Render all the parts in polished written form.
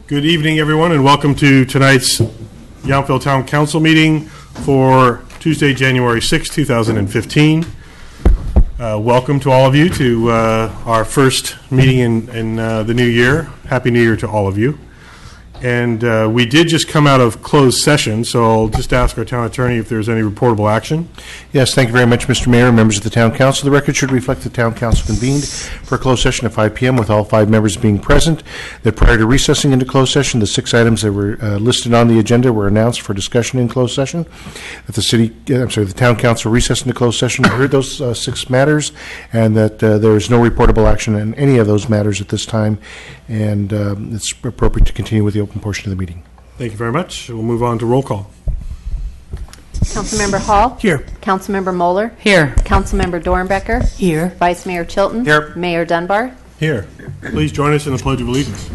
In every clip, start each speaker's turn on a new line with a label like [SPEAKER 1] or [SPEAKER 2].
[SPEAKER 1] Good evening, everyone, and welcome to tonight's Yountville Town Council meeting for Tuesday, January 6, 2015. Welcome to all of you to our first meeting in the new year. Happy New Year to all of you. And we did just come out of closed session, so I'll just ask our town attorney if there's any reportable action.
[SPEAKER 2] Yes, thank you very much, Mr. Mayor and members of the Town Council. The record should reflect the Town Council convened for a closed session at 5 p.m. with all 5 members being present. That prior to recessing into closed session, the 6 items that were listed on the agenda were announced for discussion in closed session. That the Town Council recessed into closed session heard those 6 matters, and that there is no reportable action on any of those matters at this time, and it's appropriate to continue with the open portion of the meeting.
[SPEAKER 1] Thank you very much. We'll move on to roll call.
[SPEAKER 3] Councilmember Hall.
[SPEAKER 2] Here.
[SPEAKER 3] Councilmember Moeller.
[SPEAKER 4] Here.
[SPEAKER 3] Councilmember Dornbecker.
[SPEAKER 4] Here.
[SPEAKER 3] Vice Mayor Chilton.
[SPEAKER 2] Here.
[SPEAKER 3] Mayor Dunbar.
[SPEAKER 1] Here. Please join us in the Pledge of Allegiance.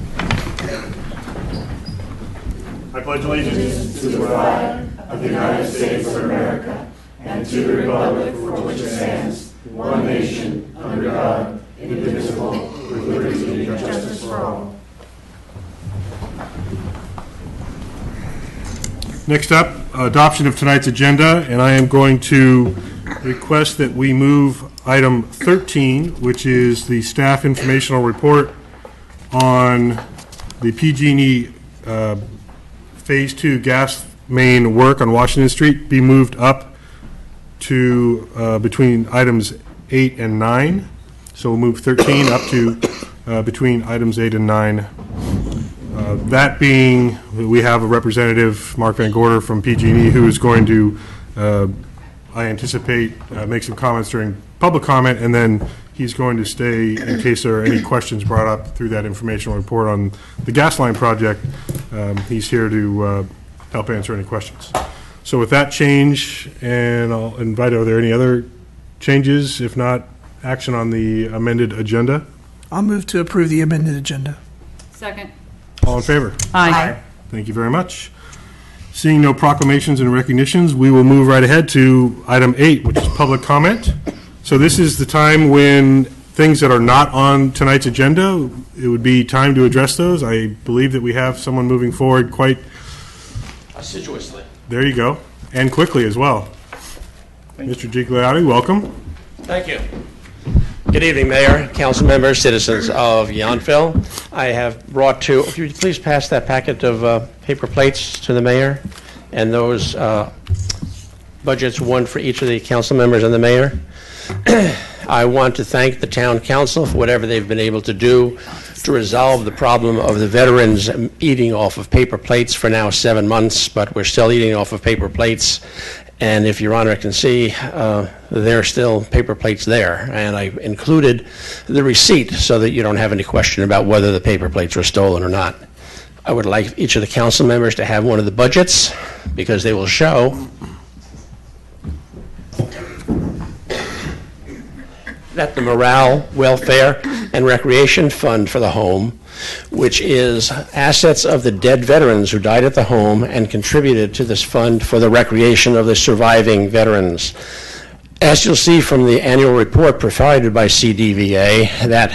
[SPEAKER 1] I pledge allegiance to the flag of the United States of America and to the republic for which it stands, one nation, under God, indivisible, with liberty and justice for all. Next up, adoption of tonight's agenda, and I am going to request that we move item 13, which is the staff informational report on the PG&E Phase 2 gas main work on Washington Street, be moved up to between items 8 and 9. So we'll move 13 up to between items 8 and 9. That being, we have a representative, Mark Van Gorder from PG&E, who is going to, I anticipate, make some comments during public comment, and then he's going to stay in case there are any questions brought up through that informational report on the gas line project. He's here to help answer any questions. So with that change, and I'll invite, are there any other changes? If not, action on the amended agenda?
[SPEAKER 4] I'll move to approve the amended agenda.
[SPEAKER 5] Second.
[SPEAKER 1] All in favor?
[SPEAKER 4] Aye.
[SPEAKER 1] Thank you very much. Seeing no proclamations and recognitions, we will move right ahead to item 8, which is public comment. So this is the time when things that are not on tonight's agenda, it would be time to address those. I believe that we have someone moving forward quite
[SPEAKER 6] assiduously.
[SPEAKER 1] There you go, and quickly as well. Mr. Gigliotti, welcome.
[SPEAKER 6] Thank you. Good evening, Mayor, council members, citizens of Yountville. I have brought to, if you would please pass that packet of paper plates to the mayor, and those budgets, one for each of the council members and the mayor. I want to thank the town council for whatever they've been able to do to resolve the problem of the veterans eating off of paper plates for now 7 months, but we're still eating off of paper plates. And if Your Honor can see, there are still paper plates there. And I included the receipt so that you don't have any question about whether the paper plates were stolen or not. I would like each of the council members to have one of the budgets because they will show that the Morale, Welfare, and Recreation Fund for the home, which is assets of the dead veterans who died at the home and contributed to this fund for the recreation of the surviving veterans. As you'll see from the annual report provided by CDVA, that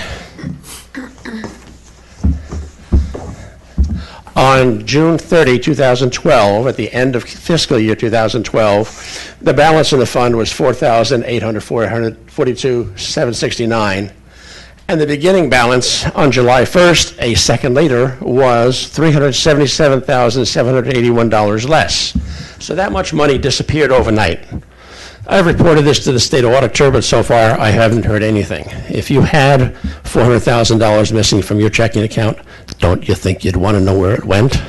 [SPEAKER 6] on June 30, 2012, at the end of fiscal year 2012, the balance in the fund was $4,842,769. And the beginning balance on July 1st, a second later, was $377,781 less. So that much money disappeared overnight. I've reported this to the state auditor, but so far I haven't heard anything. If you had $400,000 missing from your checking account, don't you think you'd want to know where it went?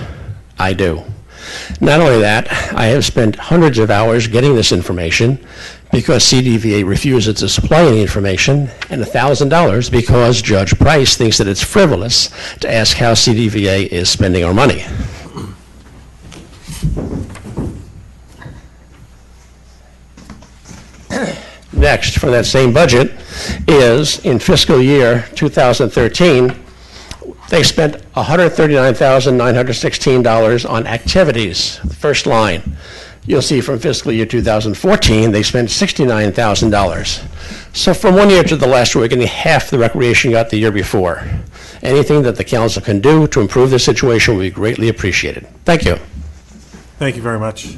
[SPEAKER 6] I do. Not only that, I have spent hundreds of hours getting this information because CDVA refuses to supply any information, and $1,000 because Judge Price thinks that it's frivolous to ask how CDVA is spending our money. Next, for that same budget, is in fiscal year 2013, they spent $139,916 on activities. The first line, you'll see from fiscal year 2014, they spent $69,000. So from one year to the last, we're getting half the recreation got the year before. Anything that the council can do to improve the situation will be greatly appreciated. Thank you.
[SPEAKER 1] Thank you very much.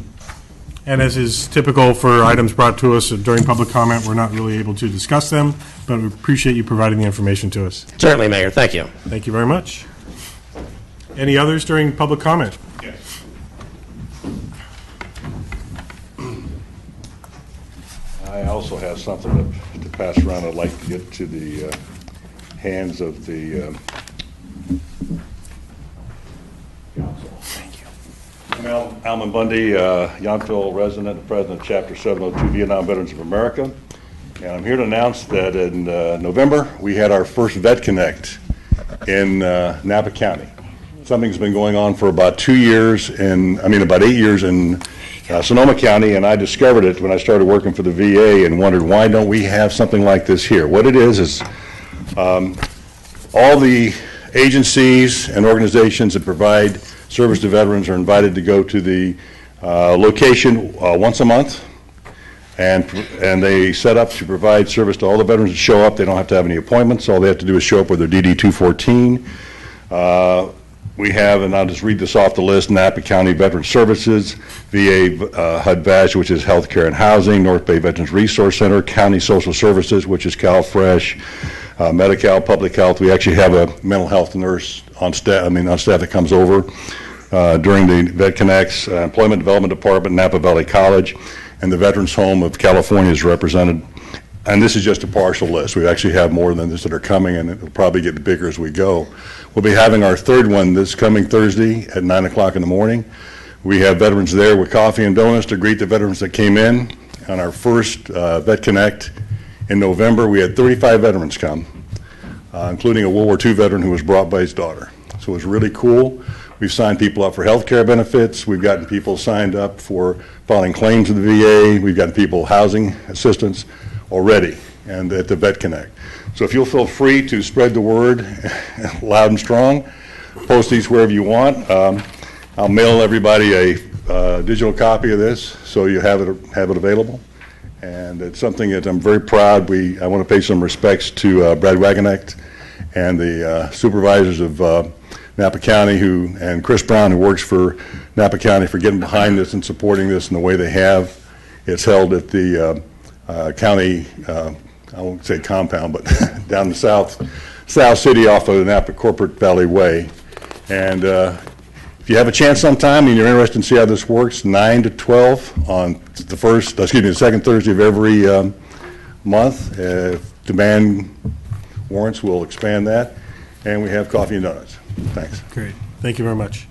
[SPEAKER 1] And as is typical for items brought to us during public comment, we're not really able to discuss them, but we appreciate you providing the information to us.
[SPEAKER 6] Certainly, Mayor. Thank you.
[SPEAKER 1] Thank you very much. Any others during public comment?
[SPEAKER 5] Yes. I also have something to pass around. I'd like to get to the hands of the council. Thank you. I'm Alman Bundy, Yountville resident and president of Chapter 702 Vietnam Veterans of America. And I'm here to announce that in November, we had our first Vet Connect in Napa County. Something's been going on for about 2 years, about 8 years in Sonoma County, and I discovered it when I started working for the VA and wondered, why don't we have something like this here? What it is all the agencies and organizations that provide service to veterans are invited to go to the location once a month, and they set up to provide service to all the veterans that show up. They don't have to have any appointments. All they have to do is show up with their DD-214. We have, and I'll just read this off the list, Napa County Veteran Services, VA HUD-VASH, which is Healthcare and Housing, North Bay Veterans Resource Center, County Social Services, which is CalFresh, Medi-Cal, Public Health. We actually have a mental health nurse on staff that comes over during the Vet Connects, Employment Development Department, Napa Valley College, and the Veterans Home of California is represented. And this is just a partial list. We actually have more than this that are coming, and it'll probably get bigger as we go. We'll be having our third one this coming Thursday at 9 o'clock in the morning. We have veterans there with coffee and donuts to greet the veterans that came in. On our first Vet Connect in November, we had 35 veterans come, including a World War II veteran who was brought by his daughter. So it was really cool. We've signed people up for health care benefits. We've gotten people signed up for filing claims to the VA. We've gotten people housing assistance already, and at the Vet Connect. So if you'll feel free to spread the word loud and strong, post these wherever you want. I'll mail everybody a digital copy of this so you have it available. And it's something that I'm very proud. I want to pay some respects to Brad Wagenknecht and the supervisors of Napa County and Chris Brown, who works for Napa County, for getting behind this and supporting this in the way they have. It's held at the county, I won't say compound, but down the South City off of the Napa Corporate Valley Way. And if you have a chance sometime and you're interested in see how this works, 9 to 12 on the second Thursday of every month. If demand warrants, we'll expand that. And we have coffee and donuts. Thanks.
[SPEAKER 1] Great. Thank you very much.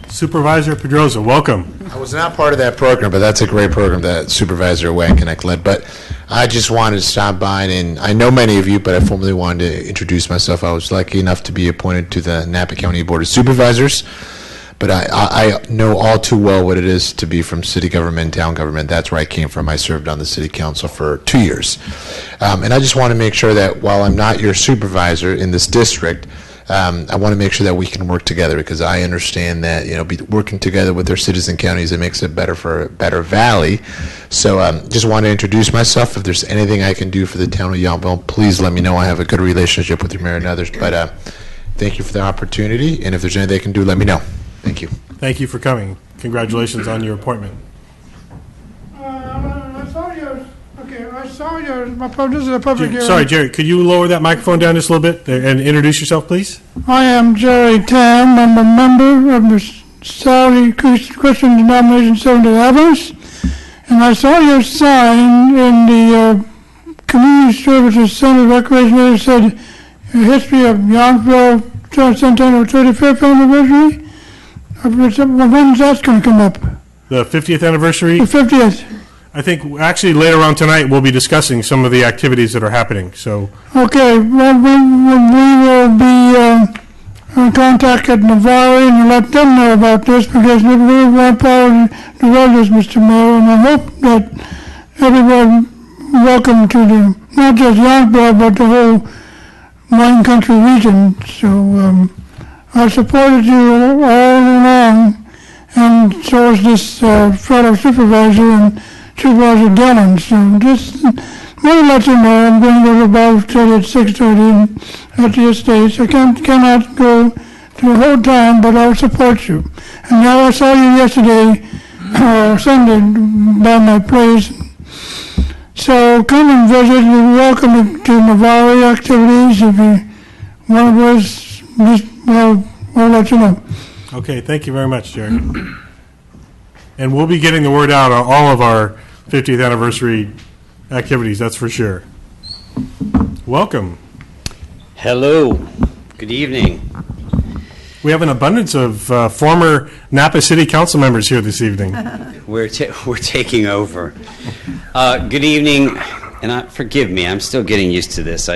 [SPEAKER 1] Supervisor Pedroza, welcome.
[SPEAKER 7] I was not part of that program, but that's a great program that Supervisor Wagenknecht led. But I just wanted to stop by, and I know many of you, but I formally wanted to introduce myself. I was lucky enough to be appointed to the Napa County Board of Supervisors, but I know all too well what it is to be from city government, town government. That's where I came from. I served on the city council for 2 years. And I just want to make sure that while I'm not your supervisor in this district, I want to make sure that we can work together, because I understand that working together with our citizen counties, it makes it better for a better valley. So just want to introduce myself. If there's anything I can do for the town of Yountville, please let me know. I have a good relationship with your mayor and others. But thank you for the opportunity, and if there's anything I can do, let me know. Thank you.
[SPEAKER 1] Thank you for coming. Congratulations on your appointment.
[SPEAKER 4] I saw yours. This is a public hearing.
[SPEAKER 1] Sorry, Jerry, could you lower that microphone down just a little bit and introduce yourself, please?
[SPEAKER 4] I am Jerry Tam. I'm a member of the Saudi Christian denomination Seventh-day Adventist, and I saw your sign in the Community Services Center Recreation Area said history of Yountville Centennial 35th anniversary. When's that going to come up?
[SPEAKER 1] The 50th anniversary?
[SPEAKER 4] The 50th.
[SPEAKER 1] I think actually later on tonight we'll be discussing some of the activities that are happening. So
[SPEAKER 4] okay, well, we will be in contact at Navarre and let them know about this, because we want power to run this, Mr. Mayor, and I hope that everyone welcome to not just Yountville but the whole wine country region. So I supported you all along, and so is this fellow supervisor and Supervisor Dillon. So just want to let you know I'm going to go to Bible study at 6:30 at the estates. I cannot go to the whole time, but I'll support you. And now I saw you yesterday, Sunday, by my place. So come and visit. You're welcome to Navarre activities. If you want to just, well, I'll let you know.
[SPEAKER 1] Okay, thank you very much, Jerry. And we'll be getting the word out on all of our 50th anniversary activities, that's for sure. Welcome.
[SPEAKER 8] Hello. Good evening.
[SPEAKER 1] We have an abundance of former Napa City Council members here this evening.
[SPEAKER 8] We're taking over. Good evening, and forgive me, I'm still getting used to this.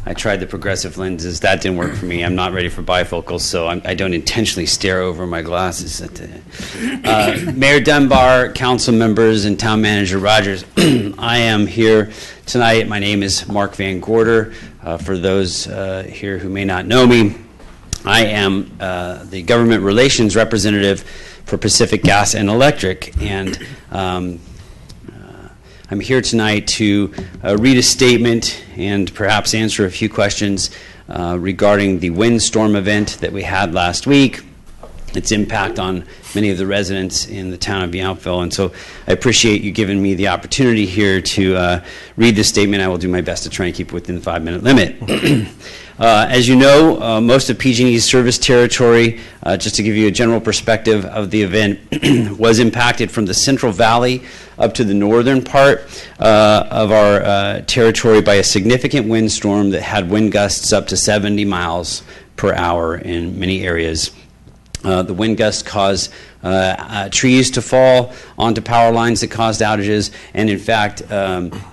[SPEAKER 8] I tried the progressive lenses. That didn't work for me. I'm not ready for bifocals, so I don't intentionally stare over my glasses. Mayor Dunbar, council members, and town manager Rogers, I am here tonight. My name is Mark Van Gorder. For those here who may not know me, I am the government relations representative for Pacific Gas and Electric, and I'm here tonight to read a statement and perhaps answer a few questions regarding the windstorm event that we had last week, its impact on many of the residents in the town of Yountville. And so I appreciate you giving me the opportunity here to read this statement. I will do my best to try and keep it within the 5-minute limit. As you know, most of PG&E's service territory, just to give you a general perspective of the event, was impacted from the Central Valley up to the northern part of our territory by a significant windstorm that had wind gusts up to 70 miles per hour in many areas. The wind gusts caused trees to fall onto power lines that caused outages, and in fact,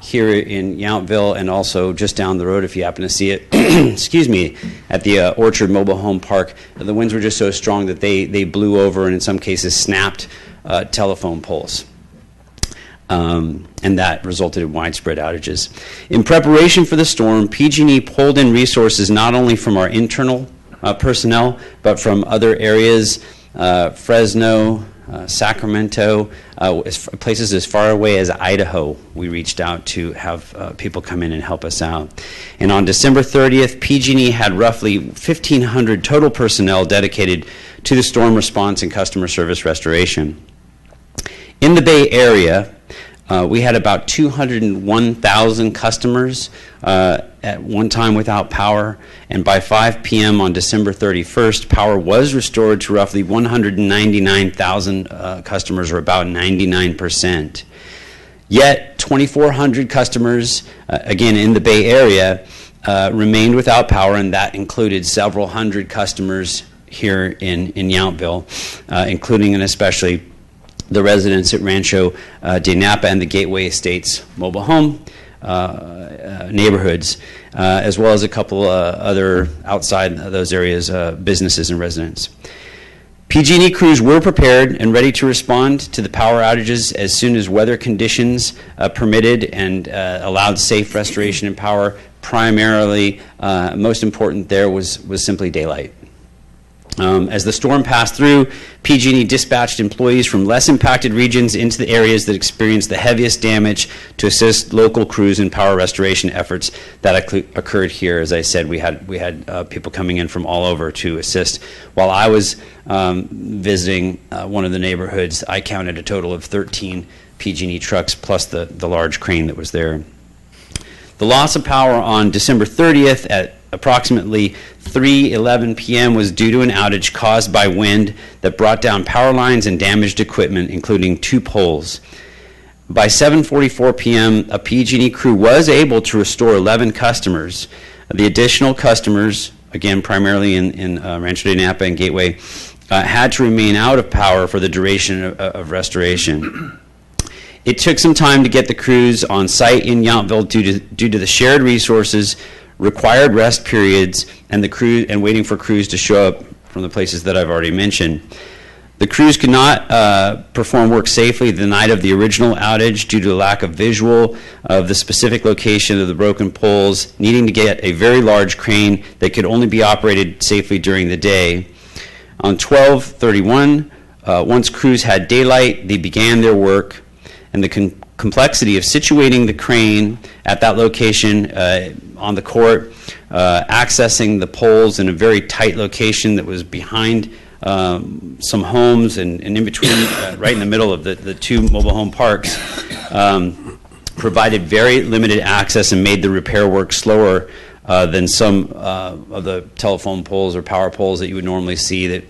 [SPEAKER 8] here in Yountville and also just down the road, if you happen to see it, excuse me, at the Orchard Mobile Home Park, the winds were just so strong that they blew over and in some cases snapped telephone poles. And that resulted in widespread outages. In preparation for the storm, PG&E pulled in resources not only from our internal personnel, but from other areas, Fresno, Sacramento, places as far away as Idaho. We reached out to have people come in and help us out. And on December 30th, PG&E had roughly 1,500 total personnel dedicated to the storm response and customer service restoration. In the Bay Area, we had about 201,000 customers at one time without power, and by 5 p.m. on December 31st, power was restored to roughly 199,000 customers, or about 99%. Yet, 2,400 customers, again in the Bay Area, remained without power, and that included several hundred customers here in Yountville, including and especially the residents at Rancho de Napa and the Gateway Estates mobile home neighborhoods, as well as a couple other outside those areas businesses and residents. PG&E crews were prepared and ready to respond to the power outages as soon as weather conditions permitted and allowed safe restoration and power. Primarily, most important there was simply daylight. As the storm passed through, PG&E dispatched employees from less impacted regions into the areas that experienced the heaviest damage to assist local crews in power restoration efforts that occurred here. As I said, we had people coming in from all over to assist. While I was visiting one of the neighborhoods, I counted a total of 13 PG&E trucks plus the large crane that was there. The loss of power on December 30th at approximately 3:11 p.m. was due to an outage caused by wind that brought down power lines and damaged equipment, including 2 poles. By 7:44 p.m., a PG&E crew was able to restore 11 customers. The additional customers, again primarily in Rancho de Napa and Gateway, had to remain out of power for the duration of restoration. It took some time to get the crews on site in Yountville due to the shared resources, required rest periods, and waiting for crews to show up from the places that I've already mentioned. The crews could not perform work safely the night of the original outage due to a lack of visual of the specific location of the broken poles, needing to get a very large crane that could only be operated safely during the day. On 12/31, once crews had daylight, they began their work, and the complexity of situating the crane at that location on the court, accessing the poles in a very tight location that was behind some homes and in between, right in the middle of the two mobile home parks, provided very limited access and made the repair work slower than some of the telephone poles or power poles that you would normally see that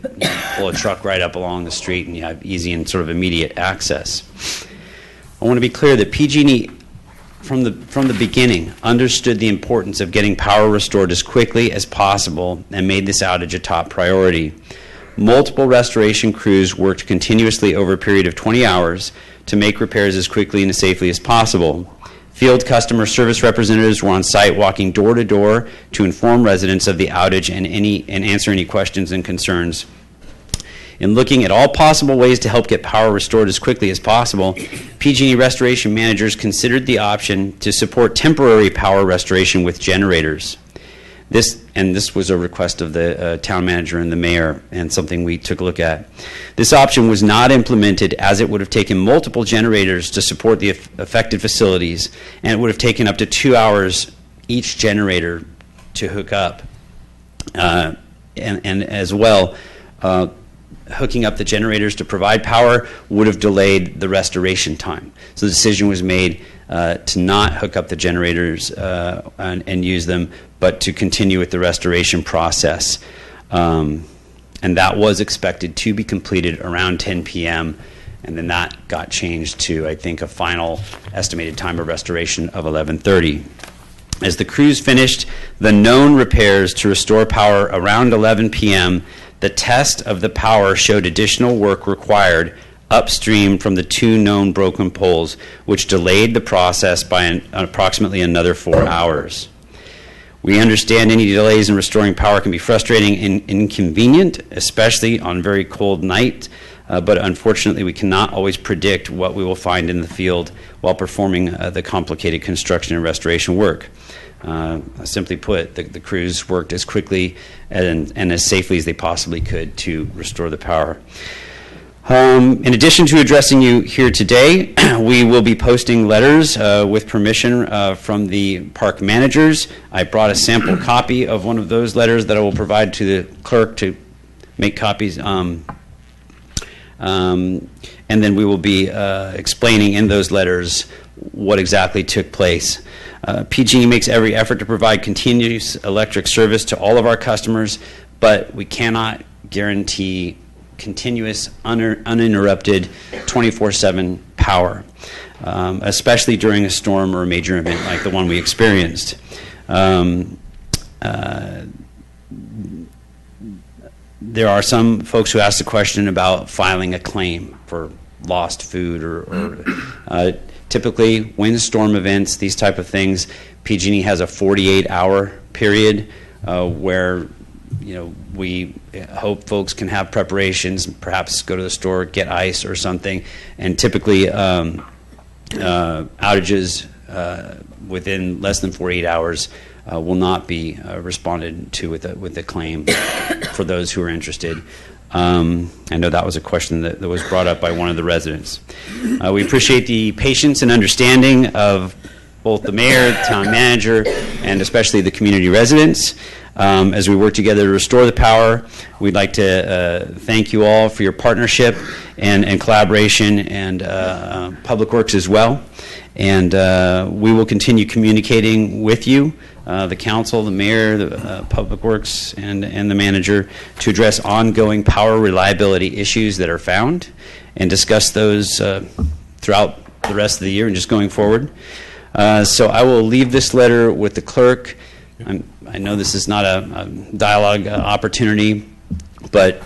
[SPEAKER 8] pull a truck right up along the street and you have easy and sort of immediate access. I want to be clear that PG&E, from the beginning, understood the importance of getting power restored as quickly as possible and made this outage a top priority. Multiple restoration crews worked continuously over a period of 20 hours to make repairs as quickly and as safely as possible. Field customer service representatives were on site walking door to door to inform residents of the outage and answer any questions and concerns. In looking at all possible ways to help get power restored as quickly as possible, PG&E restoration managers considered the option to support temporary power restoration with generators. This was a request of the town manager and the mayor, and something we took a look at. This option was not implemented, as it would have taken multiple generators to support the affected facilities, and it would have taken up to 2 hours each generator to hook up. And as well, hooking up the generators to provide power would have delayed the restoration time. So the decision was made to not hook up the generators and use them, but to continue with the restoration process. And that was expected to be completed around 10 p.m., and then that got changed to, I think, a final estimated time of restoration of 11:30. As the crews finished the known repairs to restore power around 11 p.m., the test of the power showed additional work required upstream from the two known broken poles, which delayed the process by approximately another 4 hours. We understand any delays in restoring power can be frustrating and inconvenient, especially on very cold nights, but unfortunately we cannot always predict what we will find in the field while performing the complicated construction and restoration work. Simply put, the crews worked as quickly and as safely as they possibly could to restore the power. In addition to addressing you here today, we will be posting letters with permission from the park managers. I brought a sample copy of one of those letters that I will provide to the clerk to make copies. And then we will be explaining in those letters what exactly took place. PG&E makes every effort to provide continuous electric service to all of our customers, but we cannot guarantee continuous, uninterrupted, 24/7 power, especially during a storm or a major event like the one we experienced. There are some folks who ask the question about filing a claim for lost food or typically windstorm events, these type of things. PG&E has a 48-hour period where we hope folks can have preparations, perhaps go to the store, get ice or something, and typically outages within less than 48 hours will not be responded to with a claim for those who are interested. I know that was a question that was brought up by one of the residents. We appreciate the patience and understanding of both the mayor, the town manager, and especially the community residents. As we work together to restore the power, we'd like to thank you all for your partnership and collaboration, and Public Works as well. And we will continue communicating with you, the council, the mayor, the Public Works, and the manager, to address ongoing power reliability issues that are found and discuss those throughout the rest of the year and just going forward. So I will leave this letter with the clerk. I know this is not a dialogue opportunity, but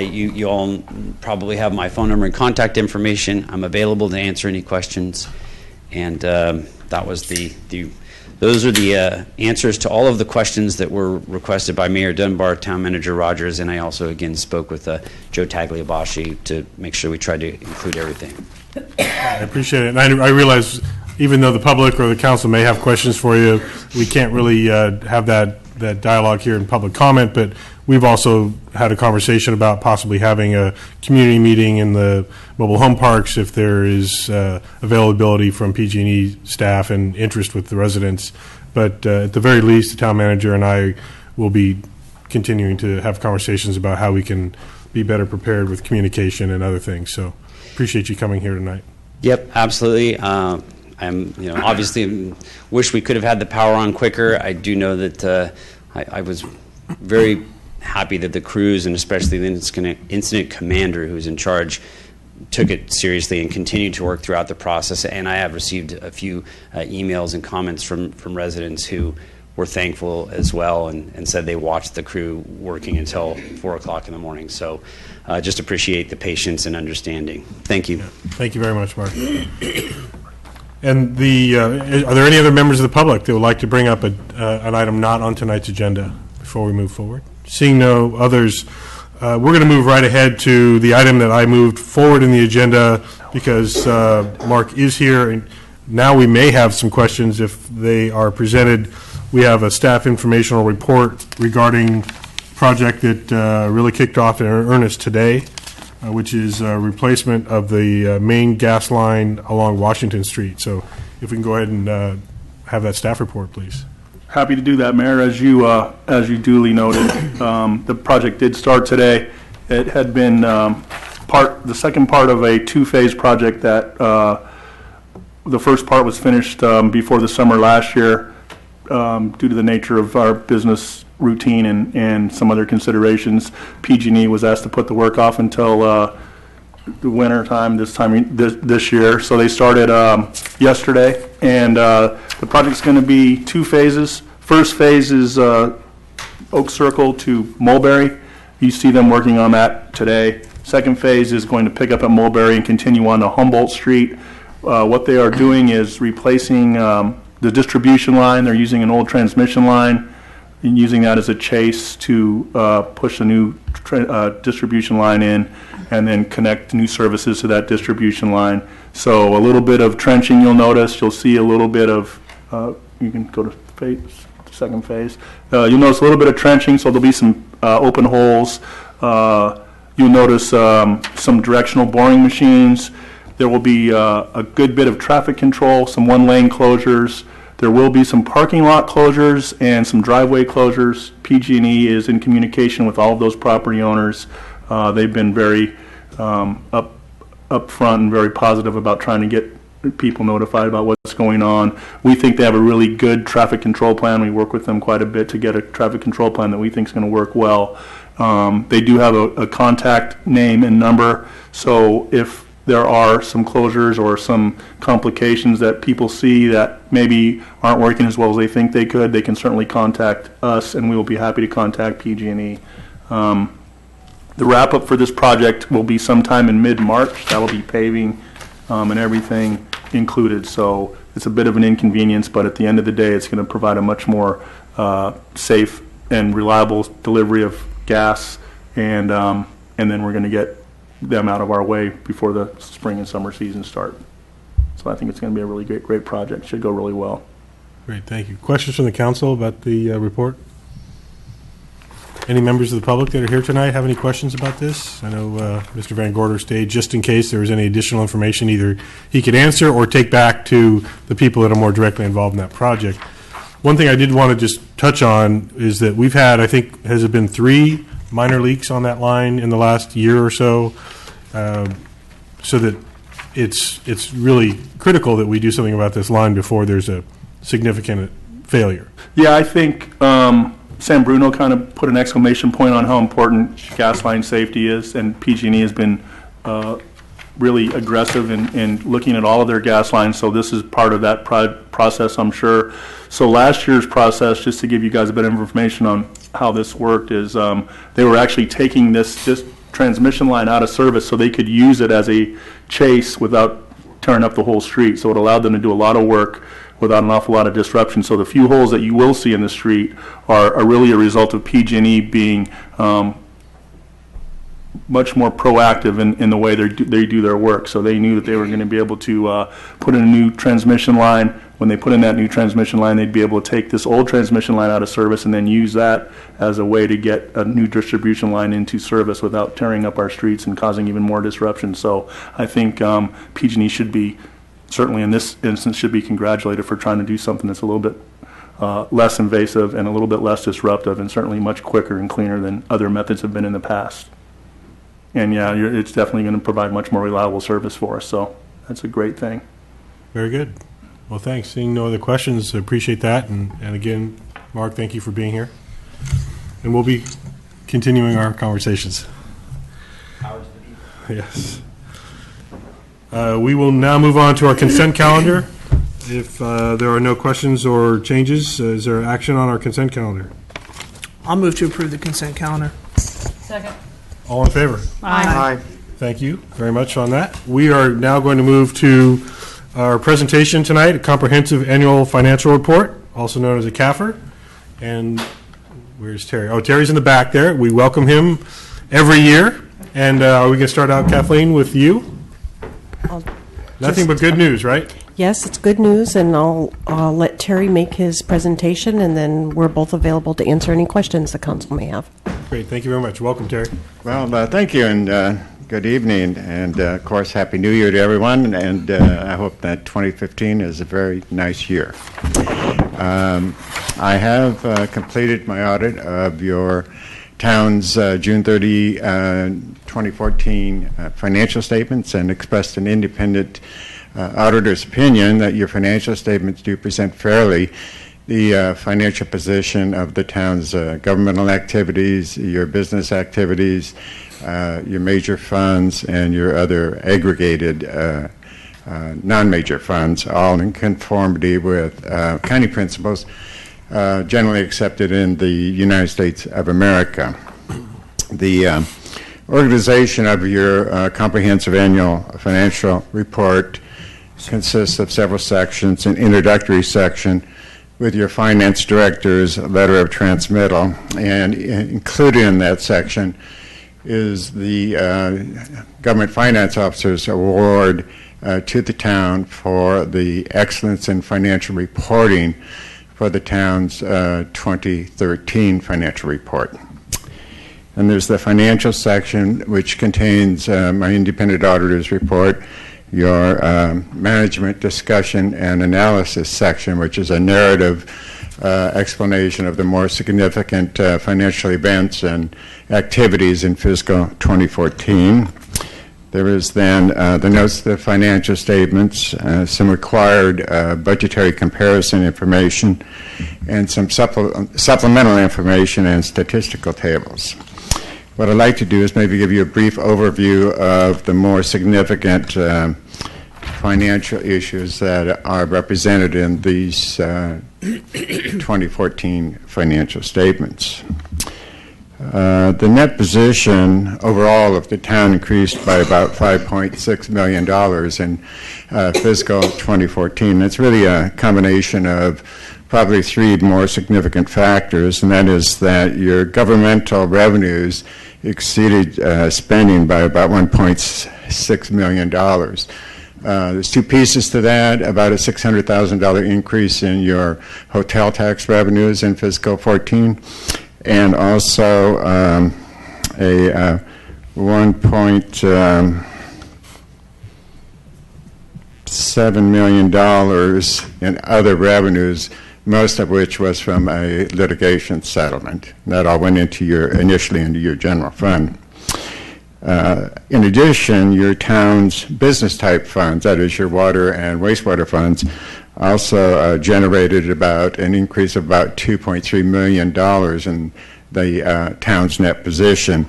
[SPEAKER 8] you all probably have my phone number and contact information. I'm available to answer any questions. And that was those are the answers to all of the questions that were requested by Mayor Dunbar, Town Manager Rogers, and I also again spoke with Joe Tagliabashi to make sure we tried to include everything.
[SPEAKER 1] I appreciate it. And I realize even though the public or the council may have questions for you, we can't really have that dialogue here in public comment, but we've also had a conversation about possibly having a community meeting in the mobile home parks if there is availability from PG&E staff and interest with the residents. But at the very least, the town manager and I will be continuing to have conversations about how we can be better prepared with communication and other things. So appreciate you coming here tonight.
[SPEAKER 8] Yep, absolutely. I'm, obviously wish we could have had the power on quicker. I do know that I was very happy that the crews and especially the incident commander who's in charge took it seriously and continued to work throughout the process. And I have received a few emails and comments from residents who were thankful as well and said they watched the crew working until 4 o'clock in the morning. So just appreciate the patience and understanding. Thank you.
[SPEAKER 1] Yeah. Thank you very much, Mark. And are there any other members of the public that would like to bring up an item not on tonight's agenda before we move forward? Seeing no others, we're going to move right ahead to the item that I moved forward in the agenda because Mark is here, and now we may have some questions if they are presented. We have a staff informational report regarding a project that really kicked off in earnest today, which is a replacement of the main gas line along Washington Street. So if we can go ahead and have that staff report, please.
[SPEAKER 9] Happy to do that, Mayor. As you duly noted, the project did start today. It had been the second part of a two-phase project that the first part was finished before the summer last year due to the nature of our business routine and some other considerations. PG&E was asked to put the work off until the winter time this year. So they started yesterday, and the project's going to be two phases. First phase is Oak Circle to Mulberry. You see them working on that today. Second phase is going to pick up at Mulberry and continue on to Humboldt Street. What they are doing is replacing the distribution line. They're using an old transmission line and using that as a chase to push a new distribution line in and then connect new services to that distribution line. So a little bit of trenching you'll notice. You'll see a little bit of, you can go to second phase. You'll notice a little bit of trenching, so there'll be some open holes. You'll notice some directional boring machines. There will be a good bit of traffic control, some one-lane closures. There will be some parking lot closures and some driveway closures. PG&E is in communication with all of those property owners. They've been very upfront and very positive about trying to get people notified about what's going on. We think they have a really good traffic control plan. We work with them quite a bit to get a traffic control plan that we think is going to work well. They do have a contact name and number, so if there are some closures or some complications that people see that maybe aren't working as well as they think they could, they can certainly contact us, and we will be happy to contact PG&E. The wrap-up for this project will be sometime in mid-March. That will be paving and everything included. So it's a bit of an inconvenience, but at the end of the day, it's going to provide a much more safe and reliable delivery of gas, and then we're going to get them out of our way before the spring and summer season start. So I think it's going to be a really great project. Should go really well.
[SPEAKER 1] Great, thank you. Questions from the council about the report? Any members of the public that are here tonight have any questions about this? I know Mr. Van Gorder stayed just in case there was any additional information either he could answer or take back to the people that are more directly involved in that project. One thing I did want to just touch on is that we've had, I think, has it been 3 minor leaks on that line in the last year or so, so that it's really critical that we do something about this line before there's a significant failure.
[SPEAKER 9] Yeah, I think San Bruno kind of put an exclamation point on how important gas line safety is, and PG&E has been really aggressive in looking at all of their gas lines, so this is part of that process, I'm sure. So last year's process, just to give you guys a bit of information on how this worked, is they were actually taking this transmission line out of service so they could use it as a chase without tearing up the whole street. So it allowed them to do a lot of work without an awful lot of disruption. So the few holes that you will see in the street are really a result of PG&E being much more proactive in the way they do their work. So they knew that they were going to be able to put in a new transmission line. When they put in that new transmission line, they'd be able to take this old transmission line out of service and then use that as a way to get a new distribution line into service without tearing up our streets and causing even more disruption. So I think PG&E should be, certainly in this instance, should be congratulated for trying to do something that's a little bit less invasive and a little bit less disruptive, and certainly much quicker and cleaner than other methods have been in the past. And yeah, it's definitely going to provide much more reliable service for us. So that's a great thing.
[SPEAKER 1] Very good. Well, thanks. Seeing no other questions, I appreciate that. And again, Mark, thank you for being here. And we'll be continuing our conversations. Yes. We will now move on to our consent calendar. If there are no questions or changes, is there action on our consent calendar?
[SPEAKER 10] I'll move to approve the consent calendar.
[SPEAKER 3] Second.
[SPEAKER 1] All in favor?
[SPEAKER 10] Aye.
[SPEAKER 1] Thank you very much on that. We are now going to move to our presentation tonight, a comprehensive annual financial report, also known as a CAFR. And where's Terry? Oh, Terry's in the back there. We welcome him every year. And are we going to start out, Kathleen, with you? Nothing but good news, right?
[SPEAKER 11] Yes, it's good news, and I'll let Terry make his presentation, and then we're both available to answer any questions the council may have.
[SPEAKER 1] Great. Thank you very much. Welcome, Terry.
[SPEAKER 12] Well, thank you, and good evening, and of course, Happy New Year to everyone, and I hope that 2015 is a very nice year. I have completed my audit of your town's June 30, 2014 financial statements and expressed an independent auditor's opinion that your financial statements do present fairly the financial position of the town's governmental activities, your business activities, your major funds, and your other aggregated non-major funds, all in conformity with accounting principles generally accepted in the United States of America. The organization of your comprehensive annual financial report consists of several sections. An introductory section with your finance director's letter of transmittal, and included in that section is the government finance officer's award to the town for the excellence in financial reporting for the town's 2013 financial report. And there's the financial section, which contains my independent auditor's report, your management discussion and analysis section, which is a narrative explanation of the more significant financial events and activities in fiscal 2014. There is then the notes to the financial statements, some required budgetary comparison information, and some supplemental information and statistical tables. What I'd like to do is maybe give you a brief overview of the more significant financial issues that are represented in these 2014 financial statements. The net position overall of the town increased by about $5.6 million in fiscal 2014. It's really a combination of probably three more significant factors, and that is that your governmental revenues exceeded spending by about $1.6 million. There's two pieces to that, about a $600,000 increase in your hotel tax revenues in fiscal 14, and also a $1.7 million in other revenues, most of which was from a litigation settlement. That all went initially into your general fund. In addition, your town's business type funds, that is your water and wastewater funds, also generated about an increase of about $2.3 million in the town's net position.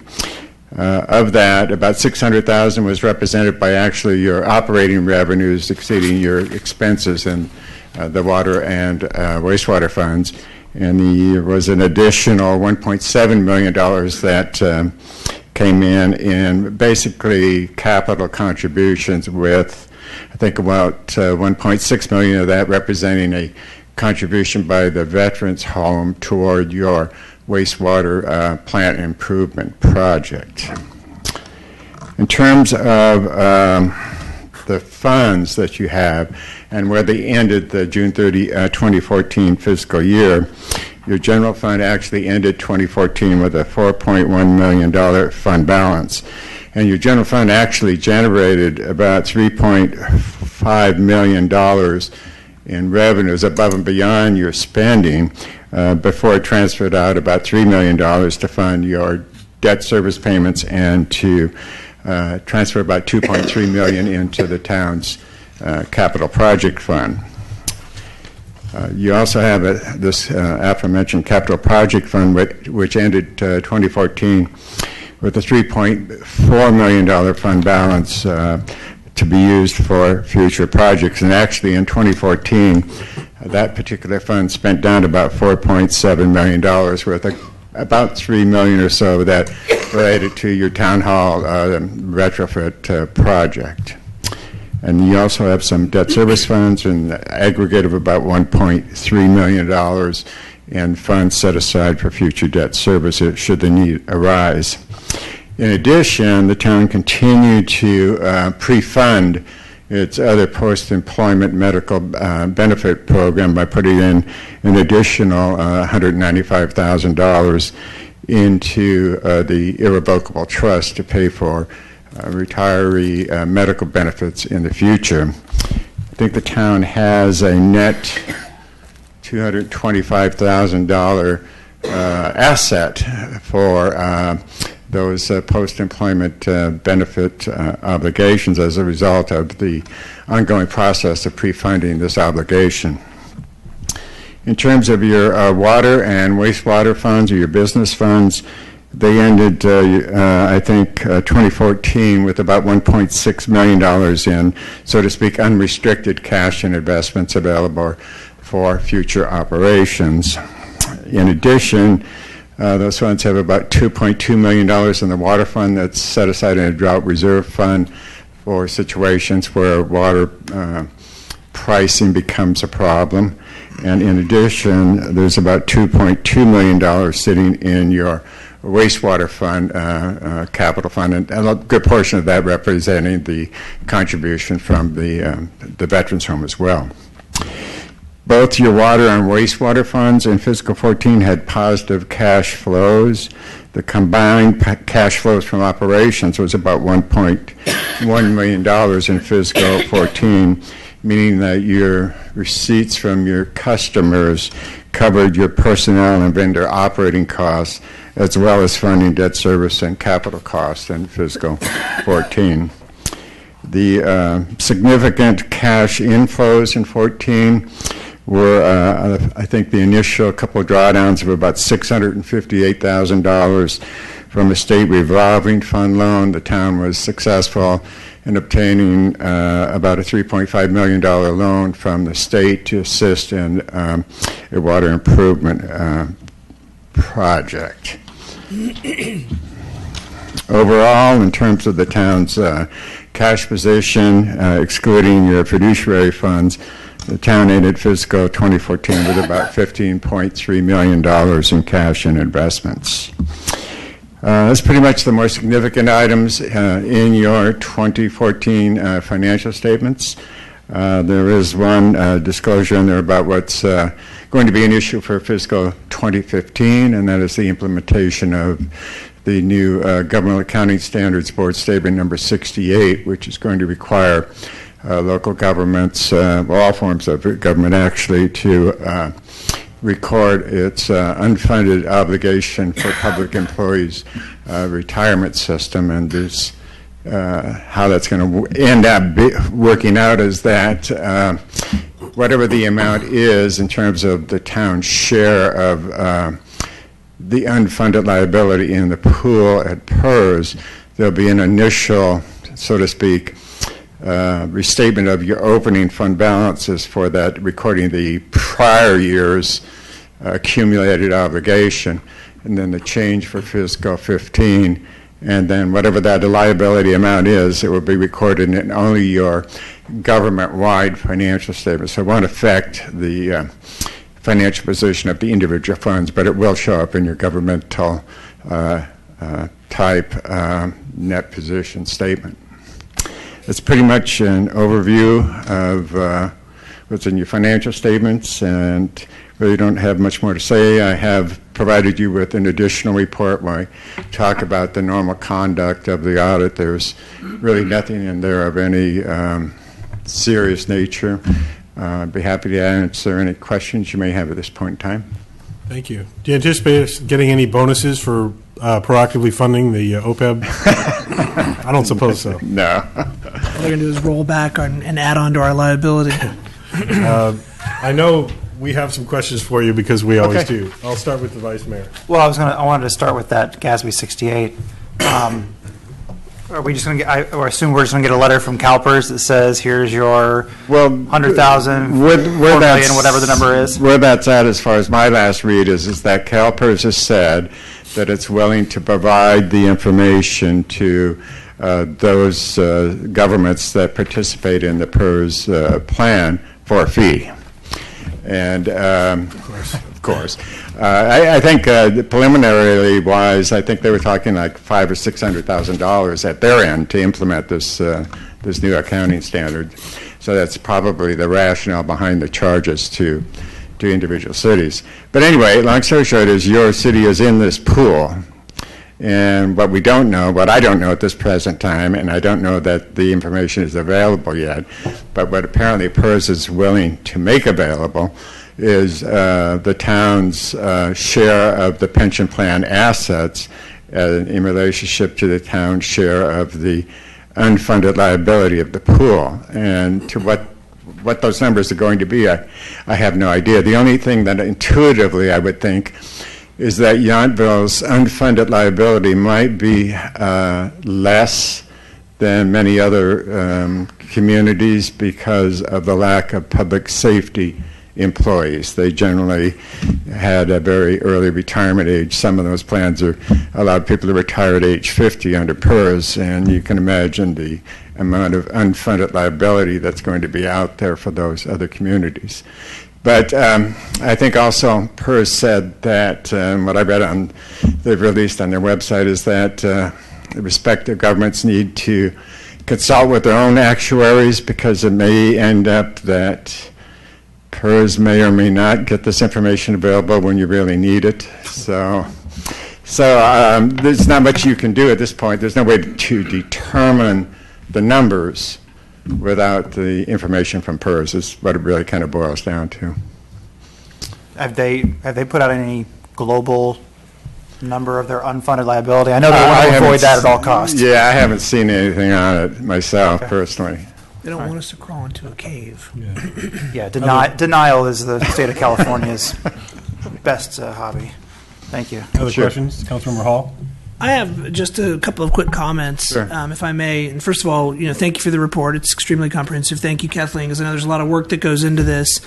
[SPEAKER 12] Of that, about $600,000 was represented by actually your operating revenues exceeding your expenses in the water and wastewater funds, and there was an additional $1.7 million that came in basically capital contributions with I think about $1.6 million of that representing a contribution by the Veterans Home toward your wastewater plant improvement project. In terms of the funds that you have and where they ended the June 30, 2014 fiscal year, your general fund actually ended 2014 with a $4.1 million fund balance. And your general fund actually generated about $3.5 million in revenues above and beyond your spending before it transferred out about $3 million to fund your debt service payments and to transfer about $2.3 million into the town's capital project fund. You also have this aforementioned capital project fund, which ended 2014 with a $3.4 million fund balance to be used for future projects. And actually in 2014, that particular fund spent down about $4.7 million worth of about $3 million or so of that related to your town hall retrofit project. And you also have some debt service funds in the aggregate of about $1.3 million in funds set aside for future debt service should the need arise. In addition, the town continued to pre-fund its other post-employment medical benefit program by putting in an additional $195,000 into the irrevocable trust to pay for retiree medical benefits in the future. I think the town has a net $225,000 asset for those post-employment benefit obligations as a result of the ongoing process of pre-funding this obligation. In terms of your water and wastewater funds or your business funds, they ended, I think, 2014 with about $1.6 million in, so to speak, unrestricted cash and investments available for future operations. In addition, those funds have about $2.2 million in the water fund that's set aside in a drought reserve fund for situations where water pricing becomes a problem. And in addition, there's about $2.2 million sitting in your wastewater fund, capital fund, and a good portion of that representing the contribution from the Veterans Home as well. Both your water and wastewater funds in fiscal 14 had positive cash flows. The combined cash flows from operations was about $1.1 million in fiscal 14, meaning that your receipts from your customers covered your personnel and vendor operating costs, as well as funding debt service and capital costs in fiscal 14. The significant cash inflows in 14 were, I think, the initial couple of drawdowns of about $658,000 from a state revolving fund loan. The town was successful in obtaining about a $3.5 million loan from the state to assist in a water improvement project. Overall, in terms of the town's cash position, excluding your fiduciary funds, the town ended fiscal 2014 with about $15.3 million in cash and investments. That's pretty much the more significant items in your 2014 financial statements. There is one disclosure in there about what's going to be an issue for fiscal 2015, and that is the implementation of the new Government Accounting Standards Board Statement number 68, which is going to require local governments, all forms of government actually, to record its unfunded obligation for public employees retirement system. And this, how that's going to end up working out is that whatever the amount is in terms of the town's share of the unfunded liability in the pool at PERS, there'll be an initial, so to speak, restatement of your opening fund balances for that, recording the prior year's accumulated obligation, and then the change for fiscal 15 and then whatever that liability amount is, it will be recorded in only your government-wide financial statements. So it won't affect the financial position of the individual funds, but it will show up in your governmental type net position statement. It's pretty much an overview of what's in your financial statements, and really don't have much more to say. I have provided you with an additional report where I talk about the normal conduct of the audit. There's really nothing in there of any serious nature. I'd be happy to answer any questions you may have at this point in time.
[SPEAKER 1] Thank you. Do you anticipate us getting any bonuses for proactively funding the OPEB? I don't suppose so.
[SPEAKER 12] No.
[SPEAKER 10] All they're going to do is roll back and add on to our liability.
[SPEAKER 1] I know we have some questions for you because we always do. I'll start with the Vice Mayor.
[SPEAKER 13] Well, I wanted to start with that GASB 68. Are we just going to get? I assume we're just going to get a letter from CalPERS that says, "Here's your 100,000, 4 million, whatever the number is."
[SPEAKER 12] Where that's at, as far as my last read, is that CalPERS has said that it's willing to provide the information to those governments that participate in the PERS plan for a fee. And of course, I think preliminarily wise, I think they were talking like $500,000 or $600,000 at their end to implement this this new accounting standard. So that's probably the rationale behind the charges to individual cities. But anyway, long story short is your city is in this pool. And what we don't know, what I don't know at this present time, and I don't know that the information is available yet, but what apparently PERS is willing to make available is the town's share of the pension plan assets in relationship to the town's share of the unfunded liability of the pool. And to what those numbers are going to be, I have no idea. The only thing that intuitively I would think is that Yountville's unfunded liability might be less than many other communities because of the lack of public safety employees. They generally had a very early retirement age. Some of those plans are allowed people to retire at age 50 under PERS, and you can imagine the amount of unfunded liability that's going to be out there for those other communities. But I think also PERS said that what I read on, they've released on their website is that the respective governments need to consult with their own actuaries because it may end up that PERS may or may not get this information available when you really need it. So there's not much you can do at this point. There's no way to determine the numbers without the information from PERS is what it really kind of boils down to.
[SPEAKER 13] Have they put out any global number of their unfunded liability? I know they want to avoid that at all costs.
[SPEAKER 12] Yeah, I haven't seen anything on it myself personally.
[SPEAKER 10] They don't want us to crawl into a cave.
[SPEAKER 13] Yeah, denial is the state of California's best hobby. Thank you.
[SPEAKER 1] Other questions? Councilmember Hall?
[SPEAKER 10] I have just a couple of quick comments, if I may. And first of all, thank you for the report. It's extremely comprehensive. Thank you, Kathleen, because I know there's a lot of work that goes into this.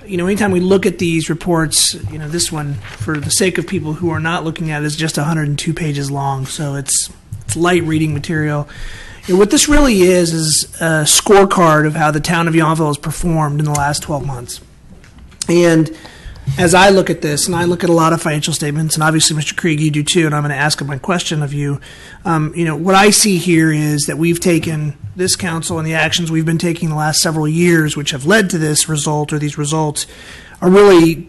[SPEAKER 10] Anytime we look at these reports, this one, for the sake of people who are not looking at it, is just 102 pages long. So it's light reading material. What this really is a scorecard of how the town of Yountville has performed in the last 12 months. And as I look at this, and I look at a lot of financial statements, and obviously, Mr. Krieg, you do too, and I'm going to ask my question of you. What I see here is that we've taken this council and the actions we've been taking the last several years, which have led to this result or these results, are really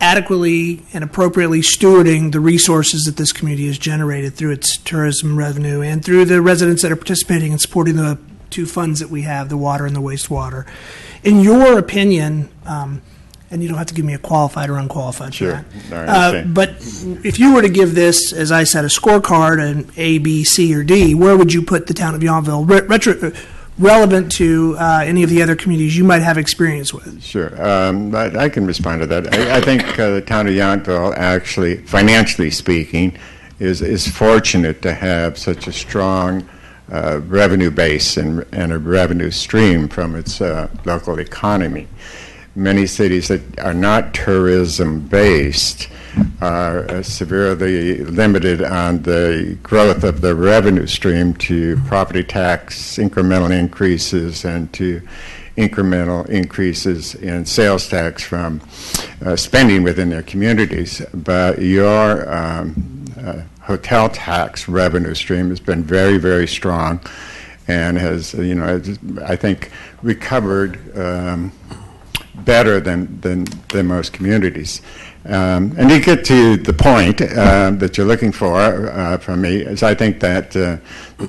[SPEAKER 10] adequately and appropriately stewarding the resources that this community has generated through its tourism revenue and through the residents that are participating and supporting the two funds that we have, the water and the wastewater. In your opinion, and you don't have to give me a qualified or unqualified for that. But if you were to give this, as I said, a scorecard, an A, B, C, or D, where would you put the town of Yountville relevant to any of the other communities you might have experience with?
[SPEAKER 12] Sure. I can respond to that. I think the town of Yountville, actually, financially speaking, is fortunate to have such a strong revenue base and a revenue stream from its local economy. Many cities that are not tourism-based are severely limited on the growth of the revenue stream to property tax incremental increases and to incremental increases in sales tax from spending within their communities. But your hotel tax revenue stream has been very, very strong and has, I think, recovered better than most communities. And you get to the point that you're looking for from me, is I think that the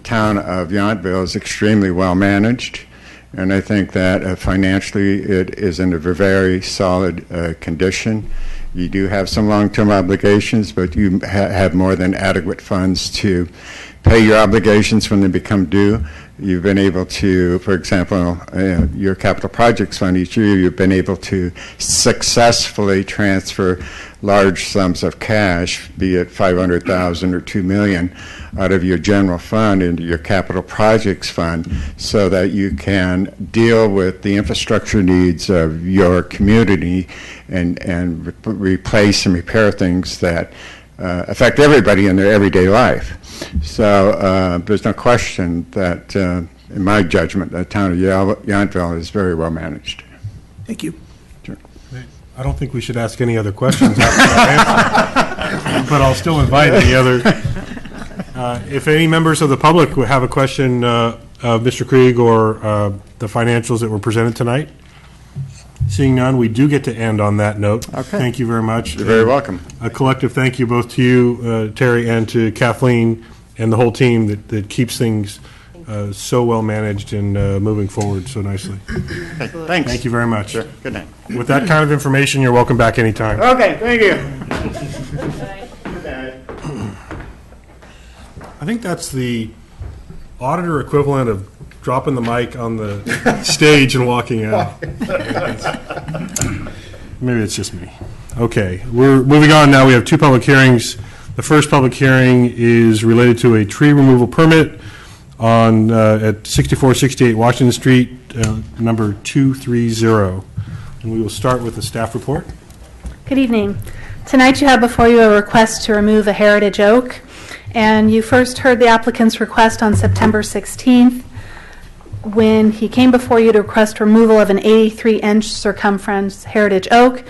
[SPEAKER 12] town of Yountville is extremely well managed, and I think that financially it is in a very solid condition. You do have some long-term obligations, but you have more than adequate funds to pay your obligations when they become due. You've been able to, for example, your capital projects fund each year, you've been able to successfully transfer large sums of cash, be it $500,000 or $2 million, out of your general fund into your capital projects fund so that you can deal with the infrastructure needs of your community and replace and repair things that affect everybody in their everyday life. So there's no question that, in my judgment, the town of Yountville is very well managed.
[SPEAKER 10] Thank you.
[SPEAKER 12] Sure.
[SPEAKER 1] I don't think we should ask any other questions after that answer, but I'll still invite any other. If any members of the public would have a question of Mr. Krieg or the financials that were presented tonight, seeing none, we do get to end on that note.
[SPEAKER 12] Okay.
[SPEAKER 1] Thank you very much.
[SPEAKER 12] You're very welcome.
[SPEAKER 1] A collective thank you both to you, Terry, and to Kathleen and the whole team that keeps things so well managed and moving forward so nicely.
[SPEAKER 12] Okay, thanks.
[SPEAKER 1] Thank you very much.
[SPEAKER 12] Sure. Good night.
[SPEAKER 1] With that kind of information, you're welcome back anytime.
[SPEAKER 12] Okay, thank you. Good night.
[SPEAKER 1] I think that's the auditor equivalent of dropping the mic on the stage and walking out. Maybe it's just me. Okay, we're moving on now. We have two public hearings. The first public hearing is related to a tree removal permit on at 6468 Washington Street, number 230. And we will start with the staff report.
[SPEAKER 14] Good evening. Tonight you have before you a request to remove a heritage oak. And you first heard the applicant's request on September 16th when he came before you to request removal of an 83-inch circumference heritage oak.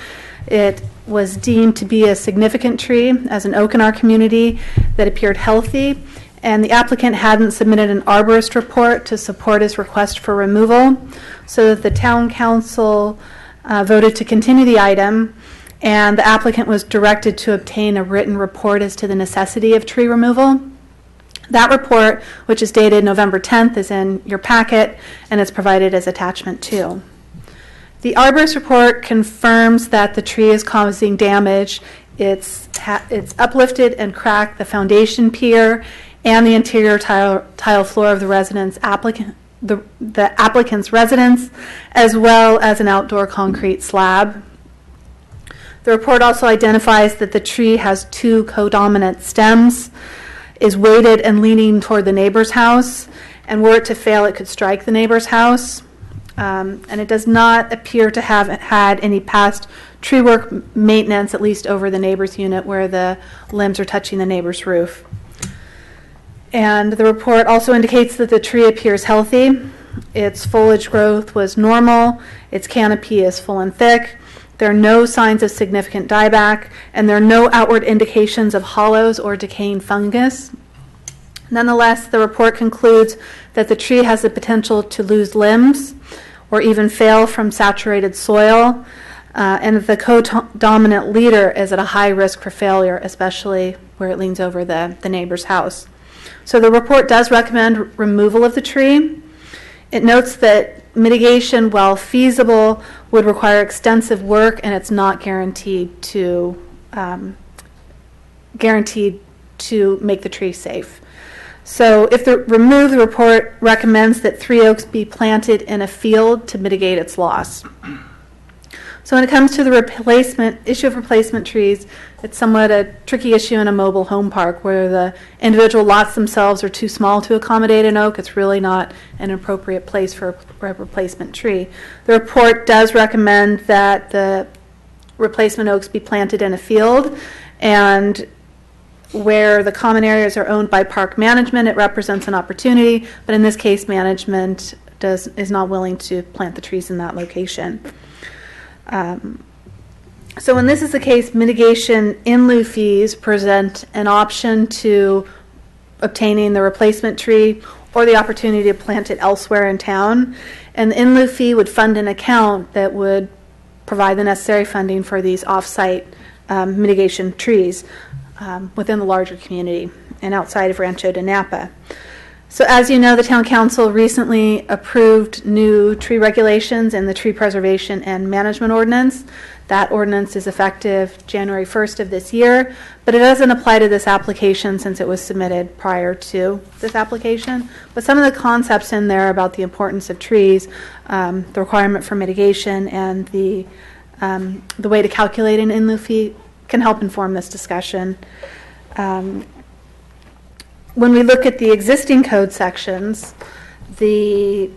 [SPEAKER 14] It was deemed to be a significant tree as an oak in our community that appeared healthy, and the applicant hadn't submitted an arborist report to support his request for removal, so that the town council voted to continue the item, and the applicant was directed to obtain a written report as to the necessity of tree removal. That report, which is dated November 10th, is in your packet, and it's provided as attachment 2. The arborist report confirms that the tree is causing damage. It's uplifted and cracked the foundation pier and the interior tile floor of the applicant's residence, as well as an outdoor concrete slab. The report also identifies that the tree has 2 codominant stems, is weighted and leaning toward the neighbor's house, and were it to fail, it could strike the neighbor's house. And it does not appear to have had any past tree work maintenance, at least over the neighbor's unit where the limbs are touching the neighbor's roof. And the report also indicates that the tree appears healthy. Its foliage growth was normal. Its canopy is full and thick. There are no signs of significant dieback, and there are no outward indications of hollows or decaying fungus. Nonetheless, the report concludes that the tree has the potential to lose limbs or even fail from saturated soil, and that the codominant leader is at a high risk for failure, especially where it leans over the neighbor's house. So the report does recommend removal of the tree. It notes that mitigation, while feasible, would require extensive work, and it's not guaranteed to make the tree safe. So if removed, the report recommends that 3 oaks be planted in a field to mitigate its loss. So when it comes to the issue of replacement trees, it's somewhat a tricky issue in a mobile home park where the individual lots themselves are too small to accommodate an oak. It's really not an appropriate place for a replacement tree. The report does recommend that the replacement oaks be planted in a field, and where the common areas are owned by park management, it represents an opportunity, but in this case, management is not willing to plant the trees in that location. So when this is the case, mitigation in lieu fees present an option to obtaining the replacement tree or the opportunity to plant it elsewhere in town. And the in lieu fee would fund an account that would provide the necessary funding for these off-site mitigation trees within the larger community and outside of Rancho de Napa. So as you know, the Town Council recently approved new tree regulations in the Tree Preservation and Management Ordinance. That ordinance is effective January 1st of this year, but it doesn't apply to this application since it was submitted prior to this application. But some of the concepts in there about the importance of trees, the requirement for mitigation, and the way to calculate an in lieu fee can help inform this discussion. When we look at the existing code sections, the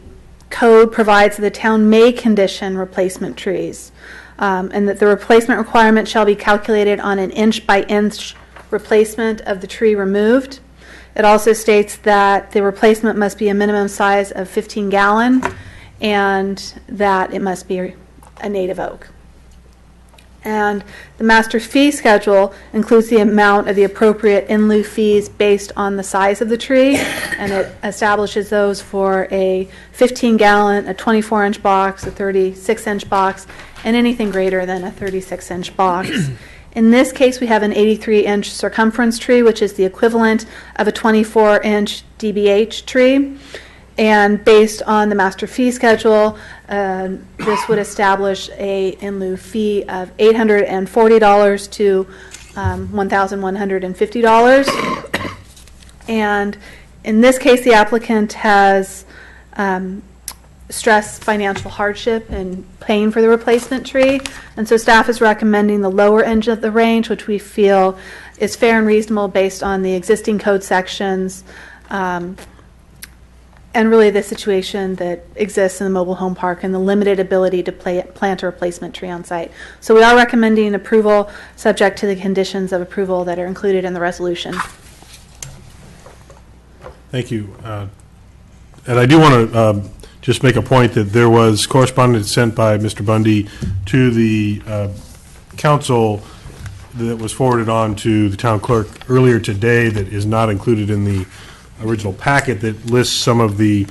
[SPEAKER 14] code provides that the town may condition replacement trees, and that the replacement requirement shall be calculated on an inch-by-inch replacement of the tree removed. It also states that the replacement must be a minimum size of 15 gallon and that it must be a native oak. And the master fee schedule includes the amount of the appropriate in lieu fees based on the size of the tree, and it establishes those for a 15-gallon, a 24-inch box, a 36-inch box, and anything greater than a 36-inch box. In this case, we have an 83-inch circumference tree, which is the equivalent of a 24-inch DBH tree. And based on the master fee schedule, this would establish a in lieu fee of $840 to $1,150. And in this case, the applicant has stressed financial hardship in paying for the replacement tree, and so staff is recommending the lower end of the range, which we feel is fair and reasonable based on the existing code sections. And really the situation that exists in the mobile home park and the limited ability to plant a replacement tree on site. So we are recommending approval subject to the conditions of approval that are included in the resolution.
[SPEAKER 1] Thank you. And I do want to just make a point that there was correspondence sent by Mr. Bundy to the council that was forwarded on to the town clerk earlier today that is not included in the original packet, that lists some of the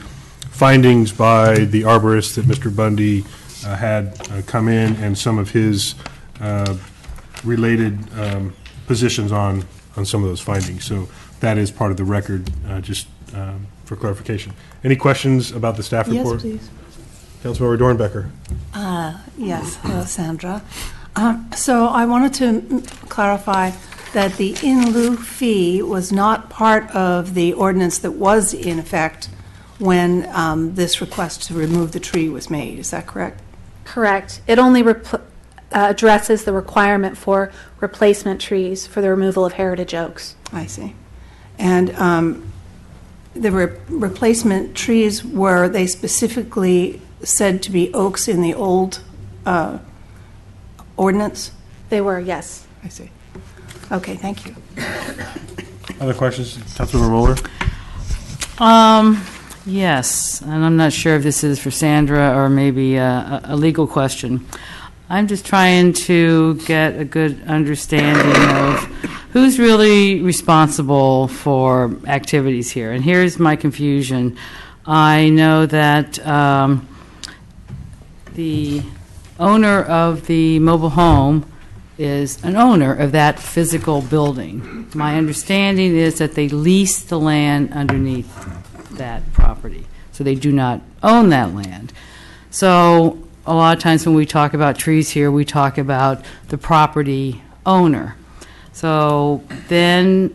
[SPEAKER 1] findings by the arborist that Mr. Bundy had come in, and some of his related positions on some of those findings. So that is part of the record, just for clarification. Any questions about the staff report?
[SPEAKER 15] Yes, please.
[SPEAKER 1] Councilmember Dornbecker.
[SPEAKER 15] Yes, hello, Sandra. So I wanted to clarify that the in lieu fee was not part of the ordinance that was in effect when this request to remove the tree was made. Is that correct?
[SPEAKER 14] Correct. It only addresses the requirement for replacement trees for the removal of heritage oaks.
[SPEAKER 15] I see. And the replacement trees, were they specifically said to be oaks in the old ordinance?
[SPEAKER 14] They were, yes.
[SPEAKER 15] I see. Okay, thank you.
[SPEAKER 1] Other questions? Councilmember Moeller?
[SPEAKER 16] Yes, and I'm not sure if this is for Sandra or maybe a legal question. I'm just trying to get a good understanding of who's really responsible for activities here. And here's my confusion. I know that the owner of the mobile home is an owner of that physical building. My understanding is that they lease the land underneath that property, so they do not own that land. So a lot of times when we talk about trees here, we talk about the property owner. So then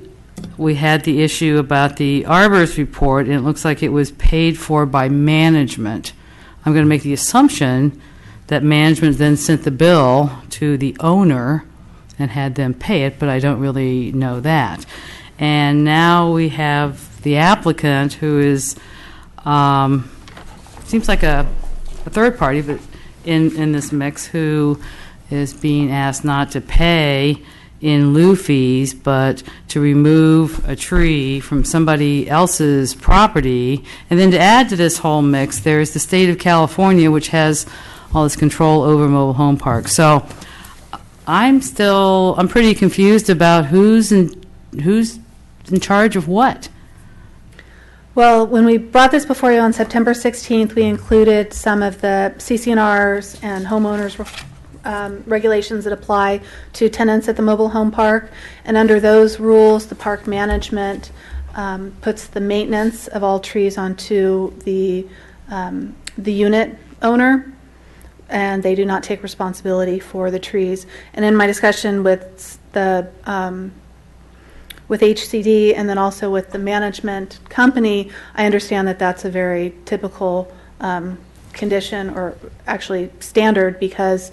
[SPEAKER 16] we had the issue about the arborist report, and it looks like it was paid for by management. I'm going to make the assumption that management then sent the bill to the owner and had them pay it, but I don't really know that. And now we have the applicant, who is, seems like a third party, but in this mix, who is being asked not to pay in lieu fees, but to remove a tree from somebody else's property. And then to add to this whole mix, there's the state of California, which has all this control over mobile home parks. So I'm pretty confused about who's in charge of what.
[SPEAKER 14] Well, when we brought this before you on September 16th, we included some of the CC&Rs and homeowners regulations that apply to tenants at the mobile home park. And under those rules, the park management puts the maintenance of all trees onto the unit owner, and they do not take responsibility for the trees. And in my discussion with the with HCD and then also with the management company, I understand that that's a very typical condition, or actually standard, because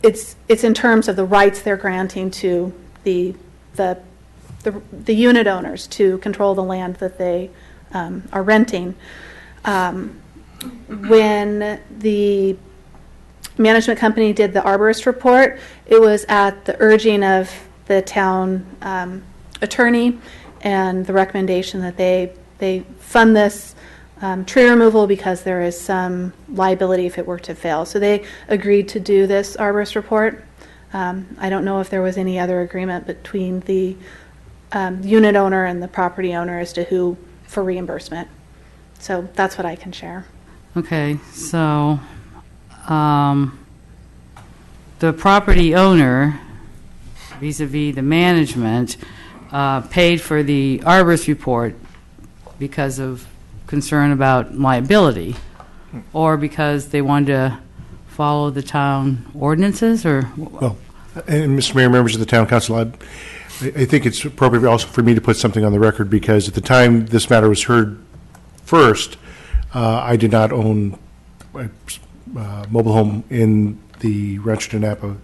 [SPEAKER 14] it's in terms of the rights they're granting to the unit owners to control the land that they are renting. When the management company did the arborist report, it was at the urging of the town attorney and the recommendation that they fund this tree removal because there is some liability if it were to fail. So they agreed to do this arborist report. I don't know if there was any other agreement between the unit owner and the property owner as to who for reimbursement. So that's what I can share.
[SPEAKER 16] Okay, so the property owner, vis-a-vis the management, paid for the arborist report because of concern about liability, or because they wanted to follow the town ordinances, or?
[SPEAKER 2] Well, and Mr. Mayor, members of the Town Council, I think it's appropriate also for me to put something on the record, because at the time this matter was heard first, I did not own a mobile home in the Rancho de Napa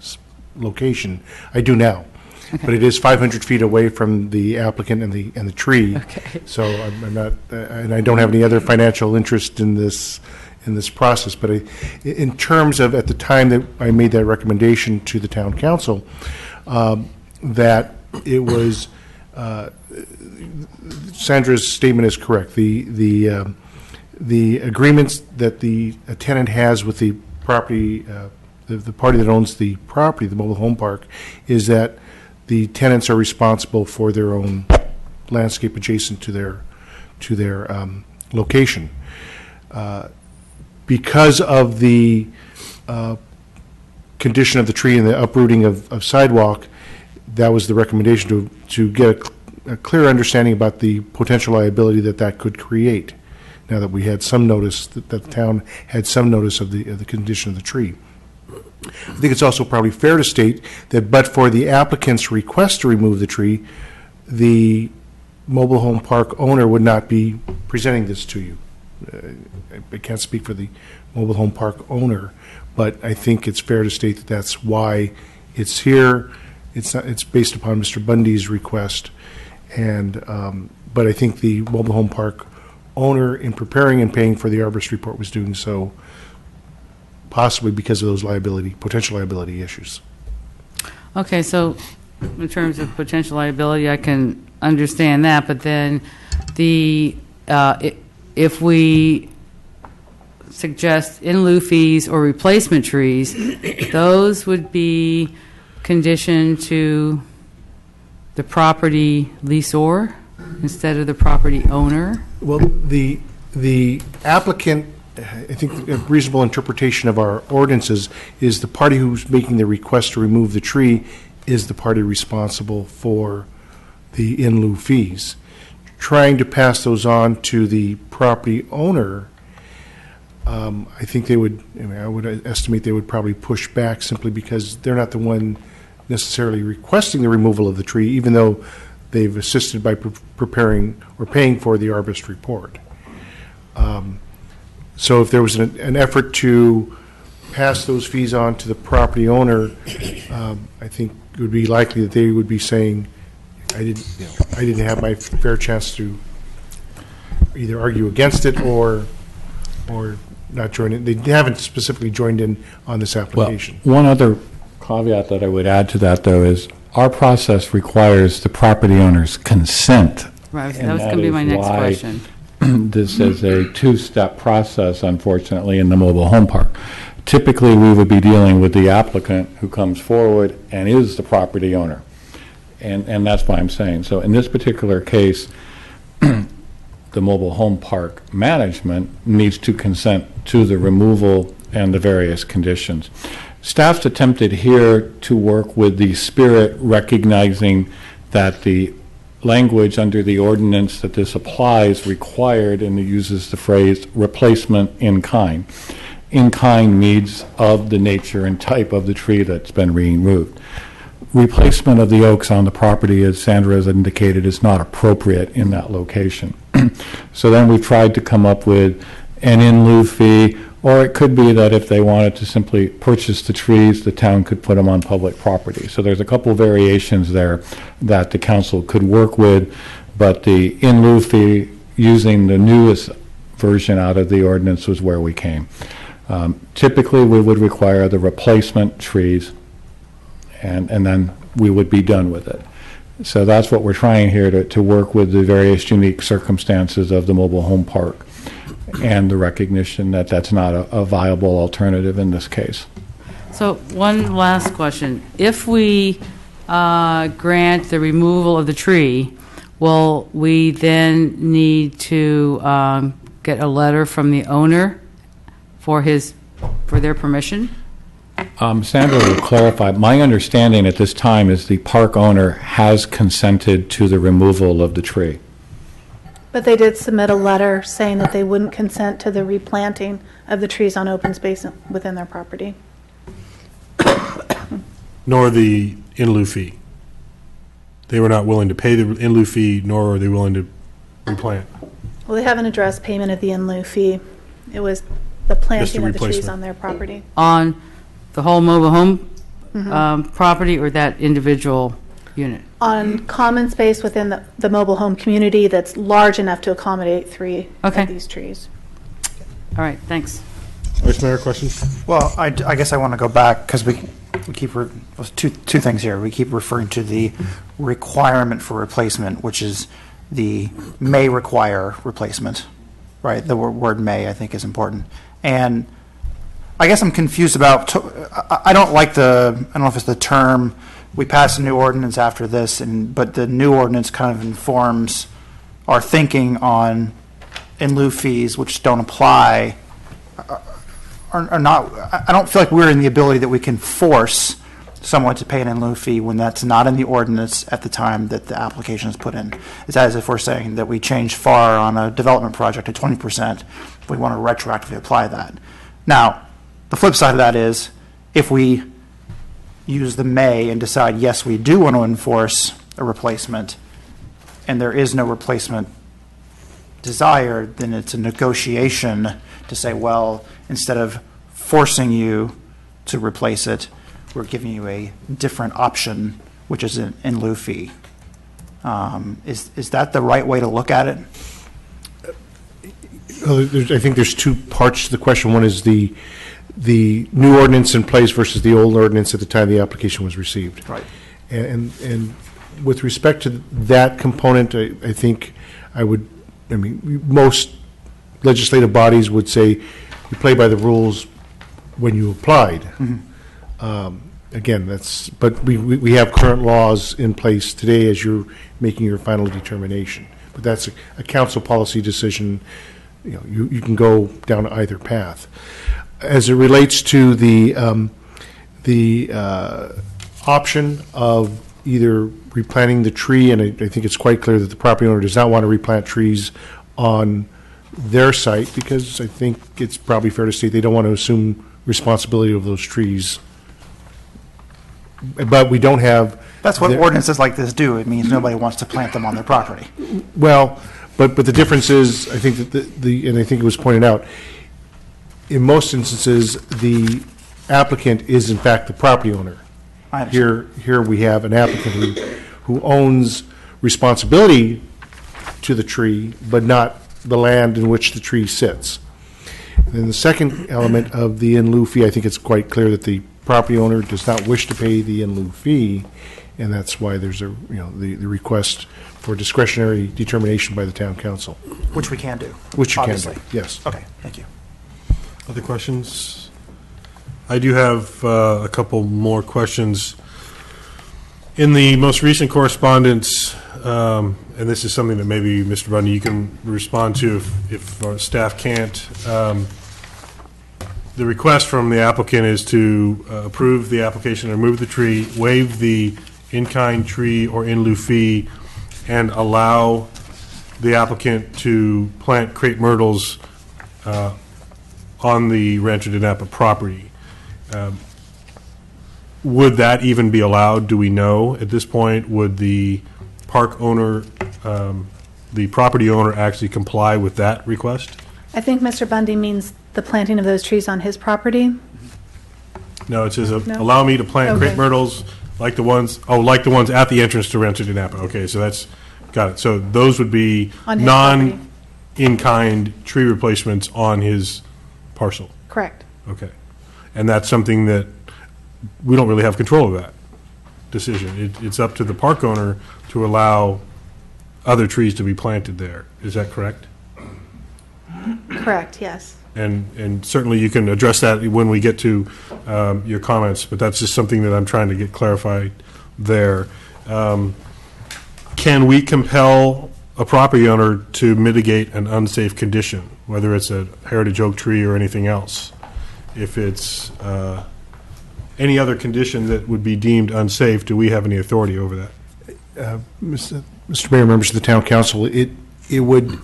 [SPEAKER 2] location. I do now. Okay. But it is 500 feet away from the applicant and the tree.
[SPEAKER 16] Okay.
[SPEAKER 2] So I'm not, and I don't have any other financial interest in this process. But in terms of at the time that I made that recommendation to the town council, that it was Sandra's statement is correct. The agreements that the tenant has with the property, the party that owns the property, the mobile home park, is that the tenants are responsible for their own landscape adjacent to their location. Because of the condition of the tree and the uprooting of sidewalk, that was the recommendation to get a clear understanding about the potential liability that could create. Now that we had some notice, that the town had some notice of the condition of the tree. I think it's also probably fair to state that but for the applicant's request to remove the tree, the mobile home park owner would not be presenting this to you. I can't speak for the mobile home park owner, but I think it's fair to state that that's why it's here. It's based upon Mr. Bundy's request, and but I think the mobile home park owner, in preparing and paying for the arborist report, was doing so possibly because of those potential liability issues.
[SPEAKER 16] Okay, so in terms of potential liability, I can understand that, but then if we suggest in lieu fees or replacement trees, those would be conditioned to the property leaseor instead of the property owner?
[SPEAKER 2] Well, the applicant, I think a reasonable interpretation of our ordinances is the party who's making the request to remove the tree is the party responsible for the in lieu fees. Trying to pass those on to the property owner, I think I would estimate they would probably push back simply because they're not the one necessarily requesting the removal of the tree, even though they've assisted by preparing or paying for the arborist report. So if there was an effort to pass those fees on to the property owner, I think it would be likely that they would be saying, I didn't have my fair chance to either argue against it or not joined in. They haven't specifically joined in on this application.
[SPEAKER 17] One other caveat that I would add to that, though, is our process requires the property owner's consent.
[SPEAKER 16] Right, that was going to be my next question.
[SPEAKER 17] This is a two-step process, unfortunately, in the mobile home park. Typically, we would be dealing with the applicant who comes forward and is the property owner. And that's why I'm saying. So in this particular case, the mobile home park management needs to consent to the removal and the various conditions. Staff's attempted here to work with the spirit, recognizing that the language under the ordinance that this applies required, and it uses the phrase replacement in kind. In kind means of the nature and type of the tree that's been removed. Replacement of the oaks on the property, as Sandra has indicated, is not appropriate in that location. So then we tried to come up with an in lieu fee, or it could be that if they wanted to simply purchase the trees, the town could put them on public property. So there's a couple of variations there that the council could work with, but the in lieu fee, using the newest version out of the ordinance, was where we came. Typically, we would require the replacement trees, and then we would be done with it. So that's what we're trying here, to work with the various unique circumstances of the mobile home park and the recognition that that's not a viable alternative in this case.
[SPEAKER 16] So one last question. If we grant the removal of the tree, will we then need to get a letter from the owner for their permission?
[SPEAKER 17] Sandra will clarify. My understanding at this time is the park owner has consented to the removal of the tree.
[SPEAKER 14] But they did submit a letter saying that they wouldn't consent to the replanting of the trees on open space within their property.
[SPEAKER 1] Nor the in lieu fee. They were not willing to pay the in lieu fee, nor are they willing to replant.
[SPEAKER 14] Well, they haven't addressed payment of the in lieu fee. It was the planting of the trees on their property.
[SPEAKER 16] On the whole mobile home property, or that individual unit?
[SPEAKER 14] On common space within the mobile home community that's large enough to accommodate three of these trees.
[SPEAKER 16] All right, thanks.
[SPEAKER 1] Vice Mayor, questions?
[SPEAKER 13] Well, I guess I want to go back, because we keep, two things here. We keep referring to the requirement for replacement, which is the may require replacement, right? The word may, I think, is important. And I guess I'm confused about, I don't know if it's the term, we passed a new ordinance after this, but the new ordinance kind of informs our thinking on in lieu fees, which don't apply, are not, I don't feel like we're in the ability that we can force someone to pay an in lieu fee when that's not in the ordinance at the time that the application is put in. It's as if we're saying that we change FAR on a development project to 20%, we want to retroactively apply that. Now, the flip side of that is, if we use the may and decide, yes, we do want to enforce a replacement, and there is no replacement desired, then it's a negotiation to say, well, instead of forcing you to replace it, we're giving you a different option, which is an in lieu fee. Is that the right way to look at it?
[SPEAKER 2] I think there's two parts to the question. One is the new ordinance in place versus the old ordinance at the time the application was received.
[SPEAKER 13] Right.
[SPEAKER 2] And with respect to that component, I think most legislative bodies would say you play by the rules when you applied. Mm-hmm. Again, but we have current laws in place today as you're making your final determination. But that's a council policy decision. You can go down either path. As it relates to the option of either replanting the tree, and I think it's quite clear that the property owner does not want to replant trees on their site, because I think it's probably fair to say they don't want to assume responsibility of those trees. But we don't have...
[SPEAKER 13] That's what ordinances like this do. It means nobody wants to plant them on their property.
[SPEAKER 2] Well, but the difference is, I think that and I think it was pointed out, in most instances, the applicant is in fact the property owner. Here we have an applicant who owns responsibility to the tree, but not the land in which the tree sits. Then the second element of the in lieu fee, I think it's quite clear that the property owner does not wish to pay the in lieu fee, and that's why there's the request for discretionary determination by the town council.
[SPEAKER 13] Which we can do.
[SPEAKER 2] Which you
[SPEAKER 13] obviously.
[SPEAKER 2] can do, yes.
[SPEAKER 13] Okay, thank you.
[SPEAKER 1] Other questions? I do have a couple more questions. In the most recent correspondence, and this is something that maybe, Mr. Bundy, you can respond to if our staff can't. The request from the applicant is to approve the application, remove the tree, waive the in-kind tree or in lieu fee, and allow the applicant to plant crepe myrtles on the Rancho de Napa property. Would that even be allowed? Do we know at this point? Would the park owner, the property owner, actually comply with that request?
[SPEAKER 14] I think Mr. Bundy means the planting of those trees on his property.
[SPEAKER 1] No, it says,
[SPEAKER 14] No?
[SPEAKER 1] allow me to plant crepe
[SPEAKER 14] Okay.
[SPEAKER 1] myrtles like the ones at the entrance to Rancho de Napa. Okay, so that's, got it. So those would be
[SPEAKER 14] On his property.
[SPEAKER 1] non-in-kind tree replacements on his parcel.
[SPEAKER 14] Correct.
[SPEAKER 1] Okay. And that's something that we don't really have control of that decision. It's up to the park owner to allow other trees to be planted there. Is that correct?
[SPEAKER 14] Correct, yes.
[SPEAKER 1] And certainly you can address that when we get to your comments, but that's just something that I'm trying to get clarified there. Can we compel a property owner to mitigate an unsafe condition, whether it's a heritage oak tree or anything else? If it's any other condition that would be deemed unsafe, do we have any authority over that?
[SPEAKER 2] Mr. Mayor, members of the town council, it would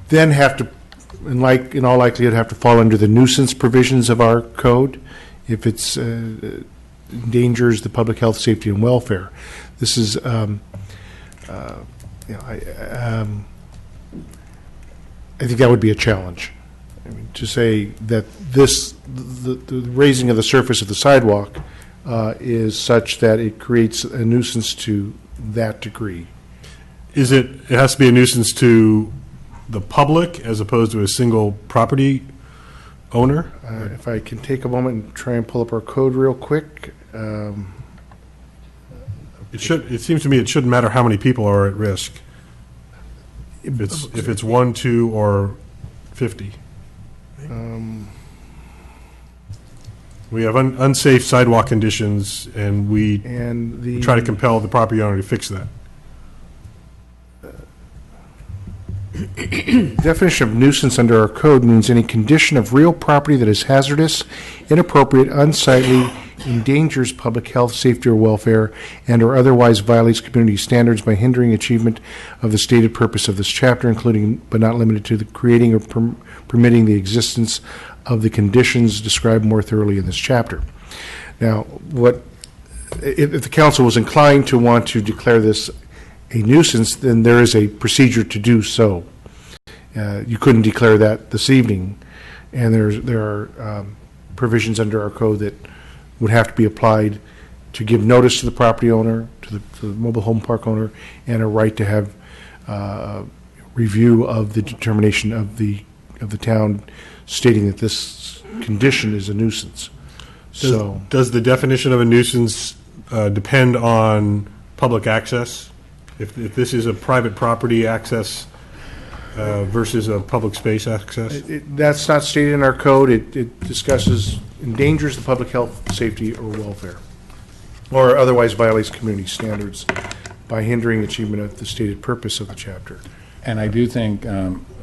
[SPEAKER 2] then have to, in all likelihood, have to fall under the nuisance provisions of our code if it's endangers the public health, safety, and welfare. This is, I think that would be a challenge. I mean, to say that the raising of the surface of the sidewalk is such that it creates a nuisance to that degree.
[SPEAKER 1] It has to be a nuisance to the public as opposed to a single property owner?
[SPEAKER 2] If I can take a moment and try and pull up our code real quick.
[SPEAKER 1] It seems to me it shouldn't matter how many people are at risk. If it's 1, 2, or 50. We have unsafe sidewalk conditions, and we try to compel the property owner to fix that.
[SPEAKER 2] Definition of nuisance under our code means any condition of real property that is hazardous, inappropriate, unsightly, endangers public health, safety, or welfare, and or otherwise violates community standards by hindering achievement of the stated purpose of this chapter, including but not limited to the creating or permitting the existence of the conditions described more thoroughly in this chapter. Now, if the council was inclined to want to declare this a nuisance, then there is a procedure to do so. You couldn't declare that this evening, and there are provisions under our code that would have to be applied to give notice to the property owner, to the mobile home park owner, and a right to have review of the determination of the town stating that this condition is a nuisance.
[SPEAKER 1] Does the definition of a nuisance depend on public access? If this is a private property access versus a public space access?
[SPEAKER 2] That's not stated in our code. It discusses endangers the public health, safety, or welfare, or otherwise violates community standards by hindering achievement of the stated purpose of the chapter.
[SPEAKER 17] And I do think,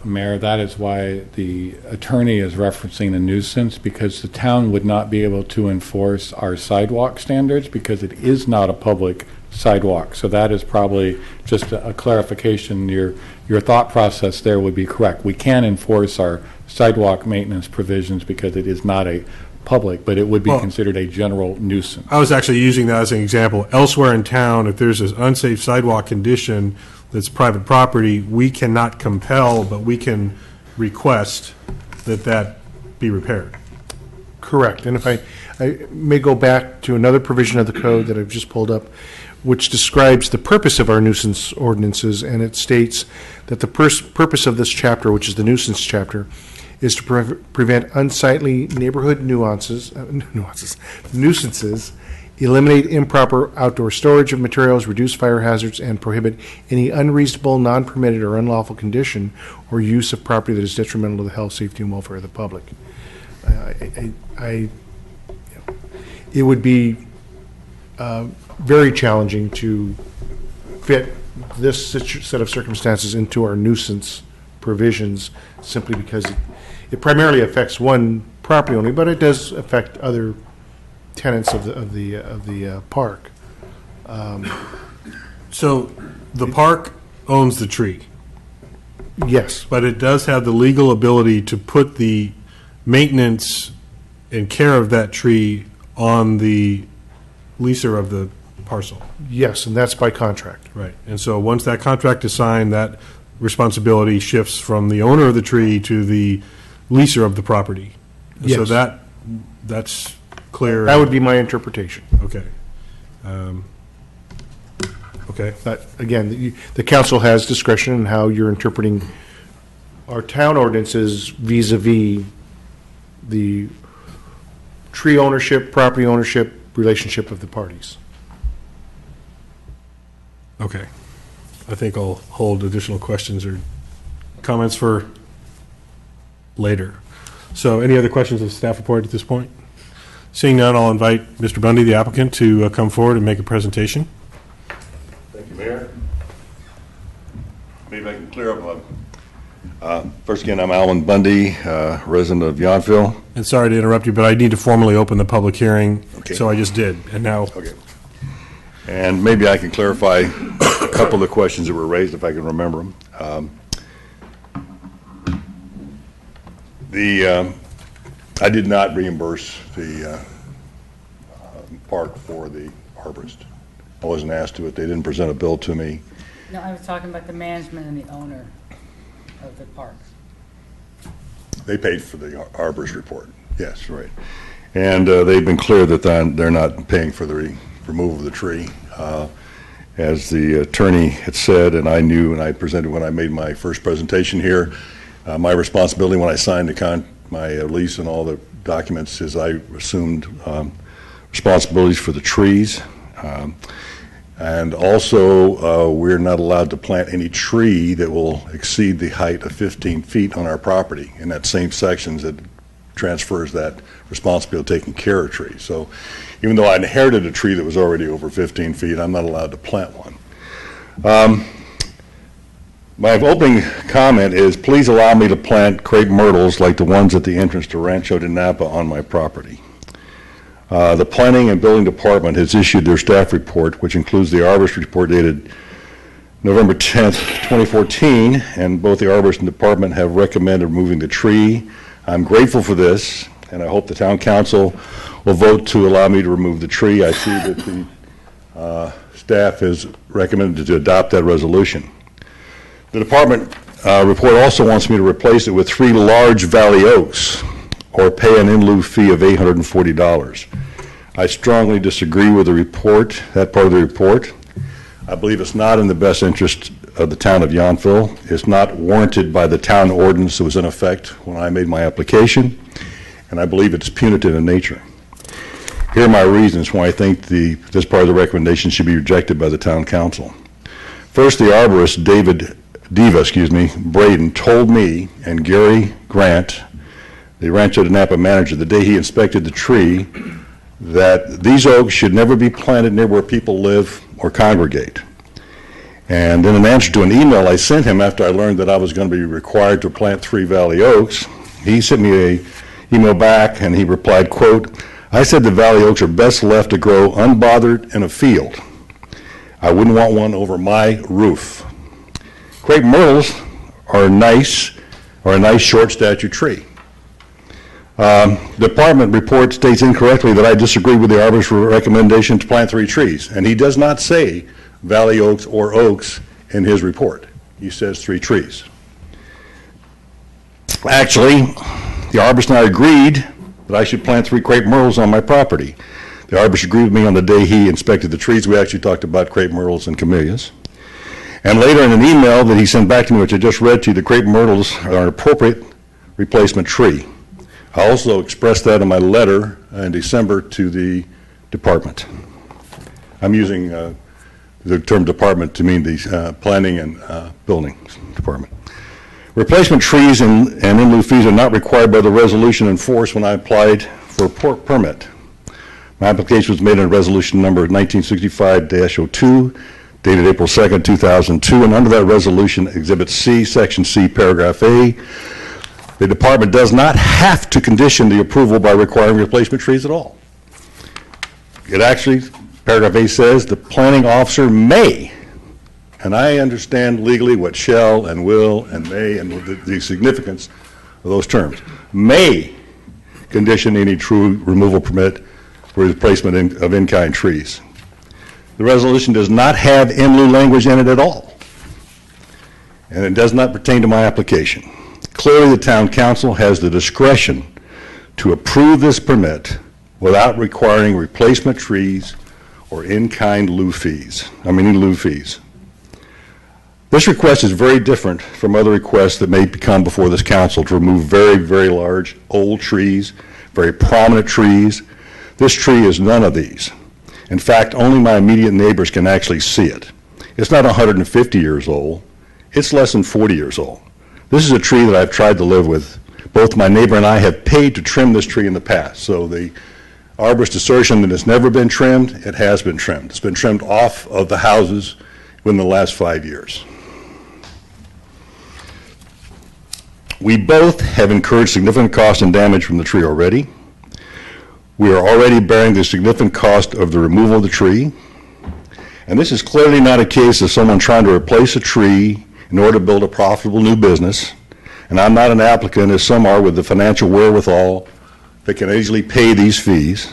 [SPEAKER 17] Mayor, that is why the attorney is referencing the nuisance, because the town would not be able to enforce our sidewalk standards because it is not a public sidewalk. So that is probably just a clarification. Your thought process there would be correct. We can enforce our sidewalk maintenance provisions because it is not a public, but it would be considered a general nuisance.
[SPEAKER 1] I was actually using that as an example. Elsewhere in town, if there's an unsafe sidewalk condition that's private property, we cannot compel, but we can request that be repaired.
[SPEAKER 2] Correct. And if I I may go back to another provision of the code that I've just pulled up, which describes the purpose of our nuisance ordinances, and it states that the purpose of this chapter, which is the nuisance chapter, is to prevent unsightly neighborhood nuisances, eliminate improper outdoor storage of materials, reduce fire hazards, and prohibit any unreasonable, non-permitted, or unlawful condition or use of property that is detrimental to the health, safety, and welfare of the public. It would be very challenging to fit this set of circumstances into our nuisance provisions, simply because it primarily affects one property owner, but it does affect other tenants of the park.
[SPEAKER 1] So the park owns the tree.
[SPEAKER 2] Yes.
[SPEAKER 1] But it does have the legal ability to put the maintenance and care of that tree on the leaser of the parcel.
[SPEAKER 2] Yes, and that's by contract.
[SPEAKER 1] Right. And so once that contract is signed, that responsibility shifts from the owner of the tree to the leaser of the property.
[SPEAKER 2] Yes.
[SPEAKER 1] So that's clear.
[SPEAKER 2] That would be my interpretation.
[SPEAKER 1] Okay. Okay.
[SPEAKER 2] But again, the council has discretion in how you're interpreting our town ordinances vis-a-vis the tree ownership, property ownership, relationship of the parties.
[SPEAKER 1] Okay. I think I'll hold additional questions or comments for later. So any other questions of the staff report at this point? Seeing none, I'll invite Mr. Bundy, the applicant, to come forward and make a presentation.
[SPEAKER 5] Thank you, Mayor. Maybe I can clear up. First again, I'm Alan Bundy, resident of Yountville.
[SPEAKER 1] And sorry to interrupt you, but I need to formally open the public hearing,
[SPEAKER 5] Okay.
[SPEAKER 1] so I just did. And now,
[SPEAKER 5] Okay. And maybe I can clarify a couple of the questions that were raised, if I can remember them. I did not reimburse the park for the arborist. I wasn't asked to. They didn't present a bill to me.
[SPEAKER 16] No, I was talking about the management and the owner of the park.
[SPEAKER 5] They paid for the arborist report. Yes, right. And they've been clear that they're not paying for the removal of the tree. As the attorney had said, and I knew, and I presented when I made my first presentation here, my responsibility when I signed my lease and all the documents is I assumed responsibilities for the trees. And also, we're not allowed to plant any tree that will exceed the height of 15 feet on our property. In that same sections, it transfers that responsibility of taking care of trees. So even though I inherited a tree that was already over 15 feet, I'm not allowed to plant one. My opening comment is, please allow me to plant crepe myrtles like the ones at the entrance to Rancho de Napa on my property. The Planning and Building Department has issued their staff report, which includes the arborist report dated November 10th, 2014, and both the arborist and department have recommended removing the tree. I'm grateful for this, and I hope the town council will vote to allow me to remove the tree. I see that the staff has recommended to adopt that resolution. The department report also wants me to replace it with 3 large valley oaks or pay an in lieu fee of $840. I strongly disagree with the report, that part of the report. I believe it's not in the best interest of the town of Yountville. It's not warranted by the town ordinance that was in effect when I made my application, and I believe it's punitive in nature. Here are my reasons why I think this part of the recommendation should be rejected by the town council. First, the arborist, Braden, told me and Gary Grant, the Rancho de Napa manager, the day he inspected the tree, that these oaks should never be planted near where people live or congregate. And in an answer to an email I sent him after I learned that I was going to be required to plant 3 valley oaks, he sent me an email back and he replied, quote, I said the valley oaks are best left to grow unbothered in a field. I wouldn't want one over my roof. Crepe myrtles are a nice short statue tree. The department report states incorrectly that I disagree with the arborist's recommendation to plant 3 trees, and he does not say valley oaks or oaks in his report. He says 3 trees. Actually, the arborist and I agreed that I should plant 3 crepe myrtles on my property. The arborist agreed with me on the day he inspected the trees. We actually talked about crepe myrtles and camellias. And later in an email that he sent back to me, which I just read to you, the crepe myrtles are an appropriate replacement tree. I also expressed that in my letter in December to the department. I'm using the term department to mean the planning and building department. Replacement trees and in lieu fees are not required by the resolution in force when I applied for a permit. My application was made in resolution number 1965-02, dated April 2nd, 2002, and under that resolution, Exhibit C, Section C, Paragraph A, the department does not have to condition the approval by requiring replacement trees at all. It actually, Paragraph A says, the planning officer may, and I understand legally what shall and will and may and the significance of those terms, may condition any true removal permit for replacement of in-kind trees. The resolution does not have in lieu language in it at all, and it does not pertain to my application. Clearly, the town council has the discretion to approve this permit without requiring replacement trees or in-kind lieu fees. This request is very different from other requests that may come before this council to remove very, very large old trees, very prominent trees. This tree is none of these. In fact, only my immediate neighbors can actually see it. It's not 150 years old. It's less than 40 years old. This is a tree that I've tried to live with. Both my neighbor and I have paid to trim this tree in the past. So the arborist assertion that it's never been trimmed, it has been trimmed. It's been trimmed off of the houses within the last 5 years. We both have incurred significant cost and damage from the tree already. We are already bearing the significant cost of the removal of the tree. And this is clearly not a case of someone trying to replace a tree in order to build a profitable new business. And I'm not an applicant, as some are, with the financial wherewithal that can easily pay these fees.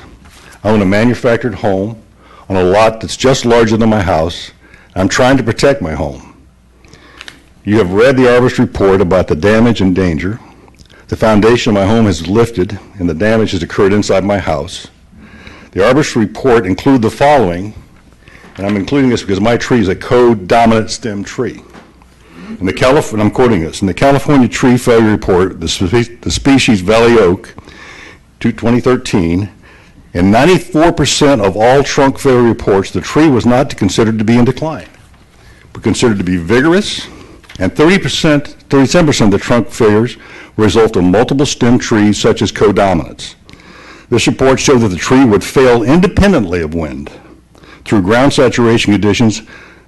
[SPEAKER 5] I own a manufactured home on a lot that's just larger than my house. I'm trying to protect my home. You have read the arborist report about the damage and danger. The foundation of my home has lifted, and the damage has occurred inside my house. The arborist report includes the following, and I'm including this because my tree is a co-dominant stem tree. And I'm quoting this, in the California Tree Failure Report, the species Valley Oak, 2013, in 94% of all trunk failure reports, the tree was not considered to be in decline, but considered to be vigorous, and 37% of the trunk failures were a result of multiple stem trees such as codominants. This report showed that the tree would fail independently of wind through ground saturation conditions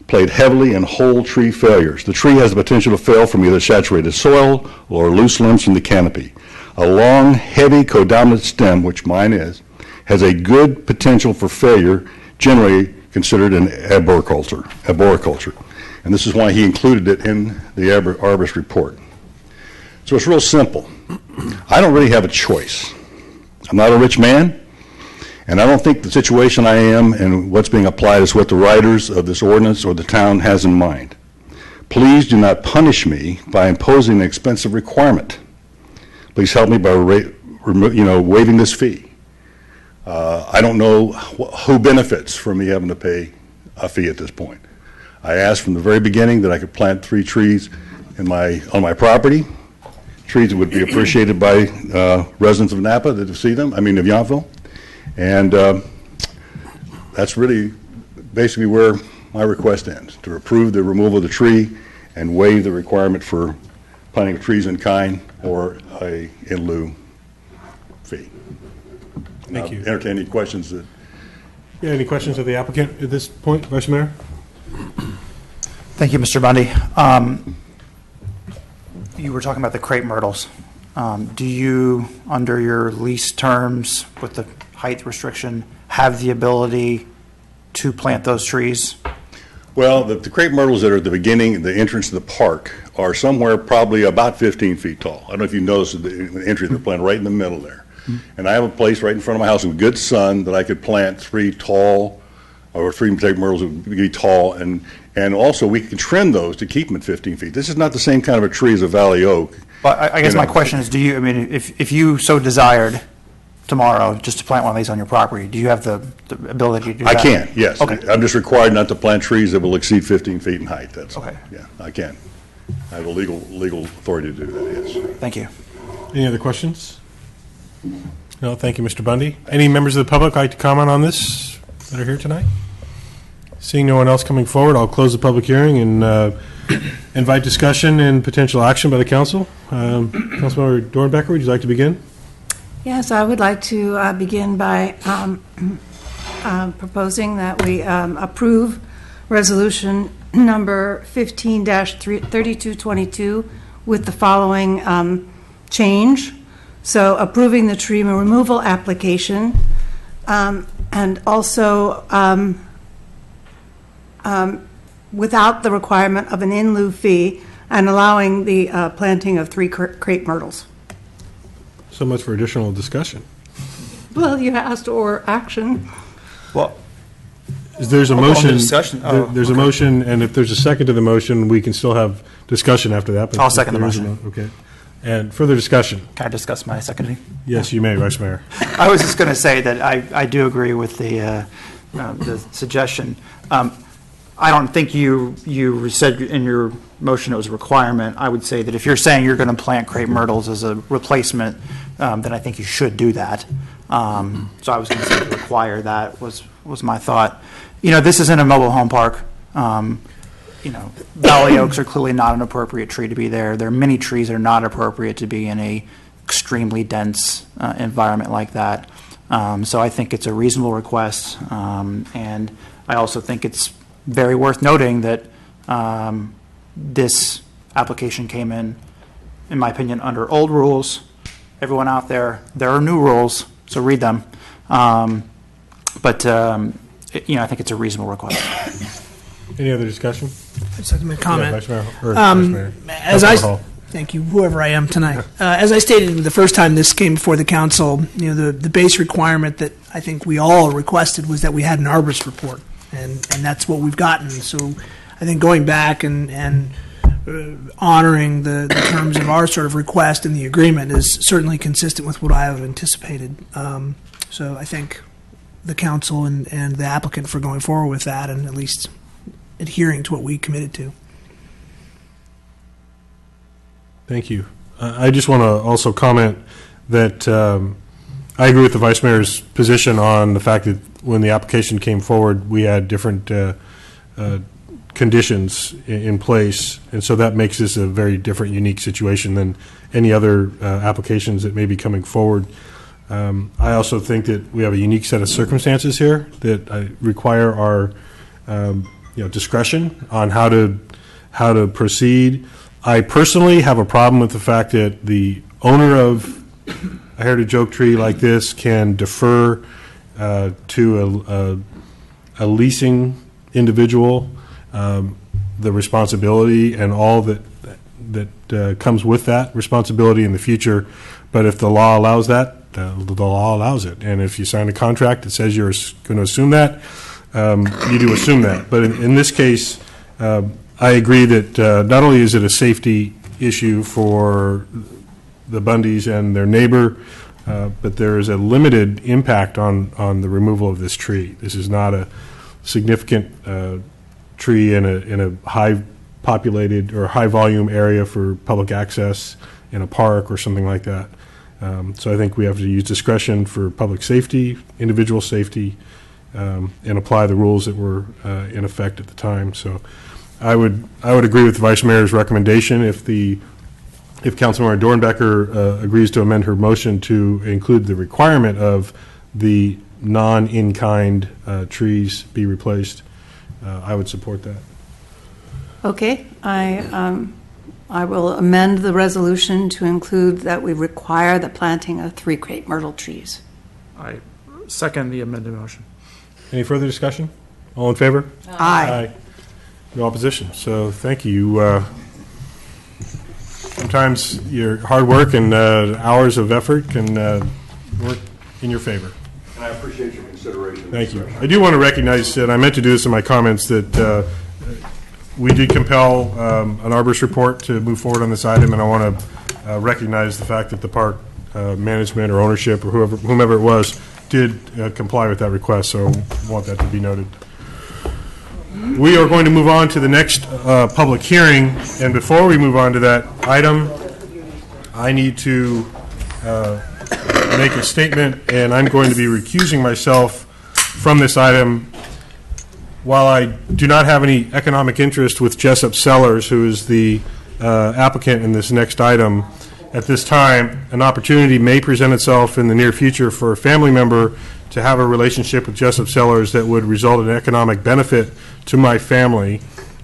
[SPEAKER 5] played heavily in whole tree failures. The tree has the potential to fail from either saturated soil or loose limbs from the canopy. A long, heavy codominant stem, which mine is, has a good potential for failure, generally considered an arboriculture. And this is why he included it in the arborist report. So it's real simple. I don't really have a choice. I'm not a rich man, and I don't think the situation I am and what's being applied is what the writers of this ordinance or the town has in mind. Please do not punish me by imposing an expensive requirement. Please help me by waiving this fee. I don't know who benefits from me having to pay a fee at this point. I asked from the very beginning that I could plant 3 trees on my property, trees that would be appreciated by residents of Napa that see them, of Yountville. And that's really basically where my request ends, to approve the removal of the tree and waive the requirement for planting of trees in kind or a in lieu fee.
[SPEAKER 1] Thank you.
[SPEAKER 5] Entertain any questions that...
[SPEAKER 1] Yeah, any questions of the applicant at this point, Vice Mayor?
[SPEAKER 13] Thank you, Mr. Bundy. You were talking about the crepe myrtles. Do you, under your lease terms with the height restriction, have the ability to plant those trees?
[SPEAKER 5] Well, the crepe myrtles that are at the beginning, the entrance to the park, are somewhere probably about 15 feet tall. I don't know if you noticed the entry, they're planted right in the middle there. And I have a place right in front of my house with good sun that I could plant 3 tall, or 3 crepe myrtles that would be tall, and also we can trim those to keep them at 15 feet. This is not the same kind of a tree as a valley oak.
[SPEAKER 13] But I guess my question is, do you, if you so desired, tomorrow just to plant one of these on your property, do you have the ability to do
[SPEAKER 5] I
[SPEAKER 13] that?
[SPEAKER 5] can, yes.
[SPEAKER 13] Okay.
[SPEAKER 5] I'm just required not to plant trees that will exceed 15 feet in height, that's all.
[SPEAKER 13] Okay.
[SPEAKER 5] Yeah, I can. I have a legal authority to do that, yes.
[SPEAKER 13] Thank you.
[SPEAKER 1] Any other questions? No, thank you, Mr. Bundy. Any members of the public like to comment on this that are here tonight? Seeing no one else coming forward, I'll close the public hearing and invite discussion and potential action by the council. Councilmember Dornbecker, would you like to begin?
[SPEAKER 15] Yes, I would like to begin by proposing that we approve resolution number 15-3222 with the following change. So approving the tree removal application and also without the requirement of an in lieu fee and allowing the planting of 3 crepe myrtles.
[SPEAKER 1] So much for additional discussion.
[SPEAKER 15] Well, you asked or action.
[SPEAKER 13] Well,
[SPEAKER 1] There's a
[SPEAKER 13] on the
[SPEAKER 1] motion.
[SPEAKER 13] discussion?
[SPEAKER 1] There's a
[SPEAKER 13] Okay.
[SPEAKER 1] motion, and if there's a second to the motion, we can still have discussion after that. but
[SPEAKER 13] I'll second the
[SPEAKER 1] there is a
[SPEAKER 13] motion.
[SPEAKER 1] Okay. And further discussion?
[SPEAKER 13] Can I discuss my seconding?
[SPEAKER 1] Yes, you may, Vice Mayor.
[SPEAKER 13] I was just going to say that I do agree with the suggestion. I don't think you said in your motion it was a requirement. I would say that if you're saying you're going to plant crepe myrtles as a replacement, then I think you should do that. So I was going to say to require that was my thought. You know, this isn't a mobile home park. You know, valley oaks are clearly not an appropriate tree to be there. There are many trees that are not appropriate to be in a extremely dense environment like that. So I think it's a reasonable request, and I also think it's very worth noting that this application came in my opinion, under old rules. Everyone out there are new rules, so read them. You know, I think it's a reasonable request.
[SPEAKER 1] Any other discussion?
[SPEAKER 10] I just like to make a comment.
[SPEAKER 1] Yeah, Vice Mayor, or Vice Mayor. Councilor Hall.
[SPEAKER 10] Thank you, whoever I am tonight. As I stated the first time this came before the council, you know, the base requirement that I think we all requested was that we had an arborist report, and that's what we've gotten. So I think going back and honoring the terms of our sort of request in the agreement is certainly consistent with what I have anticipated. So I thank the council and the applicant for going forward with that and at least adhering to what we committed to.
[SPEAKER 1] Thank you. I just want to also comment that I agree with the Vice Mayor's position on the fact that when the application came forward, we had different conditions in place, and so that makes this a very different, unique situation than any other applications that may be coming forward. I also think that we have a unique set of circumstances here that require our discretion on how to proceed. I personally have a problem with the fact that the owner of a heritage oak tree like this can defer to a leasing individual the responsibility and all that comes with that responsibility in the future. But if the law allows that, the law allows it. And if you sign a contract that says you're going to assume that, you do assume that. But in this case, I agree that not only is it a safety issue for the Bundys and their neighbor, but there is a limited impact on the removal of this tree. This is not a significant tree in a high populated or high volume area for public access in a park or something like that. So I think we have to use discretion for public safety, individual safety, and apply the rules that were in effect at the time. So I would agree with the Vice Mayor's recommendation if Councilmember Dornbecker agrees to amend her motion to include the requirement of the non-in-kind trees be replaced. I would support that.
[SPEAKER 15] Okay, I will amend the resolution to include that we require the planting of 3 crepe myrtle trees.
[SPEAKER 13] I second the amended motion.
[SPEAKER 1] Any further discussion? All in favor?
[SPEAKER 15] Aye.
[SPEAKER 1] No opposition. So thank you. Sometimes your hard work and hours of effort can work in your favor.
[SPEAKER 5] And I appreciate your consideration.
[SPEAKER 1] Thank you. I do want to recognize, and I meant to do this in my comments, that we did compel an arborist report to move forward on this item, and I want to recognize the fact that the park management or ownership or whomever it was did comply with that request, so I want that to be noted. We are going to move on to the next public hearing, and before we move on to that item, I need to make a statement, and I'm going to be recusing myself from this item. While I do not have any economic interest with Jessup Sellers, who is the applicant in this next item, at this time, an opportunity may present itself in the near future for a family member to have a relationship with Jessup Sellers that would result in economic benefit to my family.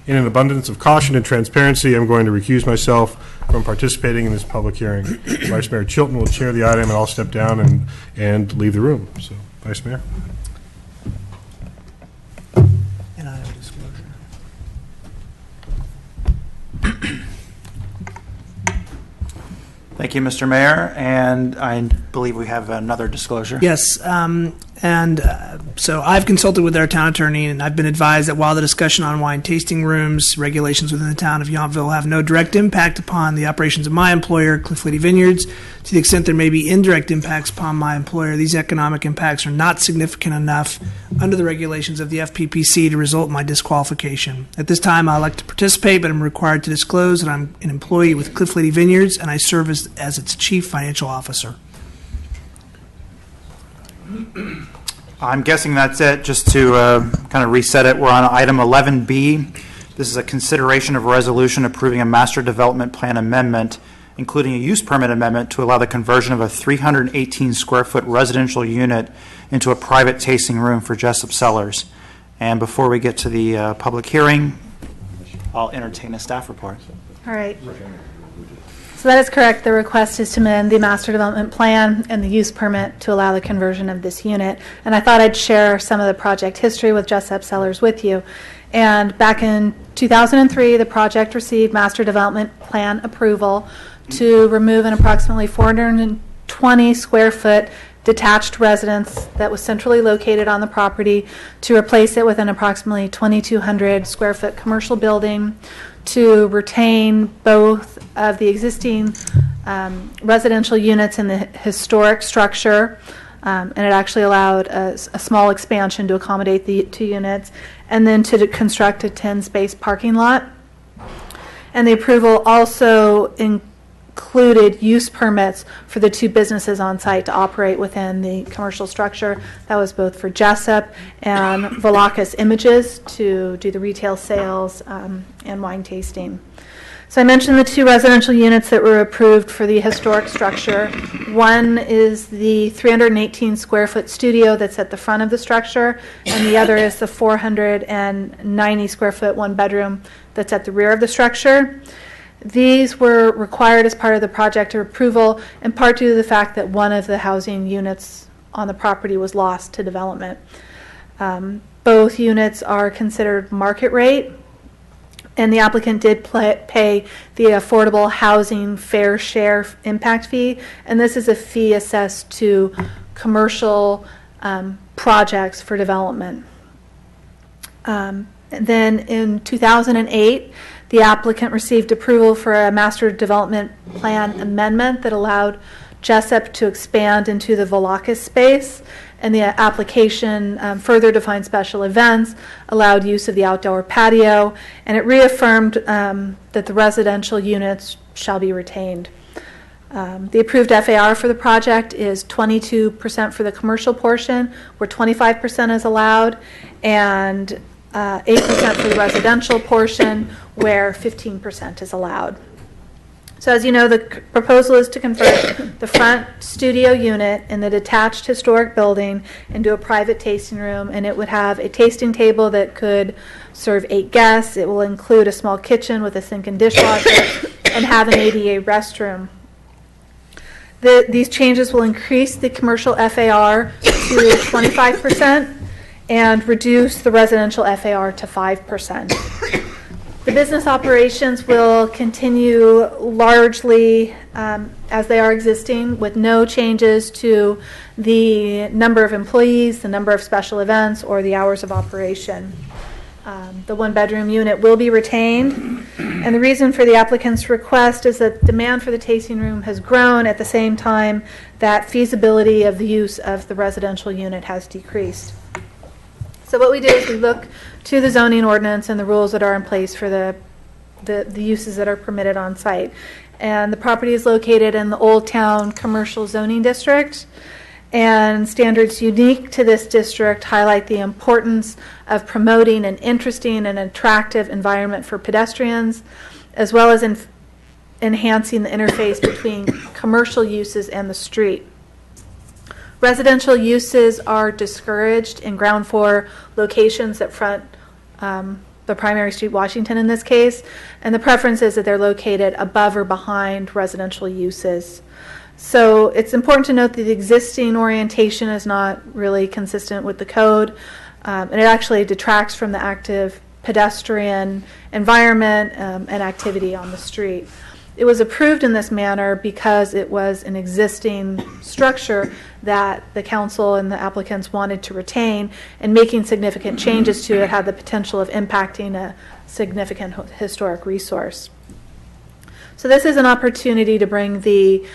[SPEAKER 1] In an abundance of caution and transparency, I'm going to recuse myself from participating in this public hearing. Vice Mayor Chilton will chair the item, and I'll step down and leave the room. So, Vice Mayor.
[SPEAKER 10] And I have a disclosure.
[SPEAKER 13] Thank you, Mr. Mayor, and I believe we have another disclosure.
[SPEAKER 10] Yes, so I've consulted with our town attorney, and I've been advised that while the discussion on wine tasting rooms regulations within the town of Yountville have no direct impact upon the operations of my employer, Cliff Lady Vineyards, to the extent there may be indirect impacts upon my employer, these economic impacts are not significant enough under the regulations of the FPPC to result in my disqualification. At this time, I like to participate, but I'm required to disclose that I'm an employee with Cliff Lady Vineyards, and I serve as its chief financial officer.
[SPEAKER 13] I'm guessing that's it. Just to kind of reset it, we're on item 11B. This is a consideration of a resolution approving a master development plan amendment, including a use permit amendment to allow the conversion of a 318 square foot residential unit into a private tasting room for Jessup Sellers. And before we get to the public hearing, I'll entertain a staff report.
[SPEAKER 14] All right. So that is correct. The request is to amend the master development plan and the use permit to allow the conversion of this unit. And I thought I'd share some of the project history with Jessup Sellers with you. And back in 2003, the project received master development plan approval to remove an approximately 420 square foot detached residence that was centrally located on the property, to replace it with an approximately 2,200 square foot commercial building, to retain both of the existing residential units in the historic structure, and it actually allowed a small expansion to accommodate the 2 units, and then to construct a 10-space parking lot. And the approval also included use permits for the 2 businesses on site to operate within the commercial structure. That was both for Jessup and Velakis Images to do the retail sales and wine tasting. So I mentioned the 2 residential units that were approved for the historic structure. One is the 318 square foot studio that's at the front of the structure, and the other is the 490 square foot 1-bedroom that's at the rear of the structure. These were required as part of the project approval, in part due to the fact that one of the housing units on the property was lost to development. Both units are considered market rate, and the applicant did pay the Affordable Housing Fair Share Impact Fee, and this is a fee assessed to commercial projects for development. And then in 2008, the applicant received approval for a master development plan amendment that allowed Jessup to expand into the Velakis space, and the application further defined special events, allowed use of the outdoor patio, and it reaffirmed that the residential units shall be retained. The approved FAR for the project is 22% for the commercial portion, where 25% is allowed, and 8% for the residential portion, where 15% is allowed. So as you know, the proposal is to convert the front studio unit in the detached historic building into a private tasting room, and it would have a tasting table that could serve 8 guests. It will include a small kitchen with a sink and dishwasher and have an ADA restroom. These changes will increase the commercial FAR to 25% and reduce the residential FAR to 5%. The business operations will continue largely as they are existing, with no changes to the number of employees, the number of special events, or the hours of operation. The 1-bedroom unit will be retained, And the reason for the applicant's request is that demand for the tasting room has grown at the same time that feasibility of the use of the residential unit has decreased. So what we do is we look to the zoning ordinance and the rules that are in place for the uses that are permitted on site. And the property is located in the Old Town Commercial Zoning District. And standards unique to this district highlight the importance of promoting an interesting and attractive environment for pedestrians, as well as enhancing the interface between commercial uses and the street. Residential uses are discouraged in ground floor locations that front the primary street, Washington in this case, and the preference is that they're located above or behind residential uses. So it's important to note that the existing orientation is not really consistent with the code, and it actually detracts from the active pedestrian environment and activity on the street. It was approved in this manner because it was an existing structure that the council and the applicants wanted to retain, and making significant changes to it had the potential of impacting a significant historic resource. So this is an opportunity to bring the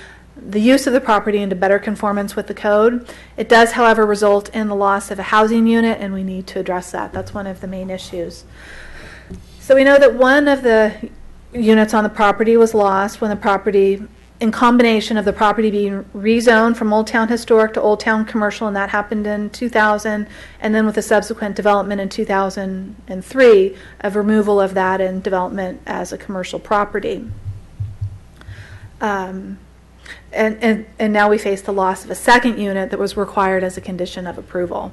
[SPEAKER 14] use of the property into better conformance with the code. It does, however, result in the loss of a housing unit, and we need to address that. That's one of the main issues. So we know that one of the units on the property was lost when the property, in combination of the property being rezoned from Old Town Historic to Old Town Commercial, and that happened in 2000, and then with the subsequent development in 2003 of removal of that and development as a commercial property. And now we face the loss of a second unit that was required as a condition of approval.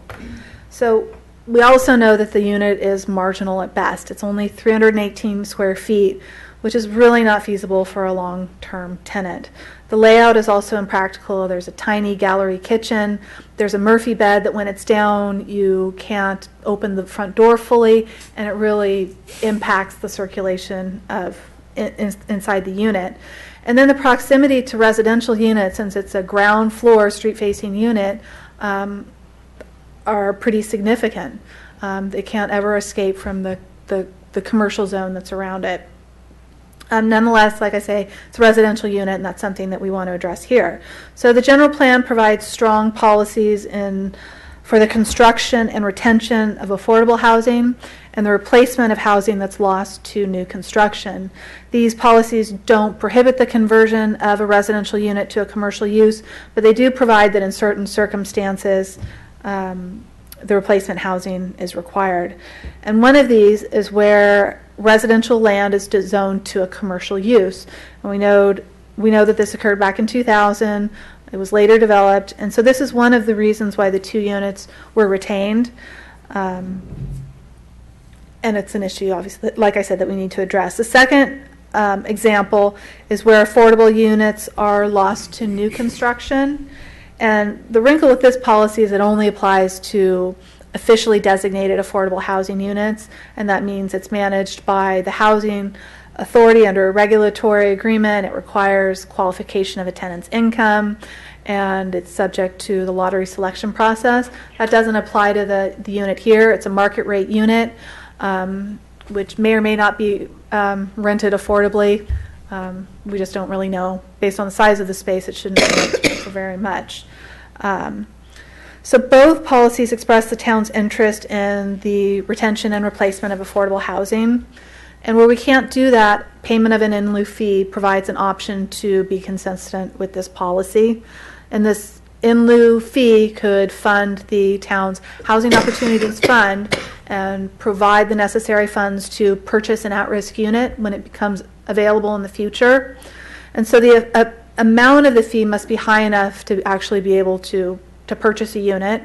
[SPEAKER 14] So we also know that the unit is marginal at best. It's only 318 square feet, which is really not feasible for a long-term tenant. The layout is also impractical. There's a tiny gallery kitchen. There's a Murphy bed that when it's down, you can't open the front door fully, and it really impacts the circulation of inside the unit. And then the proximity to residential units, since it's a ground floor street-facing unit, are pretty significant. They can't ever escape from the commercial zone that's around it. Nonetheless, like I say, it's a residential unit, and that's something that we want to address here. So the general plan provides strong policies for the construction and retention of affordable housing and the replacement of housing that's lost to new construction. These policies don't prohibit the conversion of a residential unit to a commercial use, but they do provide that in certain circumstances the replacement housing is required. And one of these is where residential land is zoned to a commercial use. And we know that this occurred back in 2000. It was later developed, and so this is one of the reasons why the two units were retained. And it's an issue, obviously, like I said, that we need to address. The second example is where affordable units are lost to new construction. And the wrinkle with this policy is it only applies to officially designated affordable housing units, and that means it's managed by the housing authority under a regulatory agreement. It requires qualification of a tenant's income, and it's subject to the lottery selection process. That doesn't apply to the unit here. It's a market rate unit, which may or may not be rented affordably. We just don't really know. Based on the size of the space, it shouldn't be rented for very much. So both policies express the town's interest in the retention and replacement of affordable housing. And where we can't do that, payment of an in lieu fee provides an option to be consistent with this policy. And this in lieu fee could fund the town's Housing Opportunities Fund and provide the necessary funds to purchase an at-risk unit when it becomes available in the future. And so the amount of the fee must be high enough to actually be able to purchase a unit.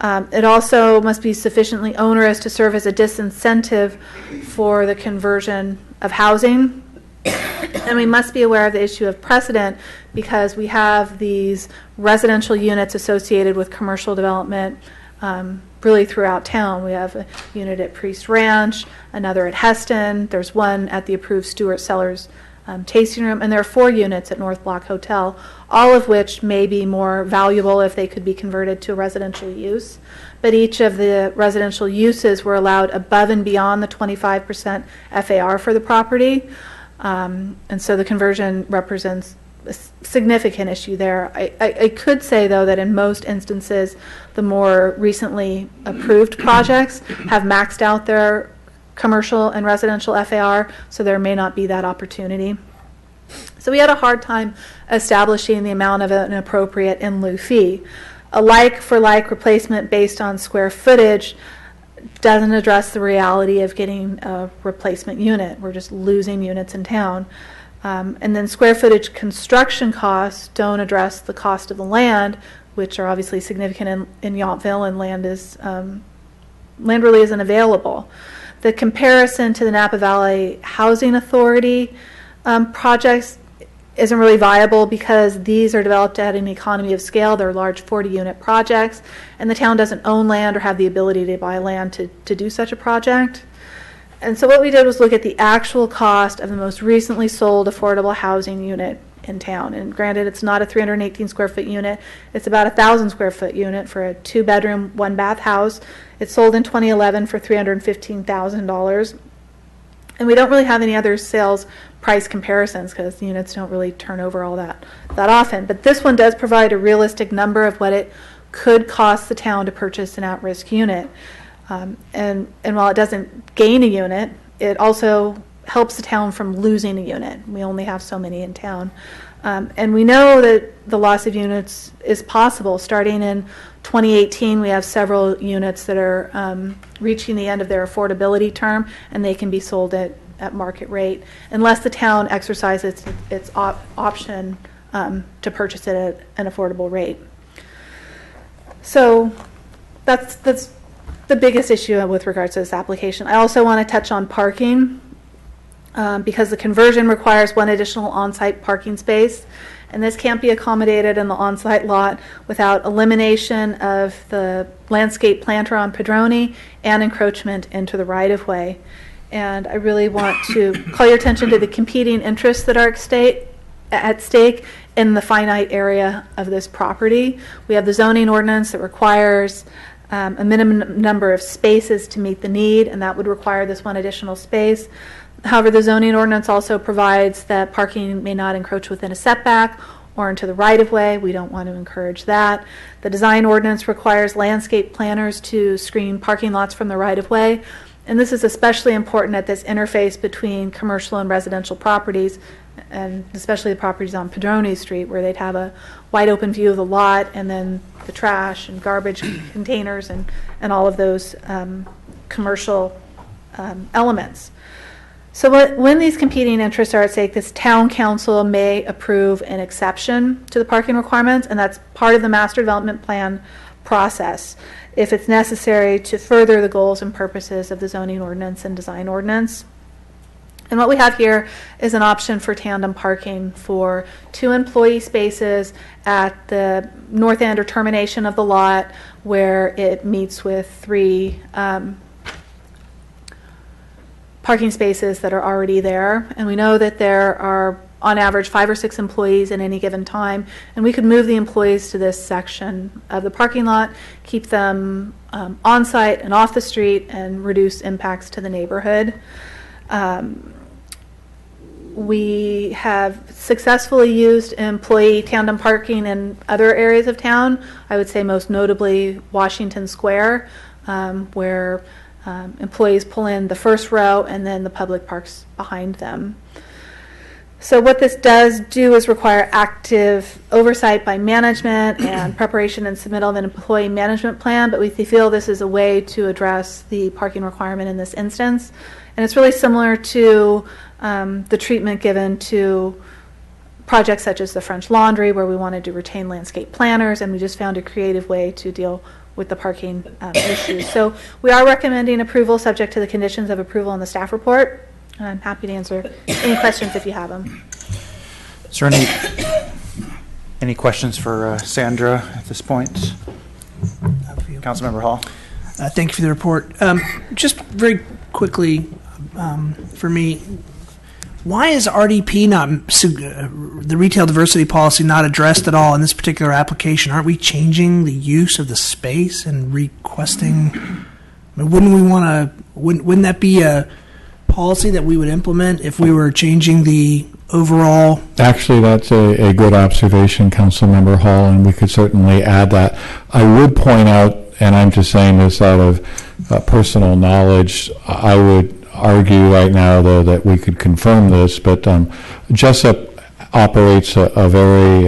[SPEAKER 14] It also must be sufficiently onerous to serve as a disincentive for the conversion of housing. And we must be aware of the issue of precedent because we have these residential units associated with commercial development really throughout town. We have a unit at Priest Ranch, another at Heston. There's one at the approved Stewart Cellars tasting room, and there are 4 units at North Block Hotel, all of which may be more valuable if they could be converted to a residential use. But each of the residential uses were allowed above and beyond the 25% FAR for the property. And so the conversion represents a significant issue there. I could say, though, that in most instances, the more recently approved projects have maxed out their commercial and residential FAR, so there may not be that opportunity. So we had a hard time establishing the amount of an appropriate in lieu fee. A like-for-like replacement based on square footage doesn't address the reality of getting a replacement unit. We're just losing units in town. And then square footage construction costs don't address the cost of the land, which are obviously significant in Yountville, and land really isn't available. The comparison to the Napa Valley Housing Authority projects isn't really viable because these are developed at an economy of scale. They're large 40-unit projects, and the town doesn't own land or have the ability to buy land to do such a project. And so what we did was look at the actual cost of the most recently sold affordable housing unit in town. And granted, it's not a 318 square foot unit. It's about a 1,000 square foot unit for a 2-bedroom, 1-bath house. It sold in 2011 for $315,000. And we don't really have any other sales price comparisons because the units don't really turn over all that often. But this one does provide a realistic number of what it could cost the town to purchase an at-risk unit. And while it doesn't gain a unit, it also helps the town from losing a unit. We only have so many in town. And we know that the loss of units is possible. Starting in 2018, we have several units that are reaching the end of their affordability term, and they can be sold at market rate unless the town exercises its option to purchase it at an affordable rate. So that's the biggest issue with regards to this application. I also want to touch on parking because the conversion requires 1 additional on-site parking space, and this can't be accommodated in the on-site lot without elimination of the landscape planter on Padroni and encroachment into the right-of-way. And I really want to call your attention to the competing interests that are at stake in the finite area of this property. We have the zoning ordinance that requires a minimum number of spaces to meet the need, and that would require this 1 additional space. However, the zoning ordinance also provides that parking may not encroach within a setback or into the right-of-way. We don't want to encourage that. The design ordinance requires landscape planners to screen parking lots from the right-of-way, and this is especially important at this interface between commercial and residential properties, and especially the properties on Padroni Street, where they'd have a wide open view of the lot and then the trash and garbage containers and all of those commercial elements. So when these competing interests are at stake, this town council may approve an exception to the parking requirements, and that's part of the master development plan process if it's necessary to further the goals and purposes of the zoning ordinance and design ordinance. And what we have here is an option for tandem parking for 2 employee spaces at the north end or termination of the lot where it meets with 3 parking spaces that are already there. And we know that there are on average 5 or 6 employees at any given time, and we could move the employees to this section of the parking lot, keep them on site and off the street, and reduce impacts to the neighborhood. We have successfully used employee tandem parking in other areas of town. I would say most notably Washington Square, where employees pull in the first row and then the public parks behind them. So what this does do is require active oversight by management and preparation and submittal of an employee management plan, but we feel this is a way to address the parking requirement in this instance. And it's really similar to the treatment given to projects such as the French Laundry, where we wanted to retain landscape planners, and we just found a creative way to deal with the parking issues. So we are recommending approval subject to the conditions of approval in the staff report. And I'm happy to answer any questions if you have them.
[SPEAKER 13] Is there any questions for Sandra at this point? Councilmember Hall.
[SPEAKER 10] Thank you for the report. Just very quickly, for me, why is RDP the retail diversity policy not addressed at all in this particular application? Aren't we changing the use of the space and requesting? I mean, wouldn't that be a policy that we would implement if we were changing the overall?
[SPEAKER 17] Actually, that's a good observation, Councilmember Hall, and we could certainly add that. I would point out, and I'm just saying this out of personal knowledge, I would argue right now, though, that we could confirm this, but Jessup operates a very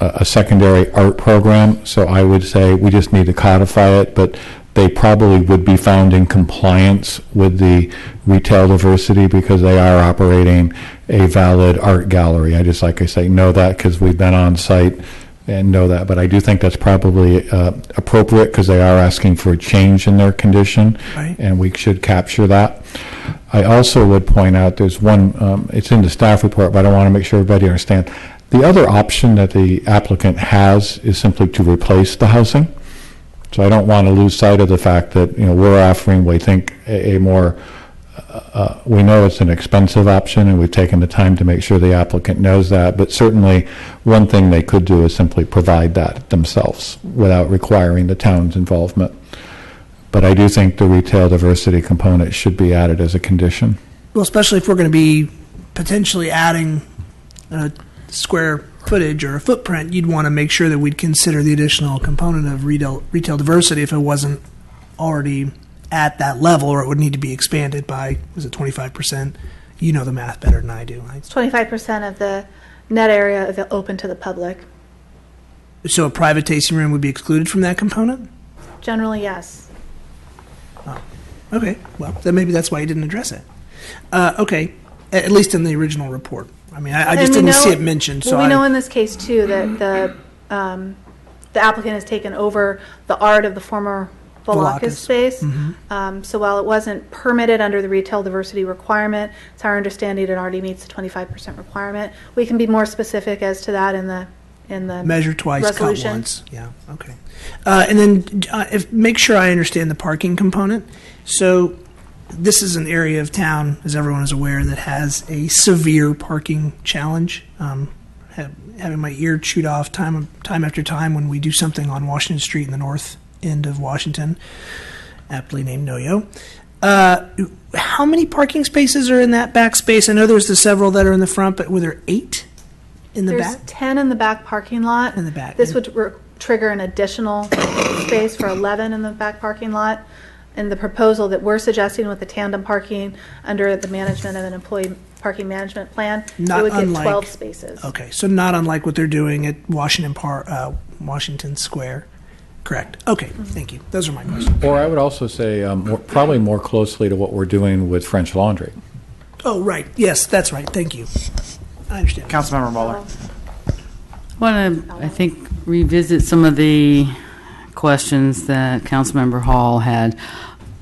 [SPEAKER 17] a secondary art program, so I would say we just need to codify it, but they probably would be found in compliance with the retail diversity because they are operating a valid art gallery. I just, like I say, know that because we've been on site and know that, but I do think that's probably appropriate because they are asking for a change in their condition,
[SPEAKER 10] right,
[SPEAKER 17] and we should capture that. I also would point out there's one, it's in the staff report, but I want to make sure everybody understands. The other option that the applicant has is simply to replace the housing. So I don't want to lose sight of the fact that, we're offering, we think, a more, we know it's an expensive option, and we've taken the time to make sure the applicant knows that, but certainly one thing they could do is simply provide that themselves without requiring the town's involvement. But I do think the retail diversity component should be added as a condition.
[SPEAKER 10] Well, especially if we're going to be potentially adding square footage or a footprint, you'd want to make sure that we'd consider the additional component of retail diversity if it wasn't already at that level, or it would need to be expanded by, was it 25%? You know the math better than I do.
[SPEAKER 14] It's 25% of the net area open to the public.
[SPEAKER 10] So a private tasting room would be excluded from that component?
[SPEAKER 14] Generally, yes.
[SPEAKER 10] Oh, okay. Well, then maybe that's why you didn't address it. Okay, at least in the original report. I mean, I just didn't see it mentioned.
[SPEAKER 14] Well, we know in this case, too, that the applicant has taken over the art of the former Volakis space.
[SPEAKER 10] Mm-hmm.
[SPEAKER 14] So while it wasn't permitted under the retail diversity requirement, it's our understanding it already meets the 25% requirement. We can be more specific as to that in the
[SPEAKER 10] measure twice,
[SPEAKER 14] resolution.
[SPEAKER 10] cut once. Yeah, okay. And then make sure I understand the parking component. So this is an area of town, as everyone is aware, that has a severe parking challenge. Having my ear chewed off time after time when we do something on Washington Street in the north end of Washington, aptly named Noyo. How many parking spaces are in that back space? I know there's the several that are in the front, but were there 8 in the back?
[SPEAKER 14] There's 10 in the back parking lot.
[SPEAKER 10] In the back.
[SPEAKER 14] This would trigger an additional space for 11 in the back parking lot. And the proposal that we're suggesting with the tandem parking under the management of an employee parking management plan, it would get 12 spaces.
[SPEAKER 10] Okay, so not unlike what they're doing at Washington Square. Correct. Okay, Thank you. Those are my questions.
[SPEAKER 17] Or I would also say probably more closely to what we're doing with French Laundry.
[SPEAKER 10] Oh, right. Yes, that's right. Thank you. I understand.
[SPEAKER 13] Councilmember Mueller.
[SPEAKER 16] I want to, I think, revisit some of the questions that Councilmember Hall had.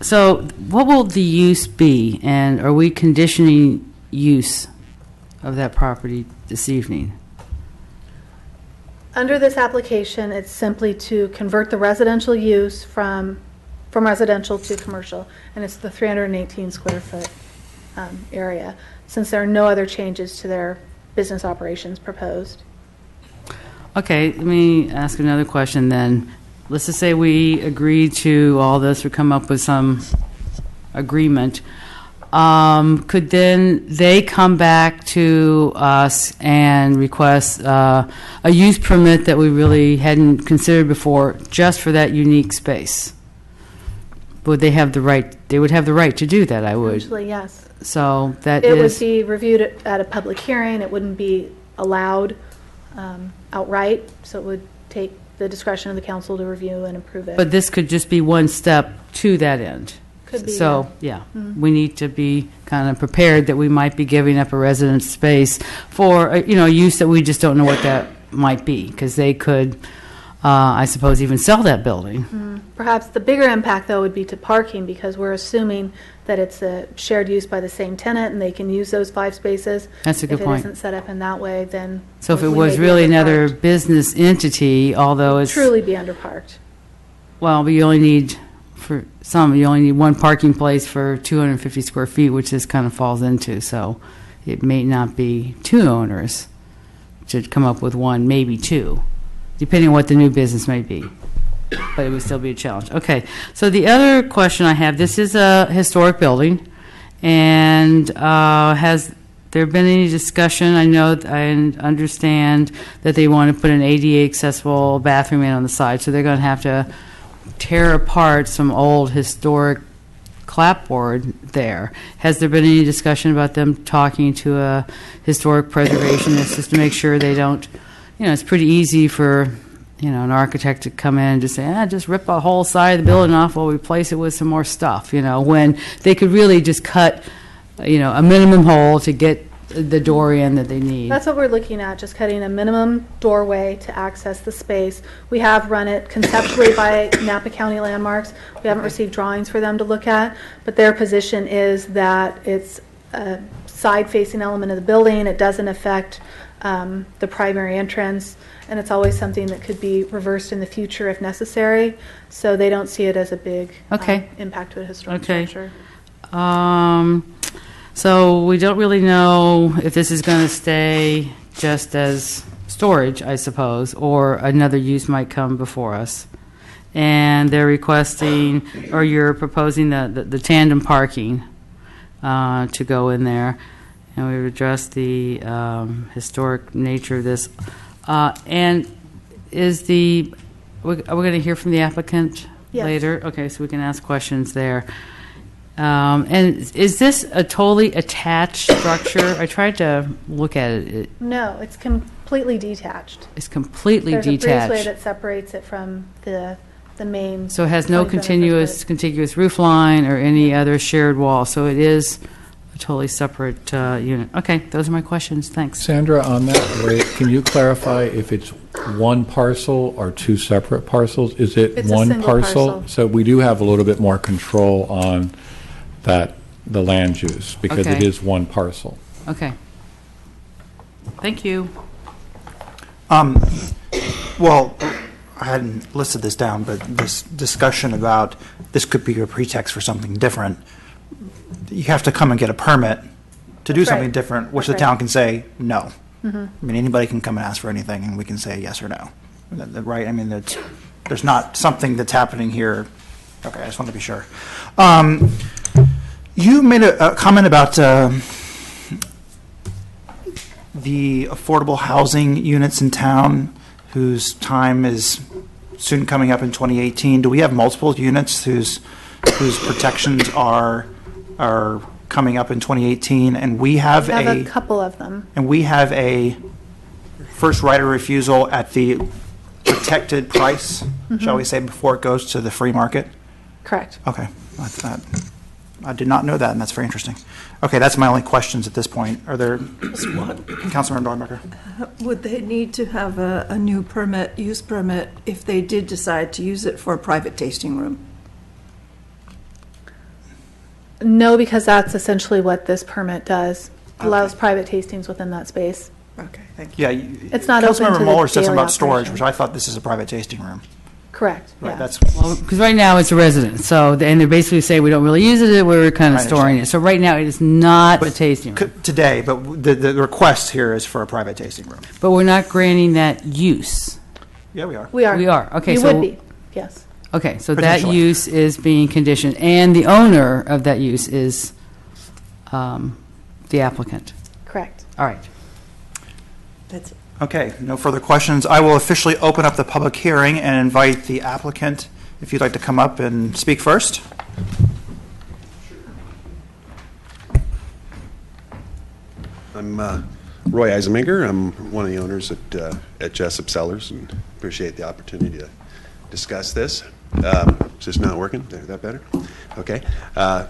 [SPEAKER 16] So what will the use be, and are we conditioning use of that property this evening?
[SPEAKER 14] Under this application, it's simply to convert the residential use from residential to commercial, and it's the 318 square foot area, since there are no other changes to their business operations proposed.
[SPEAKER 16] Okay, let me ask another question then. Let's just say we agree to all this or come up with some agreement. Could then they come back to us and request a use permit that we really hadn't considered before just for that unique space? Would they have the right? They would have the right to do that, I would.
[SPEAKER 14] Actually, yes.
[SPEAKER 16] So that
[SPEAKER 14] it would be reviewed at a public hearing. It wouldn't be allowed outright, so it would take the discretion of the council to review and approve it.
[SPEAKER 16] But this could just be one step to that end.
[SPEAKER 14] Could be.
[SPEAKER 16] So, we need to be kind of prepared that we might be giving up a residence space for, a use that we just don't know what that might be, because they could, I suppose, even sell that building.
[SPEAKER 14] Perhaps the bigger impact, though, would be to parking, because we're assuming that it's a shared use by the same tenant, and they can use those 5 spaces.
[SPEAKER 16] That's a good point.
[SPEAKER 14] If it isn't set up in that way, then...
[SPEAKER 16] So if it was really another business entity, although it's...
[SPEAKER 14] truly be underparked.
[SPEAKER 16] Well, but you only need, for some, you only need one parking place for 250 square feet, which this kind of falls into. So it may not be two owners, to come up with one, maybe two, depending on what the new business may be. But it would still be a challenge. Okay, so the other question I have, this is a historic building, and has there been any discussion? I know, I understand that they want to put an ADA accessible bathroom in on the side, so they're going to have to tear apart some old historic clapboard there. Has there been any discussion about them talking to a historic preservationist just to make sure they don't, it's pretty easy for, an architect to come in and just say, just rip a whole side of the building off, we'll replace it with some more stuff, when they could really just cut, a minimum hole to get the door in that they need.
[SPEAKER 14] That's what we're looking at, just cutting a minimum doorway to access the space. We have run it conceptually by Napa County Landmarks. We haven't received drawings for them to look at, but their position is that it's a side-facing element of the building. It doesn't affect the primary entrance, and it's always something that could be reversed in the future if necessary. So they don't see it as a big impact to a historic structure.
[SPEAKER 16] So we don't really know if this is going to stay just as storage, I suppose, or another use might come before us. And they're requesting, or you're proposing the tandem parking to go in there. And we've addressed the historic nature of this. And are we going to hear from the applicant later? Okay, so we can ask questions there. And is this a totally attached structure? I tried to look at it.
[SPEAKER 14] No, it's completely detached.
[SPEAKER 16] It's completely detached.
[SPEAKER 14] There's a breezeway that separates it from the main.
[SPEAKER 16] So it has no contiguous roof line or any other shared wall. So it is a totally separate unit. Okay, those are my questions. Thanks.
[SPEAKER 17] Sandra, on that rate, can you clarify if it's one parcel or two separate parcels? Is it
[SPEAKER 14] It's
[SPEAKER 17] one
[SPEAKER 14] a single parcel.
[SPEAKER 17] So we do have a little bit more control on the land use, because it is one parcel.
[SPEAKER 16] Okay. Thank you.
[SPEAKER 13] Well, I hadn't listed this down, but this discussion about this could be a pretext for something different. You have to come and get a permit to do something different, which the town can say no. I mean, anybody can come and ask for anything, and we can say yes or no. Right? I mean, there's not something that's happening here. Okay, I just want to be sure. You made a comment about the affordable housing units in town whose time is soon coming up in 2018. Do we have multiple units whose protections are coming up in 2018? And we have
[SPEAKER 14] a couple of them.
[SPEAKER 13] And we have a first right of refusal at the protected price, shall we say, before it goes to the free market?
[SPEAKER 14] Correct.
[SPEAKER 13] Okay. I did not know that, and that's very interesting. Okay, that's my only questions at this point. Are there, Councilmember Dornbecker?
[SPEAKER 15] Would they need to have a new use permit, if they did decide to use it for a private tasting room?
[SPEAKER 14] No, because that's essentially what this permit does. Allows private tastings within that space.
[SPEAKER 15] Okay, thank you.
[SPEAKER 13] Yeah.
[SPEAKER 14] It's not open to
[SPEAKER 13] Councilmember
[SPEAKER 14] the
[SPEAKER 13] Mueller said something
[SPEAKER 14] daily
[SPEAKER 13] about storage,
[SPEAKER 14] operation.
[SPEAKER 13] which I thought this is a private tasting room.
[SPEAKER 14] Correct.
[SPEAKER 13] Right,
[SPEAKER 14] Yeah.
[SPEAKER 13] that's,
[SPEAKER 16] Because right now it's a residence, so, and they basically say we don't really use it, we're kind of
[SPEAKER 13] I
[SPEAKER 16] storing it. So right now it is not a tasting room.
[SPEAKER 13] today, but the request here is for a private tasting room.
[SPEAKER 16] But we're not granting that use.
[SPEAKER 13] Yeah, we are.
[SPEAKER 14] We are.
[SPEAKER 16] We are, okay.
[SPEAKER 14] You
[SPEAKER 16] so
[SPEAKER 14] would be, yes.
[SPEAKER 16] Okay, so that
[SPEAKER 13] Potentially.
[SPEAKER 16] use is being conditioned, and the owner of that use is the applicant.
[SPEAKER 14] Correct.
[SPEAKER 16] All right.
[SPEAKER 15] That's it.
[SPEAKER 13] Okay, no further questions. I will officially open up the public hearing and invite the applicant, if you'd like to come up and speak first.
[SPEAKER 18] I'm Roy Eisenmaker. I'm one of the owners at Jessup Cellars, and appreciate the opportunity to discuss this. Is this not working? Is that better? Okay. I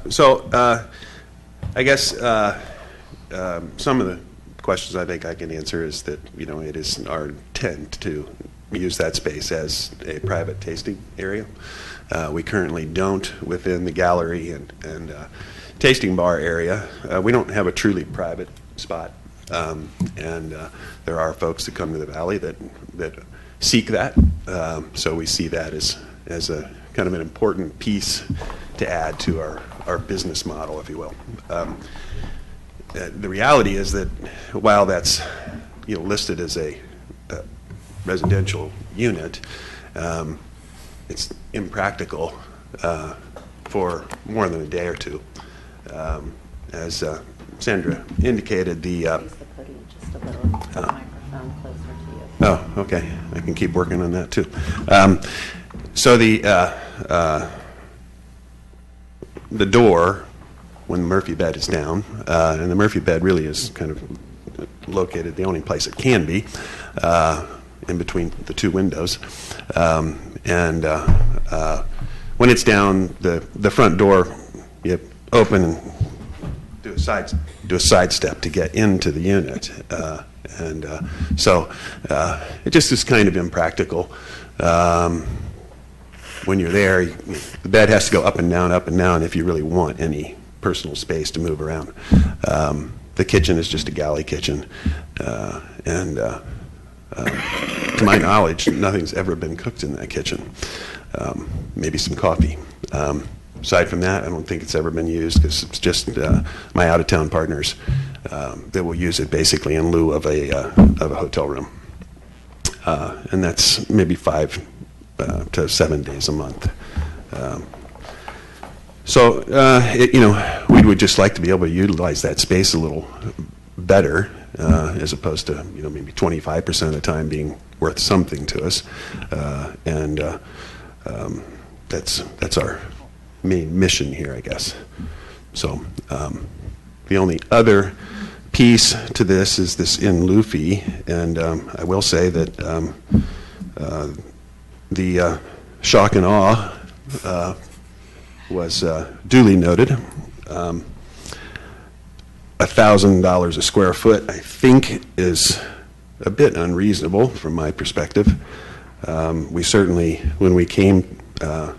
[SPEAKER 18] guess some of the questions I think I can answer is that, it is our intent to use that space as a private tasting area. We currently don't within the gallery and tasting bar area. We don't have a truly private spot, and there are folks that come to the valley that seek that. So we see that as a kind of an important piece to add to our business model, if you will. the reality is that while that's, listed as a residential unit, it's impractical for more than a day or two. As Sandra indicated, oh, okay. I can keep working on that too. So the door, when the Murphy bed is down, and the Murphy bed really is kind of located the only place it can be, in between the two windows. And when it's down, the front door, you open and do a side step to get into the unit. So it just is kind of impractical. When you're there, the bed has to go up and down if you really want any personal space to move around. The kitchen is just a galley kitchen, and to my knowledge, nothing's ever been cooked in that kitchen. Maybe some coffee. Aside from that, I don't think it's ever been used because it's just my out-of-town partners that will use it basically in lieu of a hotel room, and that's maybe 5 to 7 days a month. So we would just like to be able to utilize that space a little better, as opposed to maybe 25% of the time being worth something to us, and that's our main mission here, I guess. So the only other piece to this is this in lieu fee, and I will say that the shock and awe was duly noted. $1,000 a square foot, I think, is a bit unreasonable from my perspective. We certainly, when we came to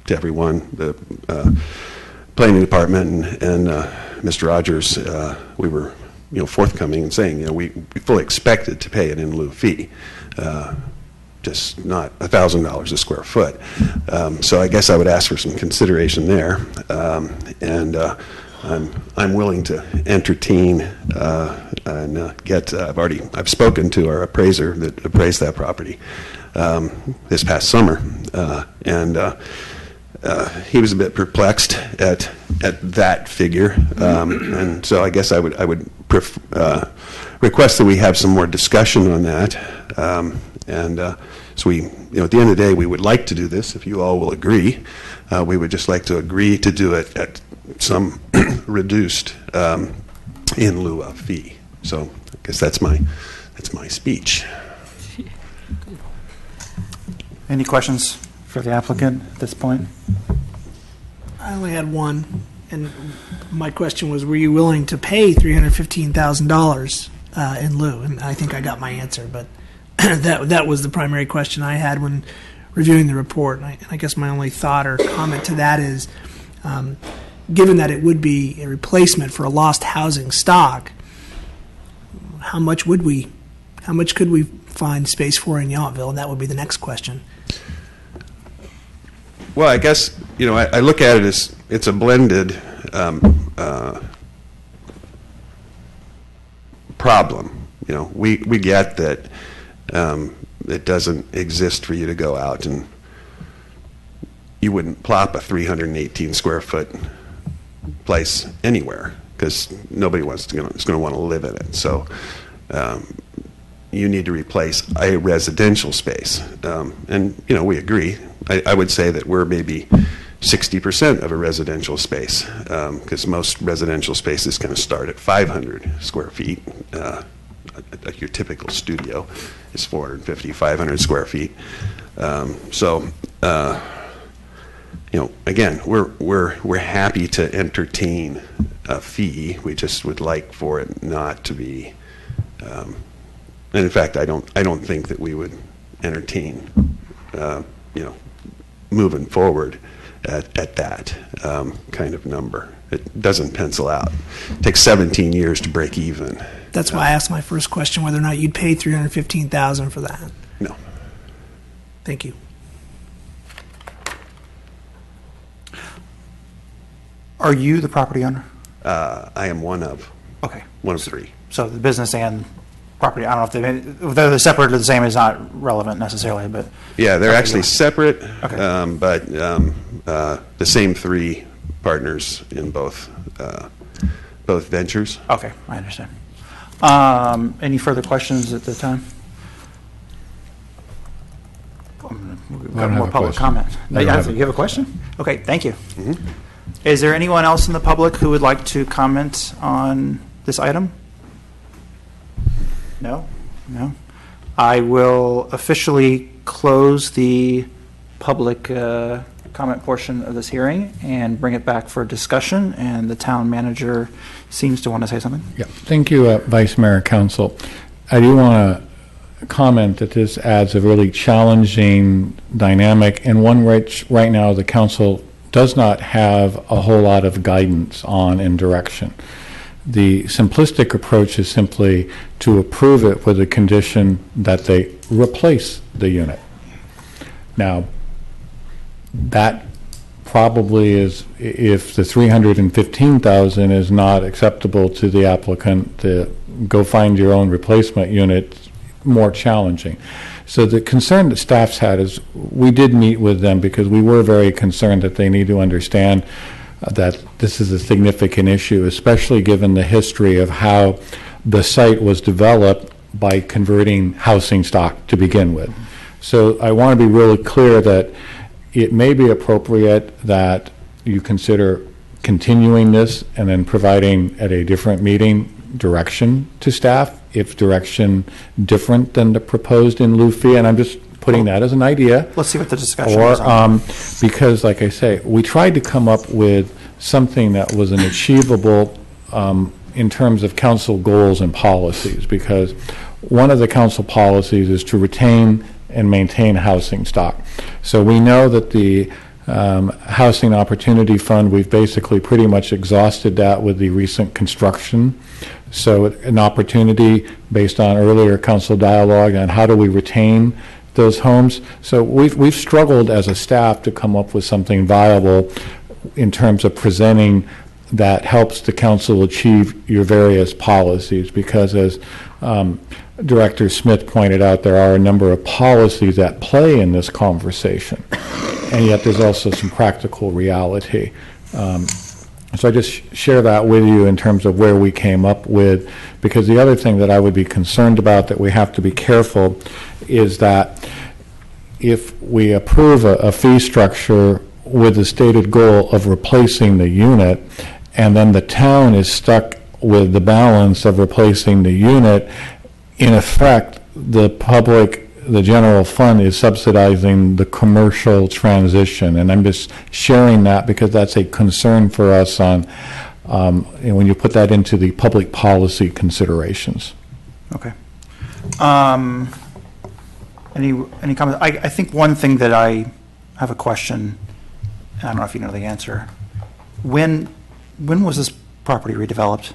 [SPEAKER 18] everyone, the planning department and Mr. Rogers, we were forthcoming and saying we fully expected to pay an in lieu fee, just not $1,000 a square foot. So I guess I would ask for some consideration there, and I'm willing to entertain and get. I've spoken to our appraiser that appraised that property this past summer, and he was a bit perplexed at that figure, and so I guess I would request that we have some more discussion on that, so we, at the end of the day, we would like to do this if you all will agree. We would just like to agree to do it at some reduced in lieu of fee. So I guess that's my speech.
[SPEAKER 13] Any questions for the applicant at this point?
[SPEAKER 10] I only had one, and my question was, were you willing to pay $315,000 in lieu? And I think I got my answer, but that was the primary question I had when reviewing the report. And I guess my only thought or comment to that is, given that it would be a replacement for a lost housing stock, how much could we find space for in Yountville? And that would be the next question.
[SPEAKER 18] Well, I guess, I look at it as it's a blended problem. We get that it doesn't exist for you to go out, and you wouldn't plop a 318 square foot place anywhere because nobody is going to want to live in it. So you need to replace a residential space, and we agree. I would say that we're maybe 60% of a residential space, because most residential spaces kind of start at 500 square feet. Your typical studio is 450, 500 square feet. Again, we're happy to entertain a fee. We just would like for it not to be. And in fact, I don't think that we would entertain, moving forward at that kind of number. It doesn't pencil out. It takes 17 years to break even.
[SPEAKER 10] That's why I asked my first question whether or not you'd pay $315,000 for that.
[SPEAKER 18] No.
[SPEAKER 10] Thank you.
[SPEAKER 13] Are you the property owner?
[SPEAKER 18] I am one of.
[SPEAKER 13] Okay.
[SPEAKER 18] One of three.
[SPEAKER 13] So the business and property, I don't know if they're separate or the same is not relevant necessarily, but.
[SPEAKER 18] Yeah, they're
[SPEAKER 13] Okay,
[SPEAKER 18] actually
[SPEAKER 13] yeah.
[SPEAKER 18] separate,
[SPEAKER 13] Okay.
[SPEAKER 18] but the same three partners in both ventures.
[SPEAKER 13] Okay, I understand. Any further questions at the time? We've
[SPEAKER 17] I
[SPEAKER 13] got
[SPEAKER 17] don't
[SPEAKER 13] more
[SPEAKER 17] have a
[SPEAKER 13] public
[SPEAKER 17] question.
[SPEAKER 13] comment.
[SPEAKER 17] I don't have
[SPEAKER 13] You have a question? Okay, thank you.
[SPEAKER 18] Mm-hmm.
[SPEAKER 13] Is there anyone else in the public who would like to comment on this item? No? No? I will officially close the public comment portion of this hearing and bring it back for discussion, and the town manager seems to want to say something.
[SPEAKER 17] Yeah, thank you, Vice Mayor, Council. I do want to comment that this adds a really challenging dynamic, and one which right now the council does not have a whole lot of guidance on and direction. The simplistic approach is simply to approve it with a condition that they replace the unit. Now, that probably is, if the 315,000 is not acceptable to the applicant, to go find your own replacement unit, more challenging. So the concern that staff's had is, we did meet with them because we were very concerned that they need to understand that this is a significant issue, especially given the history of how the site was developed by converting housing stock to begin with. So I want to be really clear that it may be appropriate that you consider continuing this and then providing at a different meeting direction to staff, if direction different than the proposed in lieu fee, and I'm just putting that as an idea.
[SPEAKER 13] Let's see what the discussion is on.
[SPEAKER 17] Because, like I say, we tried to come up with something that was an achievable in terms of council goals and policies, because one of the council policies is to retain and maintain housing stock. So we know that the Housing Opportunity Fund, we've basically pretty much exhausted that with the recent construction. So an opportunity based on earlier council dialogue on how do we retain those homes. So we've struggled as a staff to come up with something viable in terms of presenting that helps the council achieve your various policies, because as Director Smith pointed out, there are a number of policies at play in this conversation, and yet there's also some practical reality. So I just share that with you in terms of where we came up with, because the other thing that I would be concerned about that we have to be careful is that if we approve a fee structure with the stated goal of replacing the unit, and then the town is stuck with the balance of replacing the unit, in effect, the general fund is subsidizing the commercial transition. And I'm just sharing that because that's a concern for us on, and when you put that into the public policy considerations.
[SPEAKER 13] Okay. Any comments? I think one thing that I have a question, and I don't know if you know the answer. When was this property redeveloped?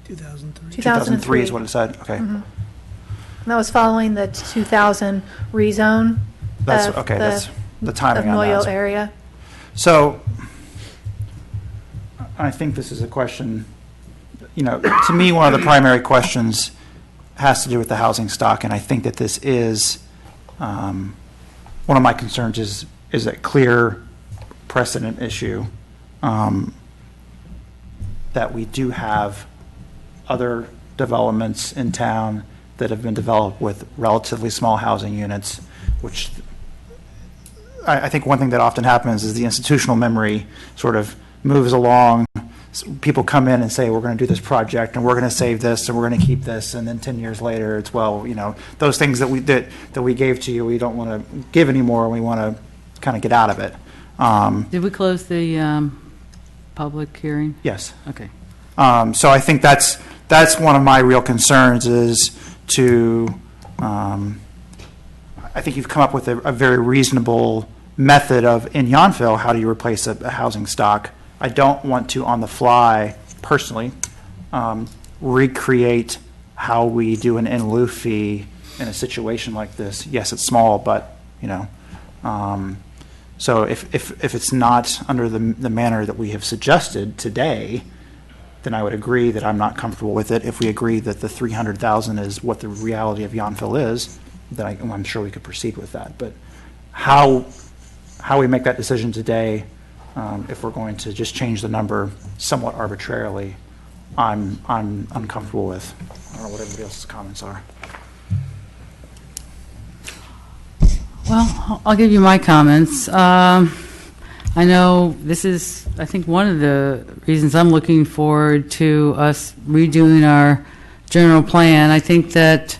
[SPEAKER 10] 2003.
[SPEAKER 13] 2003 is what it said? Okay.
[SPEAKER 14] Mhm. And that was following the 2000 rezone.
[SPEAKER 13] That's
[SPEAKER 14] of
[SPEAKER 13] okay. That's the timing
[SPEAKER 14] of
[SPEAKER 13] on
[SPEAKER 14] Noyo
[SPEAKER 13] that.
[SPEAKER 14] area.
[SPEAKER 13] So I think this is a question, to me, one of the primary questions has to do with the housing stock, and I think that this is, one of my concerns is a clear precedent issue, that we do have other developments in town that have been developed with relatively small housing units, which I think one thing that often happens is the institutional memory sort of moves along. People come in and say, we're going to do this project, and we're going to save this, and we're going to keep this, and then 10 years later, it's, well, those things that we gave to you, we don't want to give anymore, and we want to kind of get out of it.
[SPEAKER 16] Did we close the public hearing?
[SPEAKER 13] Yes.
[SPEAKER 16] Okay.
[SPEAKER 13] So I think that's one of my real concerns is to, I think you've come up with a very reasonable method of, in Yountville, how do you replace a housing stock? I don't want to, on the fly, personally, recreate how we do an in lieu fee in a situation like this. Yes, it's small, but, so if it's not under the manner that we have suggested today, then I would agree that I'm not comfortable with it. If we agree that the 300,000 is what the reality of Yountville is, then I'm sure we could proceed with that. But how we make that decision today, if we're going to just change the number somewhat arbitrarily, I'm uncomfortable with. I don't know what everybody else's comments are.
[SPEAKER 16] Well, I'll give you my comments. I know this is, I think, one of the reasons I'm looking forward to us redoing our general plan. I think that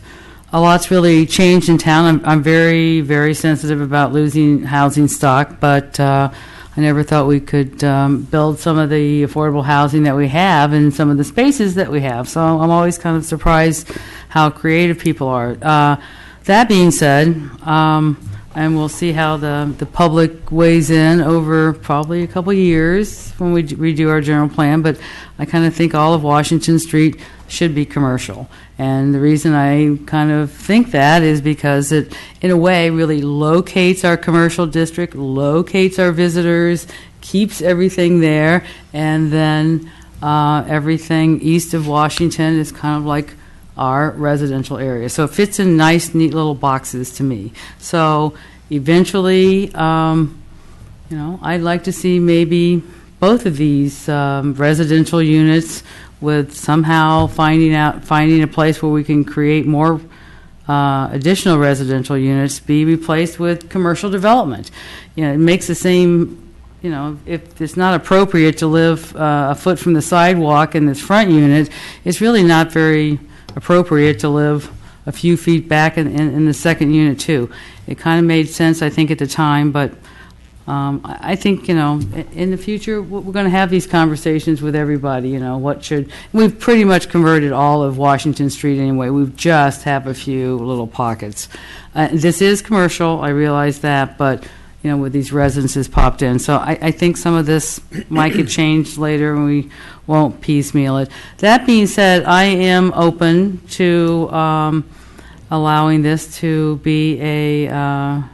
[SPEAKER 16] a lot's really changed in town. I'm very, very sensitive about losing housing stock, but I never thought we could build some of the affordable housing that we have in some of the spaces that we have. So I'm always kind of surprised how creative people are. That being said, and we'll see how the public weighs in over probably a couple years when we redo our general plan, but I kind of think all of Washington Street should be commercial. And the reason I kind of think that is because it, in a way, really locates our commercial district, locates our visitors, keeps everything there, and then everything east of Washington is kind of like our residential area. So it fits in nice, neat little boxes to me. So eventually, I'd like to see maybe both of these residential units with somehow finding a place where we can create more additional residential units be replaced with commercial development. It makes the same. If it's not appropriate to live a foot from the sidewalk in this front unit, it's really not very appropriate to live a few feet back in the second unit too. It kind of made sense, I think, at the time, but I think, in the future, we're going to have these conversations with everybody, we've pretty much converted all of Washington Street anyway. We just have a few little pockets. This is commercial, I realize that, but with these residences popped in. So I think some of this might get changed later and we won't piecemeal it. That being said, I am open to allowing this to be a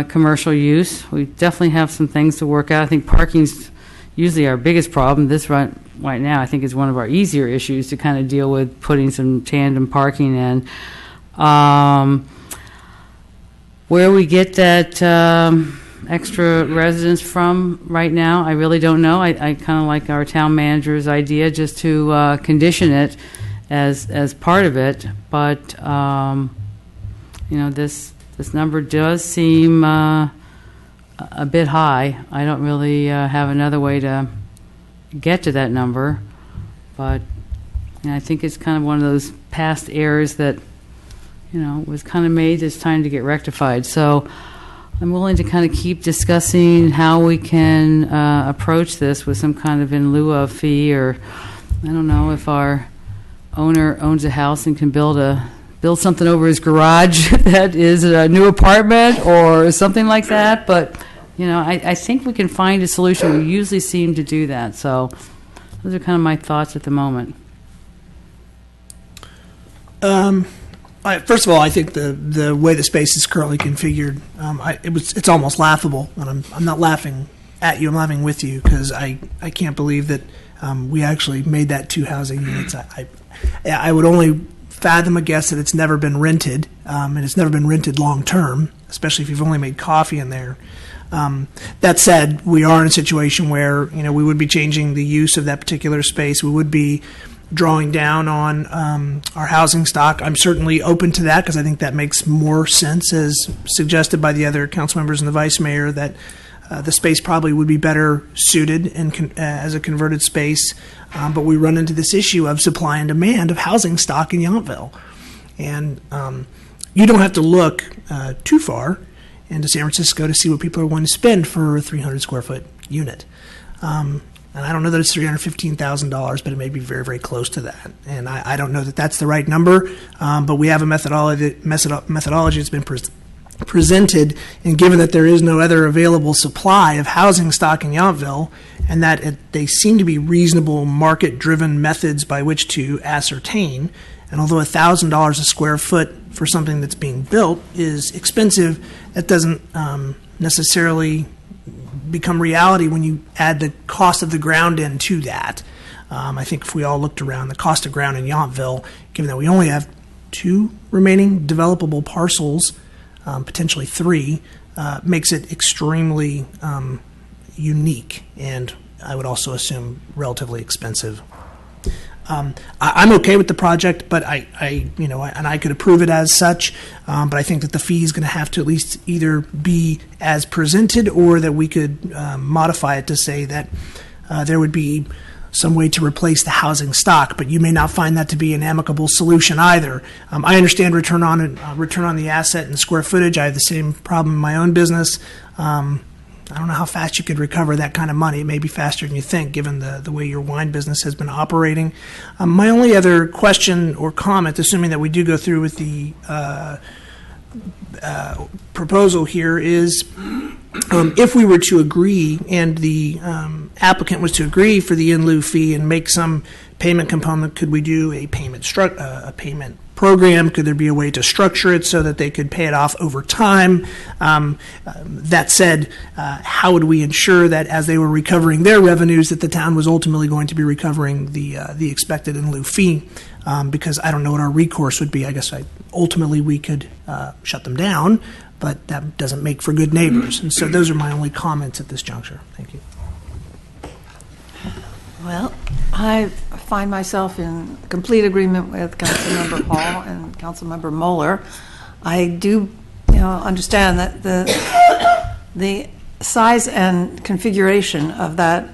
[SPEAKER 16] commercial use. We definitely have some things to work out. I think parking's usually our biggest problem. This right now I think is one of our easier issues to kind of deal with, putting some tandem parking in. Where we get that extra residents from right now, I really don't know. I kind of like our town manager's idea just to condition it as part of it. But, this number does seem a bit high. I don't really have another way to get to that number. But I think it's kind of one of those past errors that was kind of made. It's time to get rectified. So I'm willing to kind of keep discussing how we can approach this with some kind of in lieu of fee, or I don't know if our owner owns a house and can build something over his garage that is a new apartment or something like that. But I think we can find a solution. We usually seem to do that. So those are kind of my thoughts at the moment.
[SPEAKER 10] First of all, I think the way the space is currently configured, it's almost laughable, and I'm not laughing at you. I'm laughing with you because I can't believe that we actually made that 2 housing units. I would only fathom a guess that it's never been rented, and it's never been rented long term, especially if you've only made coffee in there. That said, we are in a situation where we would be changing the use of that particular space. We would be drawing down on our housing stock. I'm certainly open to that because I think that makes more sense, as suggested by the other council members and the vice mayor, that the space probably would be better suited as a converted space. But we run into this issue of supply and demand of housing stock in Yountville. And you don't have to look too far into San Francisco to see what people are willing to spend for a 300 square foot unit. And I don't know that it's $315,000, but it may be very, very close to that. And I don't know that that's the right number, but we have a methodology that's been presented, and given that there is no other available supply of housing stock in Yountville, and that they seem to be reasonable market-driven methods by which to ascertain, and although $1,000 a square foot for something that's being built is expensive, that doesn't necessarily become reality when you add the cost of the ground into that. I think if we all looked around, the cost of ground in Yountville, given that we only have 2 remaining developable parcels, potentially 3, makes it extremely unique, and I would also assume relatively expensive. I'm okay with the project, but I could approve it as such, but I think that the fee is going to have to at least either be as presented, or that we could modify it to say that there would be some way to replace the housing stock, but you may not find that to be an amicable solution either. I understand return on the asset and square footage. I have the same problem in my own business. I don't know how fast you could recover that kind of money. It may be faster than you think, given the way your wine business has been operating. My only other question or comment, assuming that we do go through with the proposal here, is if we were to agree and the applicant was to agree for the in lieu fee and make some payment component, could we do a payment program? Could there be a way to structure it so that they could pay it off over time? That said, how would we ensure that as they were recovering their revenues, that the town was ultimately going to be recovering the expected in lieu fee? Because I don't know what our recourse would be. I guess ultimately we could shut them down, but that doesn't make for good neighbors. And so those are my only comments at this juncture. Thank you.
[SPEAKER 15] Well, I find myself in complete agreement with Councilmember Hall and Councilmember Moeller. I do, understand that the size and configuration of that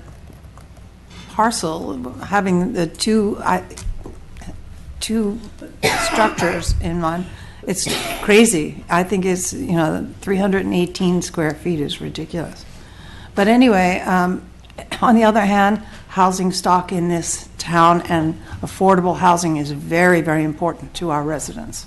[SPEAKER 15] parcel, having the two structures in one, it's crazy. I think it's 318 square feet is ridiculous. But anyway, on the other hand, housing stock in this town and affordable housing is very, very important to our residents.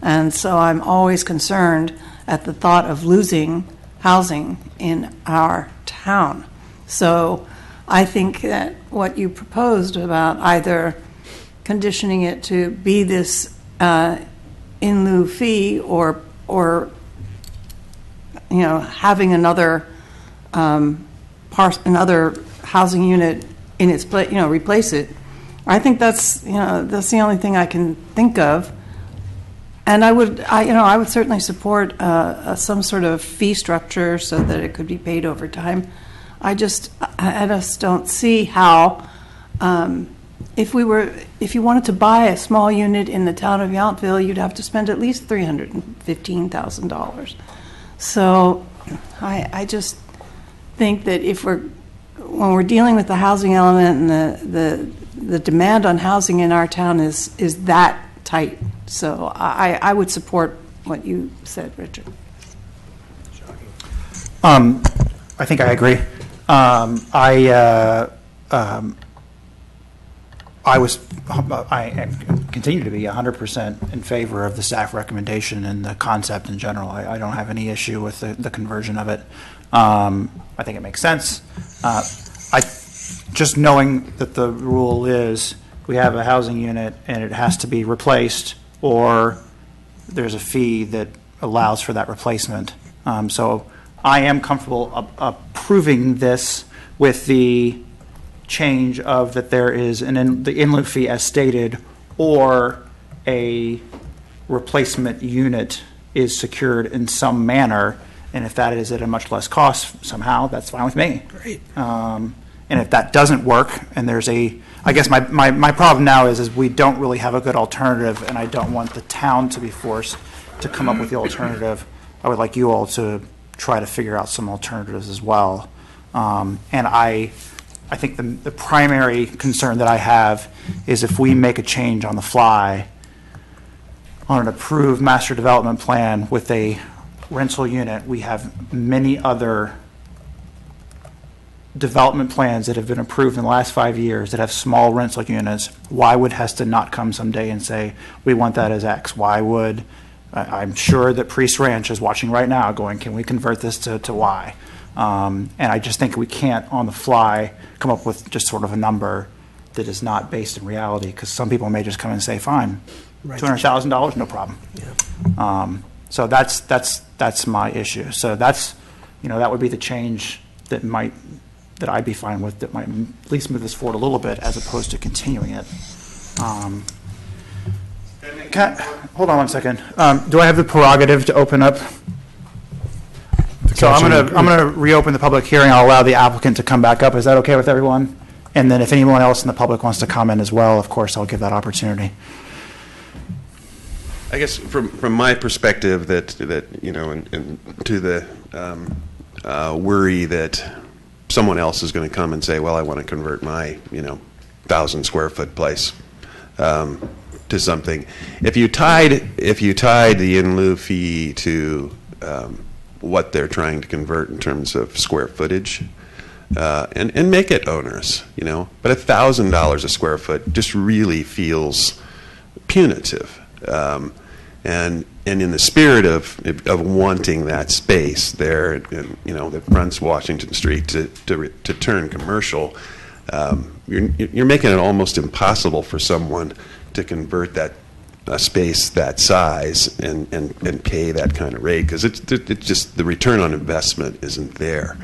[SPEAKER 15] And so I'm always concerned at the thought of losing housing in our town. So I think that what you proposed about either conditioning it to be this in lieu fee or having another another housing unit in its place, replace it. I think that's the only thing I can think of. And I would certainly support some sort of fee structure so that it could be paid over time. I just don't see how, if you wanted to buy a small unit in the town of Yountville, you'd have to spend at least $315,000. So I just think that when we're dealing with the housing element and the demand on housing in our town is that tight. So I would support what you said, Richard.
[SPEAKER 13] I think I agree. I continue to be 100% in favor of the staff recommendation and the concept in general. I don't have any issue with the conversion of it. I think it makes sense. Just knowing that the rule is we have a housing unit and it has to be replaced, or there's a fee that allows for that replacement. So I am comfortable approving this with the change of that there is the in lieu fee as stated, or a replacement unit is secured in some manner, and if that is at a much less cost somehow, that's fine with me.
[SPEAKER 10] Great.
[SPEAKER 13] And if that doesn't work, and I guess my problem now is we don't really have a good alternative, and I don't want the town to be forced to come up with the alternative. I would like you all to try to figure out some alternatives as well. And I think the primary concern that I have is if we make a change on the fly on an approved master development plan with a rental unit, we have many other development plans that have been approved in the last 5 years that have small rental units. Why would Heston not come someday and say, we want that as X? Why would, I'm sure that Priest Ranch is watching right now going, can we convert this to Y? And I just think we can't on the fly come up with just sort of a number that is not based in reality, because some people may just come and say, fine, right. $200,000, no problem. Yeah. So that's my issue. So that would be the change that I'd be fine with, that might at least move this forward a little bit as opposed to continuing it. Hold on one second. Do I have the prerogative to open up? So I'm gonna reopen the public hearing. I'll allow the applicant to come back up. Is that okay with everyone? And then if anyone else in the public wants to comment as well, of course, I'll give that opportunity.
[SPEAKER 18] I guess from my perspective, that you know, and to the worry that someone else is going to come and say, well, I want to convert my 1,000 square foot place to something. If you tied the in lieu fee to what they're trying to convert in terms of square footage, and make it onerous, but $1,000 a square foot just really feels punitive. And in the spirit of wanting that space there, that fronts Washington Street to turn commercial, you're making it almost impossible for someone to convert that space that size and pay that kind of rate, because it's just the return on investment isn't there.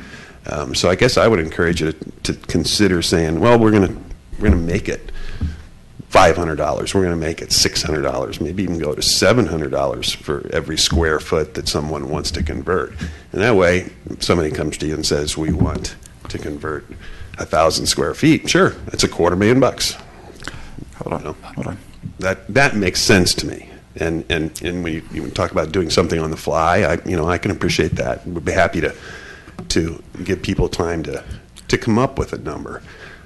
[SPEAKER 18] So I guess I would encourage you to consider saying, well, we're going to make it $500. We're going to make it $600, maybe even go to $700 for every square foot that someone wants to convert. And that way, if somebody comes to you and says, we want to convert 1,000 square feet, sure, that's $250,000.
[SPEAKER 13] Hold on.
[SPEAKER 18] That makes sense to me. And when you talk about doing something on the fly, I can appreciate that. We'd be happy to give people time to come up with a number.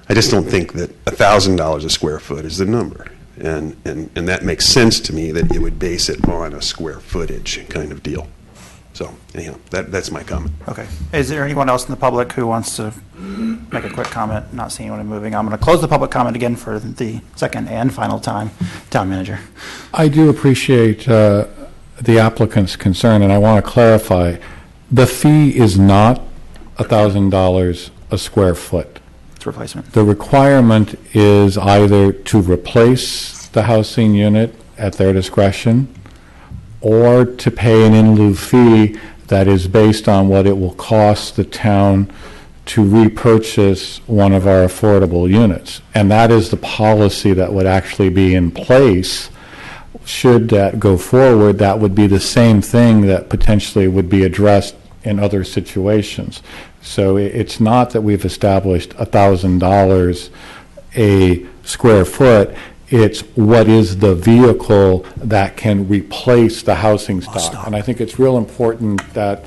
[SPEAKER 18] I just don't think that $1,000 a square foot is the number, and that makes sense to me that it would base it on a square footage kind of deal. So anyhow, that's my comment.
[SPEAKER 13] Okay. Is there anyone else in the public who wants to make a quick comment? Not seeing anyone moving. I'm going to close the public comment again for the second and final time. Town manager.
[SPEAKER 17] I do appreciate the applicant's concern, and I want to clarify, the fee is not $1,000 a square foot.
[SPEAKER 13] Replacement.
[SPEAKER 17] The requirement is either to replace the housing unit at their discretion or to pay an in lieu fee that is based on what it will cost the town to repurchase one of our affordable units. And that is the policy that would actually be in place. Should that go forward, that would be the same thing that potentially would be addressed in other situations. So it's not that we've established $1,000 a square foot. It's what is the vehicle that can replace the housing stock. And I think it's real important that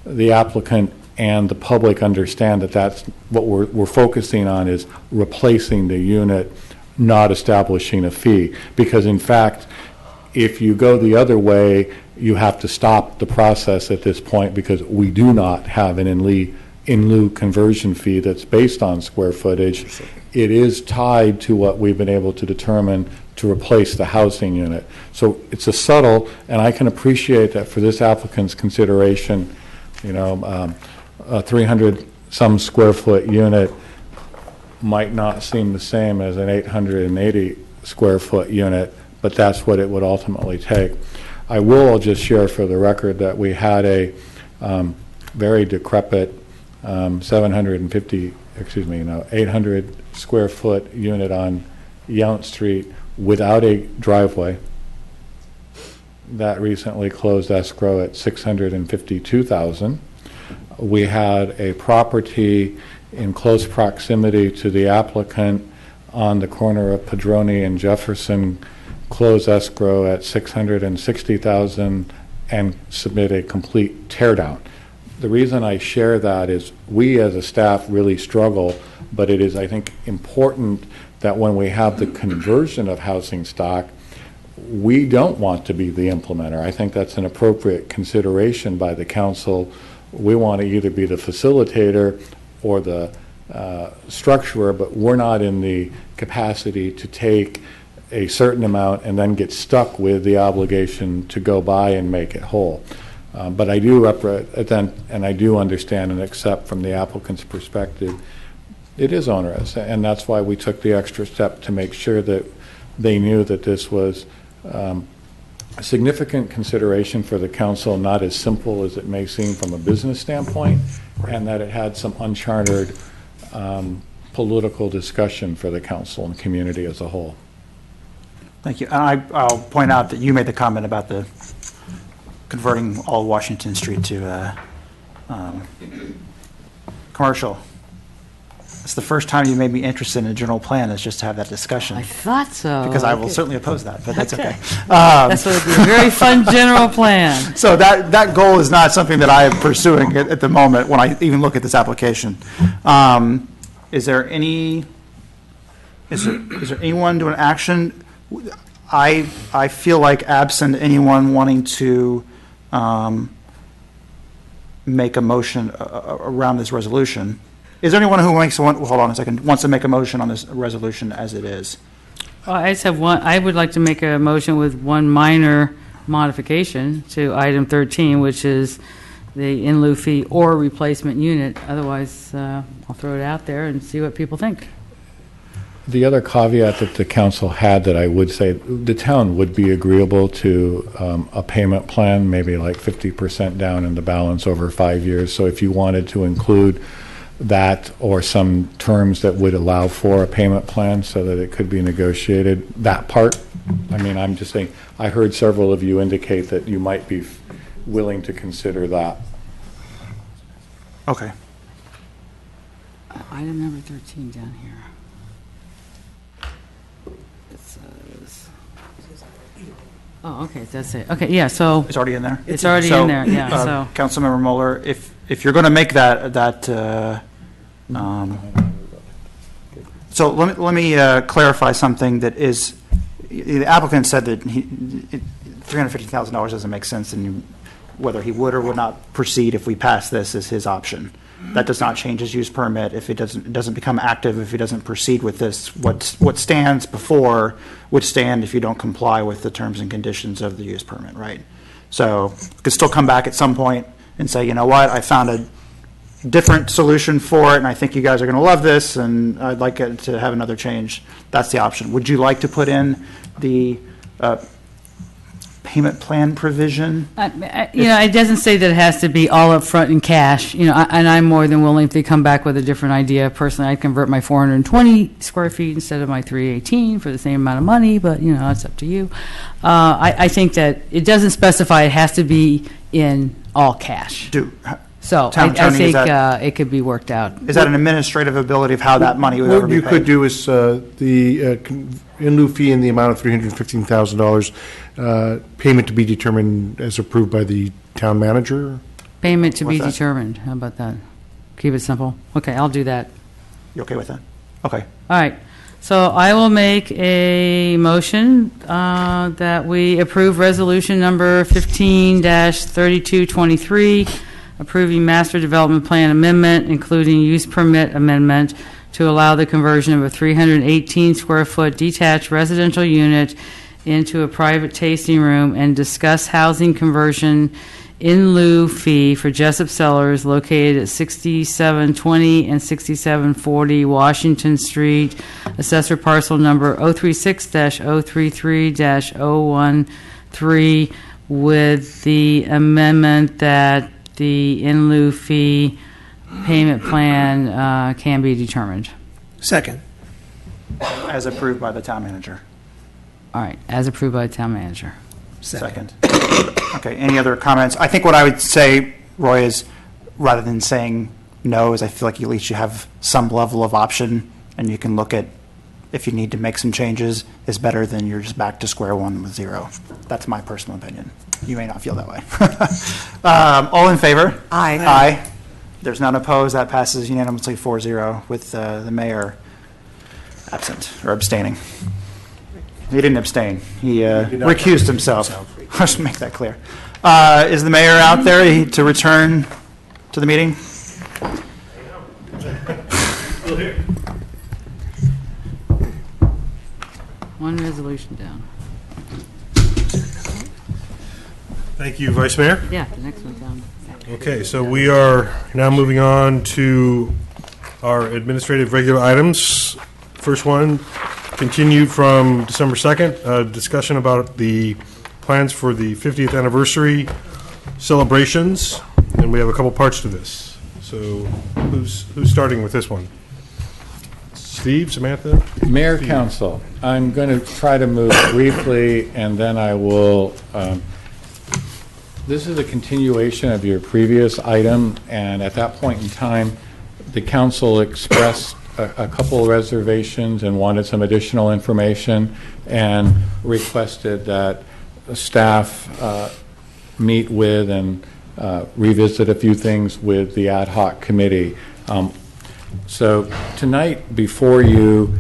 [SPEAKER 17] the applicant and the public understand that that's what we're focusing on, is replacing the unit, not establishing a fee. Because in fact, if you go the other way, you have to stop the process at this point, because we do not have an in lieu conversion fee that's based on square footage. It is tied to what we've been able to determine to replace the housing unit. So it's a subtle, and I can appreciate that for this applicant's consideration, a 300 some square foot unit might not seem the same as an 880 square foot unit, but that's what it would ultimately take. I will just share for the record that we had a very decrepit 800 square foot unit on Yount Street without a driveway that recently closed escrow at $652,000. We had a property in close proximity to the applicant on the corner of Padroni and Jefferson, close escrow at $660,000 and submit a complete teardown. The reason I share that is we as a staff really struggle, but it is, I think, important that when we have the conversion of housing stock, we don't want to be the implementer. I think that's an appropriate consideration by the council. We want to either be the facilitator or the structurer, but we're not in the capacity to take a certain amount and then get stuck with the obligation to go by and make it whole. But I do represent, and I do understand and accept from the applicant's perspective, it is onerous, and that's why we took the extra step to make sure that they knew that this was a significant consideration for the council, not as simple as it may seem from a business standpoint. and that it had some uncharted political discussion for the council and community as a whole.
[SPEAKER 13] Thank you. And I'll point out that you made the comment about the converting all Washington Street to commercial. It's the first time you made me interested in a general plan, is just to have that discussion.
[SPEAKER 16] I thought so.
[SPEAKER 13] Because I will certainly oppose that, but that's okay.
[SPEAKER 16] That's what would be a very fun general plan.
[SPEAKER 13] So that goal is not something that I am pursuing at the moment when I even look at this application. Is there anyone doing action? I feel like absent anyone wanting to make a motion around this resolution. Is there anyone who wants to make a motion on this resolution as it is?
[SPEAKER 16] I just have one. I would like to make a motion with one minor modification to item 13, which is the in lieu fee or replacement unit. Otherwise, I'll throw it out there and see what people think.
[SPEAKER 17] The other caveat that the council had that I would say, the town would be agreeable to a payment plan, maybe like 50% down and the balance over 5 years. So if you wanted to include that or some terms that would allow for a payment plan so that it could be negotiated, that part, I mean, I'm just saying, I heard several of you indicate that you might be willing to consider that.
[SPEAKER 13] Okay.
[SPEAKER 16] Item number 13 down here. It says, oh, okay, that's it. Okay, yeah, so.
[SPEAKER 13] It's already in there?
[SPEAKER 16] It's already in there, yeah, so.
[SPEAKER 13] Councilmember Mueller, if you're going to make that so let me clarify something that is, the applicant said that $350,000 doesn't make sense, and whether he would or would not proceed if we pass this is his option. That does not change his use permit. If it doesn't become active, if he doesn't proceed with this, what stands before would stand if you don't comply with the terms and conditions of the use permit, right? So you could still come back at some point and say, you know what, I found a different solution for it, and I think you guys are going to love this, and I'd like it to have another change. That's the option. Would you like to put in the payment plan provision?
[SPEAKER 16] It doesn't say that it has to be all up front in cash, and I'm more than willing to come back with a different idea. Personally, I'd convert my 420 square feet instead of my 318 for the same amount of money, but, it's up to you. I think that it doesn't specify it has to be in all cash. So I think it could be worked out.
[SPEAKER 13] Is that an administrative ability of how that money would ever be paid?
[SPEAKER 2] What you could do is the in lieu fee in the amount of $315,000, payment to be determined as approved by the town manager?
[SPEAKER 16] Payment to be determined. How about that? Keep it simple. Okay, I'll do that.
[SPEAKER 13] You okay with that? Okay.
[SPEAKER 16] All right. So I will make a motion that we approve resolution number 15-3223, approving master development plan amendment, including use permit amendment to allow the conversion of a 318 square foot detached residential unit into a private tasting room, and discuss housing conversion in lieu fee for Jessup Cellars located at 6720 and 6740 Washington Street, assessor parcel number 036-033-013, with the amendment that the in lieu fee payment plan can be determined.
[SPEAKER 10] Second.
[SPEAKER 13] As approved by the town manager.
[SPEAKER 16] All right, as approved by the town manager.
[SPEAKER 13] Second. Okay, any other comments? I think what I would say, Roy, is rather than saying no, is I feel like at least you have some level of option, and you can look at if you need to make some changes, is better than you're just back to square one with zero. That's my personal opinion. You may not feel that way. All in favor?
[SPEAKER 11] Aye.
[SPEAKER 13] Aye. There's none opposed. That passes unanimously 4-0 with the mayor absent or abstaining. He didn't abstain. He recused himself. Let's make that clear. Is the mayor out there to return to the meeting?
[SPEAKER 1] Still here.
[SPEAKER 16] One resolution down.
[SPEAKER 1] Thank you, Vice Mayor.
[SPEAKER 16] Yeah, the next one's down.
[SPEAKER 1] Okay, so we are now moving on to our administrative regular items. First one, continued from December 2nd, discussion about the plans for the 50th anniversary celebrations, and we have a couple parts to this. So who's starting with this one? Steve, Samantha?
[SPEAKER 17] Mayor,
[SPEAKER 1] Steve.
[SPEAKER 17] Council, I'm going to try to move briefly, and then I will, this is a continuation of your previous item, and at that point in time, the council expressed a couple of reservations and wanted some additional information, and requested that staff meet with and revisit a few things with the ad hoc committee. So tonight before you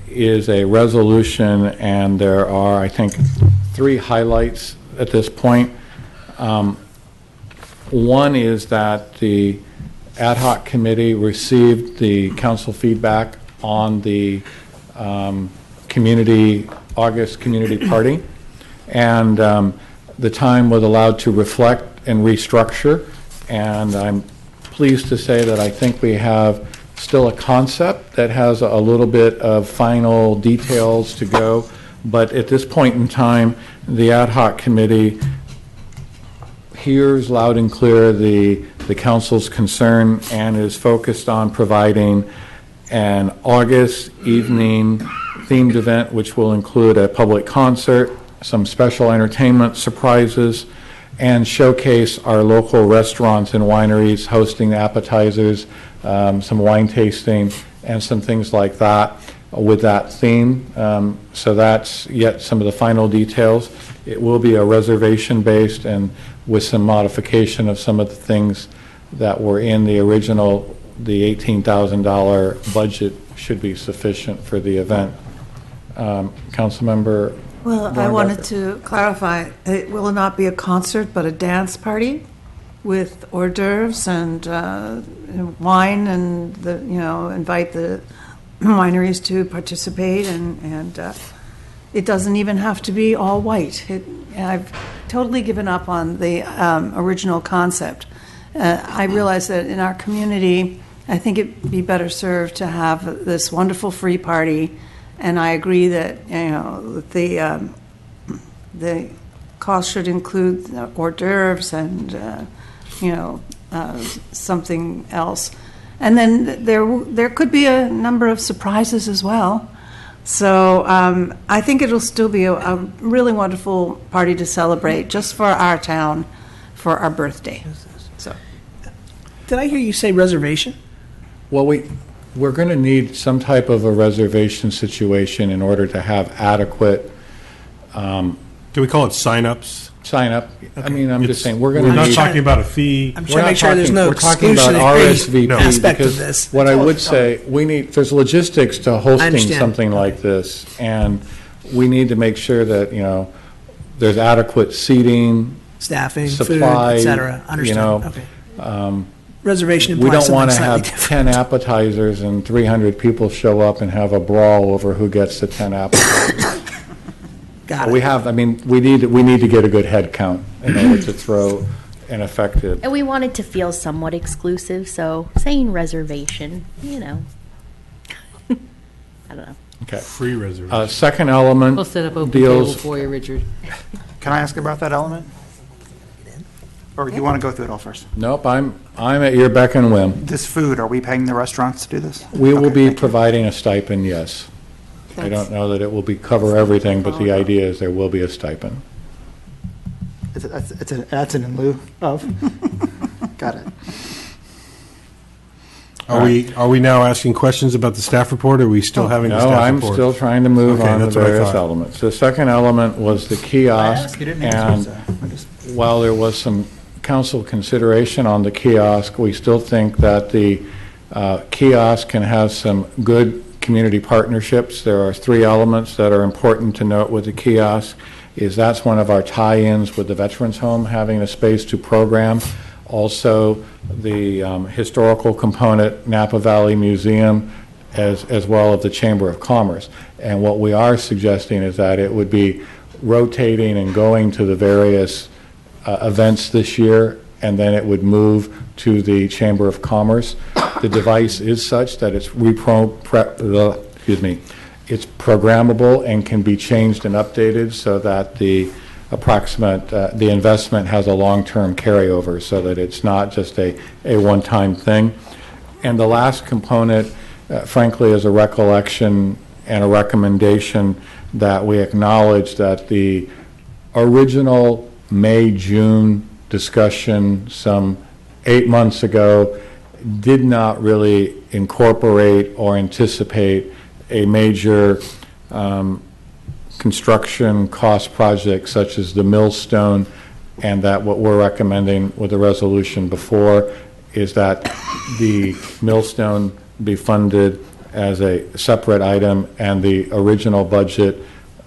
[SPEAKER 17] is a resolution, and there are, I think, 3 highlights at this point. One is that the ad hoc committee received the council feedback on the August community party, and the time was allowed to reflect and restructure, and I'm pleased to say that I think we have still a concept that has a little bit of final details to go, but at this point in time, the ad hoc committee hears loud and clear the council's concern and is focused on providing an August evening themed event, which will include a public concert, some special entertainment surprises, and showcase our local restaurants and wineries hosting appetizers, some wine tasting, and some things like that with that theme. So that's yet some of the final details. It will be a reservation-based and with some modification of some of the things that were in the original, the $18,000 budget should be sufficient for the event. Councilmember
[SPEAKER 15] Well, I
[SPEAKER 17] Dornbecker.
[SPEAKER 15] wanted to clarify, it will not be a concert, but a dance party with hors d'oeuvres and wine, and invite the wineries to participate, and it doesn't even have to be all white. I've totally given up on the original concept. I realize that in our community, I think it'd be better served to have this wonderful free party. And I agree that the cost should include hors d'oeuvres and something else, and then there could be a number of surprises as well. So I think it'll still be a really wonderful party to celebrate just for our town, for our birthday. So,
[SPEAKER 10] Did I hear you say reservation?
[SPEAKER 17] Well, we're going to need some type of a reservation situation in order to have adequate.
[SPEAKER 1] Can we call it sign-ups?
[SPEAKER 17] Sign up. I mean, I'm just saying, we're going
[SPEAKER 1] We're
[SPEAKER 17] to
[SPEAKER 1] not
[SPEAKER 17] need.
[SPEAKER 1] talking about a fee.
[SPEAKER 10] I'm trying to make sure there's no
[SPEAKER 17] We're talking about
[SPEAKER 10] exclusionary
[SPEAKER 17] RSVP,
[SPEAKER 10] aspect of
[SPEAKER 17] because
[SPEAKER 10] this.
[SPEAKER 17] what I would say, there's logistics to hosting
[SPEAKER 10] understand.
[SPEAKER 17] something like this, and we need to make sure that, there's adequate seating,
[SPEAKER 10] Staffing, food,
[SPEAKER 17] supply,
[SPEAKER 10] et cetera. Understand. Okay. Reservation
[SPEAKER 17] we
[SPEAKER 10] implies
[SPEAKER 17] don't want
[SPEAKER 10] something
[SPEAKER 17] to
[SPEAKER 10] slightly
[SPEAKER 17] have
[SPEAKER 10] different.
[SPEAKER 17] 10 appetizers and 300 people show up and have a brawl over who gets the 10 appetizers.
[SPEAKER 10] Got
[SPEAKER 17] We
[SPEAKER 10] it.
[SPEAKER 17] have, we need to get a good head count in order to throw an effective.
[SPEAKER 19] And we wanted to feel somewhat exclusive, so saying reservation, I don't know.
[SPEAKER 17] Okay.
[SPEAKER 1] Free reservation.
[SPEAKER 17] Second element
[SPEAKER 16] We'll set up open table
[SPEAKER 17] deals.
[SPEAKER 16] for you, Richard.
[SPEAKER 13] Can I ask about that element? Or you want to go through it all first?
[SPEAKER 17] Nope, I'm at your beck and whim.
[SPEAKER 13] This food, are we paying the restaurants to do this?
[SPEAKER 17] We will
[SPEAKER 13] Okay,
[SPEAKER 17] be
[SPEAKER 13] thank you.
[SPEAKER 17] providing a stipend, yes. I don't know that it will cover everything, but the idea is there will be a stipend.
[SPEAKER 13] That's an in lieu of? Got it.
[SPEAKER 1] Are we now asking questions about the staff report, or are we still having the
[SPEAKER 17] No,
[SPEAKER 1] staff
[SPEAKER 17] I'm
[SPEAKER 1] report?
[SPEAKER 17] still trying to move
[SPEAKER 1] Okay,
[SPEAKER 17] on to
[SPEAKER 1] that's what I
[SPEAKER 17] various
[SPEAKER 1] thought.
[SPEAKER 17] elements. The second element was the kiosk,
[SPEAKER 13] You didn't
[SPEAKER 17] and
[SPEAKER 13] answer, so I just-
[SPEAKER 17] while there was some council consideration on the kiosk, we still think that the kiosk can have some good community partnerships. There are 3 elements that are important to note with the kiosk, is that's one of our tie-ins with the Veterans Home, having a space to program. Also, the historical component, Napa Valley Museum, as well as the Chamber of Commerce. And what we are suggesting is that it would be rotating and going to the various events this year, and then it would move to the Chamber of Commerce. The device is such that it's it's programmable and can be changed and updated so that the approximate, the investment has a long-term carryover so that it's not just a one-time thing. And the last component, frankly, is a recollection and a recommendation that we acknowledge that the original May-June discussion some 8 months ago did not really incorporate or anticipate a major construction cost project such as the Millstone, and that what we're recommending with the resolution before is that the Millstone be funded as a separate item and the original budget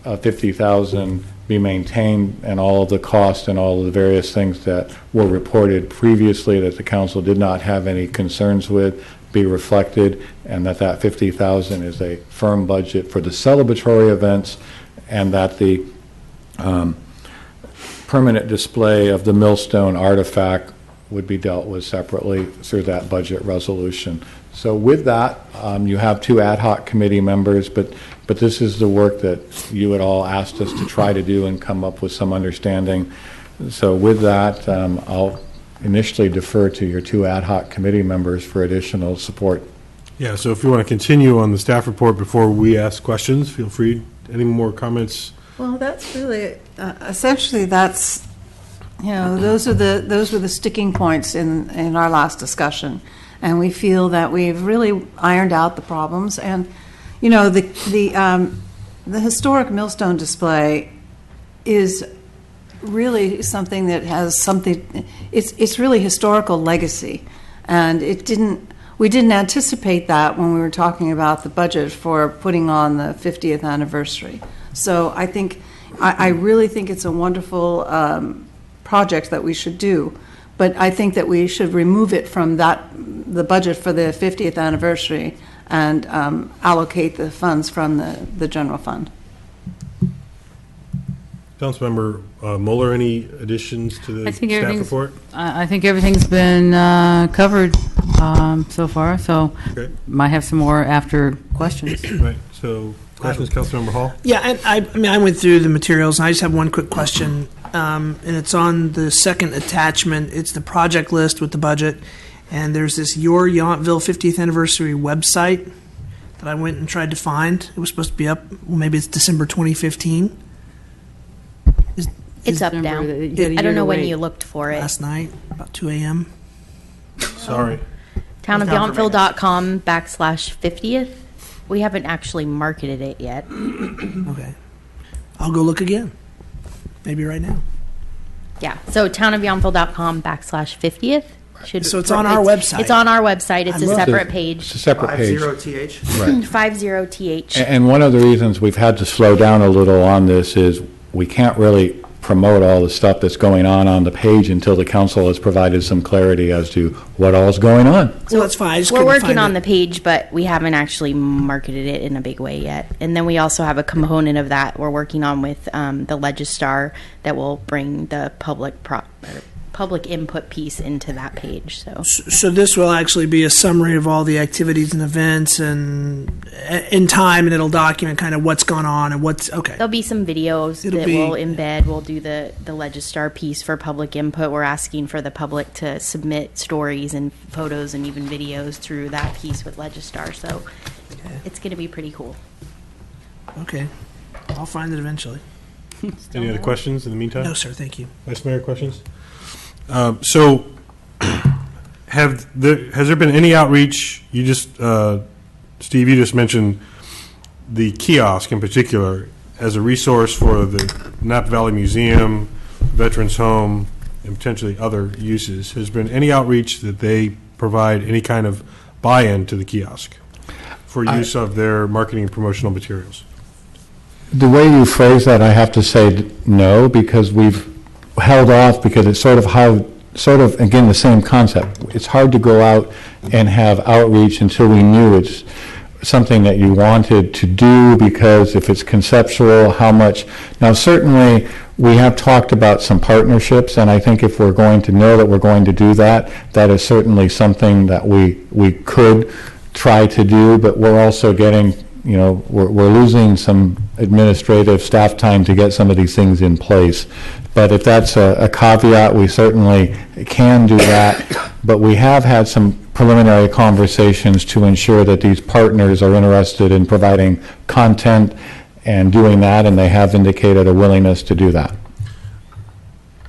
[SPEAKER 17] of $50,000 be maintained, and all of the costs and all of the various things that were reported previously that the council did not have any concerns with be reflected, and that $50,000 is a firm budget for the celebratory events, and that the permanent display of the Millstone artifact would be dealt with separately through that budget resolution. So with that, you have 2 ad hoc committee members, but this is the work that you had all asked us to try to do and come up with some understanding. So with that, I'll initially defer to your 2 ad hoc committee members for additional support.
[SPEAKER 1] Yeah, so if you want to continue on the staff report before we ask questions, feel free. Any more comments?
[SPEAKER 15] Well, that's really, essentially, that's, those were the sticking points in our last discussion. And we feel that we've really ironed out the problems. And, the historic Millstone display is really something that has something, it's really historical legacy. And we didn't anticipate that when we were talking about the budget for putting on the 50th anniversary. So I really think it's a wonderful project that we should do. But I think that we should remove it from the budget for the 50th anniversary and allocate the funds from the general fund.
[SPEAKER 1] Councilmember Mueller, any additions to the staff report?
[SPEAKER 16] I think everything's been covered so far, so
[SPEAKER 1] Okay.
[SPEAKER 16] might have some more after questions.
[SPEAKER 1] Right, so questions, Councilmember Hall?
[SPEAKER 10] Yeah, and I went through the materials, and I just have one quick question, and it's on the second attachment. It's the project list with the budget, and there's this Your Yountville 50th Anniversary website that I went and tried to find. It was supposed to be up, well, maybe it's December 2015.
[SPEAKER 19] It's up now. I don't know when you looked for it.
[SPEAKER 10] Last night, about 2 a.m.
[SPEAKER 1] Sorry.
[SPEAKER 19] townofyountville.com/50th. We haven't actually marketed it yet.
[SPEAKER 10] Okay. I'll go look again. Maybe right now.
[SPEAKER 19] Yeah, so townofyountville.com/50th.
[SPEAKER 10] So it's on our website.
[SPEAKER 19] It's on our website. It's a separate page.
[SPEAKER 17] It's a separate page.
[SPEAKER 13] 50th.
[SPEAKER 17] Right.
[SPEAKER 19] 50th.
[SPEAKER 17] And one of the reasons we've had to slow down a little on this is we can't really promote all the stuff that's going on the page until the council has provided some clarity as to what all is going on.
[SPEAKER 10] So that's fine. I just
[SPEAKER 19] We're
[SPEAKER 10] couldn't
[SPEAKER 19] working
[SPEAKER 10] find
[SPEAKER 19] on
[SPEAKER 10] it.
[SPEAKER 19] the page, but we haven't actually marketed it in a big way yet. And then we also have a component of that we're working on with the Legistar that will bring the public input piece into that page.
[SPEAKER 10] So this will actually be a summary of all the activities and events and in time, and it'll document kind of what's gone on and what's, okay.
[SPEAKER 19] There'll be some videos
[SPEAKER 10] It'll
[SPEAKER 19] that
[SPEAKER 10] be-
[SPEAKER 19] we'll embed. We'll do the Legistar piece for public input. We're asking for the public to submit stories and photos and even videos through that piece with Legistar. So it's going to be pretty cool.
[SPEAKER 10] Okay. I'll find it eventually.
[SPEAKER 1] Any other questions in the meantime?
[SPEAKER 10] No, sir, thank you.
[SPEAKER 1] Vice Mayor, questions? So, has there been any outreach? You just, Steve, you just mentioned the kiosk in particular as a resource for the Napa Valley Museum, Veterans Home, and potentially other uses. Has there been any outreach that they provide any kind of buy-in to the kiosk for use of their marketing and promotional materials?
[SPEAKER 17] The way you phrase that, I have to say no, because we've held off because it's sort of again the same concept. It's hard to go out and have outreach until we knew it's something that you wanted to do, because if it's conceptual, how much. Now certainly we have talked about some partnerships, and I think if we're going to know that we're going to do that, that is certainly something that we could try to do, but we're also getting we're losing some administrative staff time to get some of these things in place. But if that's a caveat, we certainly can do that. But we have had some preliminary conversations to ensure that these partners are interested in providing content and doing that, and they have indicated a willingness to do that.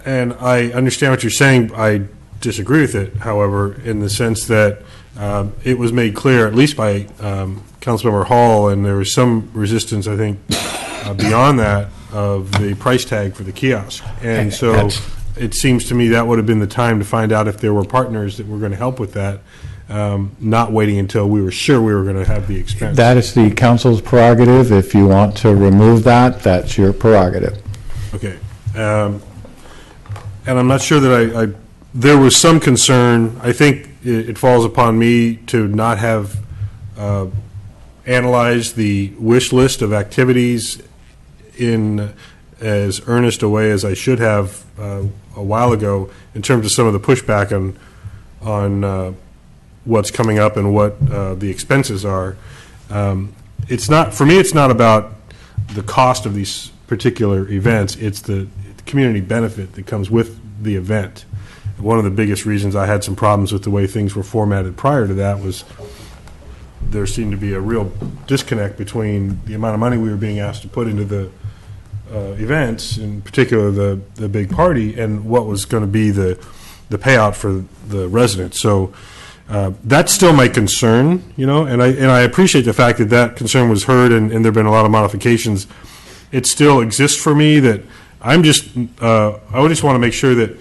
[SPEAKER 1] And I understand what you're saying. I disagree with it, however, in the sense that it was made clear, at least by Councilmember Hall, and there was some resistance, I think, beyond that, of the price tag for the kiosk. And so it seems to me that would have been the time to find out if there were partners that were going to help with that, not waiting until we were sure we were going to have the expense.
[SPEAKER 17] That is the council's prerogative. If you want to remove that, that's your prerogative.
[SPEAKER 1] Okay. And I'm not sure that there was some concern. I think it falls upon me to not have analyzed the wish list of activities in as earnest a way as I should have a while ago in terms of some of the pushback on what's coming up and what the expenses are. It's not, for me, it's not about the cost of these particular events. It's the community benefit that comes with the event. One of the biggest reasons I had some problems with the way things were formatted prior to that was there seemed to be a real disconnect between the amount of money we were being asked to put into the events, in particular the big party, and what was going to be the payout for the residents. So that's still my concern, and I appreciate the fact that concern was heard and there have been a lot of modifications. It still exists for me that I would just want to make sure that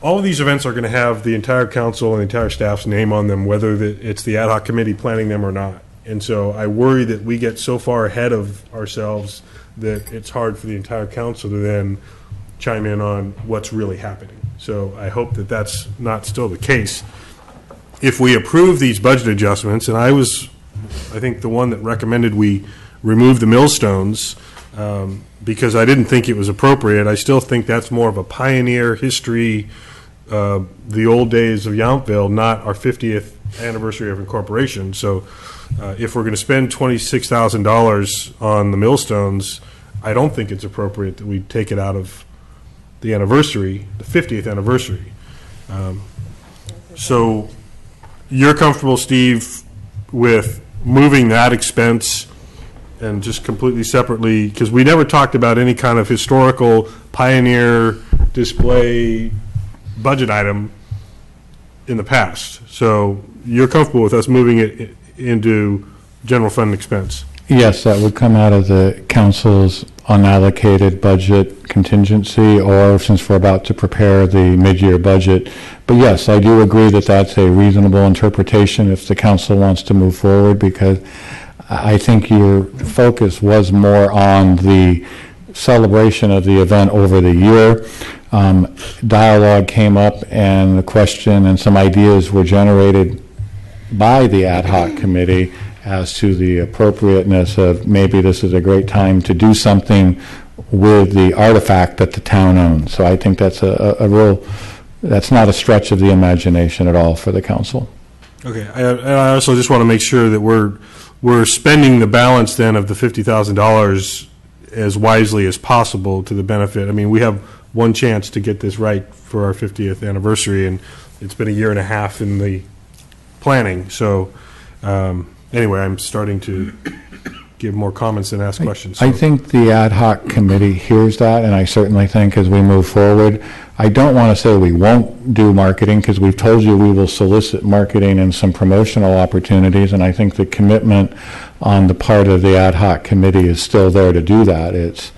[SPEAKER 1] all of these events are going to have the entire council and the entire staff's name on them, whether it's the ad hoc committee planning them or not. And so I worry that we get so far ahead of ourselves that it's hard for the entire council to then chime in on what's really happening. So I hope that that's not still the case. If we approve these budget adjustments, and I think, the one that recommended we remove the millstones, because I didn't think it was appropriate. I still think that's more of a pioneer history, the old days of Yountville, not our 50th anniversary of incorporation. So if we're going to spend $26,000 on the millstones, I don't think it's appropriate that we take it out of the anniversary, the 50th anniversary. So you're comfortable, Steve, with moving that expense and just completely separately, because we never talked about any kind of historical pioneer display budget item in the past. So you're comfortable with us moving it into general fund expense?
[SPEAKER 17] Yes, that would come out of the council's unallocated budget contingency, or since we're about to prepare the mid-year budget. But yes, I do agree that that's a reasonable interpretation if the council wants to move forward, because I think your focus was more on the celebration of the event over the year. Dialogue came up, and the question and some ideas were generated by the ad hoc committee as to the appropriateness of maybe this is a great time to do something with the artifact that the town owns. So I think that's that's not a stretch of the imagination at all for the council.
[SPEAKER 1] Okay, and I also just want to make sure that we're spending the balance then of the $50,000 as wisely as possible to the benefit. I mean, we have one chance to get this right for our 50th anniversary, and it's been a year and a half in the planning. So anyway, I'm starting to give more comments and ask questions.
[SPEAKER 17] I think the ad hoc committee hears that, and I certainly think as we move forward, I don't want to say we won't do marketing, because we've told you we will solicit marketing and some promotional opportunities, and I think the commitment on the part of the ad hoc committee is still there to do that.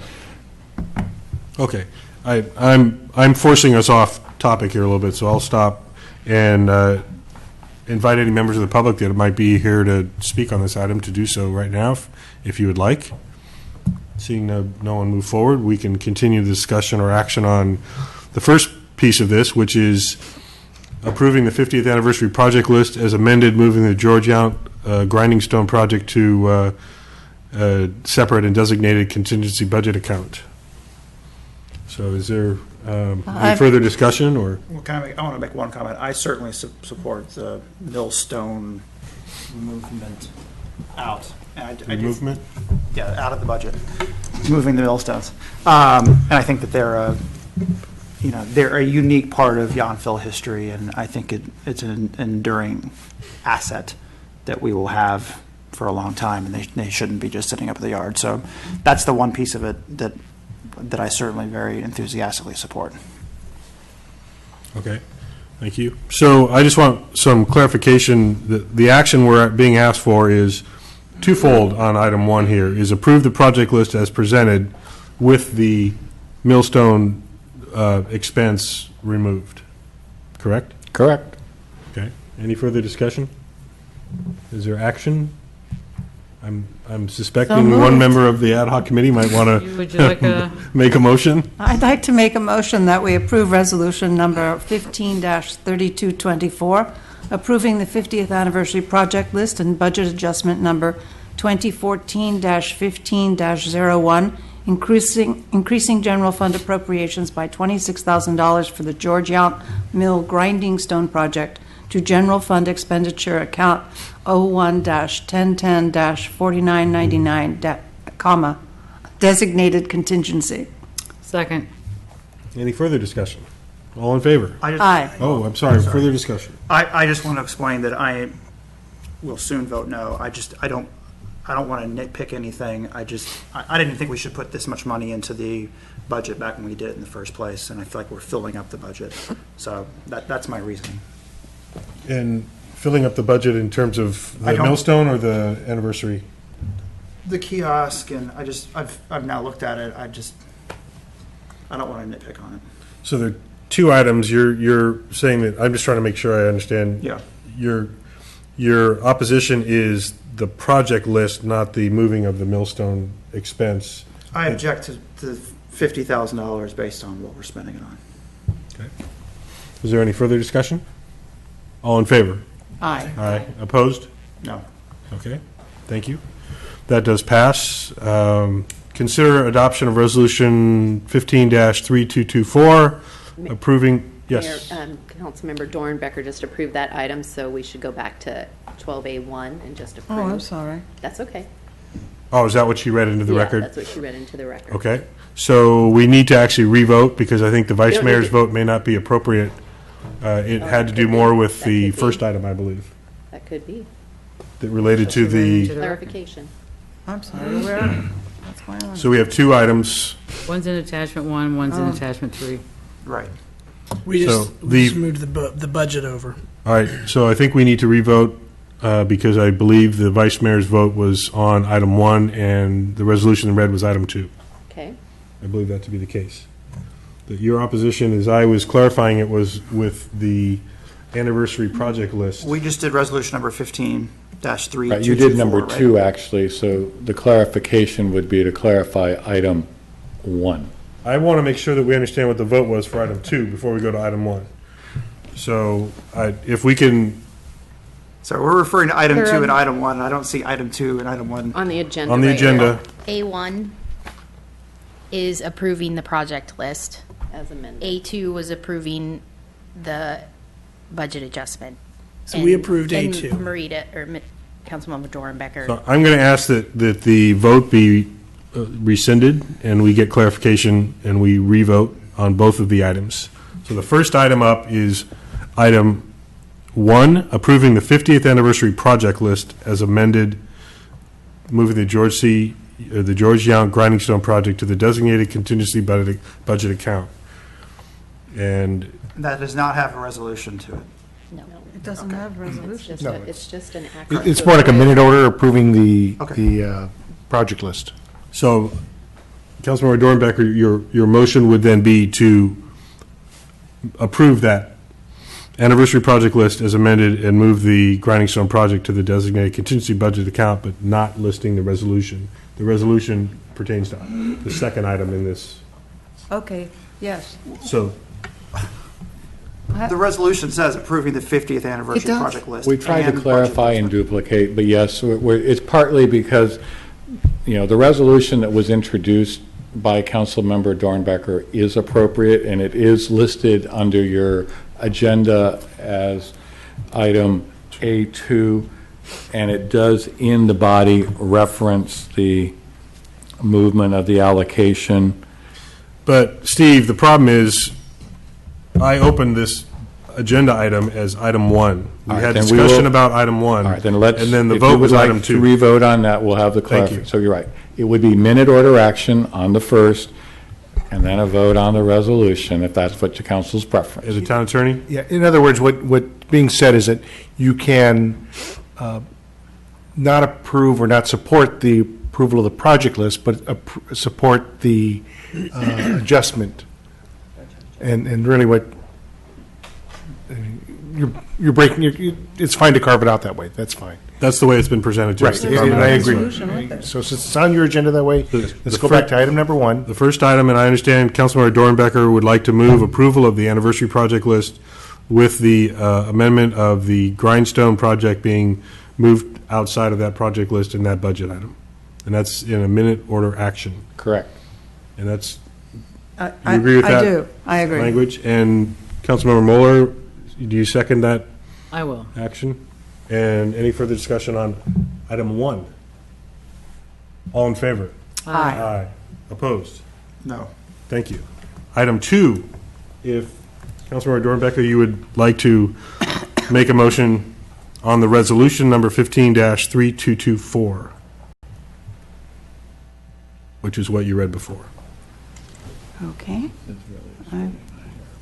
[SPEAKER 1] Okay, I'm forcing us off topic here a little bit, so I'll stop and invite any members of the public that might be here to speak on this item to do so right now, if you would like. Seeing no one move forward, we can continue the discussion or action on the first piece of this, which is approving the 50th anniversary project list as amended, moving the George Yount grinding stone project to a separate and designated contingency budget account. So is there any further discussion? Or
[SPEAKER 20] Well, I want to make one comment. I certainly support the millstone movement
[SPEAKER 13] out. And I do-
[SPEAKER 1] Movement?
[SPEAKER 13] Yeah, out of the budget, moving the millstones. And I think that they're a unique part of Yountville history, and I think it's an enduring asset that we will have for a long time, and they shouldn't be just sitting up in the yard. So that's the one piece of it that I certainly very enthusiastically support.
[SPEAKER 1] Okay, thank you. So I just want some clarification. The action we're being asked for is twofold on item 1 here, is approve the project list as presented with the millstone expense removed. Correct?
[SPEAKER 17] Correct.
[SPEAKER 1] Okay. Any further discussion? Is there action? I'm suspecting
[SPEAKER 15] So
[SPEAKER 1] one
[SPEAKER 15] moved.
[SPEAKER 1] member of the ad hoc committee might want
[SPEAKER 16] Would you like
[SPEAKER 1] to
[SPEAKER 16] a-
[SPEAKER 1] make a motion.
[SPEAKER 15] I'd like to make a motion that we approve resolution number 15-3224, approving the 50th anniversary project list and budget adjustment number 2014-15-01, increasing general fund appropriations by $26,000 for the George Yount Mill Grinding Stone Project to general fund expenditure account 01-1010-4999, comma, designated contingency.
[SPEAKER 16] Second.
[SPEAKER 1] Any further discussion? All in favor?
[SPEAKER 15] Aye.
[SPEAKER 1] Oh, I'm sorry, further discussion.
[SPEAKER 13] I just want to explain that I will soon vote no. I don't want to nitpick anything. I didn't think we should put this much money into the budget back when we did it in the first place, and I feel like we're filling up the budget. So that's my reasoning.
[SPEAKER 1] And filling up the budget in terms of the millstone or the anniversary?
[SPEAKER 13] The kiosk, and I've now looked at it. I don't want to nitpick on it.
[SPEAKER 1] So there are two items. You're saying that, I'm just trying to make sure I understand.
[SPEAKER 13] Yeah.
[SPEAKER 1] Your opposition is the project list, not the moving of the millstone expense.
[SPEAKER 13] I object to $50,000 based on what we're spending it on.
[SPEAKER 1] Okay. Is there any further discussion? All in favor?
[SPEAKER 15] Aye.
[SPEAKER 1] Aye. Opposed?
[SPEAKER 13] No.
[SPEAKER 1] Okay, thank you. That does pass. Consider adoption of Resolution 15-3224, approving, yes.
[SPEAKER 3] Mayor, Councilmember Dornbecker just approved that item, so we should go back to 12A1 and just approve.
[SPEAKER 15] Oh, I'm sorry.
[SPEAKER 3] That's okay.
[SPEAKER 1] Oh, is that what she read into the
[SPEAKER 3] Yeah,
[SPEAKER 1] record?
[SPEAKER 3] that's what she read into the record.
[SPEAKER 1] Okay, so we need to actually re-vote because I think the vice
[SPEAKER 3] don't
[SPEAKER 1] mayor's
[SPEAKER 3] need to-
[SPEAKER 1] vote may not be appropriate. It had to do more with the first item, I believe,
[SPEAKER 3] That could be.
[SPEAKER 1] that related to the,
[SPEAKER 3] Clarification.
[SPEAKER 15] I'm sorry, where? That's why I'm.
[SPEAKER 1] so we have two items.
[SPEAKER 16] One's in attachment 1, one's in attachment 3.
[SPEAKER 13] Right.
[SPEAKER 10] We
[SPEAKER 1] So
[SPEAKER 10] just,
[SPEAKER 1] the-
[SPEAKER 10] moved the budget over.
[SPEAKER 1] All right, so I think we need to re-vote because I believe the vice mayor's vote was on item 1 and the resolution in red was item 2.
[SPEAKER 3] Okay.
[SPEAKER 1] I believe that to be the case. That your opposition, as I was clarifying it, was with the anniversary project list.
[SPEAKER 13] We just did resolution number 15-3224.
[SPEAKER 17] Right, you did number
[SPEAKER 13] right?
[SPEAKER 17] 2, actually, so the clarification would be to clarify item 1.
[SPEAKER 1] I want to make sure that we understand what the vote was for item 2 before we go to item 1. So if we can,
[SPEAKER 13] So we're referring to item
[SPEAKER 3] They're
[SPEAKER 13] 2 and
[SPEAKER 3] on-
[SPEAKER 13] item 1. I don't see item 2 and item 1.
[SPEAKER 3] On the agenda.
[SPEAKER 1] on the
[SPEAKER 3] right here.
[SPEAKER 1] agenda,
[SPEAKER 19] A1 is approving the project list.
[SPEAKER 3] As amended.
[SPEAKER 19] A2 was approving the budget adjustment.
[SPEAKER 10] So we approved
[SPEAKER 19] and
[SPEAKER 10] A2.
[SPEAKER 19] Marita, or Councilmember Dornbecker.
[SPEAKER 1] so I'm going to ask that the vote be rescinded and we get clarification and we re-vote on both of the items. So the first item up is item 1, approving the 50th anniversary project list as amended, moving the George Yount Grinding Stone project to the designated contingency budget account. And
[SPEAKER 13] That does not have a resolution to it.
[SPEAKER 19] No.
[SPEAKER 15] It doesn't have a resolution.
[SPEAKER 3] It's just an action.
[SPEAKER 2] It's more like a minute order approving the project list.
[SPEAKER 1] so, Councilmember Dornbecker, your motion would then be to approve that anniversary project list as amended and move the Grinding Stone project to the designated contingency budget account, but not listing the resolution. The resolution pertains to the second item in this.
[SPEAKER 15] Okay, yes.
[SPEAKER 1] So,
[SPEAKER 13] The resolution says approving the 50th anniversary
[SPEAKER 15] does.
[SPEAKER 13] project list.
[SPEAKER 17] We tried to
[SPEAKER 13] and
[SPEAKER 17] clarify and duplicate, but yes, it's partly because, the resolution that was introduced by Councilmember Dornbecker is appropriate, and it is listed under your agenda as item A2, and it does in the body reference the movement of the allocation.
[SPEAKER 1] But, Steve, the problem is, I opened this agenda item as item 1. We had
[SPEAKER 17] then we
[SPEAKER 1] discussion
[SPEAKER 17] will-
[SPEAKER 1] about item 1.
[SPEAKER 17] All right, then let's,
[SPEAKER 1] And then the
[SPEAKER 17] if you
[SPEAKER 1] vote
[SPEAKER 17] would
[SPEAKER 1] was
[SPEAKER 17] like
[SPEAKER 1] item 2.
[SPEAKER 17] to re-vote on that, we'll have the
[SPEAKER 1] Thank
[SPEAKER 17] clarification.
[SPEAKER 1] you.
[SPEAKER 17] So you're right. It would be minute order action on the first, and then a vote on the resolution, if that's what the council's preference.
[SPEAKER 1] As a town attorney?
[SPEAKER 2] Yeah, in other words, what being said is that you can not approve or not support the approval of the project list, but support the adjustment. And really what, you're breaking, it's fine to carve it out that way, that's fine.
[SPEAKER 1] That's the way it's been presented to us.
[SPEAKER 2] Right, and I agree. So since it's on your agenda that way, let's go back to item number 1.
[SPEAKER 1] The first item, and I understand Councilmember Dornbecker would like to move approval of the anniversary project list with the amendment of the Grindstone project being moved outside of that project list in that budget item. And that's in a minute order action.
[SPEAKER 17] Correct.
[SPEAKER 1] And that's,
[SPEAKER 15] I
[SPEAKER 1] you agree with that?
[SPEAKER 15] I do. I agree.
[SPEAKER 1] Language? And Councilmember Mueller, do you second that
[SPEAKER 16] I will.
[SPEAKER 1] action? And any further discussion on item 1? All in favor?
[SPEAKER 15] Aye.
[SPEAKER 1] Aye. Opposed?
[SPEAKER 13] No.
[SPEAKER 1] Thank you. Item 2, if Councilmember Dornbecker, you would like to make a motion on the resolution number 15-3224, which is what you read before.
[SPEAKER 15] Okay.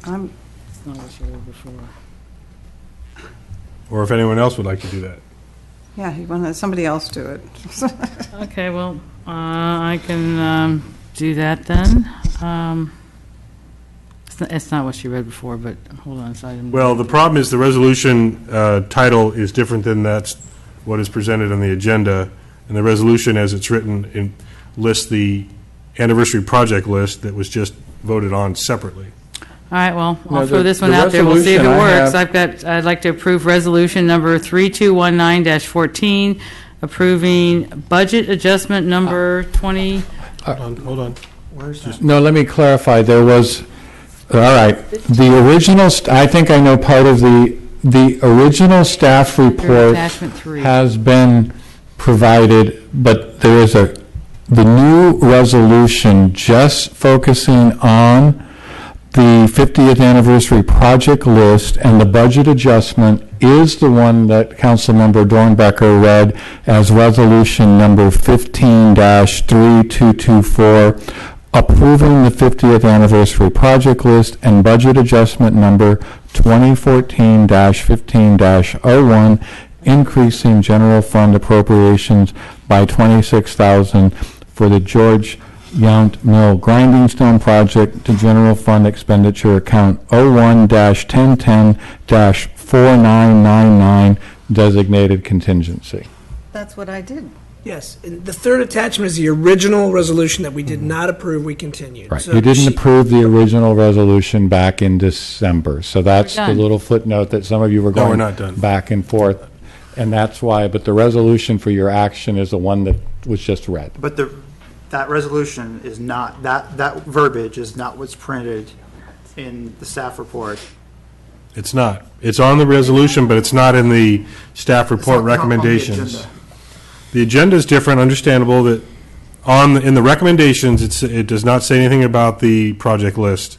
[SPEAKER 15] I'm,
[SPEAKER 16] It's not what you were before.
[SPEAKER 1] Or if anyone else would like to do that.
[SPEAKER 15] yeah, you want somebody else do it.
[SPEAKER 16] Okay, well, I can do that then. It's not what she read before, but hold on. So
[SPEAKER 1] Well, the problem is the resolution title is different than that's what is presented on the agenda. And the resolution, as it's written, lists the anniversary project list that was just voted on separately.
[SPEAKER 16] All right, well,
[SPEAKER 17] No,
[SPEAKER 16] I'll throw
[SPEAKER 17] the-
[SPEAKER 16] this one
[SPEAKER 17] the
[SPEAKER 16] out there. We'll see if it
[SPEAKER 17] resolution I
[SPEAKER 16] works.
[SPEAKER 17] have-
[SPEAKER 16] I'd like to approve resolution number 3219-14, approving budget adjustment number 20.
[SPEAKER 1] Hold on.
[SPEAKER 13] Where's that?
[SPEAKER 17] No, let me clarify. There was, all right, the original, I think I know part of the original staff report
[SPEAKER 16] Attachment 3.
[SPEAKER 17] has been provided, but there is the new resolution just focusing on the 50th anniversary project list, and the budget adjustment is the one that Councilmember Dornbecker read as resolution number 15-3224, approving the 50th anniversary project list and budget adjustment number 2014-15-01, increasing general fund appropriations by $26,000 for the George Yount Mill Grinding Stone Project to general fund expenditure account 01-1010-4999, designated contingency.
[SPEAKER 15] That's what I did.
[SPEAKER 10] Yes, and the third attachment is the original resolution that we did not approve, we continued.
[SPEAKER 17] Right,
[SPEAKER 10] So
[SPEAKER 17] you didn't
[SPEAKER 10] she-
[SPEAKER 17] approve the original resolution back in December, so that's the
[SPEAKER 16] done.
[SPEAKER 17] little footnote that some of you were
[SPEAKER 1] No, we're
[SPEAKER 17] going
[SPEAKER 1] not done.
[SPEAKER 17] back and forth, and that's why, but the resolution for your action is the one that was just read.
[SPEAKER 13] But that resolution is not, that verbiage is not what's printed in the staff report.
[SPEAKER 1] It's not. It's on the resolution, but it's not in the staff report
[SPEAKER 13] It's not on the
[SPEAKER 1] recommendations.
[SPEAKER 13] agenda.
[SPEAKER 1] The agenda is different, understandable, that in the recommendations, it does not say anything about the project list.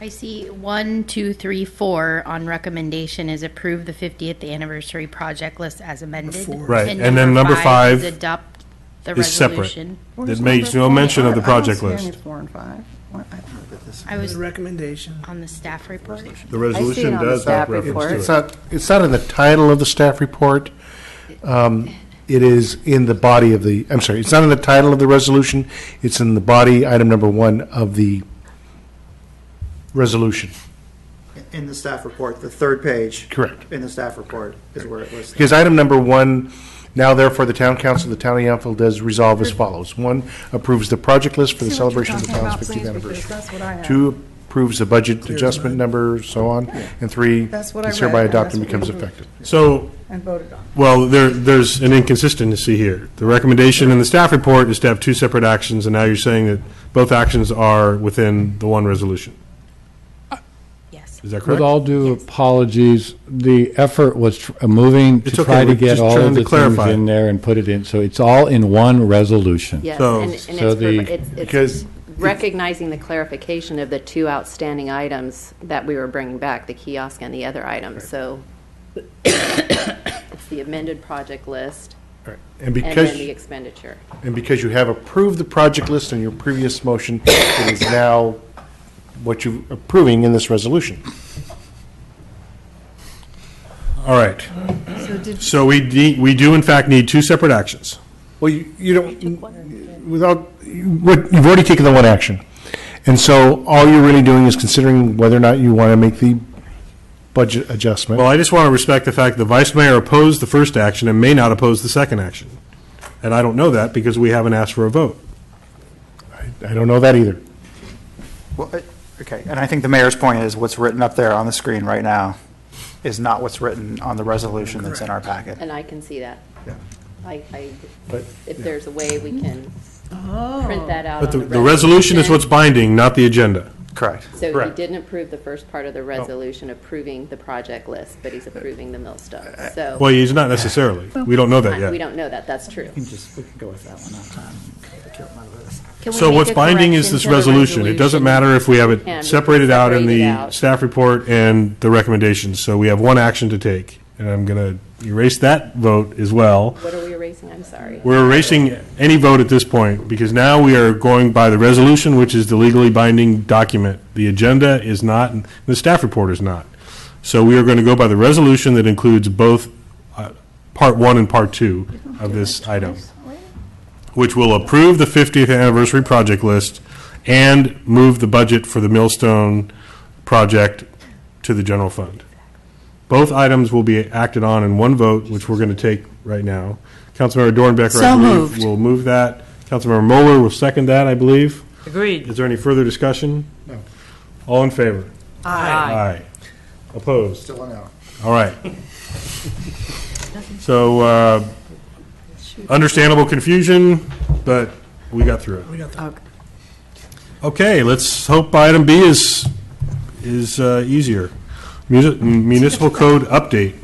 [SPEAKER 19] I see 1, 2, 3, 4 on recommendation is approve the 50th anniversary project list as amended.
[SPEAKER 1] Right, and then number 5
[SPEAKER 19] is adopt the
[SPEAKER 1] is separate.
[SPEAKER 19] resolution.
[SPEAKER 1] It makes no mention of the project
[SPEAKER 15] I don't see
[SPEAKER 1] list.
[SPEAKER 15] any 4 and 5.
[SPEAKER 19] I was
[SPEAKER 10] The recommendation.
[SPEAKER 19] on the staff report.
[SPEAKER 1] The resolution
[SPEAKER 11] on the
[SPEAKER 1] does
[SPEAKER 11] staff
[SPEAKER 1] make reference
[SPEAKER 11] report.
[SPEAKER 1] to it.
[SPEAKER 2] It's not in the title of the staff report. It is in the body of the, I'm sorry, it's not in the title of the resolution. It's in the body, item number 1 of the resolution.
[SPEAKER 13] In the staff report, the third page.
[SPEAKER 2] Correct.
[SPEAKER 13] In the staff report is where it lists.
[SPEAKER 2] Because item number 1, now therefore the town council of the town of Yountville does resolve as follows. 1, approves the project list for the
[SPEAKER 15] See what you're
[SPEAKER 2] celebration of the
[SPEAKER 15] talking
[SPEAKER 2] town's
[SPEAKER 15] about,
[SPEAKER 2] 50th
[SPEAKER 15] please,
[SPEAKER 2] anniversary.
[SPEAKER 15] because that's what I have.
[SPEAKER 2] 2, approves the budget adjustment number, so on. And 3,
[SPEAKER 15] That's what I
[SPEAKER 2] is hereby
[SPEAKER 15] read, and
[SPEAKER 2] adopted and
[SPEAKER 15] that's what we
[SPEAKER 2] becomes
[SPEAKER 15] approved.
[SPEAKER 2] effective.
[SPEAKER 1] So,
[SPEAKER 15] And voted on.
[SPEAKER 1] well, there's an inconsistency here. The recommendation in the staff report is to have 2 separate actions, and now you're saying that both actions are within the one resolution.
[SPEAKER 19] Yes.
[SPEAKER 1] Is that
[SPEAKER 17] With
[SPEAKER 1] correct?
[SPEAKER 17] all due apologies, the effort was moving to
[SPEAKER 1] It's okay,
[SPEAKER 17] try to
[SPEAKER 1] we're
[SPEAKER 17] get
[SPEAKER 1] just
[SPEAKER 17] all
[SPEAKER 1] trying
[SPEAKER 17] of
[SPEAKER 1] to
[SPEAKER 17] the things
[SPEAKER 1] clarify.
[SPEAKER 17] in there and put it in, so it's all in one resolution.
[SPEAKER 3] Yes,
[SPEAKER 1] So-
[SPEAKER 3] and
[SPEAKER 17] So the-
[SPEAKER 3] it's
[SPEAKER 2] Because
[SPEAKER 3] recognizing the clarification of the two outstanding items that we were bringing back, the kiosk and the other items. So it's the amended project list
[SPEAKER 2] and
[SPEAKER 3] and
[SPEAKER 2] because,
[SPEAKER 3] then the expenditure.
[SPEAKER 2] and because you have approved the project list in your previous motion, it is now what you're approving in this resolution.
[SPEAKER 1] All right.
[SPEAKER 15] So did,
[SPEAKER 1] So we do in fact need two separate actions.
[SPEAKER 2] Well, you don't, without, you've already taken the one action. And so all you're really doing is considering whether or not you want to make the budget adjustment.
[SPEAKER 1] Well, I just want to respect the fact the vice mayor opposed the first action and may not oppose the second action. And I don't know that because we haven't asked for a vote.
[SPEAKER 2] I don't know that either.
[SPEAKER 13] Well, okay, and I think the mayor's point is what's written up there on the screen right now is not what's written on the resolution that's in our packet.
[SPEAKER 3] And I can see that.
[SPEAKER 2] Yeah. But-
[SPEAKER 3] If there's a way we can print that out
[SPEAKER 1] But
[SPEAKER 3] on
[SPEAKER 1] the resolution is what's binding, not the agenda.
[SPEAKER 13] Correct.
[SPEAKER 3] So he
[SPEAKER 2] Correct.
[SPEAKER 3] didn't approve the first part of the resolution approving the project list, but he's approving the millstone. So
[SPEAKER 1] Well, he's not necessarily. We don't know that
[SPEAKER 3] we
[SPEAKER 1] yet.
[SPEAKER 3] don't know that, that's true.
[SPEAKER 13] We can go with that one on time.
[SPEAKER 3] Can we
[SPEAKER 1] So
[SPEAKER 3] make
[SPEAKER 1] what's
[SPEAKER 3] a
[SPEAKER 1] binding is
[SPEAKER 3] correction
[SPEAKER 1] this
[SPEAKER 3] to the
[SPEAKER 1] resolution. It doesn't matter if we have
[SPEAKER 3] And we
[SPEAKER 1] it
[SPEAKER 3] can
[SPEAKER 1] separated out in
[SPEAKER 3] separate it
[SPEAKER 1] the
[SPEAKER 3] out.
[SPEAKER 1] staff report and the recommendations. So we have one action to take. And I'm going to erase that vote as well.
[SPEAKER 3] What are we erasing? I'm sorry.
[SPEAKER 1] We're erasing any vote at this point because now we are going by the resolution, which is the legally binding document. The agenda is not, and the staff report is not. So we are going to go by the resolution that includes both Part 1 and Part 2 of this item, which will approve the 50th anniversary project list and move the budget for the Millstone project to the general fund. Both items will be acted on in one vote, which we're going to take right now. Councilmember Dornbecker, I
[SPEAKER 15] So
[SPEAKER 1] believe,
[SPEAKER 15] moved.
[SPEAKER 1] will move that. Councilmember Moeller will second that, I believe.
[SPEAKER 16] Agreed.
[SPEAKER 1] Is there any further discussion? No. All in favor?
[SPEAKER 16] Aye.
[SPEAKER 1] Aye. Opposed?
[SPEAKER 13] Still a no.
[SPEAKER 1] All right. So, understandable confusion, but we got through it. Okay, let's hope item B is easier. Municipal code update.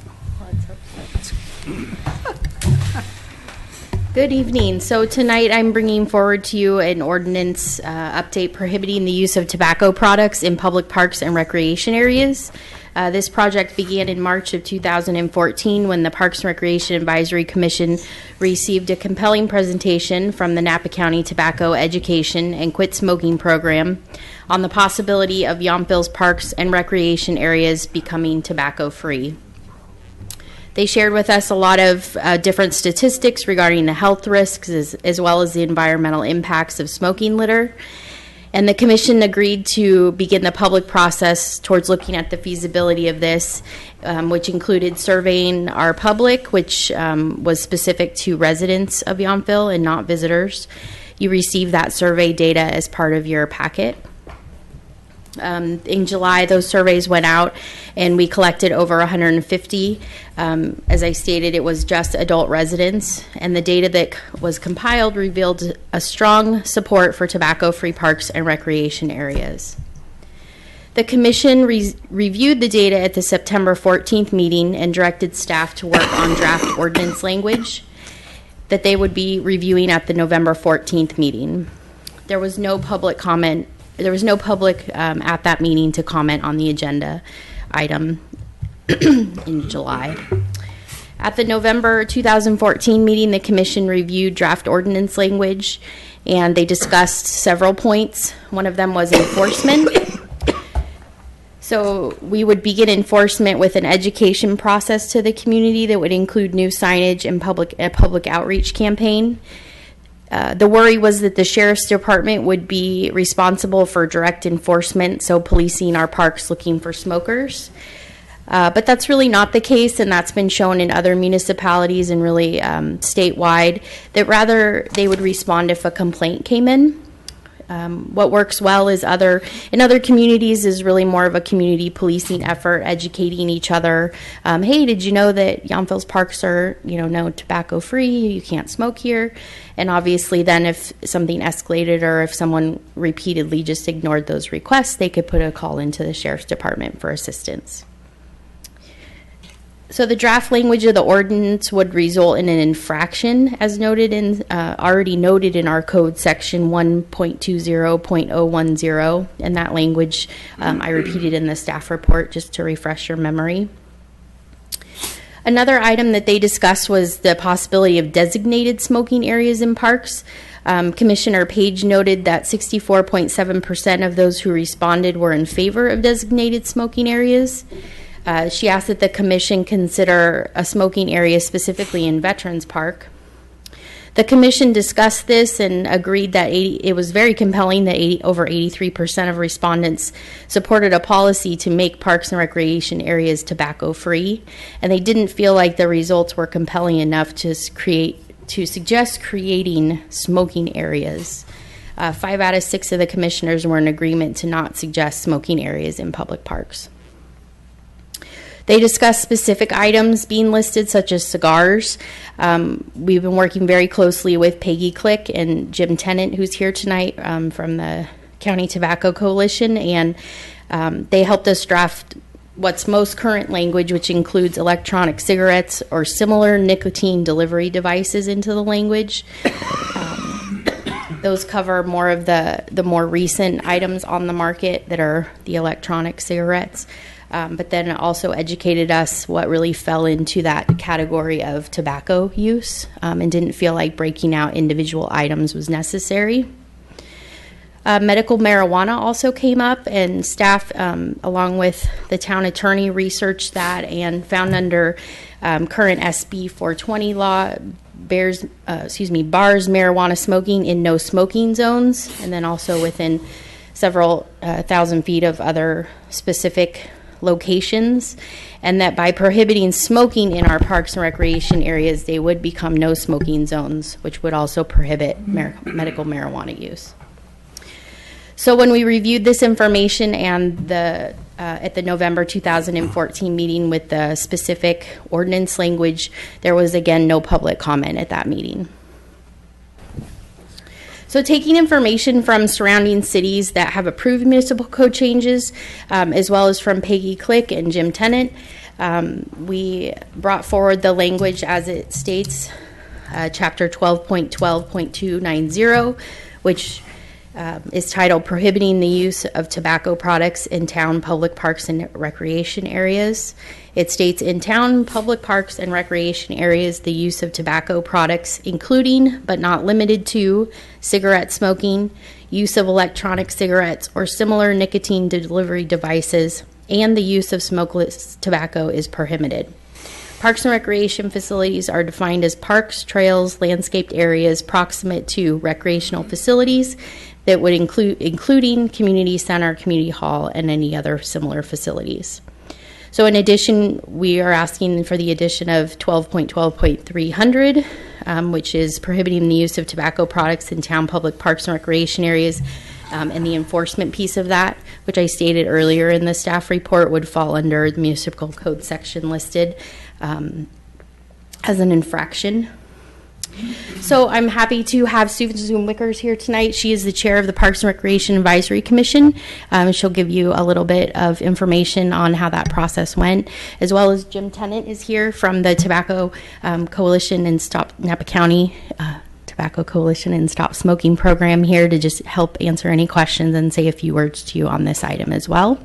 [SPEAKER 19] Good evening. So tonight I'm bringing forward to you an ordinance update prohibiting the use of tobacco products in public parks and recreation areas. This project began in March of 2014 when the Parks and Recreation Advisory Commission received a compelling presentation from the Napa County Tobacco Education and Quit Smoking Program on the possibility of Yountville's parks and recreation areas becoming tobacco-free. They shared with us a lot of different statistics regarding the health risks as well as the environmental impacts of smoking litter. And the commission agreed to begin the public process towards looking at the feasibility of this, which included surveying our public, which was specific to residents of Yountville and not visitors. You received that survey data as part of your packet. In July, those surveys went out, and we collected over 150. As I stated, it was just adult residents, and the data that was compiled revealed a strong support for tobacco-free parks and recreation areas. The commission reviewed the data at the September 14th meeting and directed staff to work on draft ordinance language that they would be reviewing at the November 14th meeting. There was no public comment. There was no public at that meeting to comment on the agenda item in July. At the November 2014 meeting, the commission reviewed draft ordinance language, and they discussed several points. One of them was enforcement. So we would begin enforcement with an education process to the community that would include new signage and a public outreach campaign. The worry was that the sheriff's department would be responsible for direct enforcement, so policing our parks looking for smokers. But that's really not the case, and that's been shown in other municipalities and really statewide, that rather they would respond if a complaint came in. What works well in other communities is really more of a community policing effort, educating each other. Hey, did you know that Yountville's parks are, no tobacco free? You can't smoke here. And obviously then if something escalated or if someone repeatedly just ignored those requests, they could put a call into the sheriff's department for assistance. So the draft language of the ordinance would result in an infraction, as already noted in our code section 1.20.010, and that language I repeated in the staff report just to refresh your memory. Another item that they discussed was the possibility of designated smoking areas in parks. Commissioner Page noted that 64.7% of those who responded were in favor of designated smoking areas. She asked that the commission consider a smoking area specifically in Veterans Park. The commission discussed this and agreed that it was very compelling that over 83% of respondents supported a policy to make parks and recreation areas tobacco-free, and they didn't feel like the results were compelling enough to suggest creating smoking areas. 5 out of 6 of the commissioners were in agreement to not suggest smoking areas in public parks. They discussed specific items being listed, such as cigars. We've been working very closely with Peggy Click and Jim Tennant, who's here tonight from the County Tobacco Coalition, and they helped us draft what's most current language, which includes electronic cigarettes or similar nicotine delivery devices into the language. Those cover more of the more recent items on the market that are the electronic cigarettes. But then it also educated us what really fell into that category of tobacco use, and didn't feel like breaking out individual items was necessary. Medical marijuana also came up, and staff, along with the town attorney, researched that and found under current SB 420 law, bars marijuana smoking in no smoking zones, and then also within several thousand feet of other specific locations, and that by prohibiting smoking in our parks and recreation areas, they would become no smoking zones, which would also prohibit medical marijuana use. So when we reviewed this information and at the November 2014 meeting with the specific ordinance language, there was again no public comment at that meeting. So taking information from surrounding cities that have approved municipal code changes, as well as from Peggy Click and Jim Tennant, we brought forward the language as it states, Chapter 12.12.290, which is titled Prohibiting the Use of Tobacco Products in Town Public Parks and Recreation Areas. It states, in town public parks and recreation areas, the use of tobacco products, including but not limited to cigarette smoking, use of electronic cigarettes or similar nicotine delivery devices, and the use of smokeless tobacco is prohibited. Parks and recreation facilities are defined as parks, trails, landscaped areas proximate to recreational facilities that would including community center, community hall, and any other similar facilities. So in addition, we are asking for the addition of 12.12.300, which is prohibiting the use of tobacco products in town public parks and recreation areas, and the enforcement piece of that, which I stated earlier in the staff report, would fall under the municipal code section listed as an infraction. So I'm happy to have Susan Wickers here tonight. She is the chair of the Parks and Recreation Advisory Commission. She'll give you a little bit of information on how that process went, as well as Jim Tennant is here from the Tobacco Coalition and Stop Napa County Tobacco Coalition and Stop Smoking program here to just help answer any questions and say a few words to you on this item as well.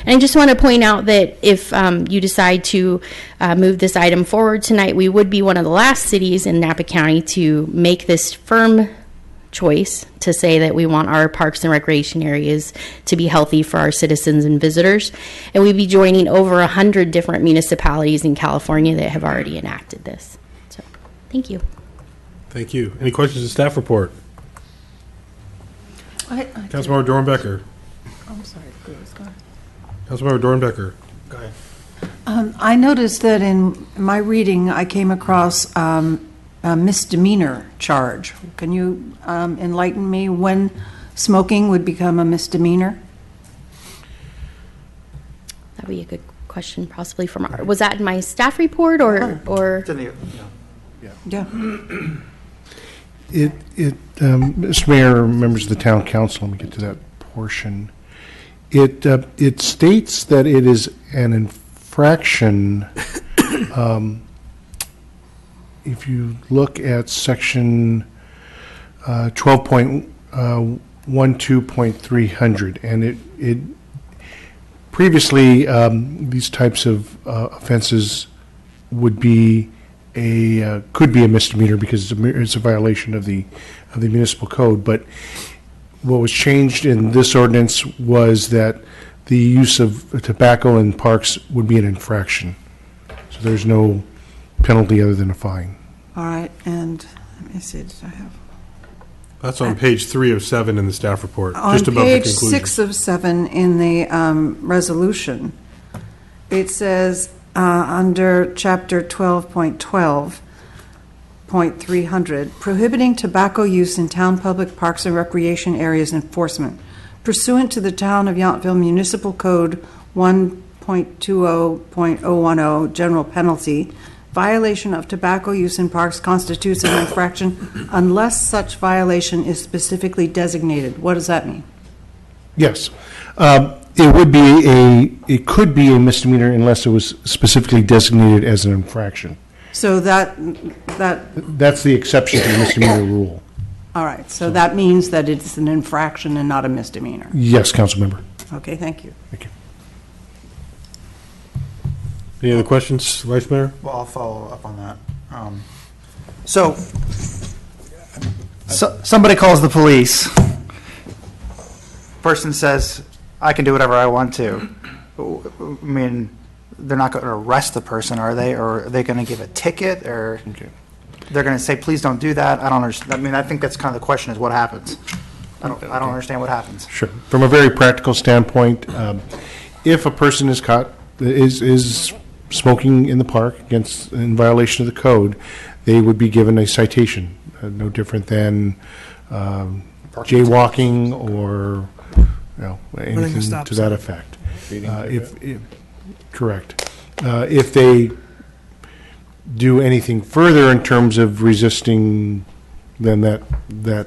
[SPEAKER 19] And I just want to point out that if you decide to move this item forward tonight, we would be one of the last cities in Napa County to make this firm choice to say that we want our parks and recreation areas to be healthy for our citizens and visitors. And we'd be joining over 100 different municipalities in California that have already enacted this. So, thank you.
[SPEAKER 1] Thank you. Any questions to staff report? Councilmember Dornbecker.
[SPEAKER 15] I'm sorry. Go ahead.
[SPEAKER 1] Councilmember Dornbecker. Go ahead.
[SPEAKER 15] I noticed that in my reading, I came across a misdemeanor charge. Can you enlighten me when smoking would become a misdemeanor?
[SPEAKER 19] That would be a good question, possibly from was that in my staff report or?
[SPEAKER 15] Yeah.
[SPEAKER 2] Mr. Mayor, members of the town council, let me get to that portion. It states that it is an infraction. If you look at section 12.12.300, and it previously these types of offenses would be could be a misdemeanor because it's a violation of the municipal code. But what was changed in this ordinance was that the use of tobacco in parks would be an infraction. So there's no penalty other than a fine.
[SPEAKER 15] All right, and let me see, did I have?
[SPEAKER 1] That's on page 3 of 7 in the staff report,
[SPEAKER 15] On
[SPEAKER 1] just above the
[SPEAKER 15] page
[SPEAKER 1] conclusion.
[SPEAKER 15] 6 of 7 in the resolution, it says under chapter 12.12.300, prohibiting tobacco use in town public parks and recreation areas enforcement. Pursuant to the Town of Yountville Municipal Code 1.20.010, general penalty, violation of tobacco use in parks constitutes an infraction unless such violation is specifically designated. What does that mean?
[SPEAKER 2] Yes. It could be a misdemeanor unless it was specifically designated as an infraction.
[SPEAKER 15] So that
[SPEAKER 2] That's the exception to the misdemeanor rule.
[SPEAKER 15] all right. So that means that it's an infraction and not a misdemeanor.
[SPEAKER 2] Yes, council member.
[SPEAKER 15] Okay, thank you.
[SPEAKER 2] Thank you.
[SPEAKER 1] Any other questions, Vice Mayor?
[SPEAKER 13] Well, I'll follow up on that. So somebody calls the police. Person says, I can do whatever I want to. I mean, they're not going to arrest the person, are they? Or are they going to give a ticket? Or they're going to say, please don't do that? I don't understand. I mean, I think that's kind of the question is what happens. I don't understand what happens.
[SPEAKER 2] Sure. From a very practical standpoint, if a person is caught, is smoking in the park in violation of the code, they would be given a citation, no different than jaywalking or anything to that effect. Correct. If they do anything further in terms of resisting, then that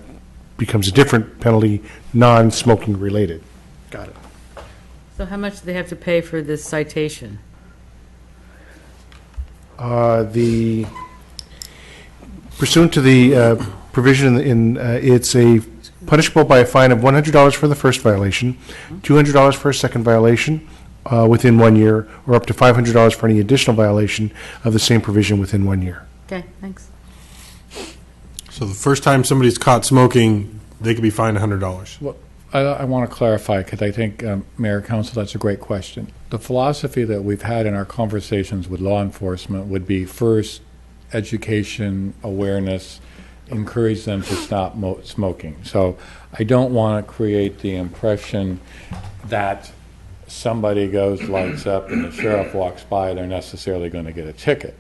[SPEAKER 2] becomes a different penalty, non-smoking related.
[SPEAKER 13] Got it.
[SPEAKER 16] So how much do they have to pay for this citation?
[SPEAKER 2] Pursuant to the provision it's a punishable by a fine of $100 for the first violation, $200 for a second violation within 1 year, or up to $500 for any additional violation of the same provision within 1 year.
[SPEAKER 16] Okay, thanks.
[SPEAKER 1] So the first time somebody's caught smoking, they could be fined $100.
[SPEAKER 17] Well, I want to clarify, because I think, Mayor, Council, that's a great question. The philosophy that we've had in our conversations with law enforcement would be first, education, awareness, encourage them to stop smoking. So I don't want to create the impression that somebody goes, lights up, and the sheriff walks by, they're necessarily going to get a ticket.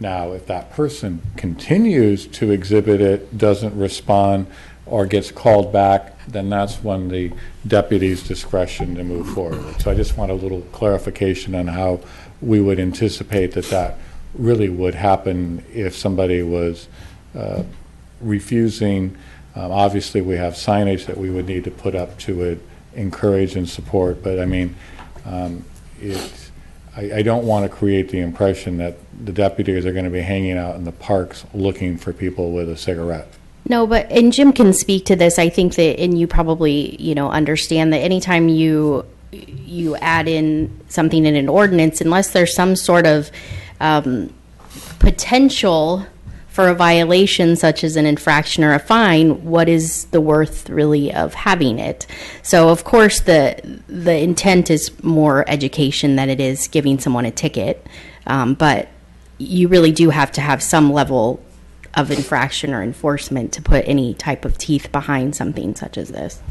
[SPEAKER 17] Now, if that person continues to exhibit it, doesn't respond, or gets called back, then that's when the deputy's discretion to move forward. So I just want a little clarification on how we would anticipate that really would happen if somebody was refusing. Obviously, we have signage that we would need to put up to encourage and support, but I mean, I don't want to create the impression that the deputies are going to be hanging out in the parks looking for people with a cigarette.
[SPEAKER 19] No, and Jim can speak to this. I think that, and you probably, understand that anytime you add in something in an ordinance, unless there's some sort of potential for a violation, such as an infraction or a fine, what is the worth really of having it? So, of course, the intent is more education than it is giving someone a ticket, but you really do have to have some level of infraction or enforcement to put any type of teeth behind something such as this.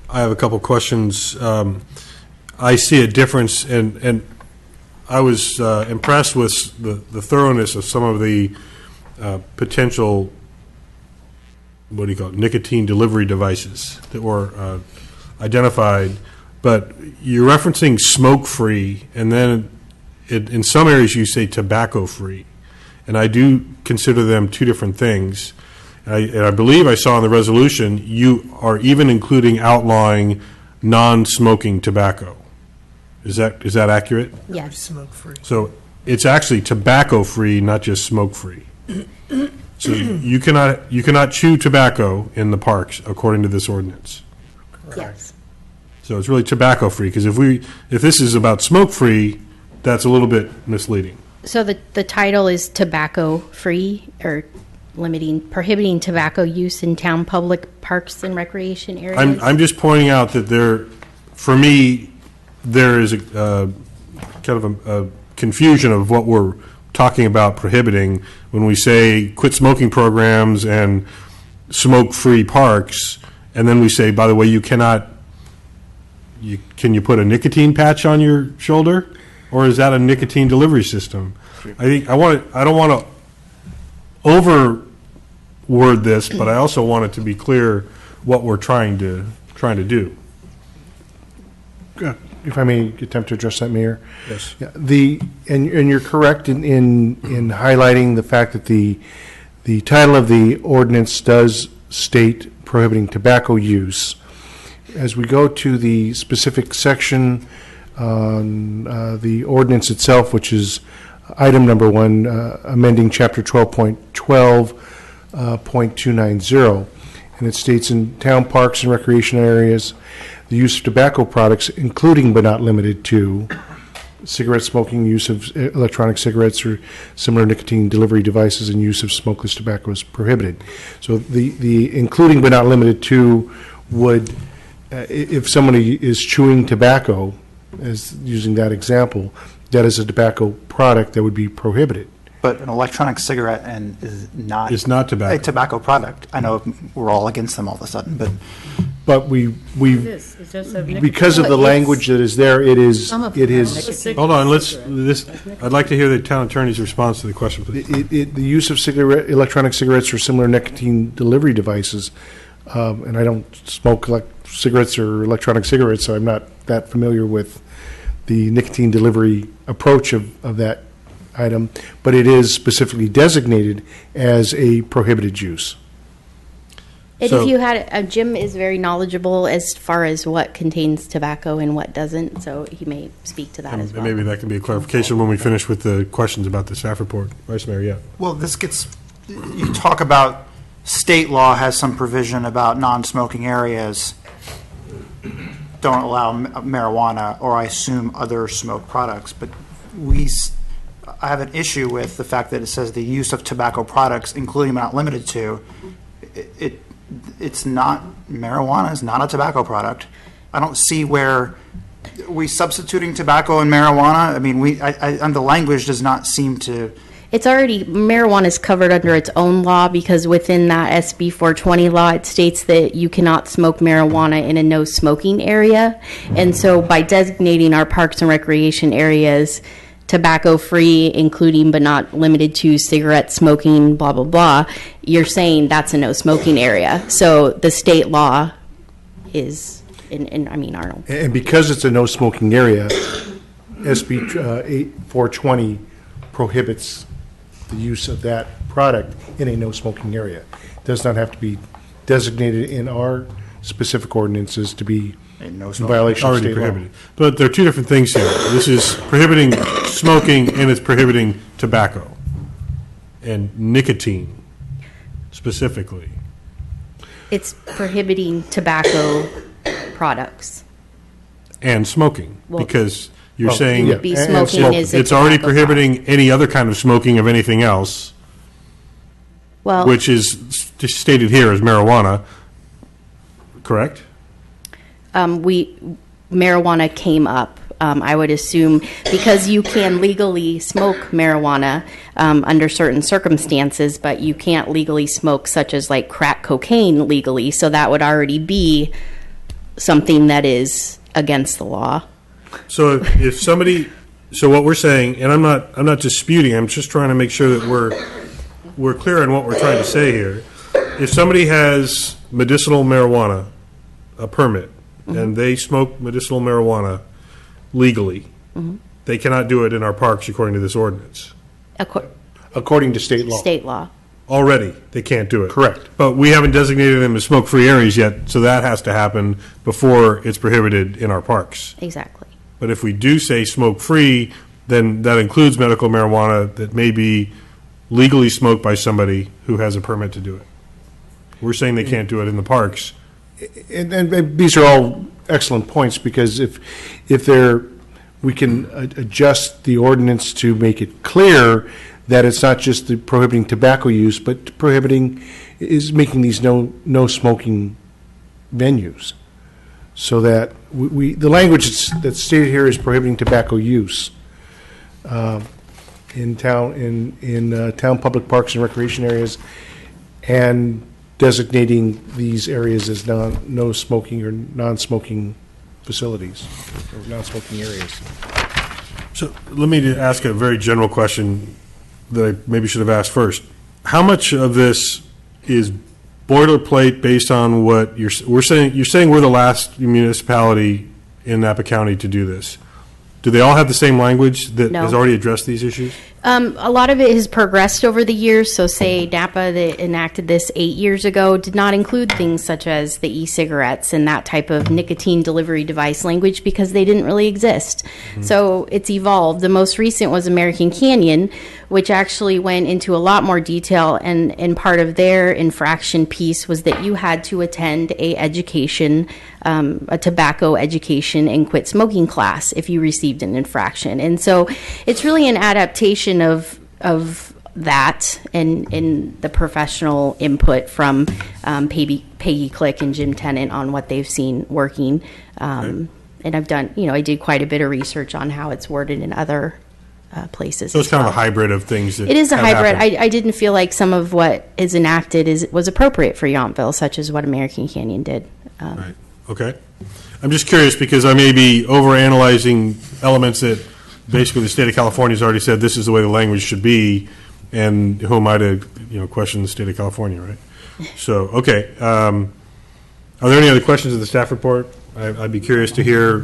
[SPEAKER 1] I have a couple questions. I see a difference, and I was impressed with the thoroughness of some of the potential what do you call it, nicotine delivery devices that were identified, but you're referencing smoke-free, and then in some areas you say tobacco-free. And I do consider them two different things. And I believe I saw in the resolution, you are even including outlawing non-smoking tobacco. Is that accurate?
[SPEAKER 19] Yes.
[SPEAKER 10] Smoke-free.
[SPEAKER 1] So it's actually tobacco-free, not just smoke-free. So you cannot chew tobacco in the parks according to this ordinance.
[SPEAKER 19] Yes.
[SPEAKER 1] So it's really tobacco-free, because if this is about smoke-free, that's a little bit misleading.
[SPEAKER 19] So the title is tobacco-free, or prohibiting tobacco use in town public parks and recreation areas?
[SPEAKER 1] I'm just pointing out that for me, there is a kind of a confusion of what we're talking about prohibiting when we say quit smoking programs and smoke-free parks, and then we say, by the way, can you put a nicotine patch on your shoulder, or is that a nicotine delivery system? I don't want to overword this, but I also want it to be clear what we're trying to do.
[SPEAKER 2] If I may attempt to address that, Mayor?
[SPEAKER 1] Yes.
[SPEAKER 2] Yeah, and you're correct in highlighting the fact that the title of the ordinance does state prohibiting tobacco use. As we go to the specific section on the ordinance itself, which is item number 1, amending chapter 12.12.290, and it states in town parks and recreation areas, the use of tobacco products, including but not limited to cigarette smoking, use of electronic cigarettes or similar nicotine delivery devices, and use of smokeless tobacco is prohibited. So the including but not limited to would, if somebody is chewing tobacco, as using that example, that is a tobacco product that would be prohibited.
[SPEAKER 13] But an electronic cigarette is not
[SPEAKER 1] tobacco.
[SPEAKER 13] a tobacco product. I know we're all against them all of a sudden, but
[SPEAKER 2] we
[SPEAKER 16] It's just a
[SPEAKER 2] because of the language that is there, it is.
[SPEAKER 1] Hold on, I'd like to hear the town attorney's response to the question, please.
[SPEAKER 2] The use of electronic cigarettes or similar nicotine delivery devices, and I don't smoke cigarettes or electronic cigarettes, so I'm not that familiar with the nicotine delivery approach of that item, but it is specifically designated as a prohibited use.
[SPEAKER 19] And if you had, Jim is very knowledgeable as far as what contains tobacco and what doesn't, so he may speak to that as well.
[SPEAKER 1] And maybe that can be a clarification when we finish with the questions about the staff report. Vice Mayor, yeah.
[SPEAKER 13] well, you talk about state law has some provision about non-smoking areas don't allow marijuana, or I assume other smoke products, but I have an issue with the fact that it says the use of tobacco products, including but not limited to. It's not, marijuana is not a tobacco product. I don't see where we substituting tobacco and marijuana. I mean, and the language does not seem to.
[SPEAKER 19] It's already, marijuana is covered under its own law, because within that SB 420 law, it states that you cannot smoke marijuana in a no smoking area. And so by designating our parks and recreation areas tobacco free, including but not limited to cigarette smoking, blah, blah, blah, you're saying that's a no smoking area. So the state law is, Arnold.
[SPEAKER 2] And because it's a no smoking area, SB 420 prohibits the use of that product in a no smoking area. It does not have to be designated in our specific ordinances to be in violation of state law.
[SPEAKER 1] But there are two different things here. This is prohibiting smoking, and it's prohibiting tobacco and nicotine specifically.
[SPEAKER 19] It's prohibiting tobacco products.
[SPEAKER 1] And smoking, because you're saying
[SPEAKER 19] would be smoking is a
[SPEAKER 1] it's already
[SPEAKER 19] tobacco
[SPEAKER 1] prohibiting any other kind of smoking of anything else,
[SPEAKER 19] Well,
[SPEAKER 1] which is stated here as marijuana, correct?
[SPEAKER 19] Marijuana came up. I would assume because you can legally smoke marijuana under certain circumstances, but you can't legally smoke such as like crack cocaine legally. So that would already be something that is against the law.
[SPEAKER 1] So if somebody, so what we're saying, and I'm not disputing, I'm just trying to make sure that we're clear on what we're trying to say here. if somebody has medicinal marijuana, a permit, and they smoke medicinal marijuana legally, they cannot do it in our parks according to this ordinance.
[SPEAKER 2] According to state law.
[SPEAKER 19] State law.
[SPEAKER 1] Already, they can't do it.
[SPEAKER 2] Correct.
[SPEAKER 1] But we haven't designated them as smoke-free areas yet, so that has to happen before it's prohibited in our parks.
[SPEAKER 19] Exactly.
[SPEAKER 1] But if we do say smoke-free, then that includes medical marijuana that may be legally smoked by somebody who has a permit to do it. We're saying they can't do it in the parks.
[SPEAKER 2] And these are all excellent points, because if we can adjust the ordinance to make it clear that it's not just the prohibiting tobacco use, but making these no smoking venues, so that the language that's stated here is prohibiting tobacco use in town public parks and recreation areas, and designating these areas as no smoking or non-smoking facilities or non-smoking areas.
[SPEAKER 1] So let me ask a very general question that I maybe should have asked first. How much of this is boilerplate based on what you're saying? You're saying we're the last municipality in Napa County to do this. Do they all have the same language that
[SPEAKER 19] No.
[SPEAKER 1] has already addressed these issues?
[SPEAKER 19] A lot of it has progressed over the years. So, say Napa that enacted this 8 years ago did not include things such as the e-cigarettes and that type of nicotine delivery device language because they didn't really exist. So it's evolved. The most recent was American Canyon, which actually went into a lot more detail. And part of their infraction piece was that you had to attend a tobacco education and quit smoking class if you received an infraction. And so it's really an adaptation of that and the professional input from Peggy Click and Jim Tennant on what they've seen working. And I've done, I did quite a bit of research on how it's worded in other places.
[SPEAKER 1] So it's kind of a hybrid of things that
[SPEAKER 19] It is a
[SPEAKER 1] have
[SPEAKER 19] hybrid.
[SPEAKER 1] happened.
[SPEAKER 19] I didn't feel like some of what is enacted was appropriate for Yountville, such as what American Canyon did.
[SPEAKER 1] Right. Okay. I'm just curious because I may be overanalyzing elements that basically the state of California has already said this is the way the language should be, and who am I to, question the state of California, right? So, okay. Are there any other questions of the staff report? I'd be curious to hear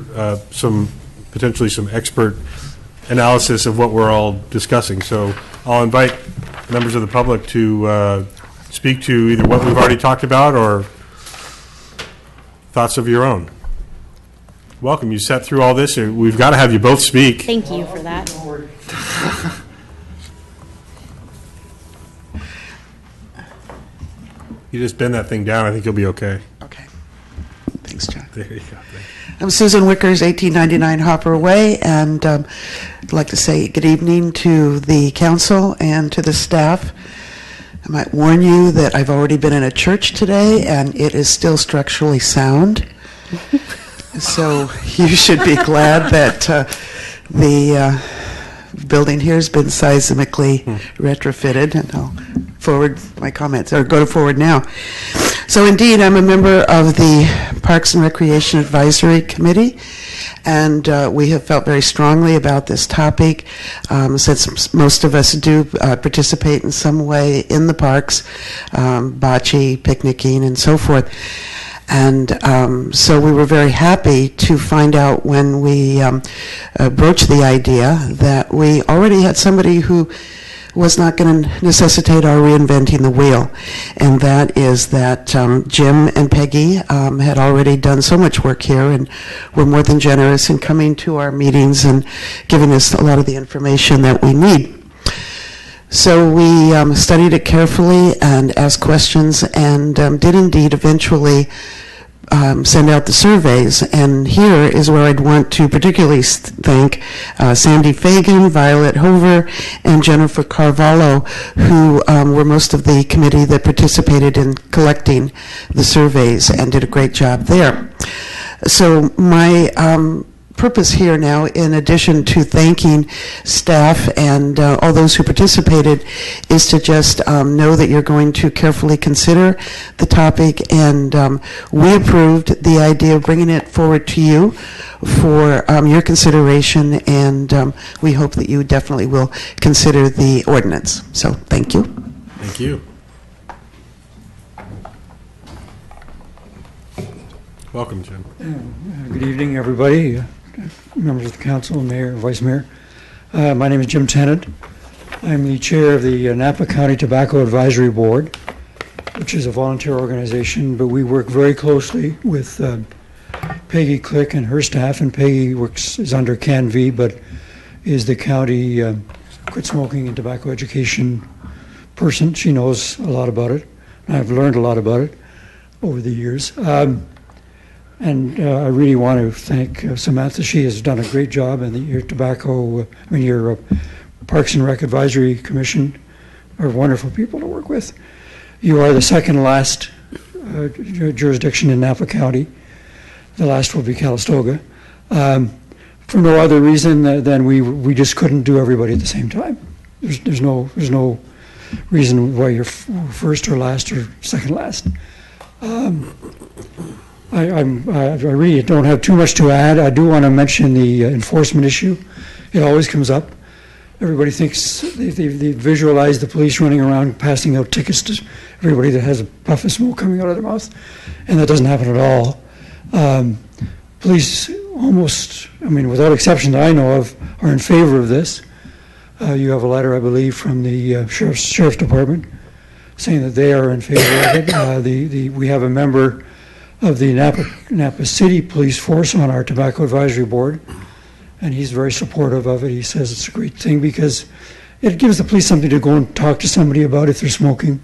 [SPEAKER 1] potentially some expert analysis of what we're all discussing. So I'll invite members of the public to speak to either what we've already talked about or thoughts of your own. Welcome. You sat through all this. We've got to have you both speak.
[SPEAKER 19] Thank you for that.
[SPEAKER 1] You just bend that thing down. I think you'll be okay.
[SPEAKER 20] Okay. Thanks, John.
[SPEAKER 1] There you go.
[SPEAKER 20] I'm Susan Wickers, 1899 Hopper Way, and I'd like to say good evening to the council and to the staff. I might warn you that I've already been in a church today, and it is still structurally sound. So you should be glad that the building here has been seismically retrofitted, and I'll forward my comments, or go to forward now. So indeed, I'm a member of the Parks and Recreation Advisory Committee, and we have felt very strongly about this topic since most of us do participate in some way in the parks, bocce, picnicking, and so forth. And so we were very happy to find out when we broached the idea that we already had somebody who was not going to necessitate our reinventing the wheel. And that is that Jim and Peggy had already done so much work here and were more than generous in coming to our meetings and giving us a lot of the information that we need. So we studied it carefully and asked questions and did indeed eventually send out the surveys. And here is where I'd want to particularly thank Sandy Fagan, Violet Hover, and Jennifer Carvalho, who were most of the committee that participated in collecting the surveys and did a great job there. So my purpose here now, in addition to thanking staff and all those who participated, is to just know that you're going to carefully consider the topic, and we approved the idea of bringing it forward to you for your consideration, and we hope that you definitely will consider the ordinance. So thank you.
[SPEAKER 1] Thank you. Welcome, Jim.
[SPEAKER 21] Good evening, everybody, members of the council, mayor, vice mayor. My name is Jim Tennant. I'm the chair of the Napa County Tobacco Advisory Board, which is a volunteer organization, but we work very closely with Peggy Click and her staff, and Peggy is under CanV, but is the county quit smoking and tobacco education person. She knows a lot about it, and I've learned a lot about it over the years. And I really want to thank Samantha. She has done a great job, and your your Parks and Rec Advisory Commission are wonderful people to work with. You are the second last jurisdiction in Napa County. The last will be Calistoga. For no other reason than we just couldn't do everybody at the same time. There's no reason why you're first or last or second last. I really don't have too much to add. I do want to mention the enforcement issue. It always comes up. Everybody thinks they visualize the police running around passing out tickets to everybody that has a puff of smoke coming out of their mouth, and that doesn't happen at all. Police almost, without exception that I know of, are in favor of this. You have a letter, I believe, from the Sheriff's Department saying that they are in favor of it. We have a member of the Napa City Police Force on our Tobacco Advisory Board, and he's very supportive of it. He says it's a great thing because it gives the police something to go and talk to somebody about if they're smoking.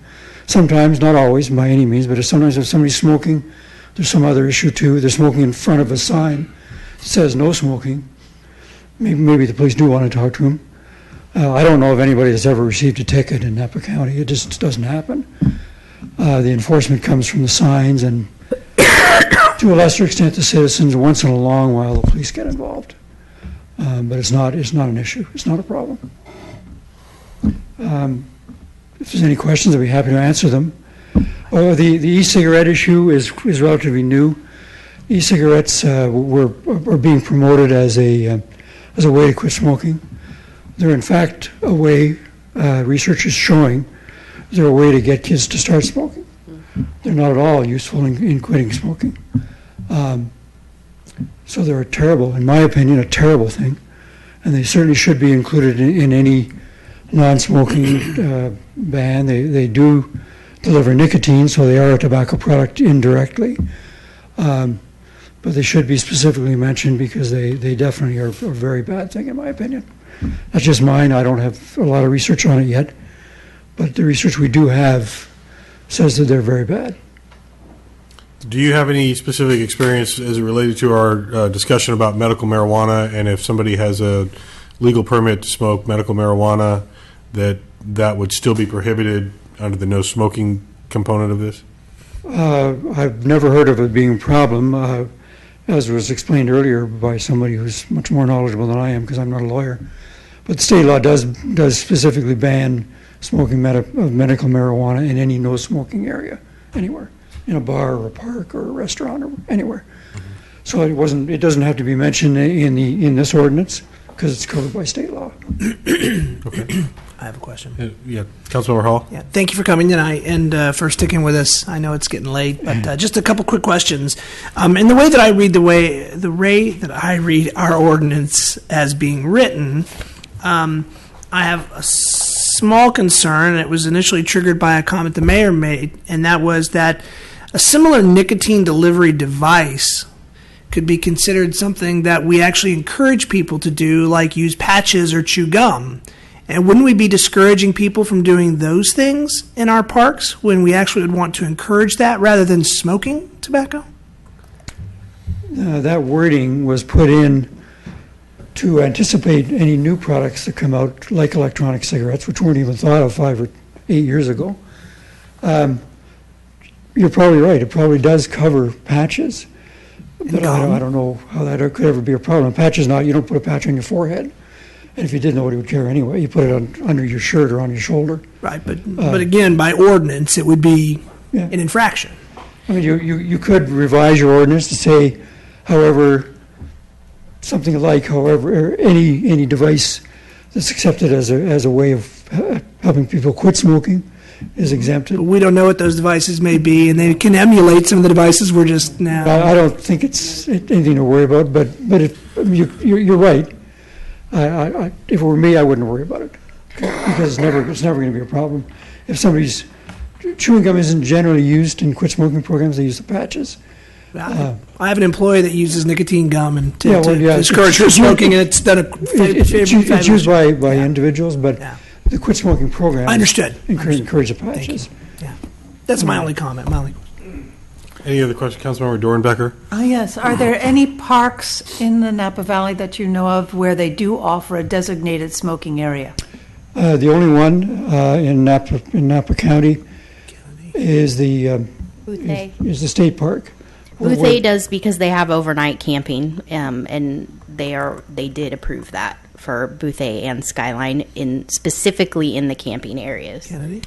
[SPEAKER 21] Sometimes, not always by any means, but sometimes if somebody's smoking, there's some other issue too. They're smoking in front of a sign that says no smoking. Maybe the police do want to talk to him. I don't know of anybody that's ever received a ticket in Napa County. It just doesn't happen. The enforcement comes from the signs, and to a lesser extent the citizens. Once in a long while the police get involved. But it's not an issue. It's not a problem. If there's any questions, I'd be happy to answer them. The e-cigarette issue is relatively new. E-cigarettes are being promoted as a way to quit smoking. They're in fact a way, research is showing, they're a way to get kids to start smoking. They're not at all useful in quitting smoking. So they're in my opinion, a terrible thing. And they certainly should be included in any non-smoking ban. They do deliver nicotine, so they are a tobacco product indirectly. But they should be specifically mentioned because they definitely are a very bad thing in my opinion. That's just mine. I don't have a lot of research on it yet. But the research we do have says that they're very bad.
[SPEAKER 1] Do you have any specific experience as it related to our discussion about medical marijuana, and if somebody has a legal permit to smoke medical marijuana, that would still be prohibited under the no smoking component of this?
[SPEAKER 21] I've never heard of it being a problem. As was explained earlier by somebody who's much more knowledgeable than I am, because I'm not a lawyer. But the state law does specifically ban smoking medical marijuana in any no smoking area, anywhere. In a bar or a park or a restaurant or anywhere. So it doesn't have to be mentioned in this ordinance because it's covered by state law.
[SPEAKER 1] Okay.
[SPEAKER 10] I have a question.
[SPEAKER 1] Yeah, Councilmember Hall.
[SPEAKER 10] Yeah, thank you for coming tonight and for sticking with us. I know it's getting late, but just a couple quick questions. In the way that I read our ordinance as being written, I have a small concern. It was initially triggered by a comment the mayor made, and that was that a similar nicotine delivery device could be considered something that we actually encourage people to do, like use patches or chew gum. And wouldn't we be discouraging people from doing those things in our parks when we actually would want to encourage that rather than smoking tobacco?
[SPEAKER 21] That wording was put in to anticipate any new products that come out, like electronic cigarettes, which weren't even thought of 5 or 8 years ago. You're probably right. It probably does cover patches. But I don't know how that could ever be a problem. Patches, you don't put a patch on your forehead. And if you did, nobody would care anyway. You put it under your shirt or on your shoulder.
[SPEAKER 10] Right, but again, by ordinance, it would be an infraction.
[SPEAKER 21] I mean, you could revise your ordinance to say, however, any device that's accepted as a way of helping people quit smoking is exempted.
[SPEAKER 10] We don't know what those devices may be, and they can emulate some of the devices we're just now.
[SPEAKER 21] I don't think it's anything to worry about, but you're right. If it were me, I wouldn't worry about it, because it's never going to be a problem. If somebody's chewing gum isn't generally used in quit smoking programs, they use the patches.
[SPEAKER 10] I have an employee that uses nicotine gum and to
[SPEAKER 21] Yeah,
[SPEAKER 10] discourage her smoking, and it's done a
[SPEAKER 21] it's used by individuals, but the quit smoking program.
[SPEAKER 10] I understood.
[SPEAKER 21] Encourage the patches.
[SPEAKER 10] Yeah, that's my only comment.
[SPEAKER 1] Any other questions, Councilmember Dornbecker?
[SPEAKER 15] Yes. Are there any parks in the Napa Valley that you know of where they do offer a designated smoking area?
[SPEAKER 21] The only one in Napa County is the is the state park.
[SPEAKER 19] Boothday does, because they have overnight camping, and they did approve that for Boothday and Skyline, specifically in the camping areas.
[SPEAKER 10] Kennedy?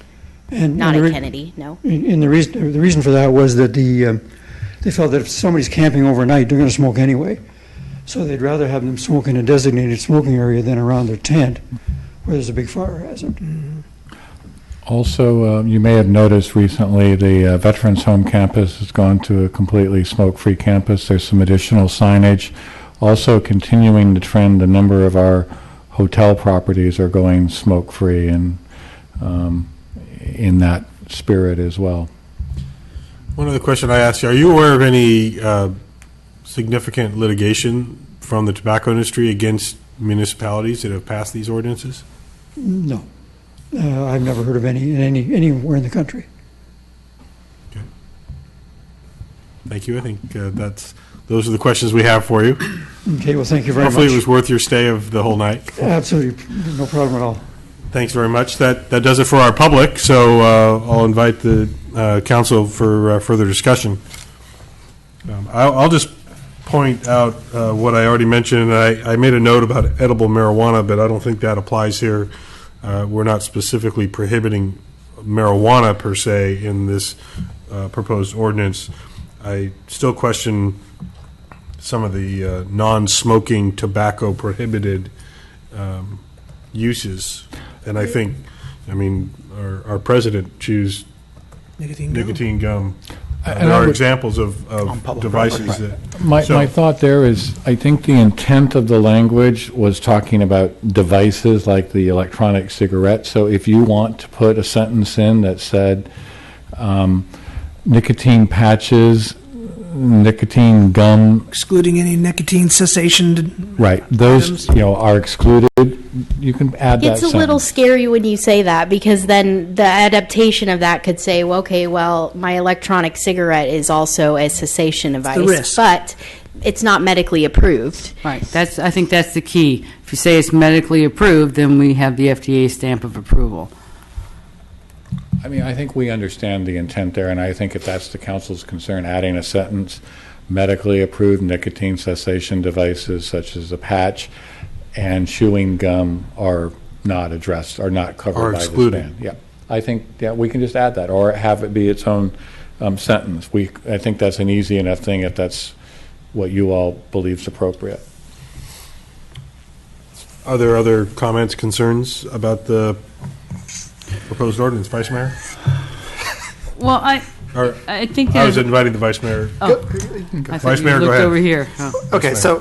[SPEAKER 19] Not at Kennedy, no.
[SPEAKER 21] And the reason for that was that they felt that if somebody's camping overnight, they're going to smoke anyway. So they'd rather have them smoke in a designated smoking area than around their tent, where there's a big fire hazard.
[SPEAKER 10] Mm-hmm.
[SPEAKER 17] Also, you may have noticed recently the Veterans Home campus has gone to a completely smoke-free campus. There's some additional signage. Also, continuing the trend, a number of our hotel properties are going smoke-free, and in that spirit as well.
[SPEAKER 1] One other question I asked you, are you aware of any significant litigation from the tobacco industry against municipalities that have passed these ordinances?
[SPEAKER 21] No. I've never heard of anywhere in the country.
[SPEAKER 1] Okay. Thank you. I think those are the questions we have for you.
[SPEAKER 21] Okay, well, thank you very much.
[SPEAKER 1] Hopefully it was worth your stay of the whole night.
[SPEAKER 21] Absolutely, no problem at all.
[SPEAKER 1] Thanks very much. That does it for our public, so I'll invite the council for further discussion. I'll just point out what I already mentioned. I made a note about edible marijuana, but I don't think that applies here. We're not specifically prohibiting marijuana per se in this proposed ordinance. I still question some of the non-smoking tobacco prohibited uses. And I think, our president chews nicotine gum. There are examples of devices that...
[SPEAKER 17] My thought there is, I think the intent of the language was talking about devices like the electronic cigarette. So if you want to put a sentence in that said nicotine patches, nicotine gum...
[SPEAKER 10] Excluding any nicotine cessation...
[SPEAKER 17] Right. Those, are excluded. You can add that
[SPEAKER 19] It's a little scary when you say that, because then the adaptation of that could say, well, my electronic cigarette is also a cessation device, but it's not medically approved.
[SPEAKER 16] Right. I think that's the key. If you say it's medically approved, then we have the FDA stamp of approval.
[SPEAKER 17] I think we understand the intent there, and I think if that's the council's concern, adding a sentence, medically approved nicotine cessation devices such as a patch and chewing gum are not addressed, are not covered by this ban. Yeah, I think we can just add that, or have it be its own sentence. I think that's an easy enough thing if that's what you all believe is appropriate.
[SPEAKER 1] Are there other comments, concerns about the proposed ordinance, Vice Mayor?
[SPEAKER 16] Well, I think
[SPEAKER 1] I was inviting the Vice Mayor.
[SPEAKER 16] Oh,
[SPEAKER 1] Vice Mayor, go ahead.
[SPEAKER 16] Over here.
[SPEAKER 13] Oh. Okay, so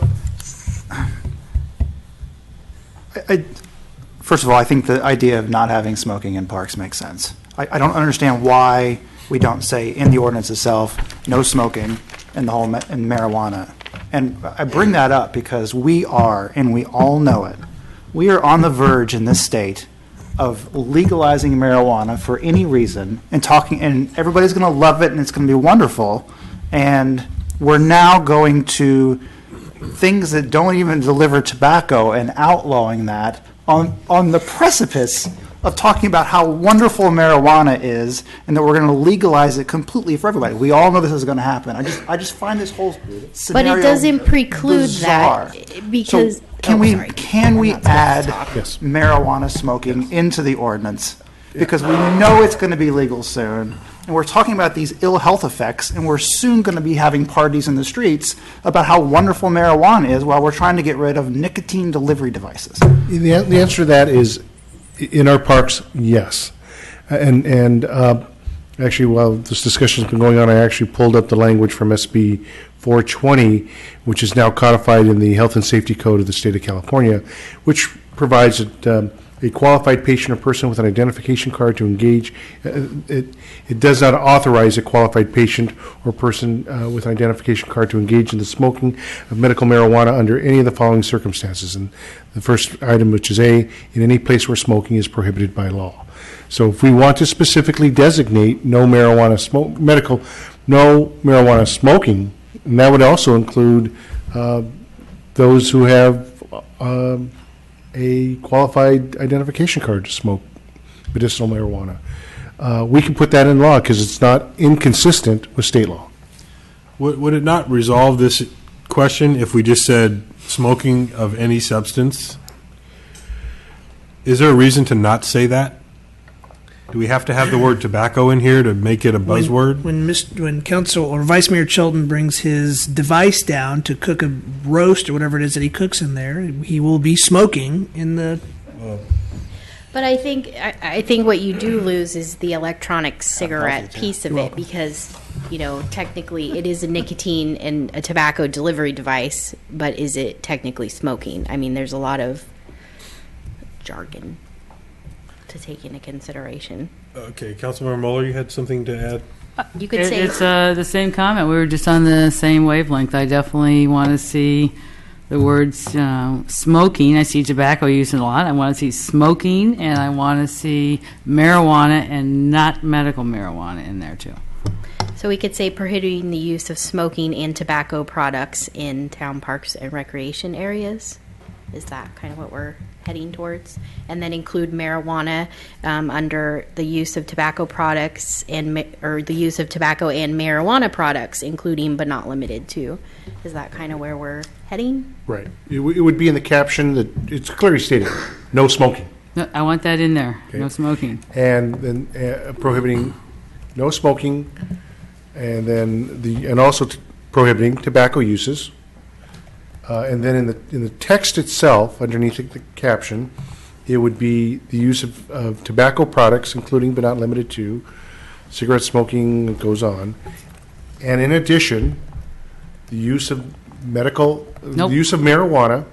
[SPEAKER 13] first of all, I think the idea of not having smoking in parks makes sense. I don't understand why we don't say in the ordinance itself, no smoking in the whole in marijuana. And I bring that up because we are, and we all know it, we are on the verge in this state of legalizing marijuana for any reason and everybody's going to love it and it's going to be wonderful. And we're now going to things that don't even deliver tobacco and outlawing that on the precipice of talking about how wonderful marijuana is and that we're going to legalize it completely for everybody. We all know this is going to happen. I just find this whole scenario
[SPEAKER 19] But it doesn't preclude
[SPEAKER 13] bizarre.
[SPEAKER 19] that, because...
[SPEAKER 13] So can we add marijuana smoking into the ordinance? Because we know it's going to be legal soon, and we're talking about these ill health effects, and we're soon going to be having parties in the streets about how wonderful marijuana is while we're trying to get rid of nicotine delivery devices.
[SPEAKER 2] The answer to that is, in our parks, yes. And actually, while this discussion's been going on, I actually pulled up the language from SB 420, which is now codified in the Health and Safety Code of the State of California, which provides that a qualified patient or person with an identification card to engage. It does not authorize a qualified patient or person with an identification card to engage in the smoking of medical marijuana under any of the following circumstances. And the first item, which is A, in any place where smoking is prohibited by law. So if we want to specifically designate no marijuana smoking, and that would also include those who have a qualified identification card to smoke medicinal marijuana. We can put that in law because it's not inconsistent with state law.
[SPEAKER 1] Would it not resolve this question if we just said smoking of any substance? Is there a reason to not say that? Do we have to have the word tobacco in here to make it a buzzword?
[SPEAKER 10] When Council or Vice Mayor Chilton brings his device down to cook a roast or whatever it is that he cooks in there, he will be smoking in the.
[SPEAKER 19] But I think what you do lose is the electronic cigarette piece of it, because technically it is a nicotine and a tobacco delivery device, but is it technically smoking? I mean, there's a lot of jargon to take into consideration.
[SPEAKER 1] Okay, Councilmember Mueller, you had something to add?
[SPEAKER 19] You could say
[SPEAKER 16] it's the same comment. We were just on the same wavelength. I definitely want to see the words smoking. I see tobacco used a lot. I want to see smoking, and I want to see marijuana and not medical marijuana in there too.
[SPEAKER 19] So we could say prohibiting the use of smoking and tobacco products in town parks and recreation areas. Is that kind of what we're heading towards? And then include marijuana under the use of tobacco products or the use of tobacco and marijuana products, including but not limited to. Is that kind of where we're heading?
[SPEAKER 2] Right. It would be in the caption that it's clearly stated, no smoking.
[SPEAKER 16] No, I want that in there.
[SPEAKER 2] Okay.
[SPEAKER 16] No smoking.
[SPEAKER 2] And then prohibiting no smoking, and then also prohibiting tobacco uses. And then in the text itself, underneath the caption, it would be the use of tobacco products, including but not limited to cigarette smoking, goes on. And in addition, the use of the use of marijuana,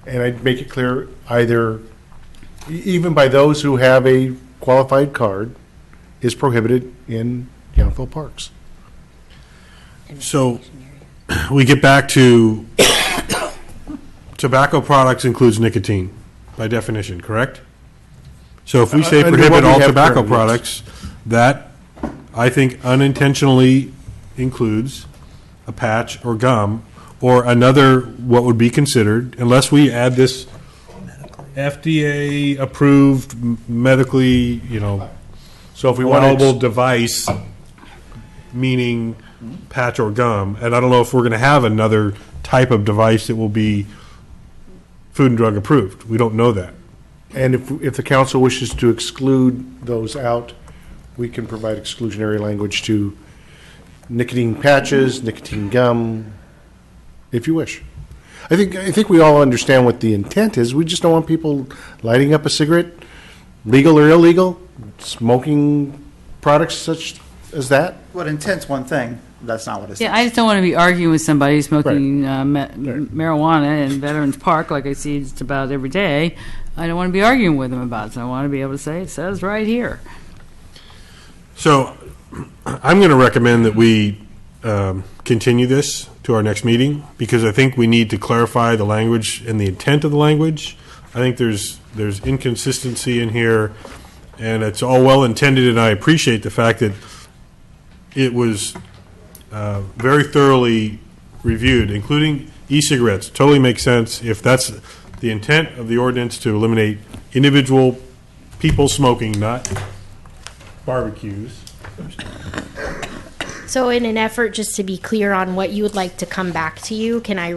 [SPEAKER 2] and I'd make it clear, either even by those who have a qualified card, is prohibited in Yountville parks.
[SPEAKER 1] So we get back to tobacco products includes nicotine by definition, correct? So if we say
[SPEAKER 2] Under
[SPEAKER 1] prohibit
[SPEAKER 2] what we
[SPEAKER 1] all
[SPEAKER 2] have
[SPEAKER 1] tobacco
[SPEAKER 2] currently, yes.
[SPEAKER 1] products, that I think unintentionally includes a patch or gum or another what would be considered, unless we add this FDA approved medically,
[SPEAKER 2] so if we
[SPEAKER 1] allowable device, meaning patch or gum, and I don't know if we're going to have another type of device that will be Food and Drug approved. We don't know that.
[SPEAKER 2] And if the council wishes to exclude those out, we can provide exclusionary language to nicotine patches, nicotine gum, if you wish. I think we all understand what the intent is. We just don't want people lighting up a cigarette, legal or illegal, smoking products such as that.
[SPEAKER 13] What intent's one thing, that's not what it says.
[SPEAKER 16] Yeah, I just don't want to be arguing with somebody smoking marijuana in Veterans Park like I see just about every day. I don't want to be arguing with them about it, so I want to be able to say, it says right here.
[SPEAKER 1] So I'm going to recommend that we continue this to our next meeting, because I think we need to clarify the language and the intent of the language. I think there's inconsistency in here, and it's all well intended, and I appreciate the fact that it was very thoroughly reviewed, including e-cigarettes. Totally makes sense if that's the intent of the ordinance, to eliminate individual people smoking, not barbecues.
[SPEAKER 19] So in an effort just to be clear on what you would like to come back to you, can we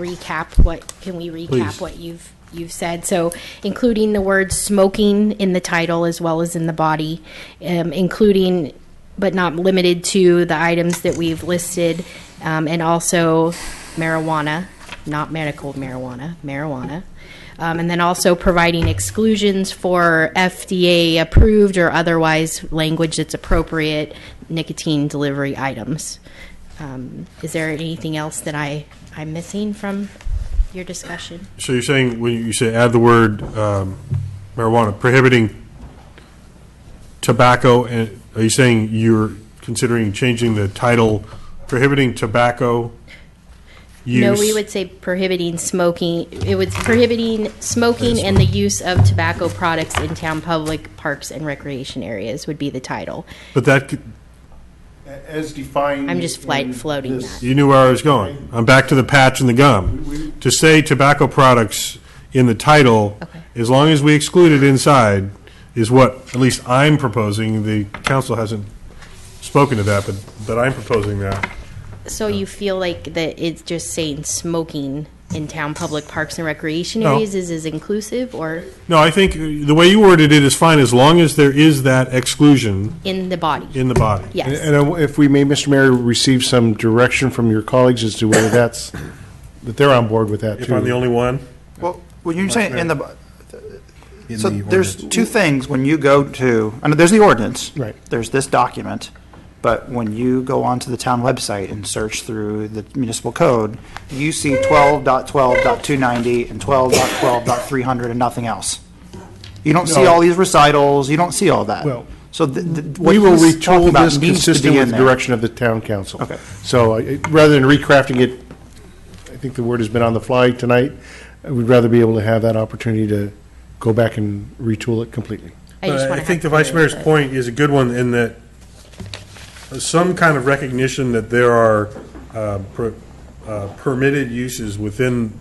[SPEAKER 19] recap
[SPEAKER 1] Please.
[SPEAKER 19] what you've said? So including the word smoking in the title as well as in the body, including but not limited to the items that we've listed, and also marijuana, not medical marijuana, And then also providing exclusions for FDA approved or otherwise language that's appropriate nicotine delivery items. Is there anything else that I'm missing from your discussion?
[SPEAKER 1] So you're saying, when you say add the word marijuana, prohibiting tobacco, and are you saying you're considering changing the title, prohibiting tobacco use?
[SPEAKER 19] No, we would say prohibiting smoking. It was prohibiting smoking and the use of tobacco products in town public parks and recreation areas would be the title.
[SPEAKER 1] But that could,
[SPEAKER 2] as defined.
[SPEAKER 19] I'm just floating that.
[SPEAKER 1] you knew where I was going. I'm back to the patch and the gum. To say tobacco products in the title, as long as we exclude it inside, is what at least I'm proposing. The council hasn't spoken to that, but I'm proposing that.
[SPEAKER 19] So you feel like that it's just saying smoking in town public parks and recreation
[SPEAKER 1] No.
[SPEAKER 19] areas is inclusive, or
[SPEAKER 1] No, I think the way you worded it is fine, as long as there is that exclusion
[SPEAKER 19] in the body?
[SPEAKER 1] in the body.
[SPEAKER 19] Yes.
[SPEAKER 2] And if we may, Mr. Mayor, receive some direction from your colleagues as to whether that they're on board with that, too.
[SPEAKER 1] If I'm the only one?
[SPEAKER 13] Well, when you're saying in the,
[SPEAKER 1] In
[SPEAKER 13] so
[SPEAKER 1] the
[SPEAKER 13] there's
[SPEAKER 1] ordinance.
[SPEAKER 13] two things when you go to, I know there's the ordinance.
[SPEAKER 2] Right.
[SPEAKER 13] There's this document, but when you go onto the town website and search through the municipal code, you see 12.12.290 and 12.12.300 and nothing else. You don't see
[SPEAKER 2] No.
[SPEAKER 13] all these recitals, you don't see all that.
[SPEAKER 2] Well,
[SPEAKER 13] So what
[SPEAKER 2] We will
[SPEAKER 13] he's talking
[SPEAKER 2] retool
[SPEAKER 13] about
[SPEAKER 2] this
[SPEAKER 13] needs to
[SPEAKER 2] consistent
[SPEAKER 13] be
[SPEAKER 2] with
[SPEAKER 13] in
[SPEAKER 2] the
[SPEAKER 13] there.
[SPEAKER 2] direction of the town council.
[SPEAKER 13] Okay.
[SPEAKER 2] So rather than recrafting it, I think the word has been on the fly tonight, we'd rather be able to have that opportunity to go back and retool it completely.
[SPEAKER 1] I think the Vice Mayor's point is a good one in that some kind of recognition that there are permitted uses within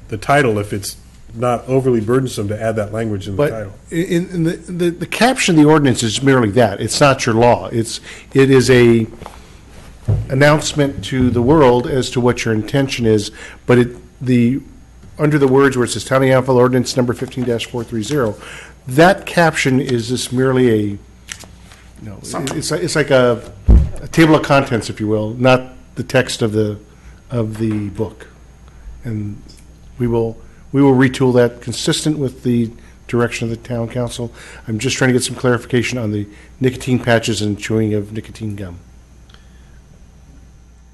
[SPEAKER 1] the title, if it's not overly burdensome to add that language in the
[SPEAKER 2] But
[SPEAKER 1] title.
[SPEAKER 2] in the caption of the ordinance is merely that. It's not your law. It is a announcement to the world as to what your intention is, but under the words where it says Town of Yountville Ordinance Number 15-430, that caption is just merely it's like a table of contents, if you will, not the text of the book. And we will retool that consistent with the direction of the town council. I'm just trying to get some clarification on the nicotine patches and chewing of nicotine gum.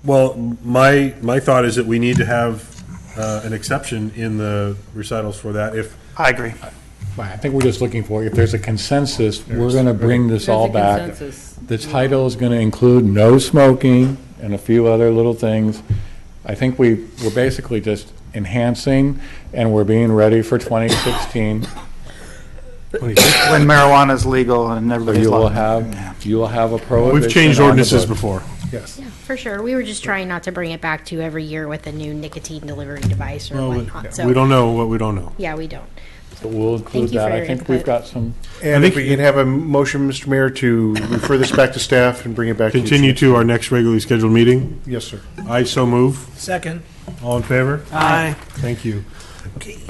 [SPEAKER 1] Well, my thought is that we need to have an exception in the recitals for that. If
[SPEAKER 13] I agree.
[SPEAKER 17] I think we're just looking for, if there's a consensus, we're going to bring this all back.
[SPEAKER 16] consensus.
[SPEAKER 17] The title is going to include no smoking and a few other little things. I think we're basically just enhancing, and we're being ready for 2016.
[SPEAKER 13] When marijuana is legal and
[SPEAKER 17] So
[SPEAKER 13] everybody's
[SPEAKER 17] you will
[SPEAKER 13] loving it.
[SPEAKER 17] have a prohibition.
[SPEAKER 1] we've changed
[SPEAKER 17] on the
[SPEAKER 1] ordinances
[SPEAKER 17] book.
[SPEAKER 1] before.
[SPEAKER 2] Yes.
[SPEAKER 19] Yeah, for sure. We were just trying not to bring it back to every year with a new nicotine delivery device or
[SPEAKER 1] Well,
[SPEAKER 19] whatnot. So
[SPEAKER 1] we don't know what we don't know.
[SPEAKER 19] Yeah, we don't.
[SPEAKER 17] So we'll include
[SPEAKER 19] you for
[SPEAKER 17] that. I
[SPEAKER 19] your
[SPEAKER 17] think we've
[SPEAKER 19] input.
[SPEAKER 17] got some.
[SPEAKER 2] And if we can have a motion, Mr. Mayor, to refer this back to staff and bring it back.
[SPEAKER 1] Continue to our next regularly scheduled meeting.
[SPEAKER 2] Yes, sir.
[SPEAKER 1] I so move.
[SPEAKER 10] Second.
[SPEAKER 1] All in favor?
[SPEAKER 10] Aye.
[SPEAKER 1] Thank you.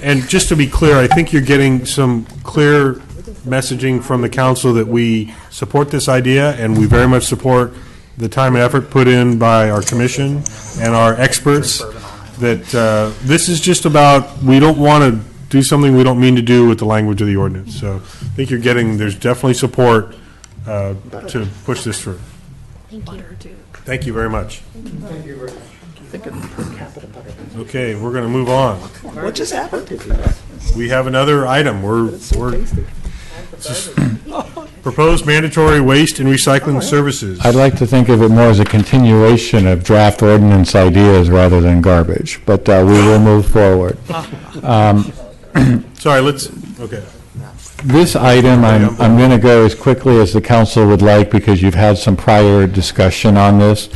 [SPEAKER 1] And just to be clear, I think you're getting some clear messaging from the council that we support this idea, and we very much support the time and effort put in by our commission and our experts, that this is just about, we don't want to do something we don't mean to do with the language of the ordinance. So I think there's definitely support to push this through.
[SPEAKER 19] Thank you.
[SPEAKER 1] Thank you very much.
[SPEAKER 13] Thank you very much.
[SPEAKER 1] Okay, we're going to move on.
[SPEAKER 13] What just happened?
[SPEAKER 1] We have another item. We're proposed mandatory waste and recycling services.
[SPEAKER 17] I'd like to think of it more as a continuation of draft ordinance ideas rather than garbage, but we will move forward.
[SPEAKER 1] Sorry, okay.
[SPEAKER 17] This item, I'm going to go as quickly as the council would like because you've had some prior discussion on this.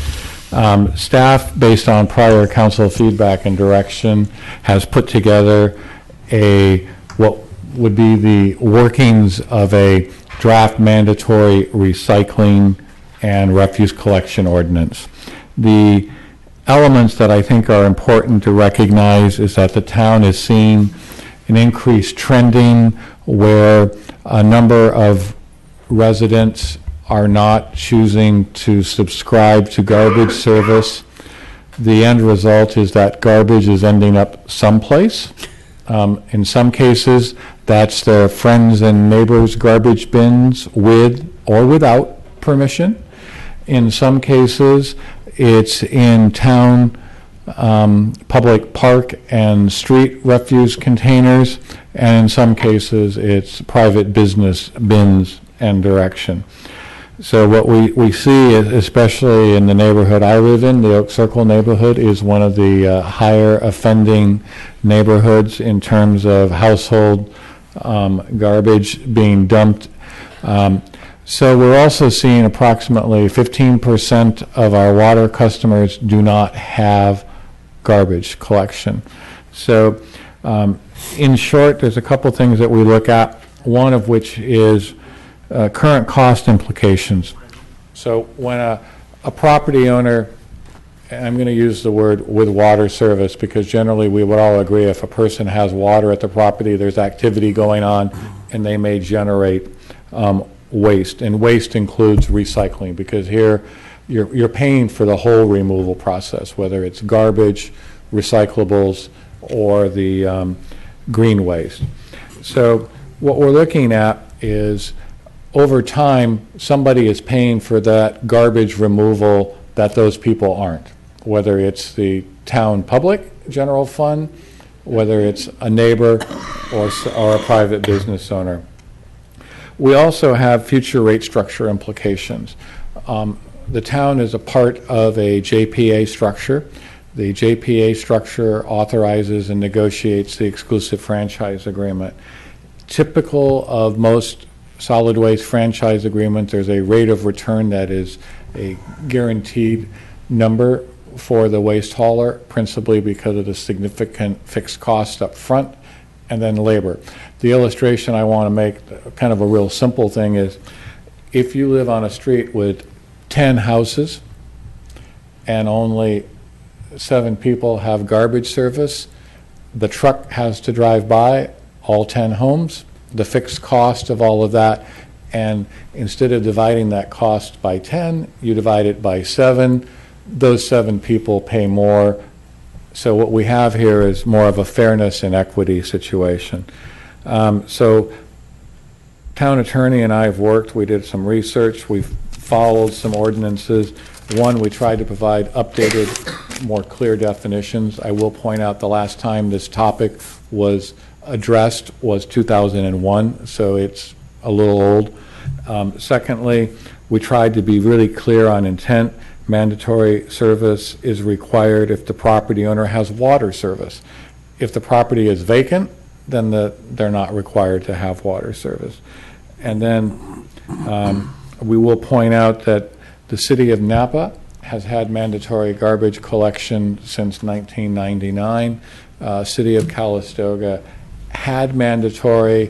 [SPEAKER 17] Staff, based on prior council feedback and direction, has put together what would be the workings of a draft mandatory recycling and refuse collection ordinance. The elements that I think are important to recognize is that the town is seeing an increased trending where a number of residents are not choosing to subscribe to garbage service. The end result is that garbage is ending up someplace, In some cases, that's their friends and neighbors' garbage bins with or without permission. In some cases, it's in town public park and street refuse containers, and in some cases, it's private business bins and direction. So what we see, especially in the neighborhood I live in, the Oak Circle neighborhood, is one of the higher offending neighborhoods in terms of household garbage being dumped. So we're also seeing approximately 15% of our water customers do not have garbage collection. So in short, there's a couple things that we look at, one of which is current cost implications. So when a property owner, and I'm going to use the word with water service because generally we would all agree if a person has water at the property, there's activity going on and they may generate waste. And waste includes recycling because here you're paying for the whole removal process, whether it's garbage, recyclables, or the green waste. So what we're looking at is over time, somebody is paying for that garbage removal that those people aren't, whether it's the town public general fund, whether it's a neighbor or a private business owner. We also have future rate structure implications. The town is a part of a JPA structure. The JPA structure authorizes and negotiates the exclusive franchise agreement. Typical of most solid waste franchise agreement, there's a rate of return that is a guaranteed number for the waste hauler, principally because of the significant fixed cost up front and then labor. The illustration I want to make, kind of a real simple thing, is if you live on a street with 10 houses and only 7 people have garbage service, the truck has to drive by all 10 homes, the fixed cost of all of that, and instead of dividing that cost by 10, you divide it by 7. Those 7 people pay more. So what we have here is more of a fairness and equity situation. So town attorney and I have worked. We did some research. We've followed some ordinances. One, we tried to provide updated, more clear definitions. I will point out the last time this topic was addressed was 2001, so it's a little old. Secondly, we tried to be really clear on intent. Mandatory service is required if the property owner has water service. If the property is vacant, then they're not required to have water service. And then we will point out that the city of Napa has had mandatory garbage collection since 1999. City of Calistoga had mandatory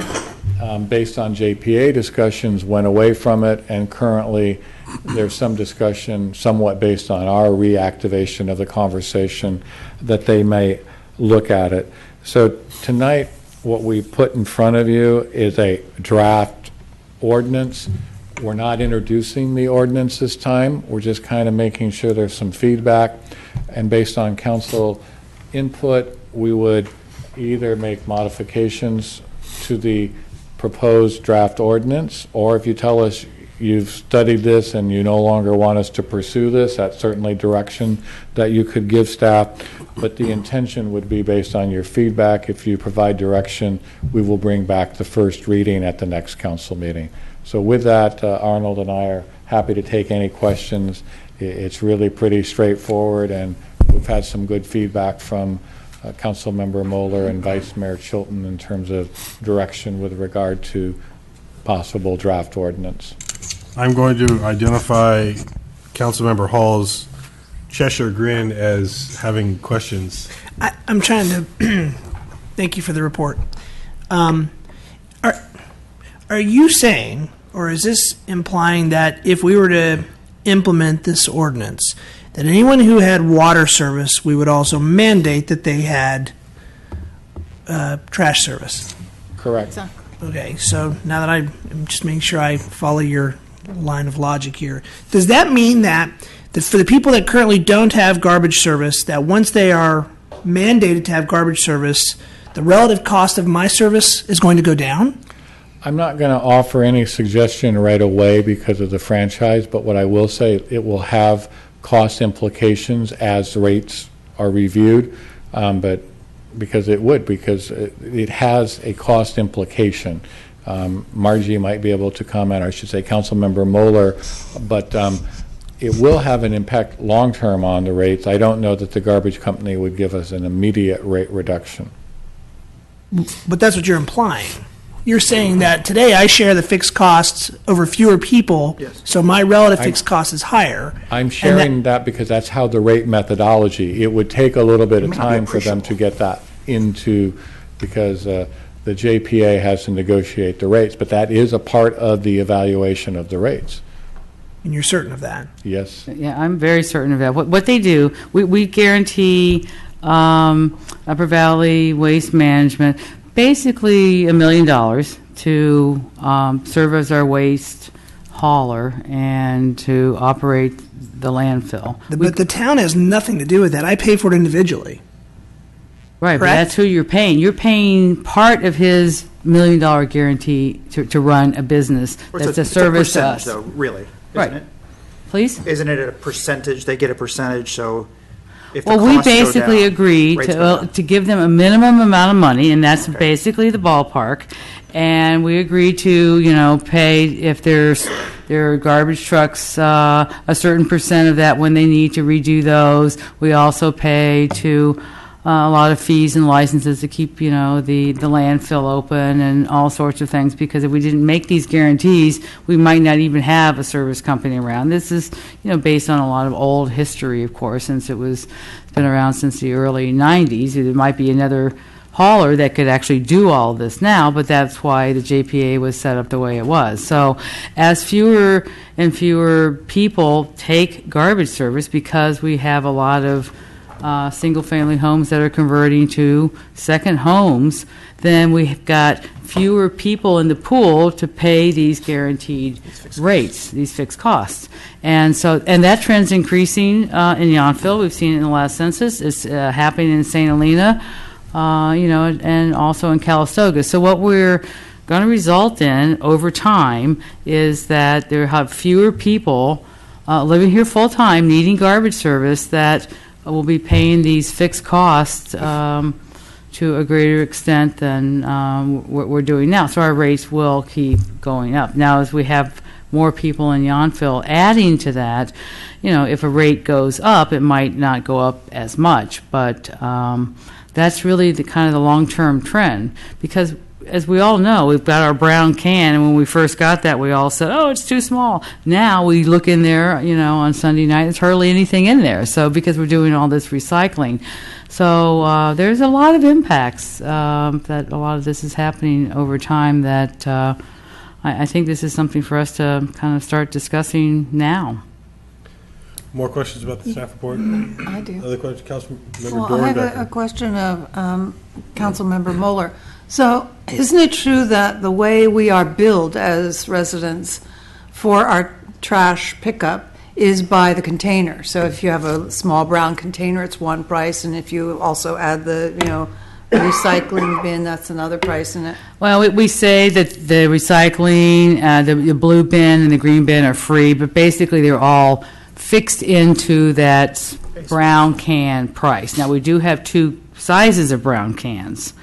[SPEAKER 17] based on JPA discussions, went away from it, and currently there's some discussion somewhat based on our reactivation of the conversation that they may look at it. So tonight what we put in front of you is a draft ordinance. We're not introducing the ordinance this time. We're just kind of making sure there's some feedback, and based on council input, we would either make modifications to the proposed draft ordinance, or if you tell us you've studied this and you no longer want us to pursue this, that's certainly direction that you could give staff. But the intention would be based on your feedback. If you provide direction, we will bring back the first reading at the next council meeting. So with that, Arnold and I are happy to take any questions. It's really pretty straightforward, and we've had some good feedback from Councilmember Moeller and Vice Mayor Chilton in terms of direction with regard to possible draft ordinance.
[SPEAKER 1] I'm going to identify Councilmember Hall's Cheshire grin as having questions.
[SPEAKER 10] I'm trying to thank you for the report. Are you saying, or is this implying that if we were to implement this ordinance, that anyone who had water service, we would also mandate that they had trash service?
[SPEAKER 17] Correct.
[SPEAKER 10] Okay, so now that I'm just making sure I follow your line of logic here, does that mean that for the people that currently don't have garbage service, that once they are mandated to have garbage service, the relative cost of my service is going to go down?
[SPEAKER 17] I'm not going to offer any suggestion right away because of the franchise, but what I will say, it will have cost implications as rates are reviewed, but because it has a cost implication. Margie might be able to comment, or I should say Councilmember Moeller, but it will have an impact long-term on the rates. I don't know that the garbage company would give us an immediate rate reduction.
[SPEAKER 10] But that's what you're implying. You're saying that today I share the fixed costs over fewer people, so my relative fixed cost is higher.
[SPEAKER 17] I'm sharing that because that's how the rate methodology, it would take a little bit of time for them to get that into, because the JPA has to negotiate the rates, but that is a part of the evaluation of the rates.
[SPEAKER 10] And you're certain of that?
[SPEAKER 17] Yes.
[SPEAKER 16] Yeah, I'm very certain of that. What they do, we guarantee Upper Valley Waste Management basically $1 million to serve as our waste hauler and to operate the landfill.
[SPEAKER 10] But the town has nothing to do with that. I pay for it individually.
[SPEAKER 16] Right, but
[SPEAKER 10] Correct?
[SPEAKER 16] that's who you're paying. You're paying part of his $1 million guarantee to run a business. That's a service to us.
[SPEAKER 13] Though, really,
[SPEAKER 16] Right.
[SPEAKER 13] isn't it?
[SPEAKER 16] Please?
[SPEAKER 13] Isn't it a percentage? They get a percentage, so if the
[SPEAKER 16] Well, we
[SPEAKER 13] costs go
[SPEAKER 16] basically
[SPEAKER 13] down,
[SPEAKER 16] agree
[SPEAKER 13] rates go down.
[SPEAKER 16] to give them a minimum amount of money, and that's basically the ballpark. And we agree to, pay if there are garbage trucks, a certain percent of that when they need to redo those. We also pay to a lot of fees and licenses to keep, the landfill open and all sorts of things, because if we didn't make these guarantees, we might not even have a service company around. This is, based on a lot of old history, of course, since it's been around since the early 90s. There might be another hauler that could actually do all of this now, but that's why the JPA was set up the way it was. So as fewer and fewer people take garbage service, because we have a lot of single-family homes that are converting to second homes, then we've got fewer people in the pool to pay these guaranteed rates, these fixed costs. And that trend's increasing in Yountville. We've seen it in the last census. It's happening in St. Helena, and also in Calistoga. So what we're going to result in over time is that there have fewer people living here full-time, needing garbage service, that will be paying these fixed costs to a greater extent than what we're doing now. So our rates will keep going up. Now, as we have more people in Yountville adding to that, if a rate goes up, it might not go up as much. But that's really the kind of the long-term trend, because as we all know, we've got our brown can, and when we first got that, we all said, oh, it's too small. Now we look in there, on Sunday night, there's hardly anything in there, so because we're doing all this recycling. So there's a lot of impacts that a lot of this is happening over time that I think this is something for us to kind of start discussing now.
[SPEAKER 1] More questions about the staff report?
[SPEAKER 15] I do.
[SPEAKER 1] Other questions, Councilmember
[SPEAKER 15] Well,
[SPEAKER 1] Dorn?
[SPEAKER 15] I have a question of Councilmember Moeller. So isn't it true that the way we are billed as residents for our trash pickup is by the container? So if you have a small brown container, it's one price, and if you also add the, recycling bin, that's another price in it?
[SPEAKER 16] Well, we say that the recycling, the blue bin and the green bin are free, but basically they're all fixed into that brown can price. Now, we do have two sizes of brown cans,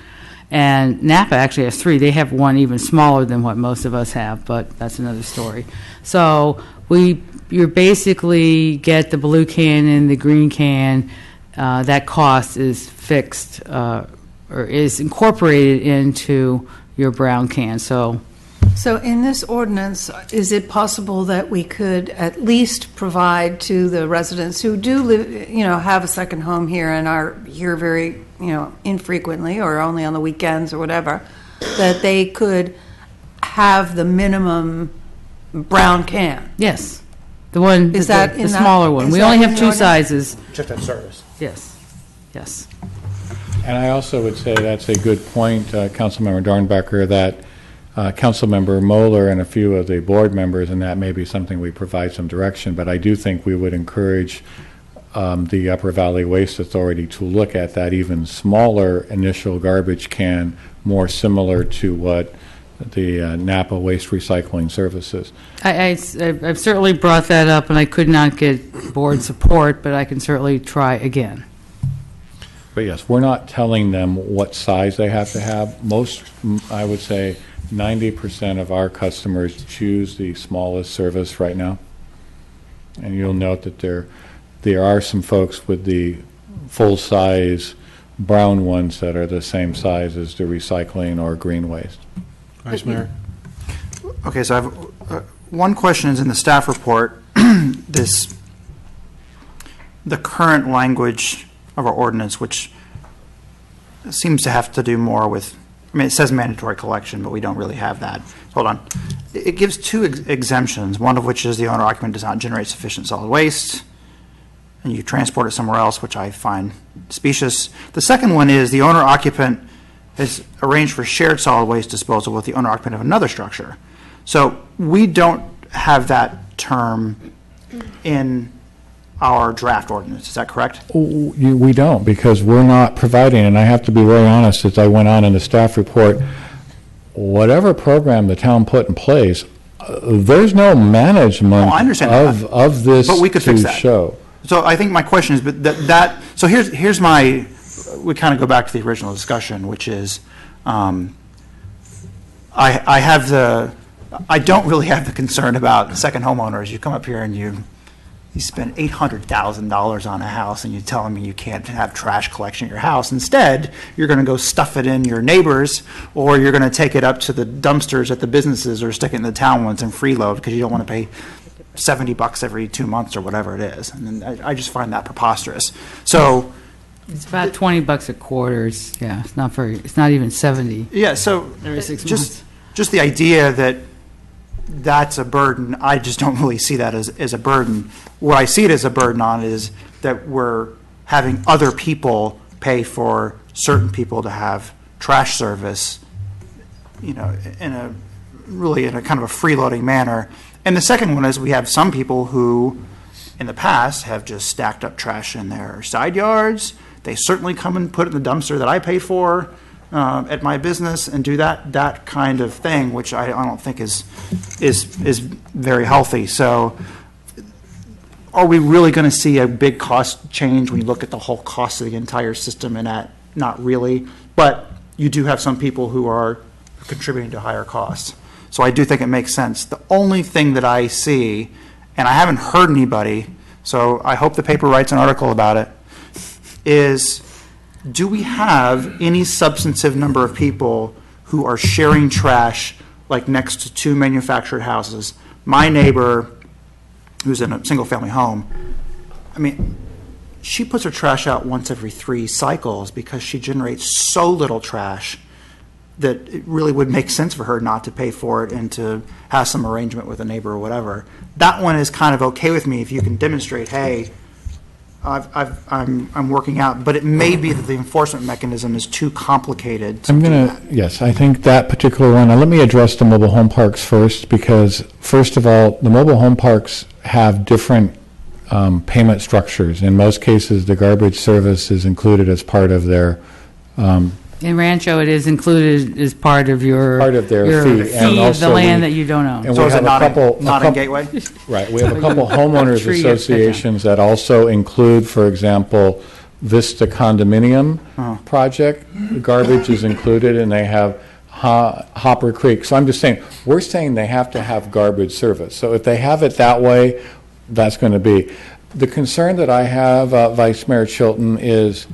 [SPEAKER 16] and Napa actually has three. They have one even smaller than what most of us have, but that's another story. So you basically get the blue can and the green can. That cost is fixed or is incorporated into your brown can. So
[SPEAKER 15] in this ordinance, is it possible that we could at least provide to the residents who do live, have a second home here and are here very, infrequently or only on the weekends or whatever, that they could have the minimum brown can?
[SPEAKER 16] Yes. The one,
[SPEAKER 15] Is
[SPEAKER 16] the,
[SPEAKER 15] that
[SPEAKER 16] the
[SPEAKER 15] in that-
[SPEAKER 16] smaller one.
[SPEAKER 15] is
[SPEAKER 16] We
[SPEAKER 15] that
[SPEAKER 16] only
[SPEAKER 15] in
[SPEAKER 16] have
[SPEAKER 15] the
[SPEAKER 16] two
[SPEAKER 15] ordinance?
[SPEAKER 16] sizes.
[SPEAKER 13] Just that service.
[SPEAKER 16] Yes. Yes.
[SPEAKER 17] And I also would say that's a good point, Councilmember Dornbecker, that Councilmember Moeller and a few of the board members, and that may be something we provide some direction, but I do think we would encourage the Upper Valley Waste Authority to look at that even smaller initial garbage can, more similar to what the Napa Waste Recycling Services.
[SPEAKER 16] I've certainly brought that up, and I could not get board support, but I can certainly try again.
[SPEAKER 17] But yes, we're not telling them what size they have to have. Most, I would say, 90% of our customers choose the smallest service right now. And you'll note that there are some folks with the full-size brown ones that are the same size as the recycling or green waste.
[SPEAKER 1] Vice Mayor.
[SPEAKER 13] Okay, so I have one question is in the staff report. The current language of our ordinance, which seems to have to do more with, I mean, it says mandatory collection, but we don't really have that. Hold on. It gives two exemptions, one of which is the owner occupant does not generate sufficient solid waste, and you transport it somewhere else, which I find specious. The second one is the owner occupant has arranged for shared solid waste disposal with the owner occupant of another structure. So we don't have that term in our draft ordinance. Is that correct?
[SPEAKER 17] We don't, because we're not providing, and I have to be very honest, as I went on in the staff report, whatever program the town put in place, there's no management of this
[SPEAKER 13] but we could fix
[SPEAKER 17] to
[SPEAKER 13] that.
[SPEAKER 17] show.
[SPEAKER 13] So I think my question is, but so here's my, we kind of go back to the original discussion, which is, I don't really have the concern about second homeowners. You come up here and you spend $800,000 on a house and you tell me you can't have trash collection at your house. Instead, you're going to go stuff it in your neighbors, or you're going to take it up to the dumpsters at the businesses or stick it in the town ones and freeload because you don't want to pay $70 every 2 months or whatever it is. And I just find that preposterous. So
[SPEAKER 16] it's about $20 a quarter. Yeah, it's not very. It's not even 70.
[SPEAKER 13] Yeah. So
[SPEAKER 16] every 6 months.
[SPEAKER 13] Just the idea that that's a burden, I just don't really see that as a burden. What I see it as a burden on is that we're having other people pay for certain people to have trash service, in a kind of a freeloading manner. And the second one is we have some people who, in the past, have just stacked up trash in their side yards. They certainly come and put it in the dumpster that I pay for at my business and do that kind of thing, which I don't think is very healthy. So are we really going to see a big cost change when you look at the whole cost of the entire system? And that, not really. But you do have some people who are contributing to higher costs. So I do think it makes sense. The only thing that I see, and I haven't heard anybody, so I hope the paper writes an article about it, is do we have any substantive number of people who are sharing trash like next to two manufactured houses? My neighbor, who's in a single-family home, I mean, she puts her trash out once every 3 cycles because she generates so little trash that it really would make sense for her not to pay for it and to have some arrangement with a neighbor or whatever. That one is kind of okay with me if you can demonstrate, hey, I'm working out, but it may be that the enforcement mechanism is too complicated.
[SPEAKER 17] Yes, I think that particular one, let me address the mobile home parks first, because first of all, the mobile home parks have different payment structures. In most cases, the garbage service is included as part of their
[SPEAKER 16] in Rancho, it is included as part of your
[SPEAKER 17] their fee, and
[SPEAKER 16] of the
[SPEAKER 17] also
[SPEAKER 16] land that you don't own.
[SPEAKER 17] And
[SPEAKER 13] so
[SPEAKER 17] we
[SPEAKER 13] is
[SPEAKER 17] have
[SPEAKER 13] it not in Gateway?
[SPEAKER 17] Right. We have a couple homeowners associations that also include, for example, Vista Condominium Project. The garbage is included, and they have Hopper Creek. So I'm just saying, we're saying they have to have garbage service. So if they have it that way, that's going to be. The concern that I have, Vice Mayor Chilton, is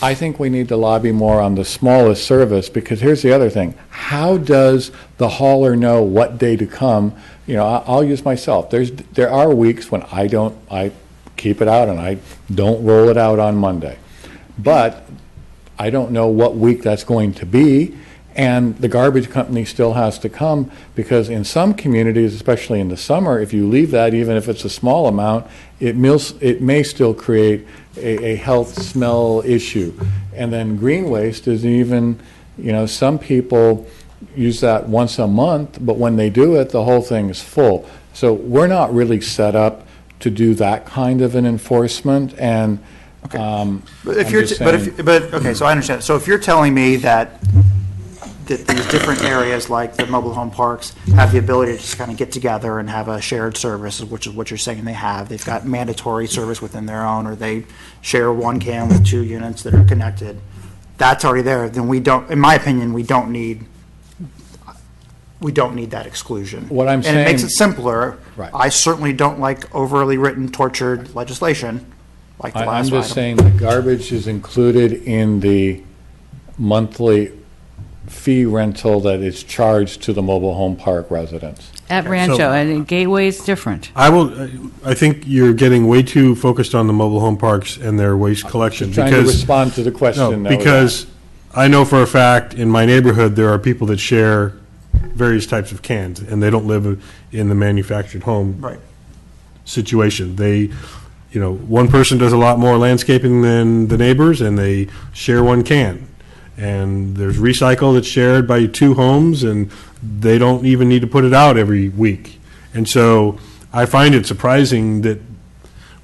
[SPEAKER 17] I think we need to lobby more on the smallest service, because here's the other thing. How does the hauler know what day to come? I'll use myself. There are weeks when I keep it out and I don't roll it out on Monday. But I don't know what week that's going to be, and the garbage company still has to come, because in some communities, especially in the summer, if you leave that, even if it's a small amount, it may still create a health smell issue. And then green waste is even, some people use that once a month, but when they do it, the whole thing is full. So we're not really set up to do that kind of an enforcement, and
[SPEAKER 13] But
[SPEAKER 17] I'm
[SPEAKER 13] if
[SPEAKER 17] just
[SPEAKER 13] okay, so I understand. So if you're telling me that these different areas, like the mobile home parks, have the ability to just kind of get together and have a shared service, which is what you're saying they have. They've got mandatory service within their own, or they share one CAN with 2 units that are connected. That's already there. Then we don't, in my opinion, we don't need that exclusion.
[SPEAKER 17] What I'm
[SPEAKER 13] And it makes
[SPEAKER 17] saying-
[SPEAKER 13] it simpler.
[SPEAKER 17] Right.
[SPEAKER 13] I certainly don't like overly written, tortured legislation like the
[SPEAKER 17] I'm
[SPEAKER 13] last
[SPEAKER 17] just
[SPEAKER 13] item.
[SPEAKER 17] saying the garbage is included in the monthly fee rental that is charged to the mobile home park residents.
[SPEAKER 16] At Rancho, and Gateway is different.
[SPEAKER 1] I think you're getting way too focused on the mobile home parks and their waste collection.
[SPEAKER 17] Trying to respond to the question.
[SPEAKER 1] No, because I know for a fact in my neighborhood there are people that share various types of cans, and they don't live in the manufactured home
[SPEAKER 13] Right.
[SPEAKER 1] situation. They, one person does a lot more landscaping than the neighbors, and they share one can. And there's recycle that's shared by 2 homes, and they don't even need to put it out every week. And so I find it surprising that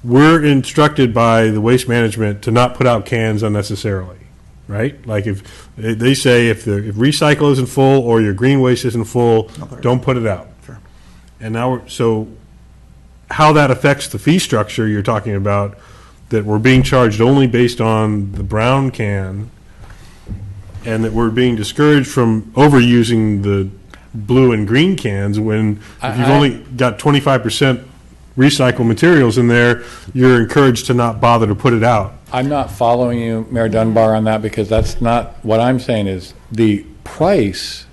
[SPEAKER 1] we're instructed by the waste management to not put out cans unnecessarily, right? Like if they say if recycle isn't full or your green waste isn't full, don't put it out.
[SPEAKER 13] Sure.
[SPEAKER 1] And now, so how that affects the fee structure you're talking about, that we're being charged only based on the brown can, and that we're being discouraged from overusing the blue and green cans when if you've only got 25% recycled materials in there, you're encouraged to not bother to put it out.
[SPEAKER 17] I'm not following you, Mayor Dunbar, on that, because that's not what I'm saying. Is the price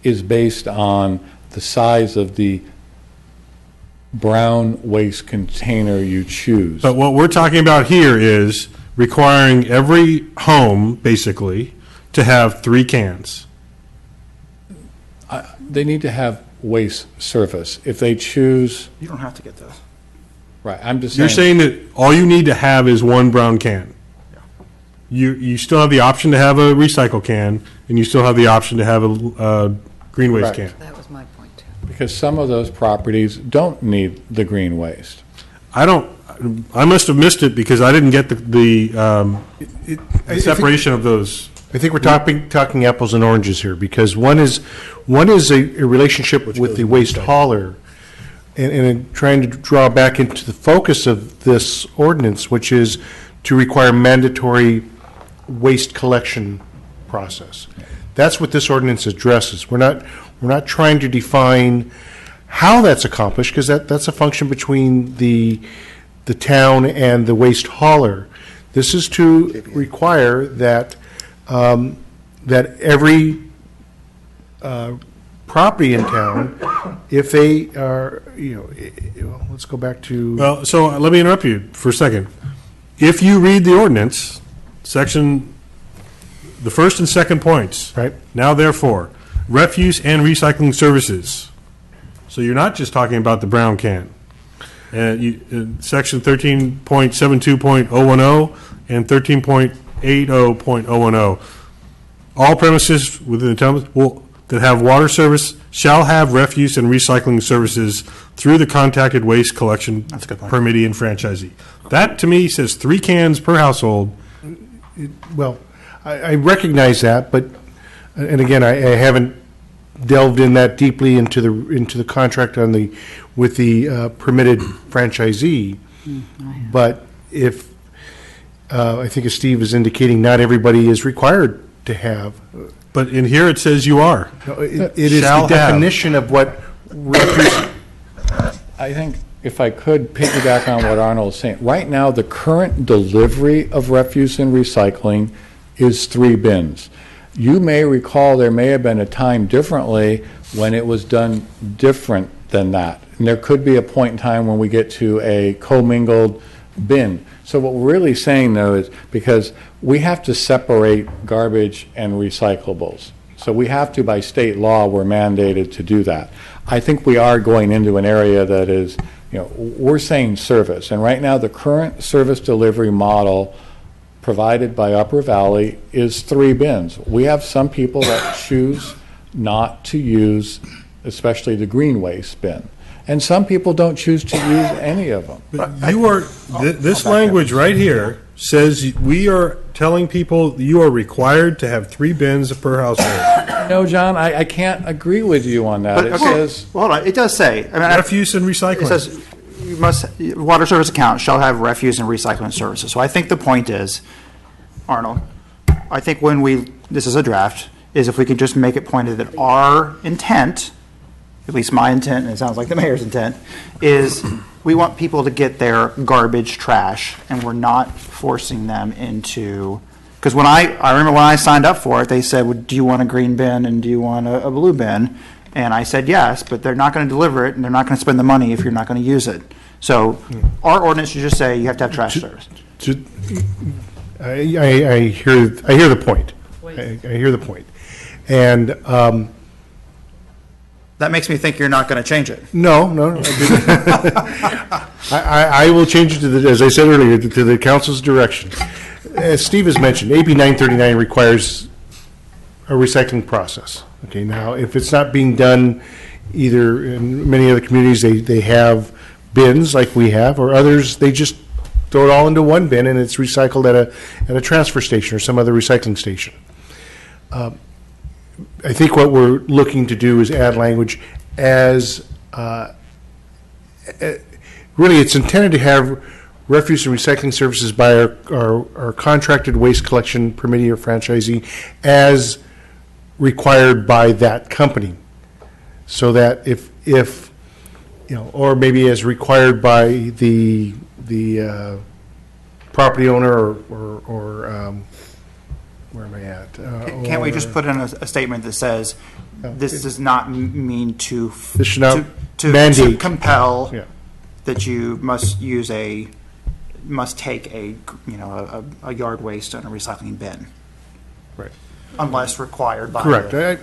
[SPEAKER 17] is based on the size of the brown waste container you choose.
[SPEAKER 1] But what we're talking about here is requiring every home, basically, to have 3 cans.
[SPEAKER 17] They need to have waste service. If they choose,
[SPEAKER 13] You don't have to get those.
[SPEAKER 17] right, I'm just
[SPEAKER 1] You're saying that all you need to have is 1 brown can. You still have the option to have a recycle can, and you still have the option to have a green waste
[SPEAKER 17] Correct.
[SPEAKER 1] can.
[SPEAKER 16] That was my point, too.
[SPEAKER 17] because some of those properties don't need the green waste.
[SPEAKER 1] I must have missed it because I didn't get the separation of those.
[SPEAKER 2] I think we're talking apples and oranges here, because one is a relationship with the waste hauler, and trying to draw back into the focus of this ordinance, which is to require mandatory waste collection process. That's what this ordinance addresses. We're not trying to define how that's accomplished, because that's a function between the town and the waste hauler. This is to require that that every property in town, if they are, let's go back to.
[SPEAKER 1] Well, so let me interrupt you for a second. If you read the ordinance, the first and second points.
[SPEAKER 2] Right.
[SPEAKER 1] Now therefore, refuse and recycling services. So you're not just talking about the brown can. Section 13.72.010 and 13.80.010. All premises within the town that have water service shall have refuse and recycling services through the contacted waste collection permittee and franchisee. That, to me, says 3 cans per household.
[SPEAKER 2] Well, I recognize that, but, and again, I haven't delved in that deeply into the contract with the permitted franchisee. But if, I think as Steve is indicating, not everybody is required to have.
[SPEAKER 1] But in here it says you are.
[SPEAKER 2] It is the definition of what refuse.
[SPEAKER 17] I think if I could piggyback on what Arnold is saying, right now the current delivery of refuse and recycling is 3 bins. You may recall there may have been a time differently when it was done different than that. And there could be a point in time when we get to a commingled bin. So what we're really saying, though, is because we have to separate garbage and recyclables. So we have to, by state law, we're mandated to do that. I think we are going into an area that is, we're saying service. And right now, the current service delivery model provided by Upper Valley is 3 bins. We have some people that choose not to use, especially the green waste bin. And some people don't choose to use any of them.
[SPEAKER 1] You are, this language right here says we are telling people you are required to have 3 bins per household.
[SPEAKER 17] No, John, I can't agree with you on that. It says,
[SPEAKER 13] Well, hold on, it does say.
[SPEAKER 1] Refuse and recycling.
[SPEAKER 13] It says, water service account shall have refuse and recycling services. So I think the point is, Arnold, I think this is a draft, is if we could just make it pointed that our intent, at least my intent, and it sounds like the mayor's intent, is we want people to get their garbage trash, and we're not forcing them into, because I remember when I signed up for it, they said, well, do you want a green bin and do you want a blue bin? And I said yes, but they're not going to deliver it, and they're not going to spend the money if you're not going to use it. So our ordinance should just say you have to have trash service.
[SPEAKER 2] I hear the point. I hear the point. And
[SPEAKER 13] that makes me think you're not going to change it.
[SPEAKER 2] No. I will change it to as I said earlier, to the council's direction. As Steve has mentioned, AB 939 requires a recycling process. Okay, now if it's not being done, either in many other communities they have bins like we have, or others they just throw it all into one bin and it's recycled at a transfer station or some other recycling station. I think what we're looking to do is add language as really it's intended to have refuse and recycling services by our contracted waste collection permittee or franchisee as required by that company, so that if or maybe as required by the property owner or where am I at?
[SPEAKER 13] Can't we just put in a statement that says this does not mean to
[SPEAKER 2] this should not
[SPEAKER 13] mandate, to compel that you must take a yard waste and a recycling bin,
[SPEAKER 2] right?
[SPEAKER 13] Unless required by.
[SPEAKER 2] Correct.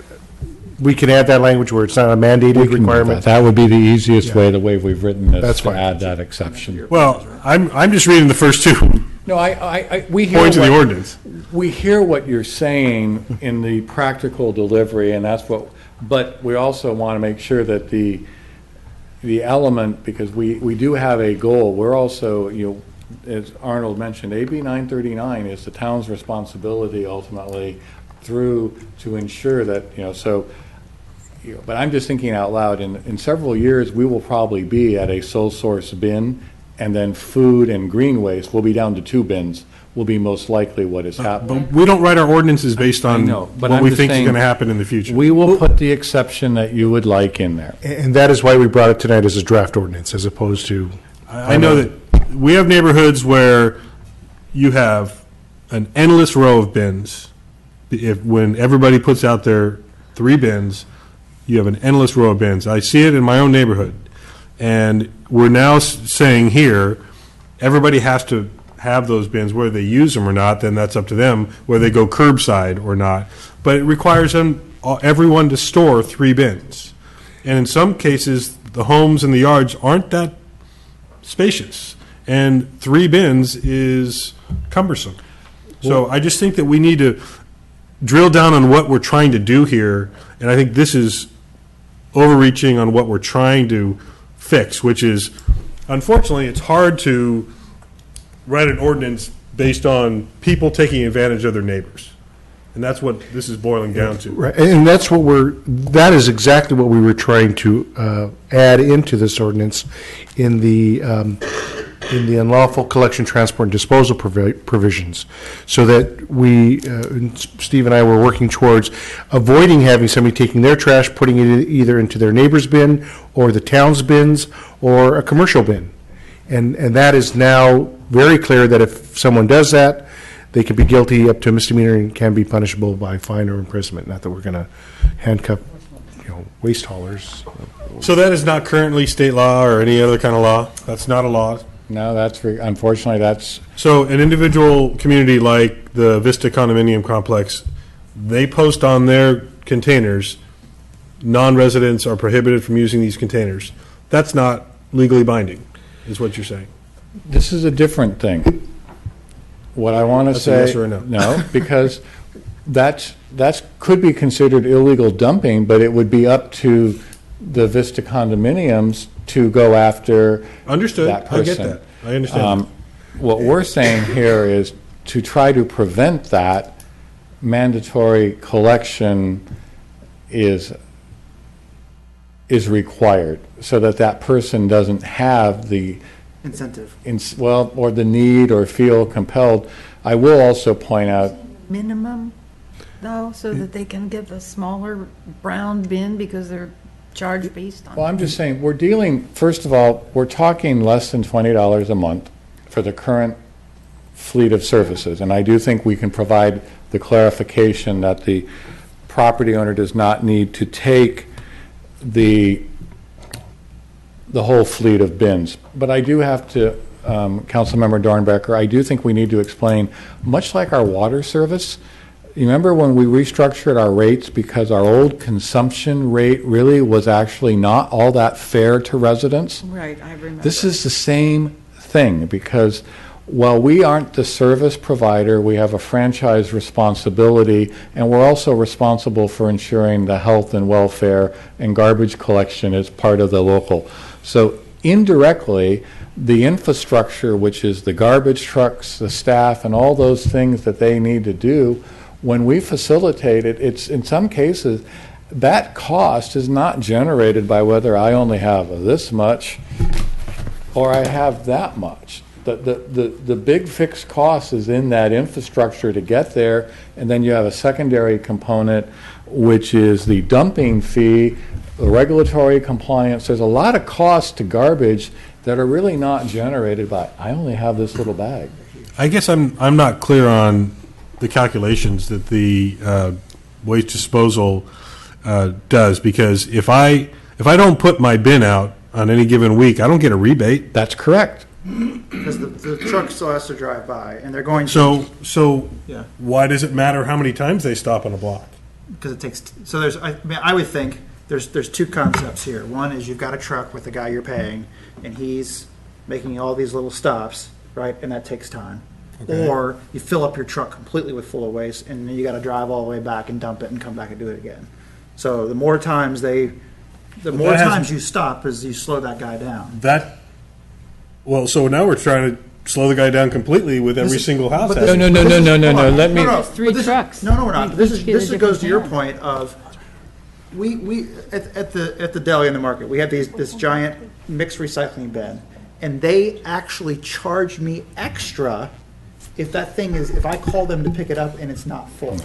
[SPEAKER 2] We can add that language where it's not a mandated requirement.
[SPEAKER 17] That would be the easiest way, the way we've written this,
[SPEAKER 2] That's
[SPEAKER 17] to
[SPEAKER 2] fine.
[SPEAKER 17] add that exception.
[SPEAKER 1] Well, I'm just reading the first 2.
[SPEAKER 17] No, we hear
[SPEAKER 1] points of the ordinance.
[SPEAKER 17] We hear what you're saying in the practical delivery, and that's what. But we also want to make sure that the element, because we do have a goal. We're also, as Arnold mentioned, AB 939 is the town's responsibility ultimately to ensure that But I'm just thinking out loud. In several years, we will probably be at a sole source bin, and then food and green waste will be down to 2 bins. Will be most likely what is happening.
[SPEAKER 1] But we don't write our ordinances based on what we think is going to happen in the future.
[SPEAKER 17] We will put the exception that you would like in there.
[SPEAKER 2] And that is why we brought it tonight as a draft ordinance, as opposed to.
[SPEAKER 1] I know that we have neighborhoods where you have an endless row of bins. When everybody puts out their 3 bins, you have an endless row of bins. I see it in my own neighborhood. And we're now saying here, everybody has to have those bins, whether they use them or not, then that's up to them, whether they go curbside or not. But it requires everyone to store 3 bins. And in some cases, the homes and the yards aren't that spacious. And 3 bins is cumbersome. So I just think that we need to drill down on what we're trying to do here. And I think this is overreaching on what we're trying to fix, which is, unfortunately, it's hard to write an ordinance based on people taking advantage of their neighbors. And that's what this is boiling down to.
[SPEAKER 2] Right, and that is exactly what we were trying to add into this ordinance in the unlawful collection, transport, and disposal provisions, so that Steve and I were working towards avoiding having somebody taking their trash, putting it either into their neighbor's bin or the town's bins or a commercial bin. And that is now very clear that if someone does that, they can be guilty up to a misdemeanor and can be punishable by fine or imprisonment. Not that we're going to handcuff, waste haulers.
[SPEAKER 1] So that is not currently state law or any other kind of law? That's not a law?
[SPEAKER 17] No, unfortunately, that's...
[SPEAKER 1] So an individual community like the Vista Condominium Complex, they post on their containers, non-residents are prohibited from using these containers. That's not legally binding, is what you're saying?
[SPEAKER 17] This is a different thing. What I want to say...
[SPEAKER 1] That's a yes or a no?
[SPEAKER 17] No, because that could be considered illegal dumping, but it would be up to the Vista condominiums to go after
[SPEAKER 1] Understood.
[SPEAKER 17] that person.
[SPEAKER 1] I get that. I understand.
[SPEAKER 17] What we're saying here is to try to prevent that, mandatory collection is required so that that person doesn't have the
[SPEAKER 13] Incentive.
[SPEAKER 17] or the need or feel compelled. I will also point out,
[SPEAKER 15] Minimum, though, so that they can get the smaller brown bin because they're charged based on.
[SPEAKER 17] well, I'm just saying, we're dealing, first of all, we're talking less than $20 a month for the current fleet of services. And I do think we can provide the clarification that the property owner does not need to take the whole fleet of bins. But I do have to, Councilmember Dornbecker, I do think we need to explain, much like our water service, you remember when we restructured our rates because our old consumption rate really was actually not all that fair to residents?
[SPEAKER 15] Right, I remember.
[SPEAKER 17] This is the same thing, because while we aren't the service provider, we have a franchise responsibility, and we're also responsible for ensuring the health and welfare, and garbage collection is part of the local. So indirectly, the infrastructure, which is the garbage trucks, the staff, and all those things that they need to do, when we facilitate it, it's in some cases, that cost is not generated by whether I only have this much or I have that much. The big fixed cost is in that infrastructure to get there, and then you have a secondary component, which is the dumping fee, the regulatory compliance. There's a lot of costs to garbage that are really not generated by, I only have this little bag.
[SPEAKER 1] I guess I'm not clear on the calculations that the waste disposal does, because if I don't put my bin out on any given week, I don't get a rebate.
[SPEAKER 17] That's correct.
[SPEAKER 13] Because the truck still has to drive by, and they're going to.
[SPEAKER 1] So
[SPEAKER 13] Yeah.
[SPEAKER 1] why does it matter how many times they stop on a block?
[SPEAKER 13] Because it takes, so there's, I would think, there's two concepts here. One is you've got a truck with the guy you're paying, and he's making all these little stops, right, and that takes time.
[SPEAKER 1] Okay.
[SPEAKER 13] Or you fill up your truck completely with full of waste, and then you gotta drive all the way back and dump it and come back and do it again. So the more times the more
[SPEAKER 1] that hasn't-
[SPEAKER 13] times you stop, is you slow that guy down.
[SPEAKER 1] Well, so now we're trying to slow the guy down completely with every
[SPEAKER 13] This-
[SPEAKER 1] sinle house.
[SPEAKER 13] but
[SPEAKER 1] has
[SPEAKER 13] this-
[SPEAKER 1] it.
[SPEAKER 17] No.
[SPEAKER 13] hold on.
[SPEAKER 17] Let me-
[SPEAKER 13] No,
[SPEAKER 16] Three
[SPEAKER 13] but this-
[SPEAKER 16] trucks.
[SPEAKER 13] No, we're not. This
[SPEAKER 16] Each get a
[SPEAKER 13] goes
[SPEAKER 16] different
[SPEAKER 13] to your
[SPEAKER 16] can.
[SPEAKER 13] point of, we at the deli in the market, we have this giant mixed recycling bin, and they actually charge me extra if I call them to pick it up and it's not full.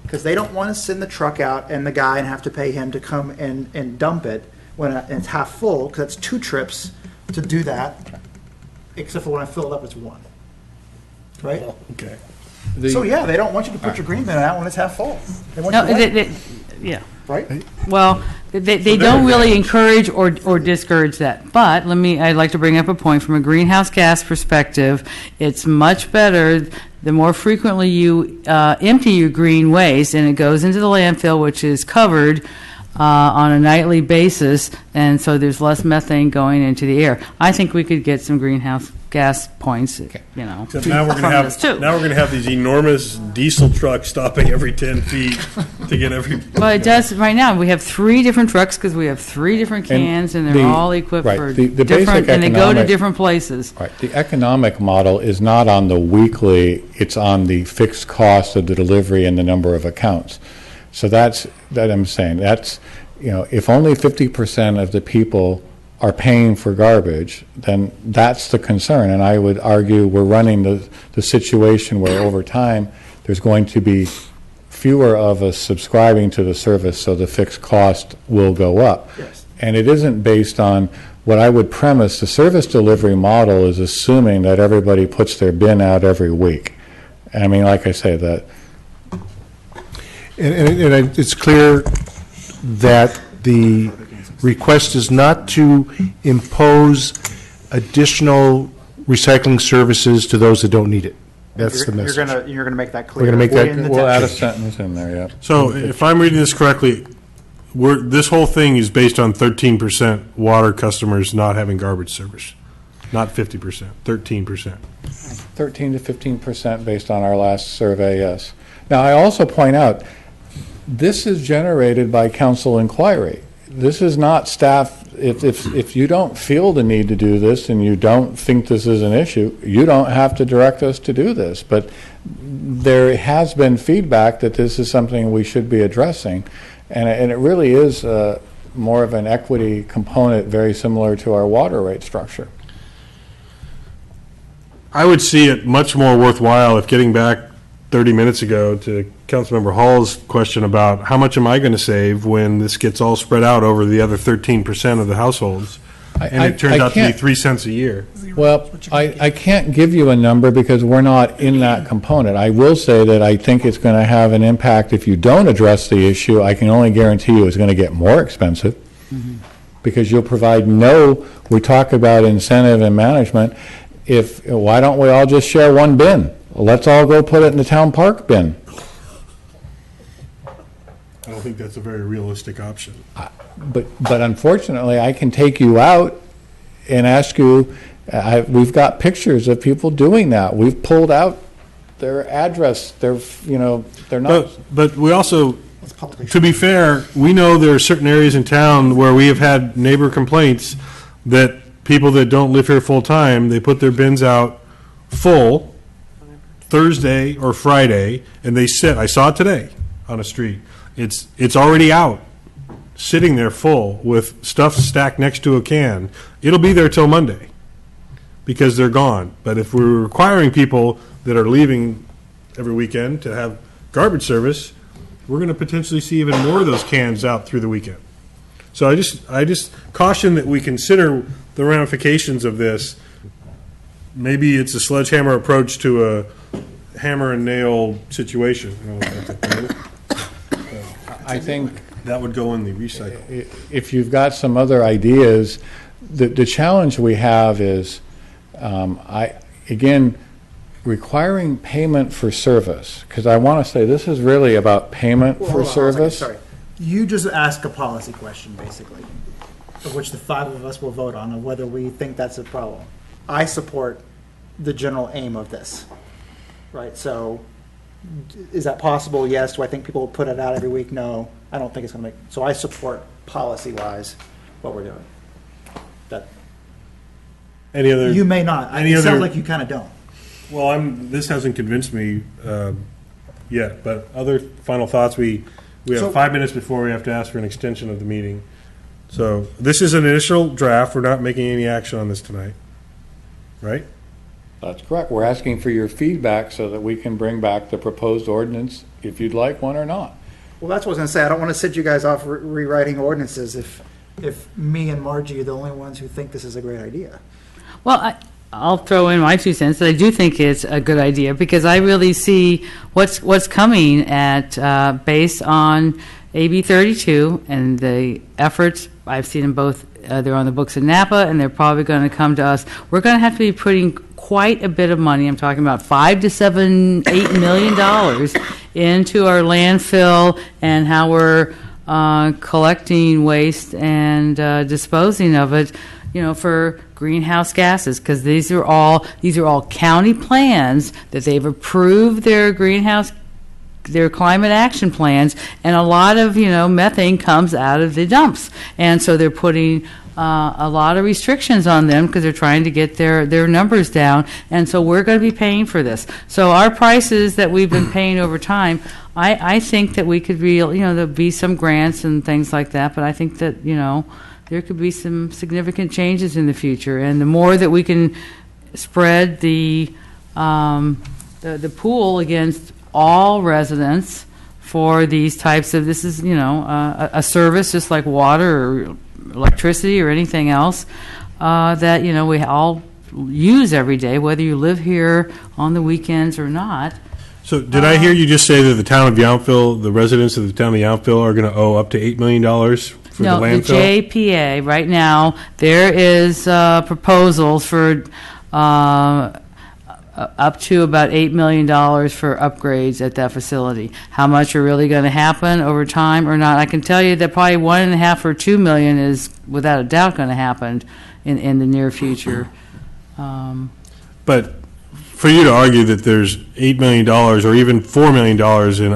[SPEAKER 13] Because they don't want to send the truck out and the guy and have to pay him to come and dump it when it's half full, because that's 2 trips to do that, except for when I fill it up, it's 1. Right?
[SPEAKER 1] Okay.
[SPEAKER 13] So yeah, they don't want you to put your green bin out when it's half full. They want
[SPEAKER 16] No,
[SPEAKER 13] you to
[SPEAKER 16] yeah.
[SPEAKER 13] right?
[SPEAKER 16] Well, they don't really encourage or discourage that. But I'd like to bring up a point from a greenhouse gas perspective. It's much better the more frequently you empty your green waste and it goes into the landfill, which is covered on a nightly basis, and so there's less methane going into the air. I think we could get some greenhouse gas points,
[SPEAKER 1] Except now we're
[SPEAKER 16] from this too.
[SPEAKER 1] going to have these enormous diesel trucks stopping every 10 feet to get every.
[SPEAKER 16] Well, it does right now. We have 3 different trucks because we have 3 different cans, and they're all equipped for
[SPEAKER 17] the
[SPEAKER 16] different,
[SPEAKER 17] basic
[SPEAKER 16] and they go to
[SPEAKER 17] economic-
[SPEAKER 16] different places.
[SPEAKER 17] Right. The economic model is not on the weekly, it's on the fixed cost of the delivery and the number of accounts. So that I'm saying. That's, if only 50% of the people are paying for garbage, then that's the concern. And I would argue we're running the situation where over time there's going to be fewer of us subscribing to the service, so the fixed cost will go up.
[SPEAKER 13] Yes.
[SPEAKER 17] And it isn't based on what I would premise. The service delivery model is assuming that everybody puts their bin out every week. I mean, like I say, that.
[SPEAKER 2] And it's clear that the request is not to impose additional recycling services to those that don't need it. That's the message.
[SPEAKER 13] You're gonna make that clear.
[SPEAKER 2] We're gonna make that-
[SPEAKER 13] in the
[SPEAKER 17] We'll add a
[SPEAKER 13] text.
[SPEAKER 17] sentence in there, yeah.
[SPEAKER 1] So if I'm reading this correctly, this whole thing is based on 13% water customers not having garbage service, not 50%, 13%.
[SPEAKER 17] 13 to 15% based on our last survey, yes. Now, I also point out, this is generated by council inquiry. this is not staff, if you don't feel the need to do this and you don't think this is an issue, you don't have to direct us to do this. But there has been feedback that this is something we should be addressing. And it really is more of an equity component, very similar to our water rate structure.
[SPEAKER 1] I would see it much more worthwhile if, getting back 30 minutes ago to Councilmember Hall's question about how much am I going to save when this gets all spread out over the other 13% of the households, and it turns out to be 3 cents a year.
[SPEAKER 17] Well, I can't give you a number because we're not in that component. I will say that I think it's going to have an impact if you don't address the issue. I can only guarantee you it's going to get more expensive because you'll provide we talk about incentive and management. Why don't we all just share one bin? Let's all go put it in the town park bin.
[SPEAKER 1] I don't think that's a very realistic option.
[SPEAKER 17] But unfortunately, I can take you out and ask you, we've got pictures of people doing that. We've pulled out their address, they're not.
[SPEAKER 1] But we also, to be fair, we know there are certain areas in town where we have had neighbor complaints that people that don't live here full time, they put their bins out full Thursday or Friday, and they sit, I saw it today on a street, it's already out, sitting there full with stuff stacked next to a can. It'll be there till Monday because they're gone. But if we're requiring people that are leaving every weekend to have garbage service, we're going to potentially see even more of those cans out through the weekend. So I just caution that we consider the ramifications of this. Maybe it's a sledgehammer approach to a hammer and nail situation.
[SPEAKER 17] I think
[SPEAKER 1] that would go in the recycle.
[SPEAKER 17] If you've got some other ideas, the challenge we have is, again, requiring payment for service. Because I want to say this is really about payment for service.
[SPEAKER 13] Sorry. You just ask a policy question, basically, of which the 5 of us will vote on, of whether we think that's a problem. I support the general aim of this, right? So is that possible? Yes. Do I think people will put it out every week? No. I don't think it's going to make, so I support policy-wise what we're doing. That
[SPEAKER 1] any other?
[SPEAKER 13] You may not. It sounds like you kind of don't.
[SPEAKER 1] Well, this hasn't convinced me yet, but other final thoughts, we have 5 minutes before we have to ask for an extension of the meeting. So this is an initial draft. We're not making any action on this tonight, right?
[SPEAKER 17] That's correct. We're asking for your feedback so that we can bring back the proposed ordinance if you'd like one or not.
[SPEAKER 13] Well, that's what I was going to say. I don't want to set you guys off rewriting ordinances if me and Margie are the only ones who think this is a great idea.
[SPEAKER 16] Well, I'll throw in my 2 cents that I do think it's a good idea because I really see what's coming at based on AB 32 and the efforts. I've seen them both. They're on the books in Napa, and they're probably going to come to us. We're going to have to be putting quite a bit of money. I'm talking about $5 to $7, $8 million into our landfill and how we're collecting waste and disposing of it. For greenhouse gases, because these are all county plans that they've approved their climate action plans, and a lot of methane comes out of the dumps, and so they're putting a lot of restrictions on them because they're trying to get their numbers down, and so we're going to be paying for this. So our prices that we've been paying over time, I think that we could there'll be some grants and things like that, but I think that there could be some significant changes in the future, and the more that we can spread the pool against all residents for these types of, this is a service just like water or electricity or anything else that we all use every day, whether you live here on the weekends or not.
[SPEAKER 1] So did I hear you just say that the town of Yountville, the residents of the town of Yountville are going to owe up to $8 million for the landfill?
[SPEAKER 16] No, the JPA, right now, there is proposals for up to about $8 million for upgrades at that facility. How much are really going to happen over time or not? I can tell you that probably $1.5 or $2 million is without a doubt going to happen in the near future.
[SPEAKER 1] But for you to argue that there's $8 million or even $4 million in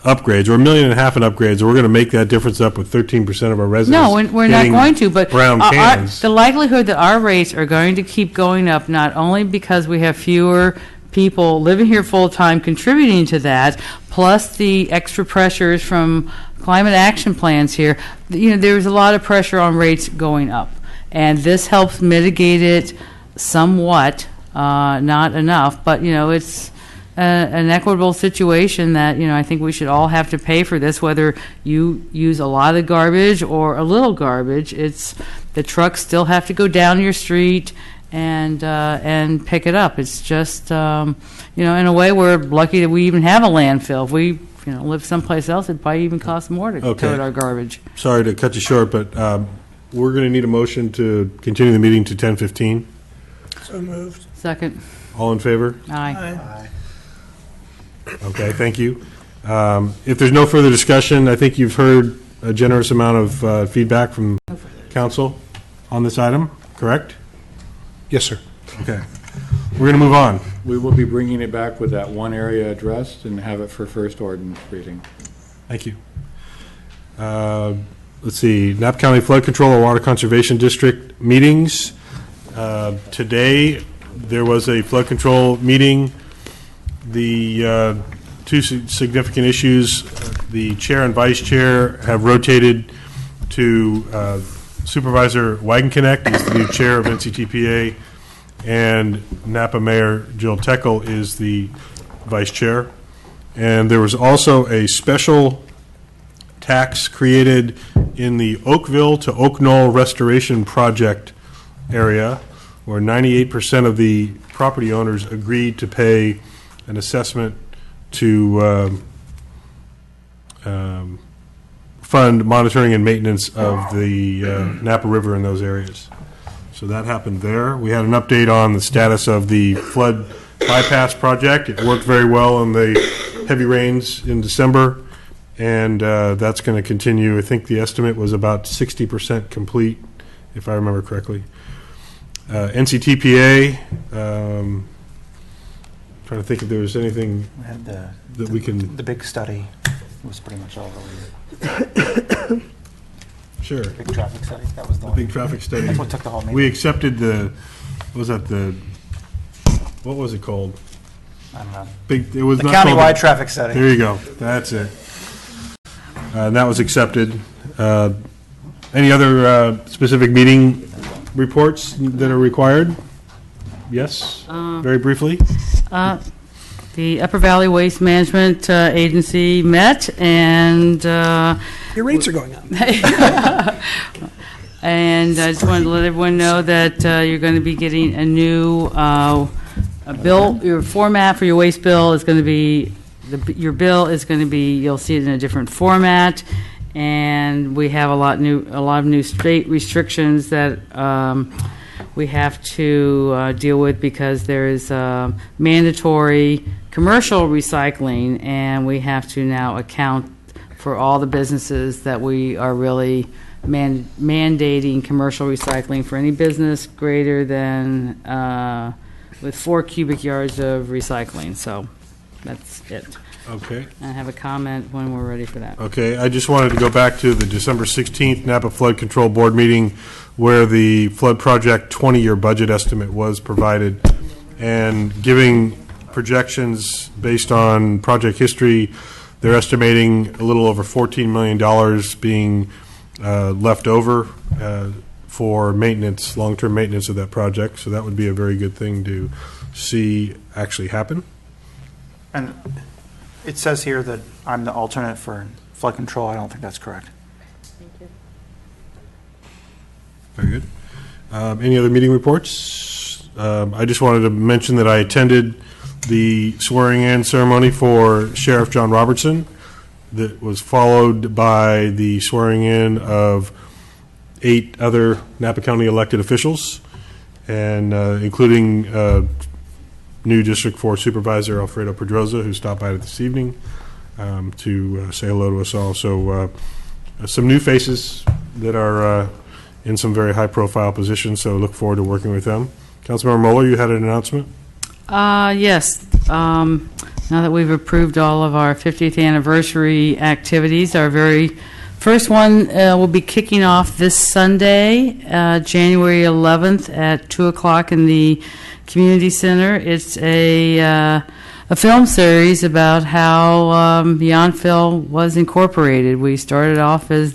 [SPEAKER 1] upgrades, or $1.5 million in upgrades, or we're going to make that difference up with 13% of our residents.
[SPEAKER 16] No, we're not
[SPEAKER 1] getting
[SPEAKER 16] going to, but
[SPEAKER 1] brown cans.
[SPEAKER 16] the likelihood that our rates are going to keep going up, not only because we have fewer people living here full-time contributing to that, plus the extra pressures from climate action plans here, there's a lot of pressure on rates going up. And this helps mitigate it somewhat, not enough, but, it's an equitable situation that, I think we should all have to pay for this, whether you use a lot of garbage or a little garbage. The trucks still have to go down your street and pick it up. It's just, in a way, we're lucky that we even have a landfill. If we, live someplace else, it'd probably even cost more to tote our garbage.
[SPEAKER 1] Sorry to cut you short, but we're going to need a motion to continue the meeting to 10:15.
[SPEAKER 10] So moved.
[SPEAKER 16] Second.
[SPEAKER 1] All in favor?
[SPEAKER 16] Aye.
[SPEAKER 1] Okay, thank you. If there's no further discussion, I think you've heard a generous amount of feedback from council on this item, correct?
[SPEAKER 2] Yes, sir.
[SPEAKER 1] Okay. We're going to move on.
[SPEAKER 17] We will be bringing it back with that one area addressed and have it for first ordinance reading.
[SPEAKER 1] Thank you. Let's see, Napa County Flood Control and Water Conservation District meetings. Today, there was a flood control meeting. The two significant issues, the chair and vice chair have rotated to Supervisor Wagenknecht is the new chair of NCTPA, and Napa Mayor Jill Teckel is the vice chair. And there was also a special tax created in the Oakville to Oak Knoll Restoration Project area, where 98% of the property owners agreed to pay an assessment to fund monitoring and maintenance of the Napa River in those areas. So that happened there. We had an update on the status of the flood bypass project. It worked very well in the heavy rains in December, and that's going to continue. I think the estimate was about 60% complete, if I remember correctly. NCTPA, trying to think if there was anything
[SPEAKER 13] We had
[SPEAKER 1] that we can...
[SPEAKER 13] The big study was pretty much all over.
[SPEAKER 1] Sure.
[SPEAKER 13] The big traffic study, that was the
[SPEAKER 1] big traffic study.
[SPEAKER 13] That's what took the whole meeting.
[SPEAKER 1] We accepted what was it called?
[SPEAKER 13] I don't know.
[SPEAKER 1] It was
[SPEAKER 13] The
[SPEAKER 1] not called
[SPEAKER 13] countywide traffic study.
[SPEAKER 1] There you go. That's it. And that was accepted. Any other specific meeting reports that are required? Yes, very briefly.
[SPEAKER 16] The Upper Valley Waste Management Agency met, and
[SPEAKER 10] Your rates are going up.
[SPEAKER 16] and I just wanted to let everyone know that you're going to be getting a new bill. Your format for your waste bill is going to be your bill is going to be. You'll see it in a different format, and we have a lot of new state restrictions that we have to deal with, because there is mandatory commercial recycling, and we have to now account for all the businesses that we are really mandating commercial recycling for any business greater than with 4 cubic yards of recycling. So that's it.
[SPEAKER 1] Okay.
[SPEAKER 16] I have a comment when we're ready for that.
[SPEAKER 1] Okay, I just wanted to go back to the December 16th Napa Flood Control Board meeting, where the flood project 20-year budget estimate was provided, and giving projections based on project history, they're estimating a little over $14 million being left over for maintenance, long-term maintenance of that project. So that would be a very good thing to see actually happen.
[SPEAKER 13] And it says here that I'm the alternate for flood control. I don't think that's correct.
[SPEAKER 3] Thank you.
[SPEAKER 1] Very good. Any other meeting reports? I just wanted to mention that I attended the swearing-in ceremony for Sheriff John Robertson that was followed by the swearing-in of 8 other Napa County elected officials, and including new District 4 Supervisor Alfredo Pedroza, who stopped by this evening to say hello to us all. So some new faces that are in some very high-profile positions, so look forward to working with them. Councilmember Mueller, you had an announcement?
[SPEAKER 16] Yes. Now that we've approved all of our 50th anniversary activities, our very first one will be kicking off this Sunday, January 11th at 2 o'clock in the Community Center. It's a film series about how Yountville was incorporated. We started off as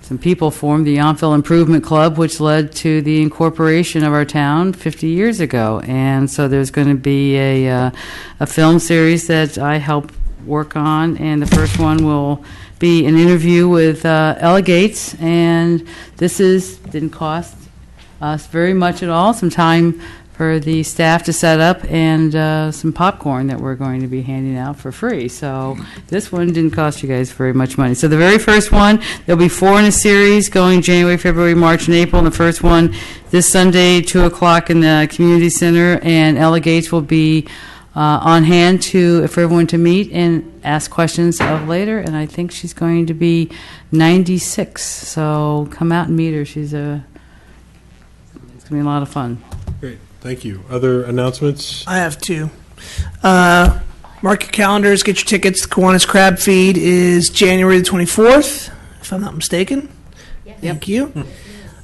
[SPEAKER 16] some people formed the Yountville Improvement Club, which led to the incorporation of our town 50 years ago. And so there's going to be a film series that I help work on, and the first one will be an interview with Ella Gates, and this didn't cost us very much at all. Some time for the staff to set up, and some popcorn that we're going to be handing out for free. So this one didn't cost you guys very much money. So the very first one, there'll be 4 in a series going January, February, March, and April. And the first one this Sunday, 2 o'clock in the Community Center, and Ella Gates will be on hand for everyone to meet and ask questions of later. And I think she's going to be 96. So come out and meet her. It's going to be a lot of fun.
[SPEAKER 1] Great. Thank you. Other announcements?
[SPEAKER 10] I have 2. Mark your calendars, get your tickets. The Kiwanis Crab Feed is January the 24th, if I'm not mistaken. Yes. Thank you.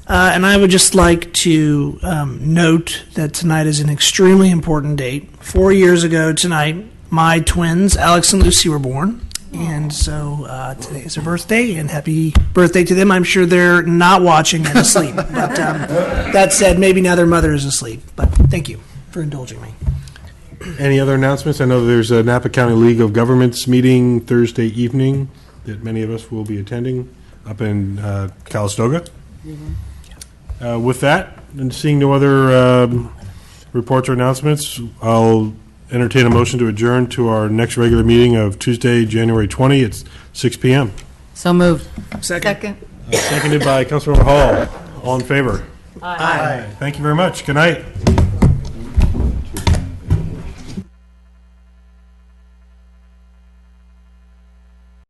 [SPEAKER 10] And I would just like to note that tonight is an extremely important date. 4 years ago tonight, my twins, Alex and Lucy, were born. And so today is their birthday, and happy birthday to them. I'm sure they're not watching and asleep. But that said, maybe now their mother is asleep. But thank you for indulging me.
[SPEAKER 1] Any other announcements? I know there's a Napa County League of Governments meeting Thursday evening that many of us will be attending up in Calistoga. Mm-hmm. With that, and seeing no other reports or announcements, I'll entertain a motion to adjourn to our next regular meeting of Tuesday, January 20 at 6 p.m.
[SPEAKER 16] So moved.
[SPEAKER 10] Second.
[SPEAKER 1] Seconded by Councilmember Hall. All in favor? Aye. Thank you very much. Good night.